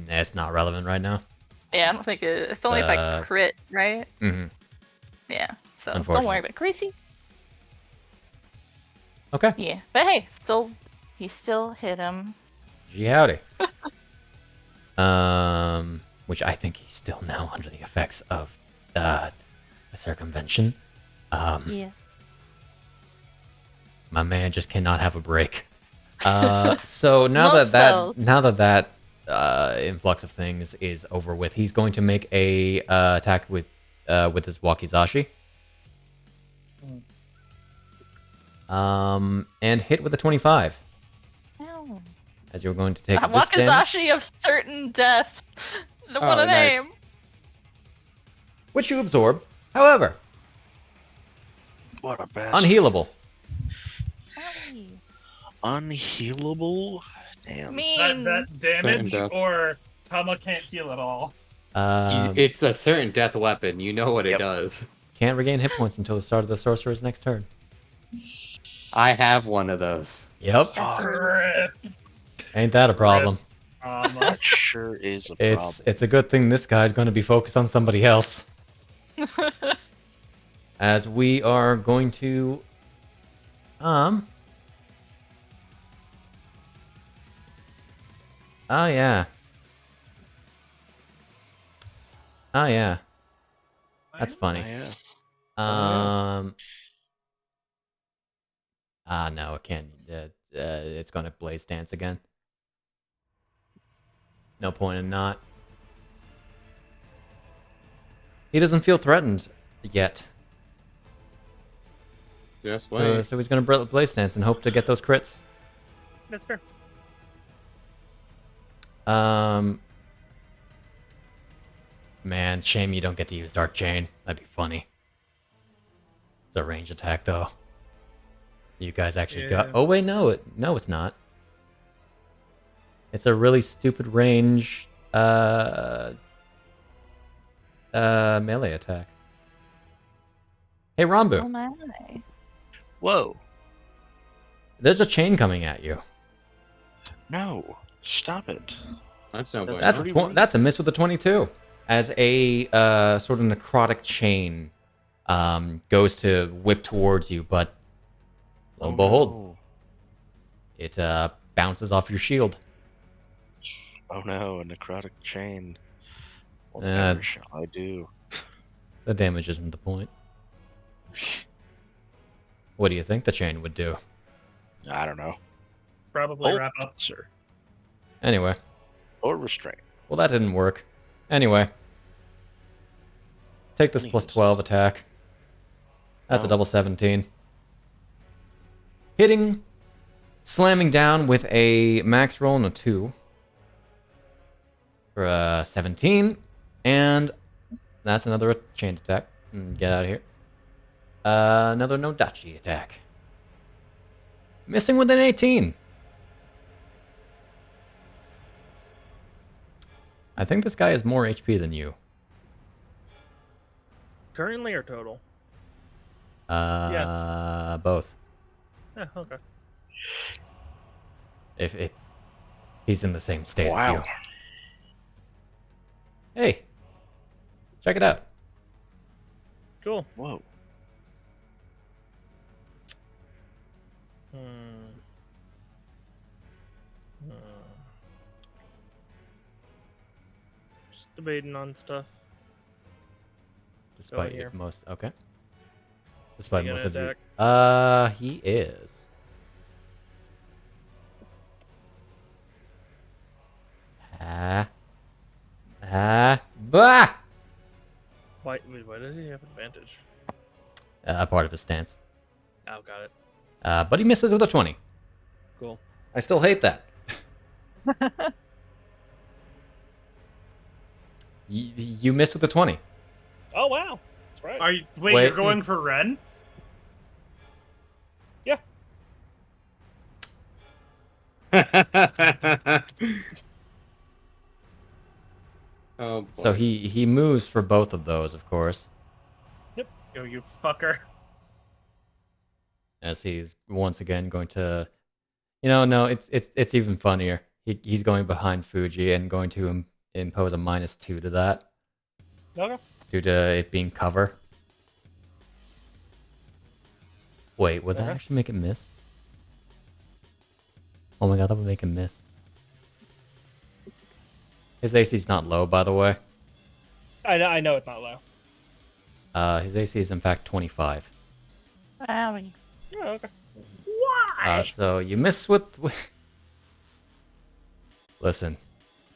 It's not relevant right now. Yeah, I don't think it's only if I crit, right? Mm-hmm. Yeah. So don't Unfortunately. worry about Greasy. Okay. Yeah, but hey, he still hit him. Gee howdy. Which I think he's still now under the effects of the circumvention. Yes. My man just cannot have a break. So now Most spells. that influx of things is over with, he's going to make a attack with his wakizashi. And hit with a 25. Ow. As you're going to take this damage. Wakizashi of certain death. What Oh, a nice. name. Which you absorb. However, What a bastard. unhealable. Owie. Unhealable? Damn. Mean. That damage death. or Tama can't heal at all. It's a certain death weapon. You know what it Yep. does. Can't regain hit points until the start of the sorcerer's next turn. I have one of those. Yep. That's rude. Rip. Ain't that a problem? Tama. That sure is a problem. It's a good thing this guy's going to be focused on somebody else. As we are going to oh yeah. Oh yeah. That's funny. Yeah. No, it can't. It's going to blaze dance again. No point in not. He doesn't feel threatened yet. Just wait. So he's going to blaze dance and hope to get those crits. That's fair. Man, shame you don't get to use Dark Chain. That'd be funny. It's a range attack, though. You guys actually got... Yeah. Oh, wait, no, it's not. It's a really stupid range, melee attack. Hey, Oh Rambu, my. Whoa. there's a chain coming at you. No. Stop it. That's no bueno. That's Pretty that's a miss with a 22. As a sort of necrotic chain goes to whip towards you, but lo and behold, no. it bounces off your shield. Oh no, a necrotic chain. What Uh, shall I do? The damage isn't the point. What do you think the chain would do? I don't know. Probably Hold, wrap up. sir. Anyway, Or restrain. well, that didn't work. Anyway, take this plus 12 attack. That's a Oh. double 17. Hitting, slamming down with a max roll and a 2 for a 17, and That's another chain attack. Get out of here. Another Nodachi attack. Missing with an 18. I think this guy has more HP than you. Currently or total? Both. Yeah, okay. If he's in the same state as you. Wow. Hey, check it out. Cool. Whoa. Just debating on stuff. Despite here. most, okay. Despite He most gonna of you. He is. Bah! Why does he have advantage? Part of his stance. Oh, got it. But he misses with a 20. Cool. I still hate that. You missed with a 20. Oh, wow. That's right. Wait, Wait. you're going for Ren? Yeah. Oh, boy. So he moves for both of those, of course, Yo, you fucker. as he's once again going to, no, it's even funnier. He's going behind Fuji and going to impose a -2 to that Okay. due to it being cover. Wait, would that Okay. actually make it miss? Oh my god, that would make him miss. His AC's not low, by the way. I know it's not low. His AC is in fact 25. Owie. Oh, okay. So you miss with... Listen,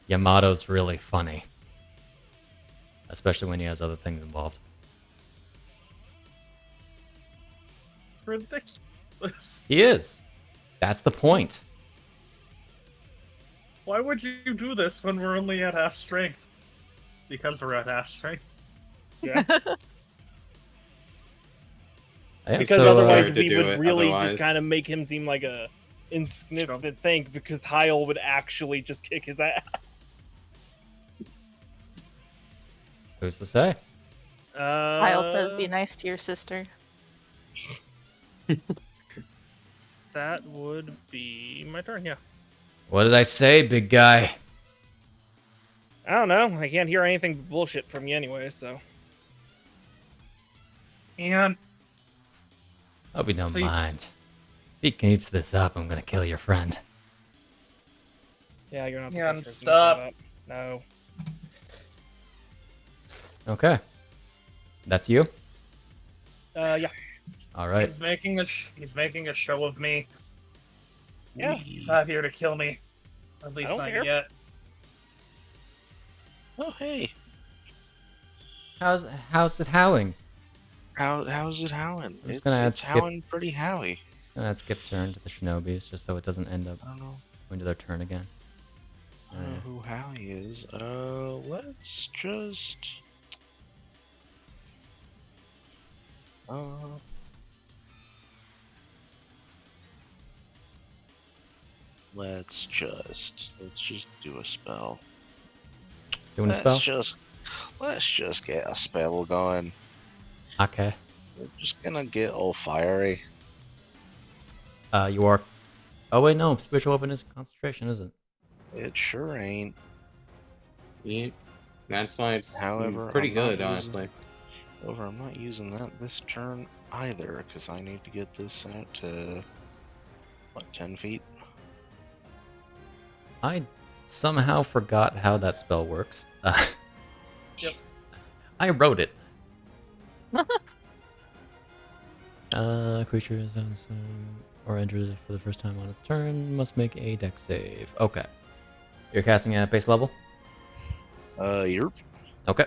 Yamato's really funny. Especially when he has other things involved. Ridiculous. He is. That's the point. Why would you do this when we're only at half strength? Because we're at half strength. Yeah. Yeah, Because so, otherwise to we do would it really otherwise. just kind of make him seem like a insignificant thing because Hyle would actually just kick his ass. who's to say? Hyle says, "Be nice to your sister." That would be my turn, yeah. What did I say, big guy? I don't know. I can't hear anything but bullshit from you anyway, so. And Hope you don't Please. mind. If he keeps this up, I'm gonna kill your friend. Yeah, you're not the Yeah, first person to say stop. that. No. Okay. That's you? Yeah. Alright. he's making a show of me. Yeah. He's not here to kill me. At least don't not care. yet. Oh, hey. How's it howling? How's it howling? I'm just It's, gonna add it's skip. howling pretty howy. I'm gonna skip turn to the shinobis just so it doesn't end up I don't know. going to their turn again. I don't know who Howie is. Let's just. Let's just do a spell. Doing a spell? Let's just get a spell going. Okay. We're just gonna get all fiery. You are... Oh wait, no. Spiritual weapon is concentration, isn't it? It sure ain't. Yeah, that's why it's However, pretty I'm not good, using- honestly. However, I'm not using that this turn either, because I need to get this out to, what, 10 feet? I somehow forgot how that spell works. Yep. I wrote it. Creature is on or enters for the first time on its turn must make a dex save. Okay. You're casting at base level? Yerp. Okay.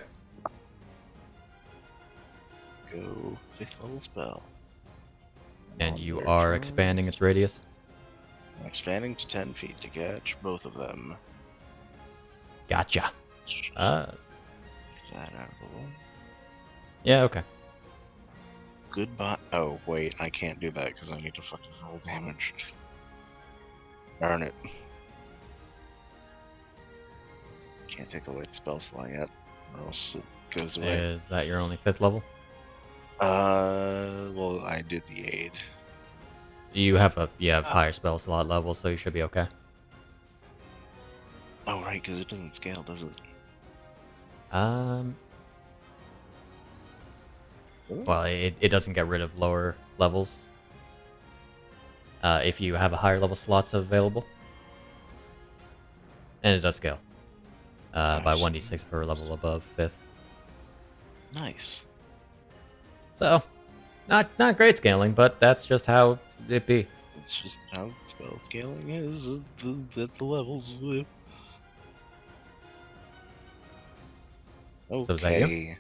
Let's go 5th level spell. And On you their are turn, expanding its radius? expanding to 10 feet to catch both of them. Gotcha. Get that out of the way. Yeah, okay. Goodbye. Oh, wait, I can't do that because I need to fucking roll damage. Darn it. Can't take away the spell slot yet, or else it goes away. Is that your only 5th level? Well, I did the aid. You have higher spell slot level, so you should be okay. Oh, right, because it doesn't scale, does it? Well, it doesn't get rid of lower levels. If you have a higher level slots available. And it does scale. By Nice. 1d6 per level above 5th. Nice. So, not great scaling, but that's just how it be. It's just how spell scaling is at the levels. Okay. So is that you?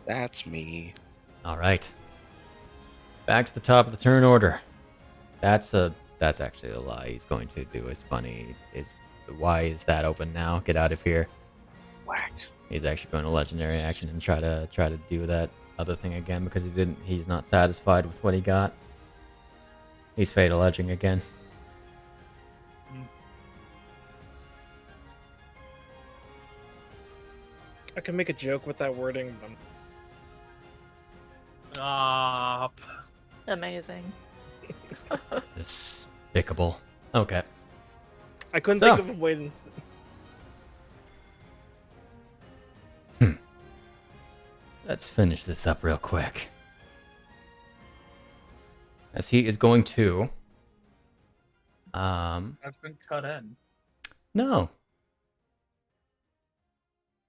That's me. Alright. Back to the top of the turn order. That's actually a lie. He's going to do is funny. Why is that open now? Get out of here. Whack. He's actually going to legendary action and try to do that other thing again because he's not satisfied with what he got. He's fatal edging again. I can make a joke with that wording, but Stop. Amazing. Despicable. Okay. I couldn't So. think of a way to. Let's finish this up real quick. As he is going to... That's been cut in. No.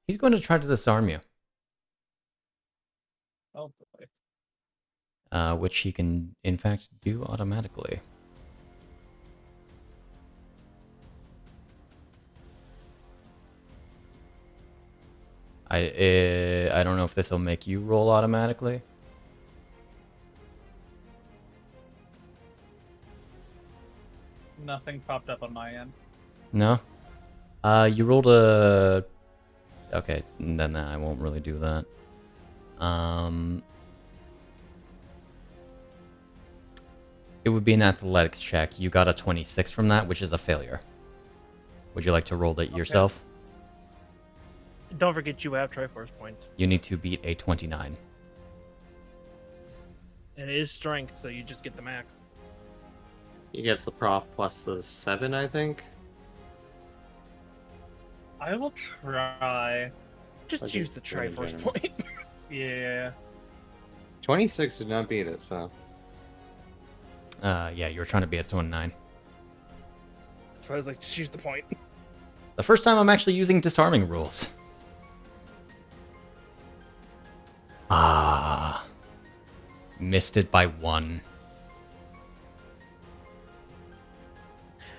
He's going to try to disarm you. Oh boy. Which he can, in fact, do automatically. I don't know if this will make you roll automatically. Nothing popped up on my end. No? You rolled a... Okay, then I won't really do that. It would be an athletics check. You got a 26 from that, which is a failure. Would you like to roll it yourself? Don't forget you have Triforce points. You need to beat a 29. And it is strength, so you just get the max. He gets the prof plus the 7, I think. I will try. Just Okay, use the yeah, in Triforce general. point. Yeah. 26 did not beat it, so. Yeah, you were trying to beat a 29. That's why I was like, just use the point. The first time I'm actually using disarming rules. Ah. Missed it by 1.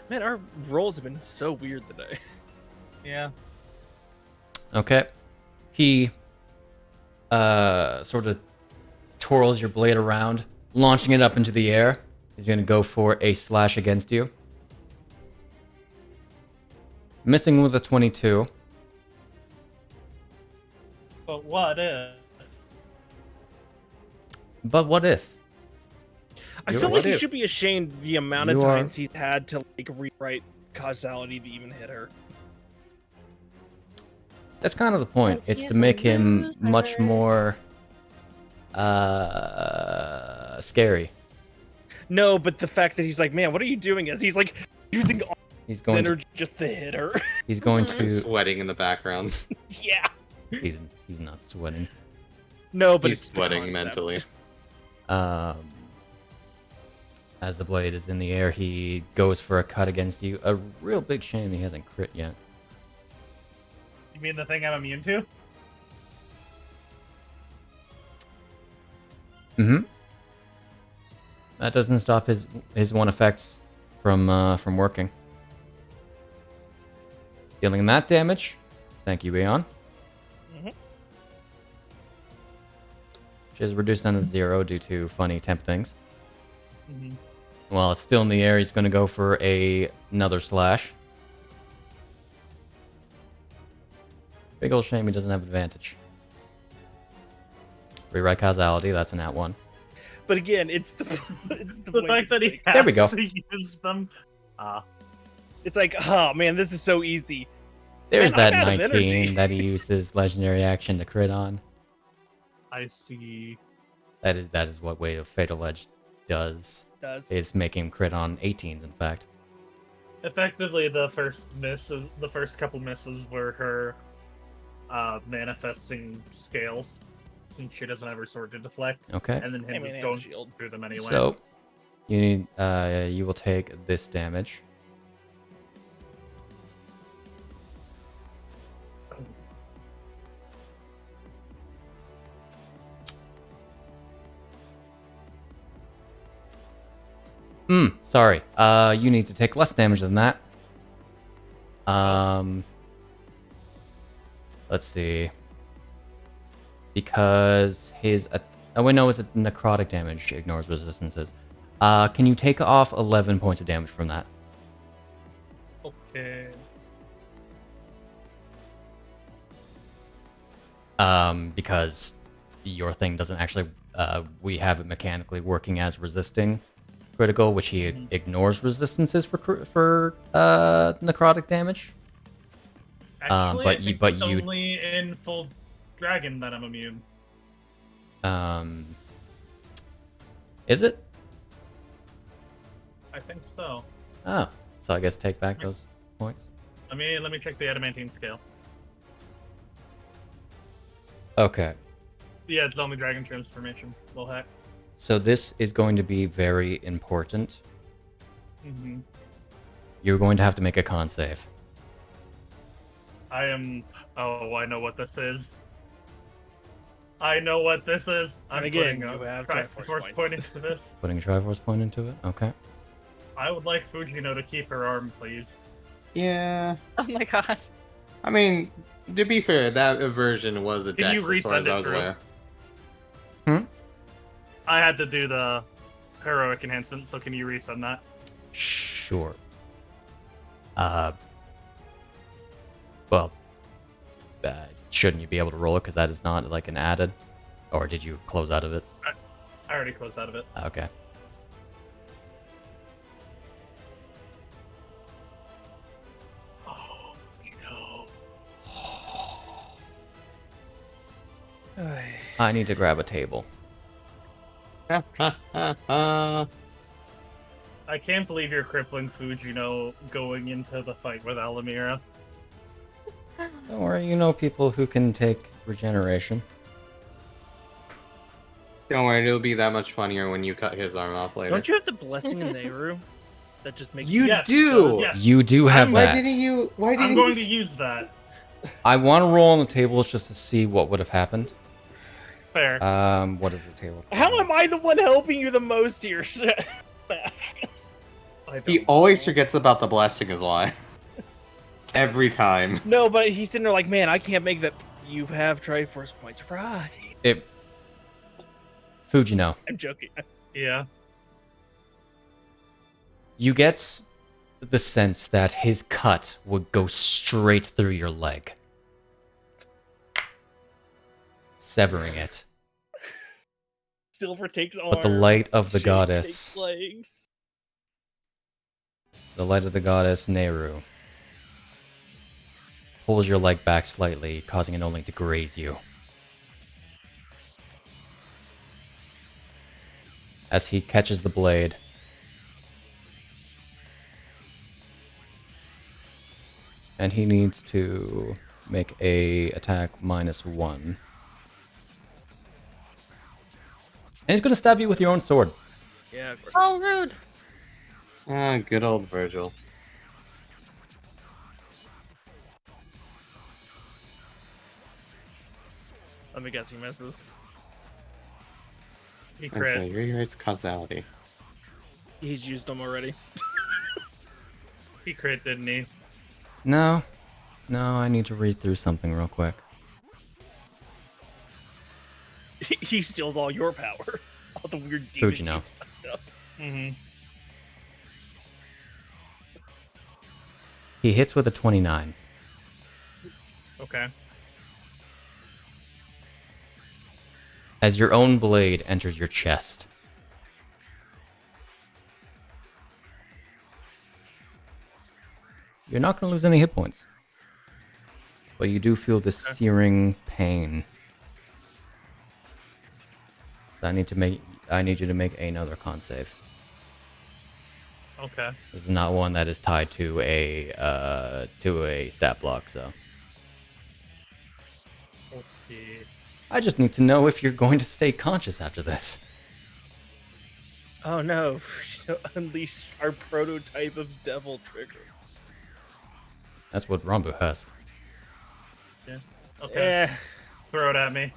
Man, our rolls have been so weird today. Yeah. Okay. He sort of twirls your blade around, launching it up into the air. He's going to go for a slash against you. Missing with a 22. But what if? But what if? I You're- feel what like he if? should be ashamed the amount of You are- times he's had to like rewrite causality to even hit her. That's kind of the point. Yes, It's he's to a make him much loser. more scary. No, but the fact that he's like, man, what are you doing? As he's like using all He's his going to, energy just to hit her. he's going to Sweating in the background. Yeah. he's not sweating. No, but He's it's the sweating concept. mentally. As the blade is in the air, he goes for a cut against you. A real big shame he hasn't crit yet. You mean the thing I'm immune to? Mm-hmm. That doesn't stop his one effect from working. Dealing that damage. Thank you, Eon. Mhm. Which is reduced down to 0 due to funny temp things. Mm-hmm. While it's still in the air, he's going to go for another slash. Big old shame he doesn't have advantage. Rewrite causality. That's an @1. But again, it's the The fact that he has There we go. to use them. It's like, oh man, this is so easy. There's Man, I'm that out of 19 energy. that he used his legendary action to crit on. I see. That is what Way of Fatal Edge does. Is make him crit on 18s, in fact. Effectively, the first couple misses were her manifesting scales, since she doesn't have her sword to deflect. Okay. And then him just going through them anyway. So, you need you will take this damage. Sorry. You need to take less damage than that. Let's see. Because his oh wait, no, it's a necrotic damage ignores resistances. Can you take off 11 points of damage from that? Okay. Because your thing doesn't actually we have it mechanically working as resisting critical, which he ignores resistances for necrotic damage. Actually, but I think it's only in full dragon that I'm immune. Is it? I think so. Oh, so I guess take back those points. Let me check the adamantine scale. Okay. Yeah, it's only dragon transformation. Little hack. So this is going to be very important. Mm-hmm. You're going to have to make a con save. I am. Oh, I know what this is. I know what this is. I'm again, putting you have Triforce Triforce point into this. Putting a Triforce point into it? Okay. I would like Fujino to keep her arm, please. Yeah. Oh my god. I mean, to be fair, that version was a Can you dex as far resend as I it was through? aware. I had to do the heroic enhancement, so can you resend that? Sure. Well, shouldn't you be able to roll it because that is not like an added? Or did you close out of it? I already closed out of it. Okay. Oh, no. I need to grab a table. I can't believe you're crippling Fujino going into the fight with Alamira. Don't worry, you know people who can take regeneration. Don't worry, it'll be that much funnier when you cut his arm off later. Don't you have the blessing in Nehru? That just makes You Yes, do! yes. You do have Why that. didn't you? Why didn't I'm you? going to use that. I want to roll on the tables just to see what would have happened. Fair. What is the table? How am I the one helping you the most here? I He don't always know. forgets about the blessing, is why. Every time. No, but he's sitting there like, man, I can't make that. You have Triforce points, right? Fujino. I'm joking. Yeah. You get the sense that his cut would go straight through your leg, severing it. Silver takes arms. But the light of the Jade goddess. takes legs. The light of the goddess, Nehru, pulls your leg back slightly, causing it only to graze you. As he catches the blade, and he needs to make a attack -1. And he's going to stab you with your own sword. Yeah, of course. Oh, rude. Ah, good old Virgil. Let me guess, he misses. He And so crit. rewrites causality. He's used them already. He crit, didn't he? No, I need to read through something real quick. He steals all your power. All the weird demons Fujino. you've sucked up. Mm-hmm. He hits with a 29. Okay. as your own blade enters your chest. You're not going to lose any hit points, but you do feel this searing pain. I need you to make another con save. Okay. This is not one that is tied to a stat block, so. Okay. I just need to know if you're going to stay conscious after this. Oh no, unleash our prototype of devil trigger. That's what Rambu has. Yeah. Okay. Yeah. Throw it at me.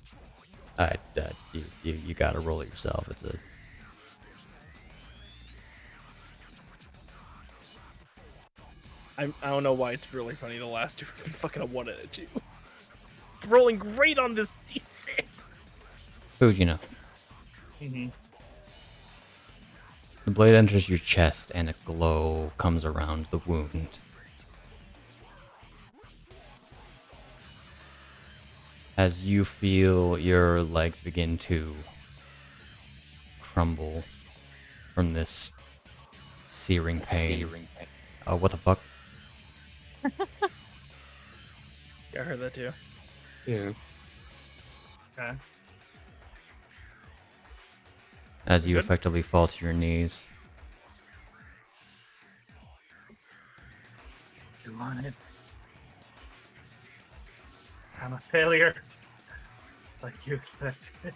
You gotta roll it yourself. It's a. I don't know why it's really funny. The last two are fucking a 1 and a 2. Rolling great on this D6. Fujino. Mm-hmm. The blade enters your chest and a glow comes around the wound. As you feel your legs begin to crumble from this searing pain. Oh, what the fuck? Yeah, I heard that too. Yeah. Okay. As you effectively fall to your knees. You want it? I'm a failure. Like you expected.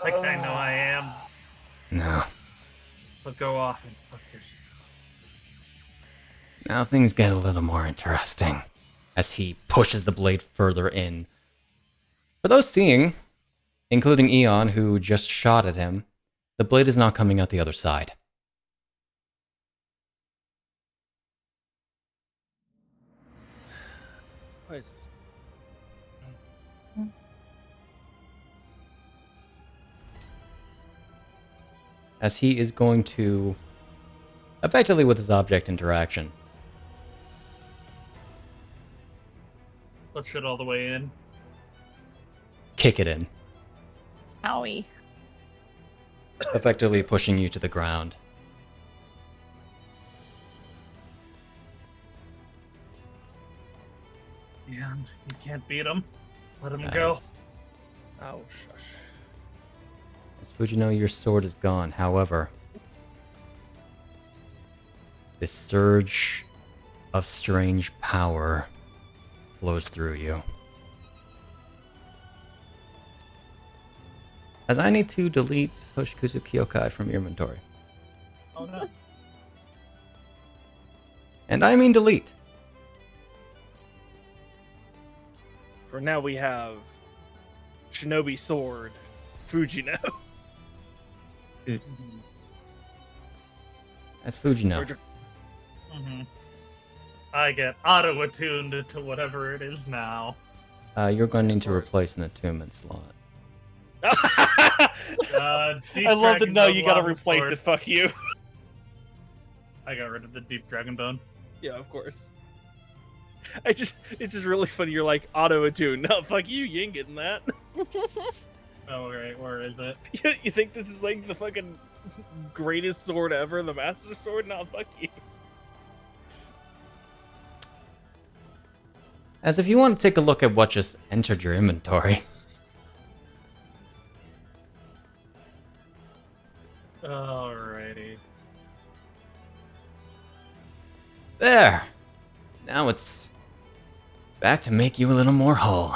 Like I know I am. No. So go off and fuck yourself. Now things get a little more interesting. As he pushes the blade further in. For those seeing, including Eon, who just shot at him, the blade is not coming out the other side. What is this? As he is going to, effectively with his object interaction, Push it all the way in. kick it in, Owie. effectively pushing you to the ground. Yeah, you can't beat him. Let him go. Oh, shush. As Fujino, your sword is gone. However, this surge of strange power flows through you. As I need to delete Hoshikuzu Kyokai from your inventory. Oh no. And I mean delete. For now, we have Shinobi Sword, Fujino. As Fujino, Mm-hmm. I get auto-attuned to whatever it is now. you're going to need to replace an attunement slot. Deep I love to Dragon know Bone you gotta Lava replace Sword. it. Fuck you. I got rid of the Deep Dragon Bone. Yeah, of course. It's just really funny. You're like auto attune. No, fuck you. You ain't getting that. Oh, right. Where is it? You think this is like the fucking greatest sword ever, the Master Sword? No, fuck you. As if you want to take a look at what just entered your inventory. Alrighty. There! Now it's back to make you a little more whole.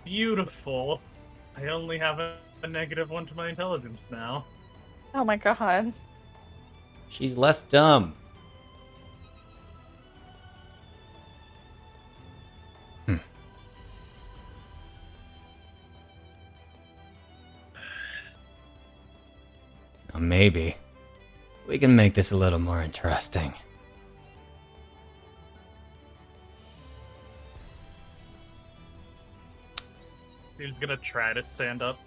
Beautiful. I only have a -1 to my intelligence now. Oh my god. She's less dumb. Now maybe we can make this a little more interesting. He's gonna try to stand up.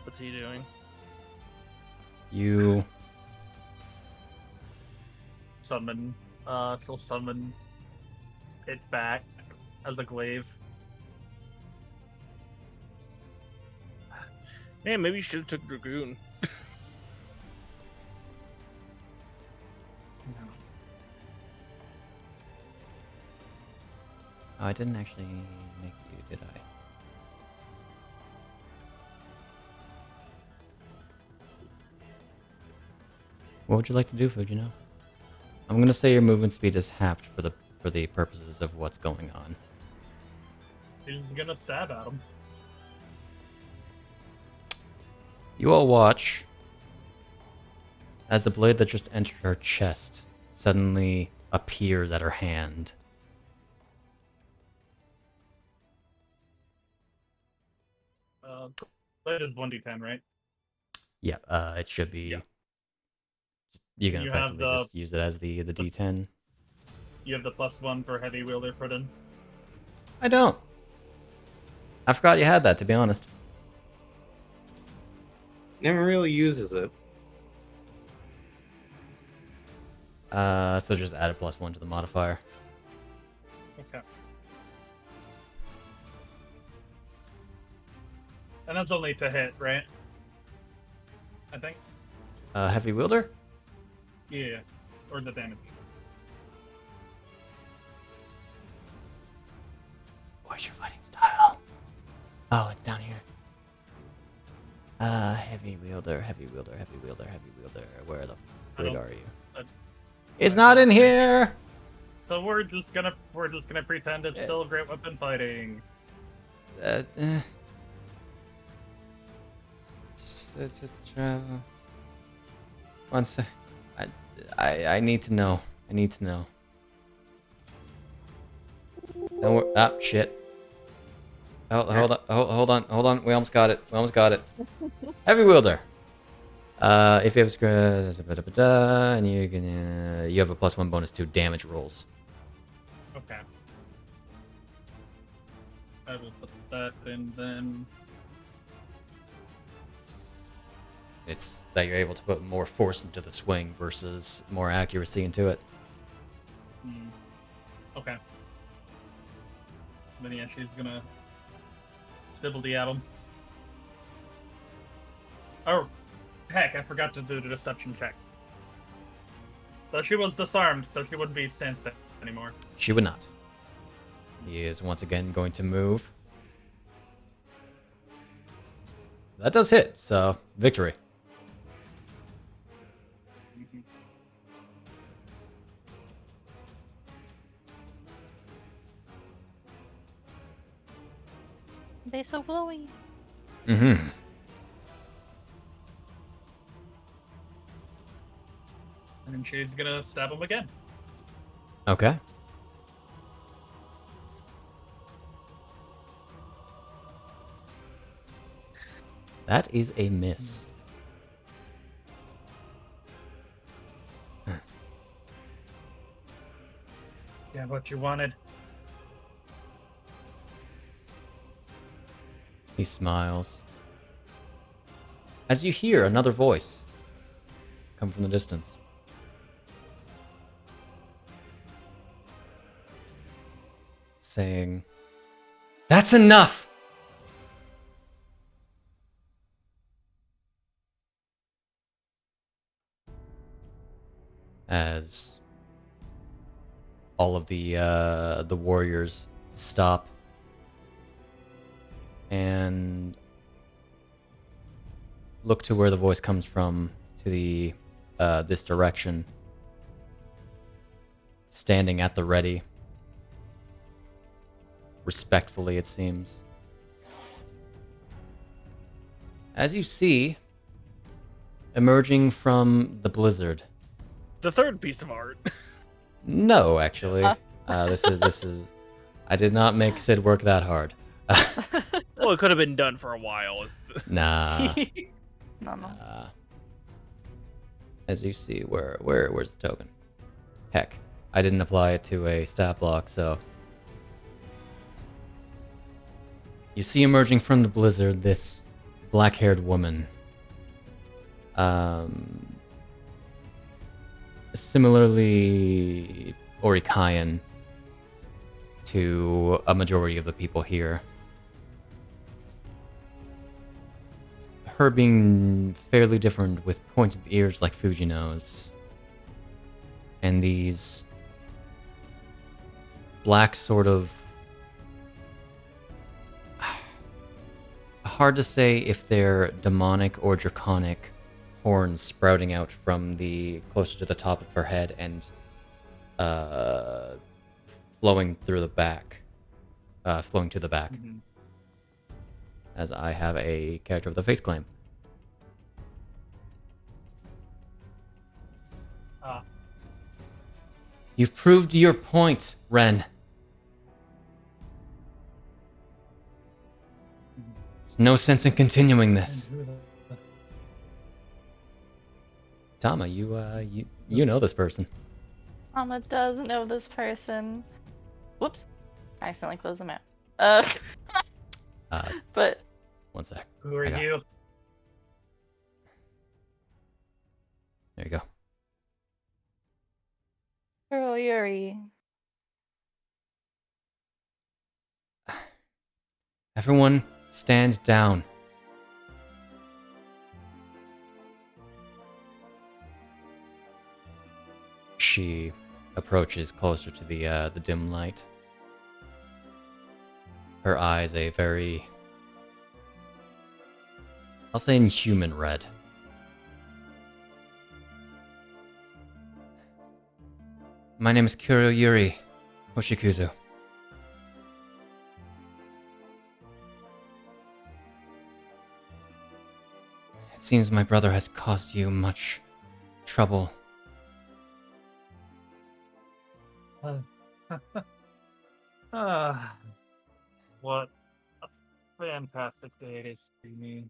What's he doing? You Summon She'll summon it back as a glaive. Man, maybe you should have took Dragoon. Oh, I didn't actually make you, did I? What would you like to do, Fujino? I'm gonna say your movement speed is halved for the purposes of what's going on. She's gonna stab at him. You all watch as the blade that just entered her chest suddenly appears at her hand. That is 1d10, right? Yeah, it should be. Yeah. You can You have effectively just use it as the D10. You have the +1 for heavy wielder put in. I don't. I forgot you had that, to be honest. Never really uses it. So just add a +1 to the modifier. Okay. And that's only to hit, right? I think. Heavy wielder? Yeah. Or the damage. Where's your fighting style? Oh, it's down here. Heavy wielder, heavy wielder, heavy wielder, heavy wielder. Where the frig are you? It's not in here. So we're just gonna pretend it's still great weapon fighting. Just one sec. I need to know. I need to know. Don't worry. Ah, shit. Hold on. We almost got it. Heavy wielder. If you have and you have a +1 bonus to damage rolls. Okay. I will put that in then. It's that you're able to put more force into the swing versus more accuracy into it. Okay. Then yeah, she's gonna stibbledy at him. Oh, heck, I forgot to do the deception check. So she was disarmed, so she wouldn't be sensed anymore. She would not. He is once again going to move. That does hit, so victory. They so glowy. Mm-hmm. And she's gonna stab him again. Okay. That is a miss. Yeah, what you wanted. He smiles. As you hear another voice come from the distance. Saying, "That's enough!" As all of the warriors stop and look to where the voice comes from, to the this direction, standing at the ready, respectfully it seems. As you see, emerging from the blizzard. The third piece of art. No, actually, this is. I did not make Sid work that hard. Well, it could have been done for a while. Nah. No. As you see, where's the token? Heck, I didn't apply it to a stat block, so. You see emerging from the blizzard this black-haired woman. similarly Orikayan to a majority of the people here. Her being fairly different with pointed ears like Fujino's. And these black sort of... Hard to say if they're demonic or draconic horns sprouting out from the closer to the top of her head and flowing through the back, flowing to the back. Mhm. As I have a character with a face claim. Ah. You've proved your point, Ren. There's no sense in continuing this. Tama, you know this person. Mama does know this person. Whoops. I accidentally closed them out. But One sec. Who are I got- you? There you go. girl Yuri. Everyone, stand down. She approaches closer to the dim light. Her eyes a very, I'll say, inhuman red. My name is Kuro Yuri Hoshikuzu. It seems my brother has caused you much trouble. What a fantastic day it is to me.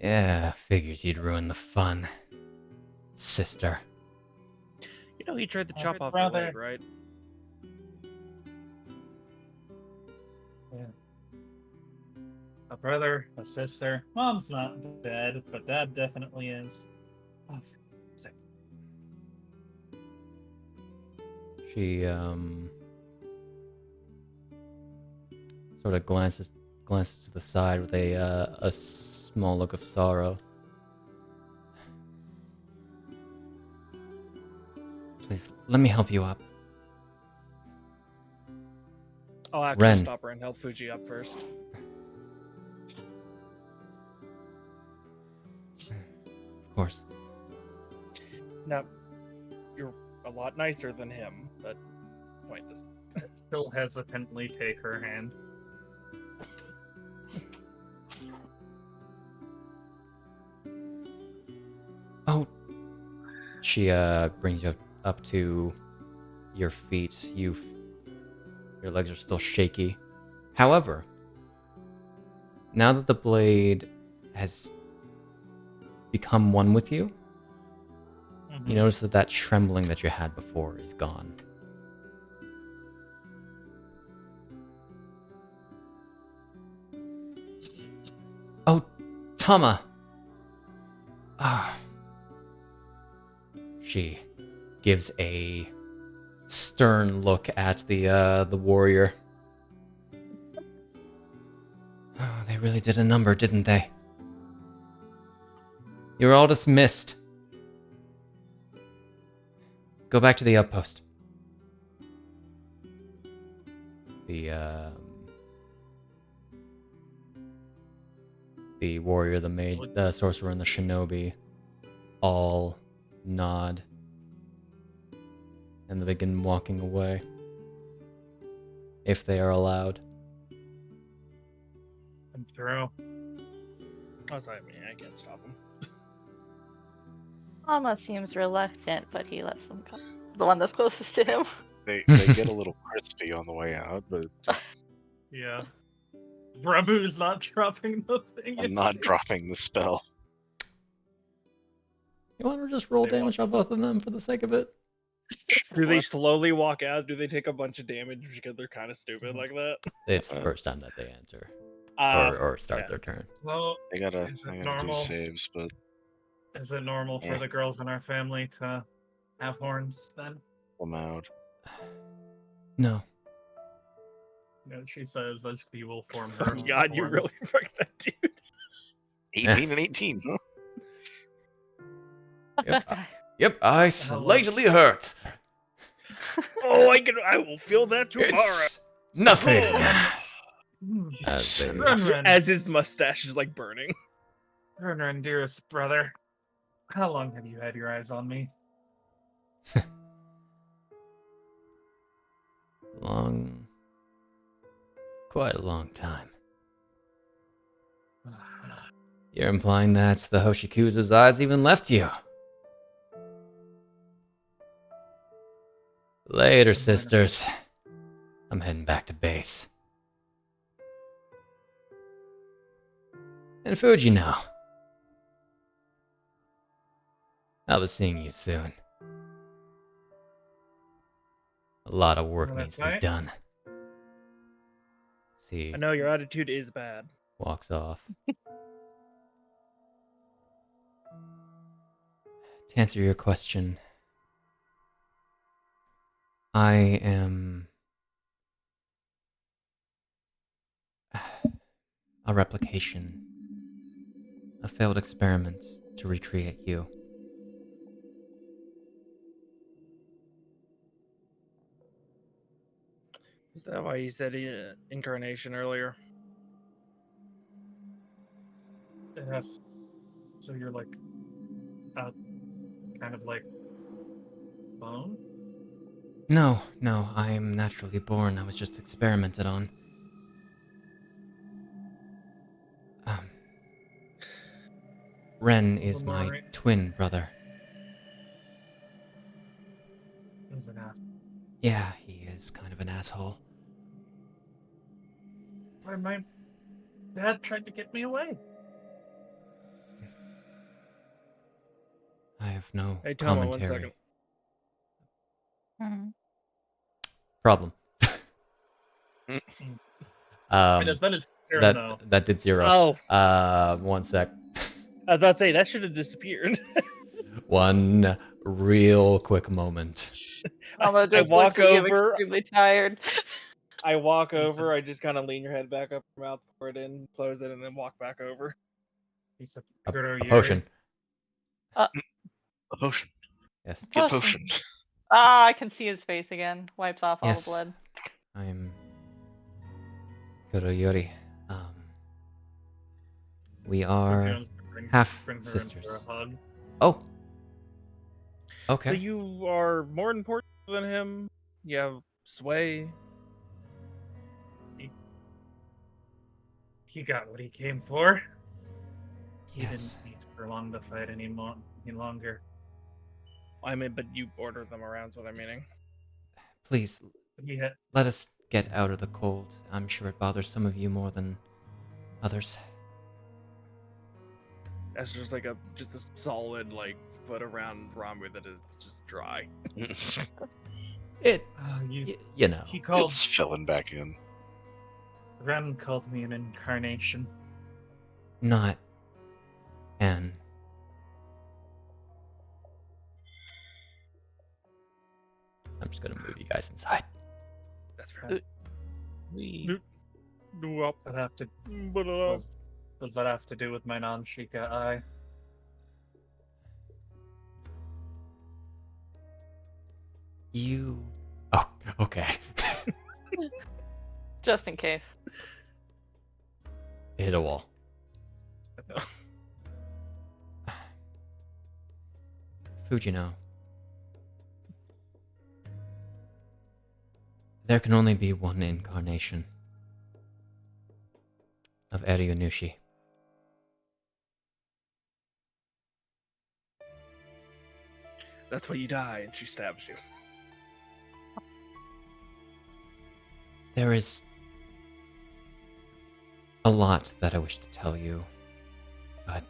Yeah, figures you'd ruin the fun, sister. You know, he tried to Oh, chop good off your brother. leg, right? Yeah. A brother, a sister. Mom's not dead, but Dad definitely is. Oh, sick. She sort of glances to the side with a small look of sorrow. Please, let me help you up. I'll actually Ren. stop her and help Fuji up first. Of course. Now, you're a lot nicer than him, but point this. She'll hesitantly take her hand. Oh. She brings you up to your feet. Your legs are still shaky. However, now that the blade has become one with you, you notice that trembling that you had before is gone. Oh, Tama! Ah. She gives a stern look at the warrior. Oh, they really did a number, didn't they? You're all dismissed. Go back to the outpost. The warrior, the mage, the sorcerer, and the shinobi all nod and they begin walking away, if they are allowed. I'm through. Oh, sorry, I mean, I can't stop him. Mama seems reluctant, but he lets them come. The one that's closest to him. They get a little crispy on the way out, but Yeah. Rambu's not dropping the thing. I'm not dropping the spell. You want to just roll They damage on both of them for the sake of it? Do they slowly walk out? Do they take a bunch of damage because they're kind of stupid like that? It's the first time that they enter. or start yeah. their turn. Well, I gotta is it do normal? saves, but Is it normal for Yeah. the girls in our family to have horns then? I'm out. No. No, she says as we will form Oh her own God, you really horns. fucked that dude. 18 and 18, huh? Yep, I slightly hurt. Oh, I will feel that tomorrow. It's nothing. Hmm. As they- Ren, As his mustache is like burning. Ren, dearest brother, how long have you had your eyes on me? Quite a long time. You're implying that the Hoshikuzu's eyes even left you. Later, sisters. I'm heading back to base. And Fujino. I'll be seeing you soon. A lot of work Well, needs that's to be right. done. See, I know your attitude is bad. walks off. To answer your question, I am a replication, a failed experiment to recreate you. Is that why you said incarnation earlier? Yes. So you're like, kind of like, bone? No, I am naturally born. I was just experimented on. Ren is my Alright. twin brother. He's an ass. Yeah, he is kind of an asshole. Why my dad tried to get me away? I have no Hey, Tama, one commentary. second. Mhm. Problem. It has been his turn, though. that did 0. Oh, 1 sec. I was about to say that should have disappeared. One real quick moment. Alma I just walk looks at you over. extremely tired. I walk over. I just kind of lean your head back up, your mouth, pour it in, close it, and then walk back over. He said, A "Kuroyuri." potion. A potion. Yes. Get Potion. potion. Ah, I can see his face again. Wipes off all the Yes. blood. I am Kuroyuri. We are Fujino's bring half her in for sisters. a hug. Oh. Okay. So you are more important than him. You have sway. He got what he came for. He Yes. didn't need for long to fight any longer. I mean, but you order them around. Is what I'm meaning. Please, He had let us get out of the cold. I'm sure it bothers some of you more than others. That's just like a solid like foot around Rambu that is just dry. It, you you know. he called It's filling back in. Ren called me an incarnation. Not an. I'm just gonna move you guys inside. That's right. We Do up. does that have to But does that have to do with my non-Sheikah eye? You. Oh, okay. Just in case. Hit a wall. Fujino. There can only be one incarnation of Eryunushi. that's when you die, and she stabs you. There is a lot that I wish to tell you, but,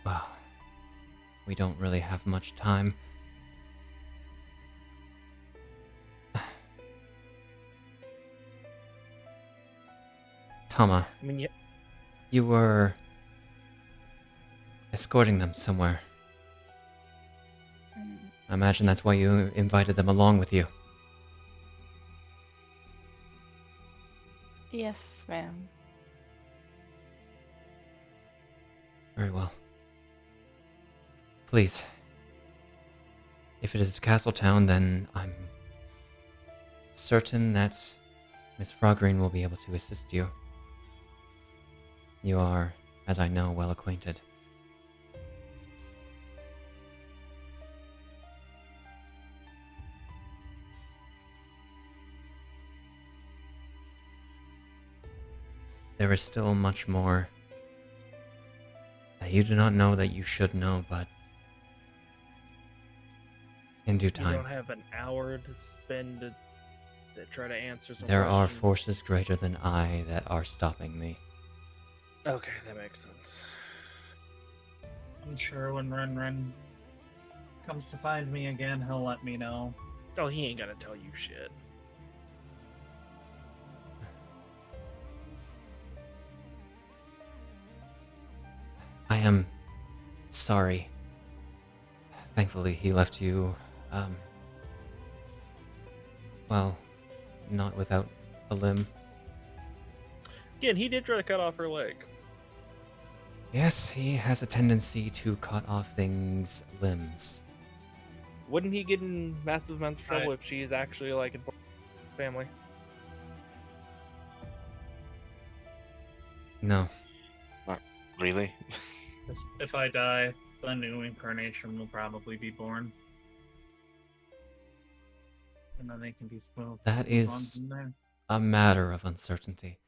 well, we don't really have much time. Tama, I mean, yeah, you were escorting them somewhere. I imagine that's why you invited them along with you. Yes, ma'am. Very well. Please. If it is to Castletown, then I'm certain that Miss Frogreen will be able to assist you. You are, as I know, well acquainted. There is still much more that you do not know that you should know, but in due you time. don't have an hour to spend to try to answer some There are questions. forces greater than I that are stopping me. Okay, that makes sense. I'm sure when Ren comes to find me again, he'll let me know. Oh, he ain't gonna tell you shit. I am sorry. Thankfully, he left you, well, not without a limb. Again, he did try to cut off her leg. Yes, he has a tendency to cut off things' limbs. Wouldn't he get in massive amount of trouble if she's actually like a family? No. Really? If I die, the new incarnation will probably be born. And then they can be smooth. That on is from there. a matter of uncertainty.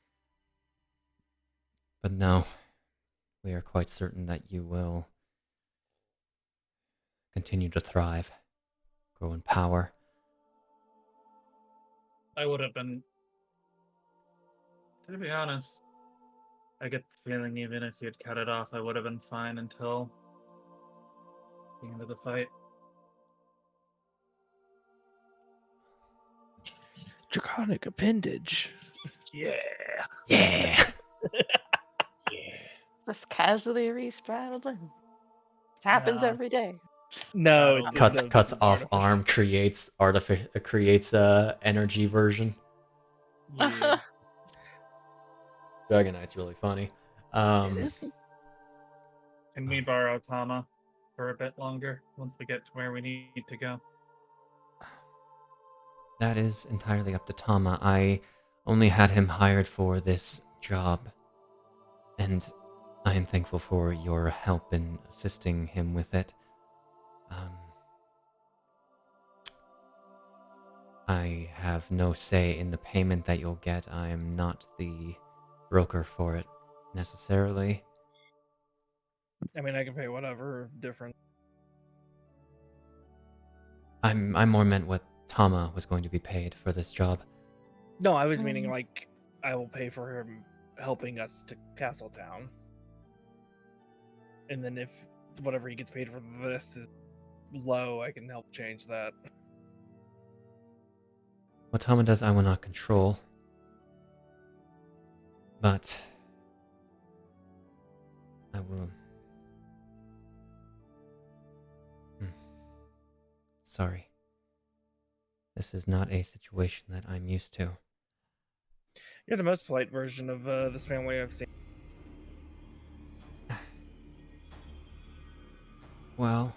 But no, we are quite certain that you will continue to thrive, grow in power. I would have been. To be honest, I get the feeling even if you'd cut it off, I would have been fine until the end of the fight. Draconic appendage. Yeah. Yeah! Just casually resprouted limb. It happens No. every day. No, No. it's Cuts it's off artificial. arm, creates a energy version. Yeah. Dragon Knight's really funny. It is. Can we borrow Tama for a bit longer once we get to where we need to go? That is entirely up to Tama. I only had him hired for this job, and I am thankful for your help in assisting him with it. I have no say in the payment that you'll get. I am not the broker for it, necessarily. I mean, I can pay whatever different. I'm more meant what Tama was going to be paid for this job. No, I was meaning like I will pay for him helping us to Castletown, and then if whatever he gets paid for this is low, I can help change that. What Tama does, I will not control. But I will. Sorry. This is not a situation that I'm used to. You're the most polite version of this family I've seen. Well,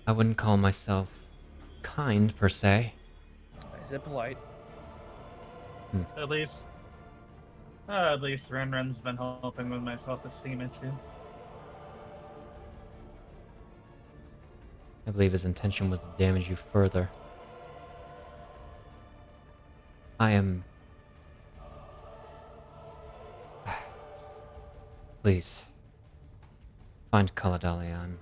I wouldn't call myself kind, per se. I said polite. At least Ren's been helping with my self-esteem issues. I believe his intention was to damage you further. I am... Please. Find Kaladalia.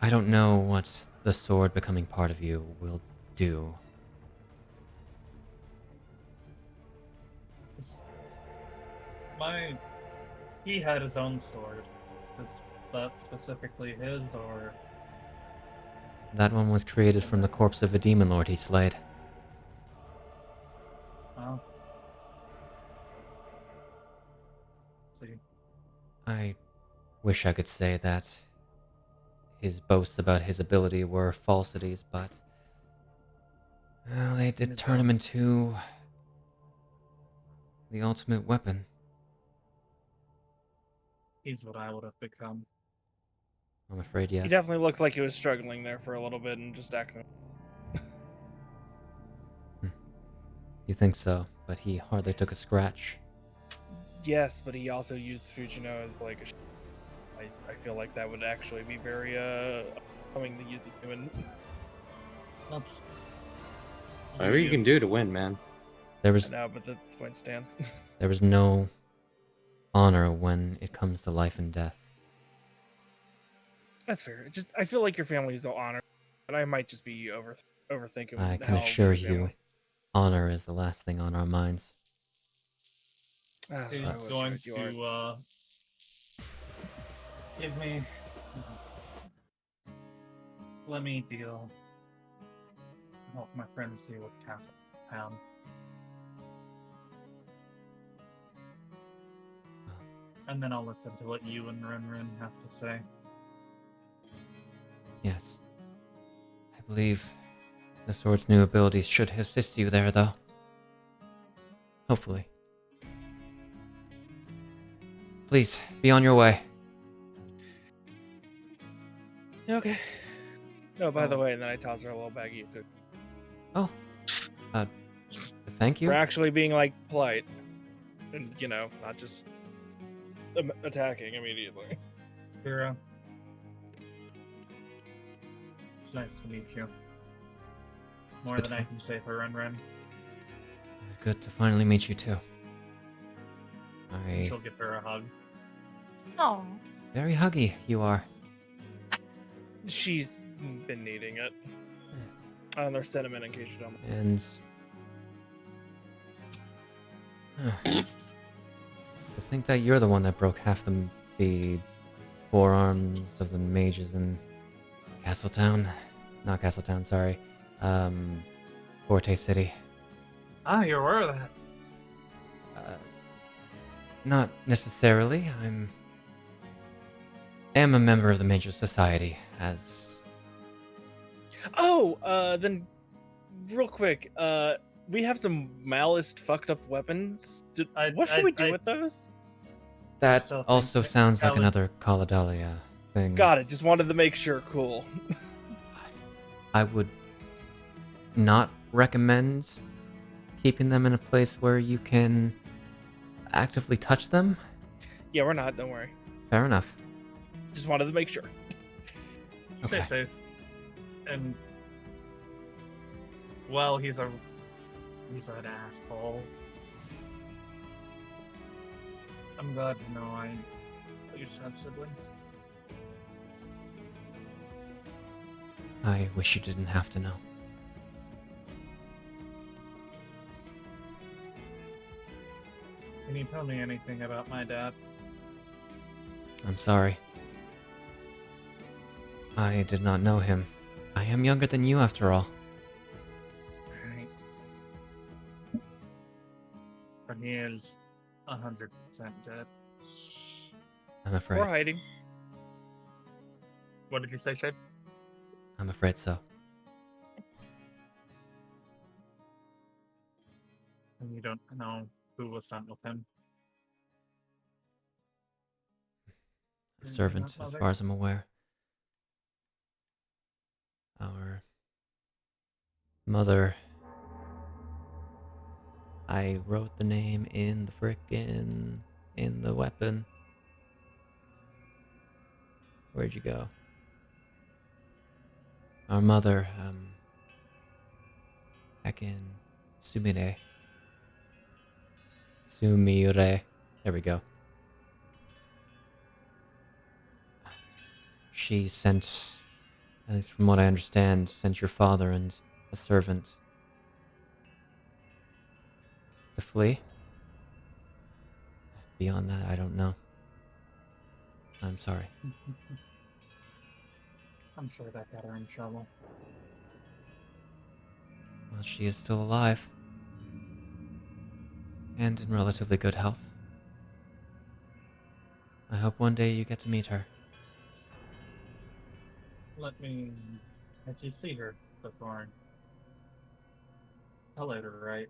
I don't know what the sword becoming part of you will do. He had his own sword. Is that specifically his, or? That one was created from the corpse of a demon lord he slayed. I wish I could say that his boasts about his ability were falsities, but well, they did turn him into the ultimate weapon. He's what I would have become. I'm afraid, yes. He definitely looked like he was struggling there for a little bit and just acting. You think so, but he hardly took a scratch. Yes, but he also used Fujino as like I feel like that would actually be very coming to use a human. That's Whatever you can do to win, man. There was No, but that's point stance. there was no honor when it comes to life and death. That's fair. I feel like your family is all honored, but I might just be overthinking. I can how assure your you, family- honor is the last thing on our minds. That's he's what I was going right, you are. to give me. Let me help my friends deal with Castle Town. And then I'll listen to what you and Ren have to say. Yes. I believe the sword's new abilities should assist you there, though. Hopefully. Please, be on your way. Okay. No, by the way, and then I toss her a little baggie of cookies. Oh. Thank you. For actually being like polite. And not just attacking immediately. Kira. It's nice to meet you. More Good than I can say for Ren. It's good to finally meet you, too. She'll give her a hug. Oh, Very huggy, you are. She's been needing it. There's sentiment in case you don't. And to think that you're the one that broke half the forearms of the mages in Castletown. Not Castletown, sorry. Forte City. Ah, you're aware of that. Not necessarily. Am a member of the Mage Society, as... Oh, then real quick, we have some Maoist fucked up weapons. What should we do with those? That So also thanks, sounds like Ellen. another Kaladalia thing. Got it. Just wanted to make sure. Cool. I would not recommend keeping them in a place where you can actively touch them. Yeah, we're not. Don't worry. Fair enough. Just wanted to make sure. Okay. Stay safe. And well, he's an asshole. I'm glad to know I used to have siblings. I wish you didn't have to know. Can you tell me anything about my dad? I'm sorry. I did not know him. I am younger than you, after all. Right. But he is 100% dead. I'm Or afraid. hiding. What did you say, Shade? I'm afraid so. And you don't know who was sent with him? A servant, as Mother? far as I'm aware. Our mother. I wrote the name in the weapon. Where'd you go? Our mother, back in Sumire. There we go. She sent, at least from what I understand, sent your father and a servant to flee. Beyond that, I don't know. I'm sorry. I'm sure that got her in trouble. Well, she is still alive. And in relatively good health. I hope one day you get to meet her. Let me. If you see her before, I'll let her right.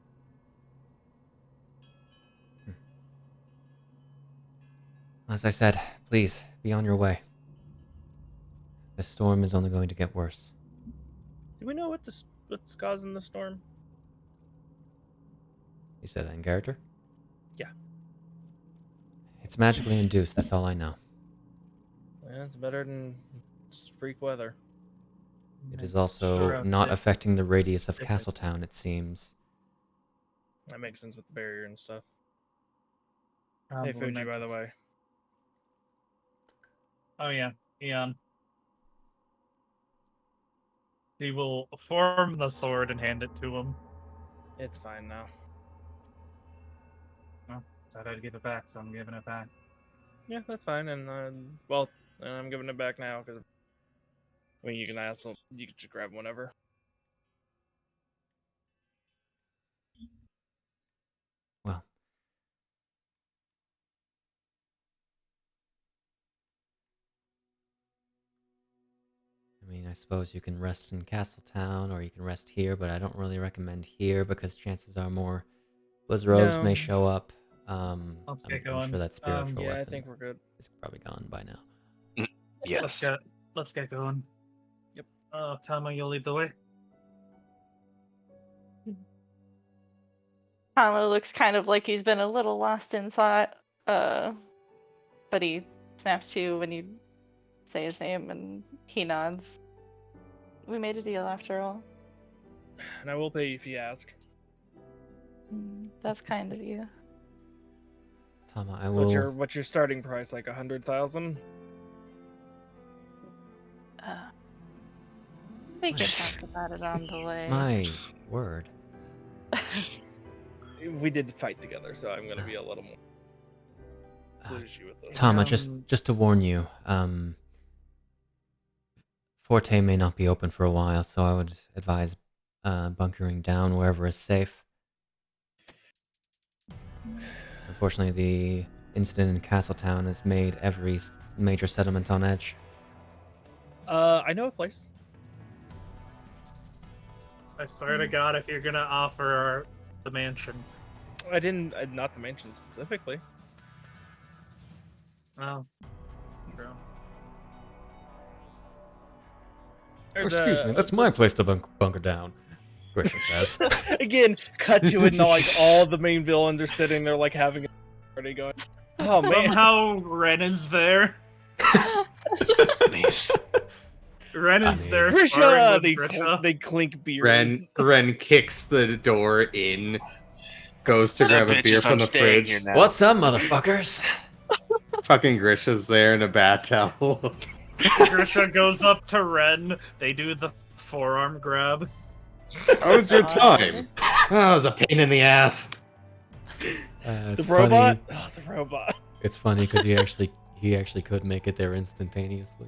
As I said, please, be on your way. The storm is only going to get worse. Do we know what's causing the storm? You said that in character? Yeah. It's magically induced, that's all I know. Yeah, it's better than freak weather. It is also not affecting the radius of Castletown, it seems. That makes sense with the barrier and stuff. Hey, Probably Fuji, meant by the to- way. Oh yeah, Eon. He will form the sword and hand it to him. It's fine now. Well, said I'd give it back, so I'm giving it back. Yeah, that's fine. And well, I'm giving it back now because I mean, you can just grab whenever. Well. I mean, I suppose you can rest in Castletown or you can rest here, but I don't really recommend here because chances are more Blizzards may show up. Let's get I'm going. sure that spiritual Yeah, I weapon think we're good. is probably gone by now. Yes. Let's get going. Yep. Tama, you'll lead the way. Tama looks kind of like he's been a little lost in thought, but he snaps to when you say his name and he nods. We made a deal after all. And I will pay you if you ask. That's kind of you. Tama, I So will. what's your starting price? Like 100,000? We can talk about it on the way. My word. We did fight together, so I'm gonna be a little more fleshy with this. Tama, just to warn you, Forte may not be open for a while, so I would advise bunkering down wherever is safe. Unfortunately, the incident in Castletown has made every major settlement on edge. I know a place. I swear to God, if you're gonna offer the mansion. I didn't, not to mention specifically. Oh, bro. Excuse me, that's my place to bunker down, Christian says. Again, cut to it, and like all the main villains are sitting there, like having a party going. Oh man! Somehow Ren is there. Nice. Ren is there. Grisha! sparring with Grisha. They clink beers. Ren kicks the door in, goes to grab a Bitches, beer from I'm the staying fridge. here now. What's up, motherfuckers? Fucking Grisha's there in a bat towel. Grisha goes up to Ren. They do the forearm grab. How was your time? Oh, it was a pain in the ass. It's The robot? funny. Oh, the robot. It's funny because he actually could make it there instantaneously.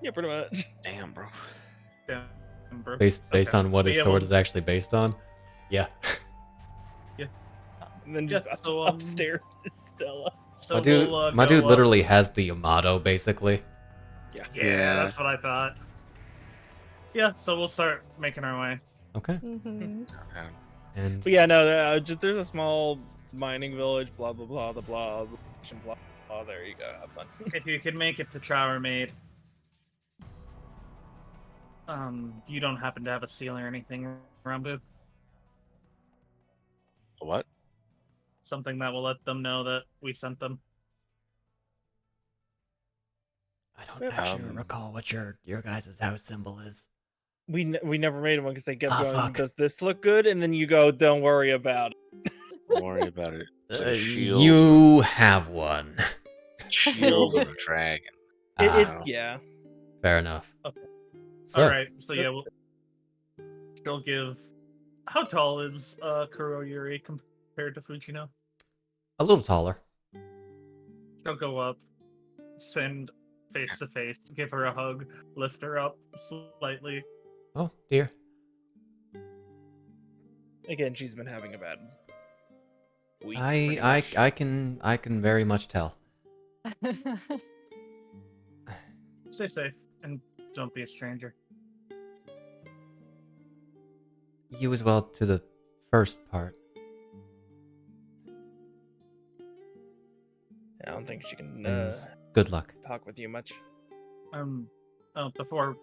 Yeah, pretty much. Damn, bro. Damn, bro. Based Okay. on what his Yeah, sword well- is actually based on. Yeah. And then just Yeah, so, um, upstairs is Stella. So My dude, we'll, my go dude up. literally has the Yamato, basically. Yeah. Yeah, that's what I thought. Yeah, so we'll start making our way. Okay. Mhm. And But yeah, no, just there's a small mining village, blah blah blah, the blah, blah. Oh, there you go. Have fun. If you can make it to Chower Maid. You don't happen to have a seal or anything, Rambu? What? Something that will let them know that we sent them. I don't actually recall what your guys' house symbol is. We never made one because they kept Ah, going. fuck. Does this look good? And then you go, don't worry about it. Don't worry about it. It's like a shield. You have one. Shield of a dragon. Yeah. Fair enough. Okay. So, Alright, so yeah, she'll give... How tall is Kuroyuri compared to Fujino? a little taller. She'll go up, send face to face, give her a hug, lift her up slightly. Oh dear. Again, she's been having a bad week. I can very much tell. Stay safe and don't be a stranger. You as well to the first part. I don't think she can And good luck. talk with you much. Before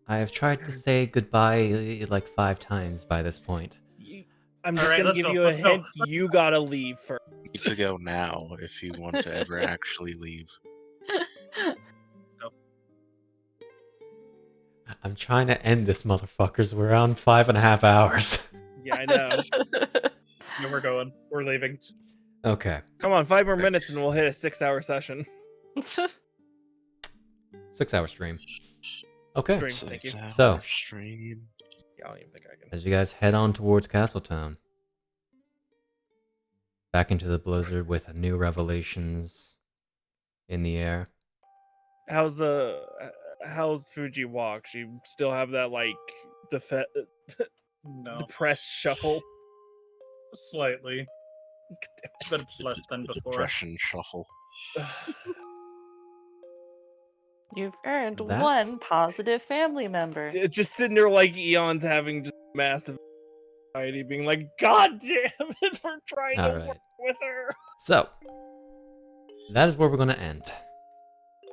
I have tried to say goodbye like 5 times by this point. I'm just Alright, gonna let's give go, you a let's go. hint. You gotta leave first. You need to go now if you want to ever actually leave. I'm trying to end this, motherfuckers. We're on 5.5 hours. Yeah, I know. yeah, we're going. We're leaving. Okay. Come on, 5 more minutes and we'll hit a 6-hour session. 6-hour stream. Okay. Stream, thank you. 6 hour So- stream. Yeah, I don't even think I can. As you guys head on towards Castletown, back into the blizzard with new revelations in the air. How's Fuji walk? She still have that like No, depressed shuffle? slightly, but it's less than before. Depression shuffle. You've earned That's- one positive family member. It's just sitting there like Eon's having just massive anxiety, being like, "God damn it, we're trying to Alright. work with her." So, that is where we're going to end.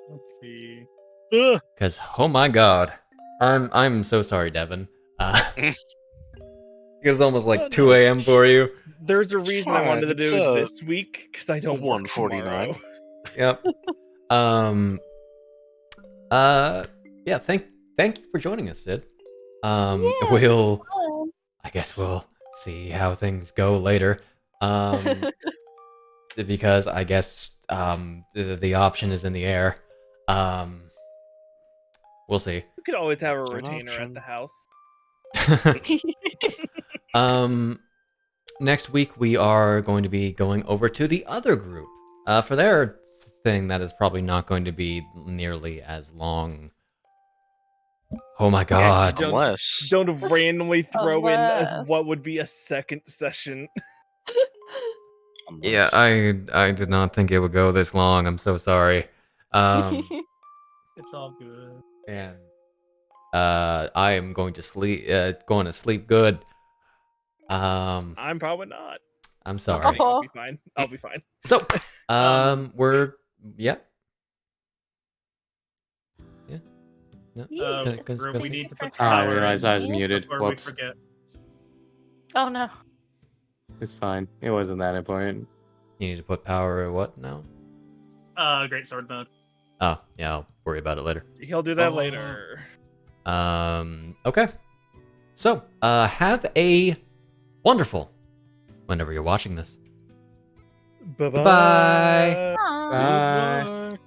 Let's see. Because, oh my god. I'm so sorry, Devon. It's almost like 2 a.m. for you. There's a reason I wanted to Fine, it's, do it this week because I don't work 1:49. tomorrow. Yep. Yeah, thank you for joining us, Sid. We'll I guess we'll see how things go later. Because I guess the option is in the air. We'll see. You could always have a It's an retainer at option. the house. Next week we are going to be going over to the other group for their thing that is probably not going to be nearly as long. Oh my god. don't- Unless Don't randomly throw in Unless- what would be a second session. Yeah, I did not think it would go this long. I'm so sorry. It's all good. And I am going to sleep good. I'm probably not. I'm sorry. I'll be fine. I'll be fine. So, we're yeah. No. We need to put Oh, I power realized in I was muted. before Whoops. we forget. Oh no. It's fine. It wasn't that important. You need to put power or what now? Great sword mode. Oh, yeah, I'll worry about it later. He'll do that Oh. later. Okay. So, have a wonderful whenever you're watching this. Bye-bye. Bye. Aw. Bye. Bye.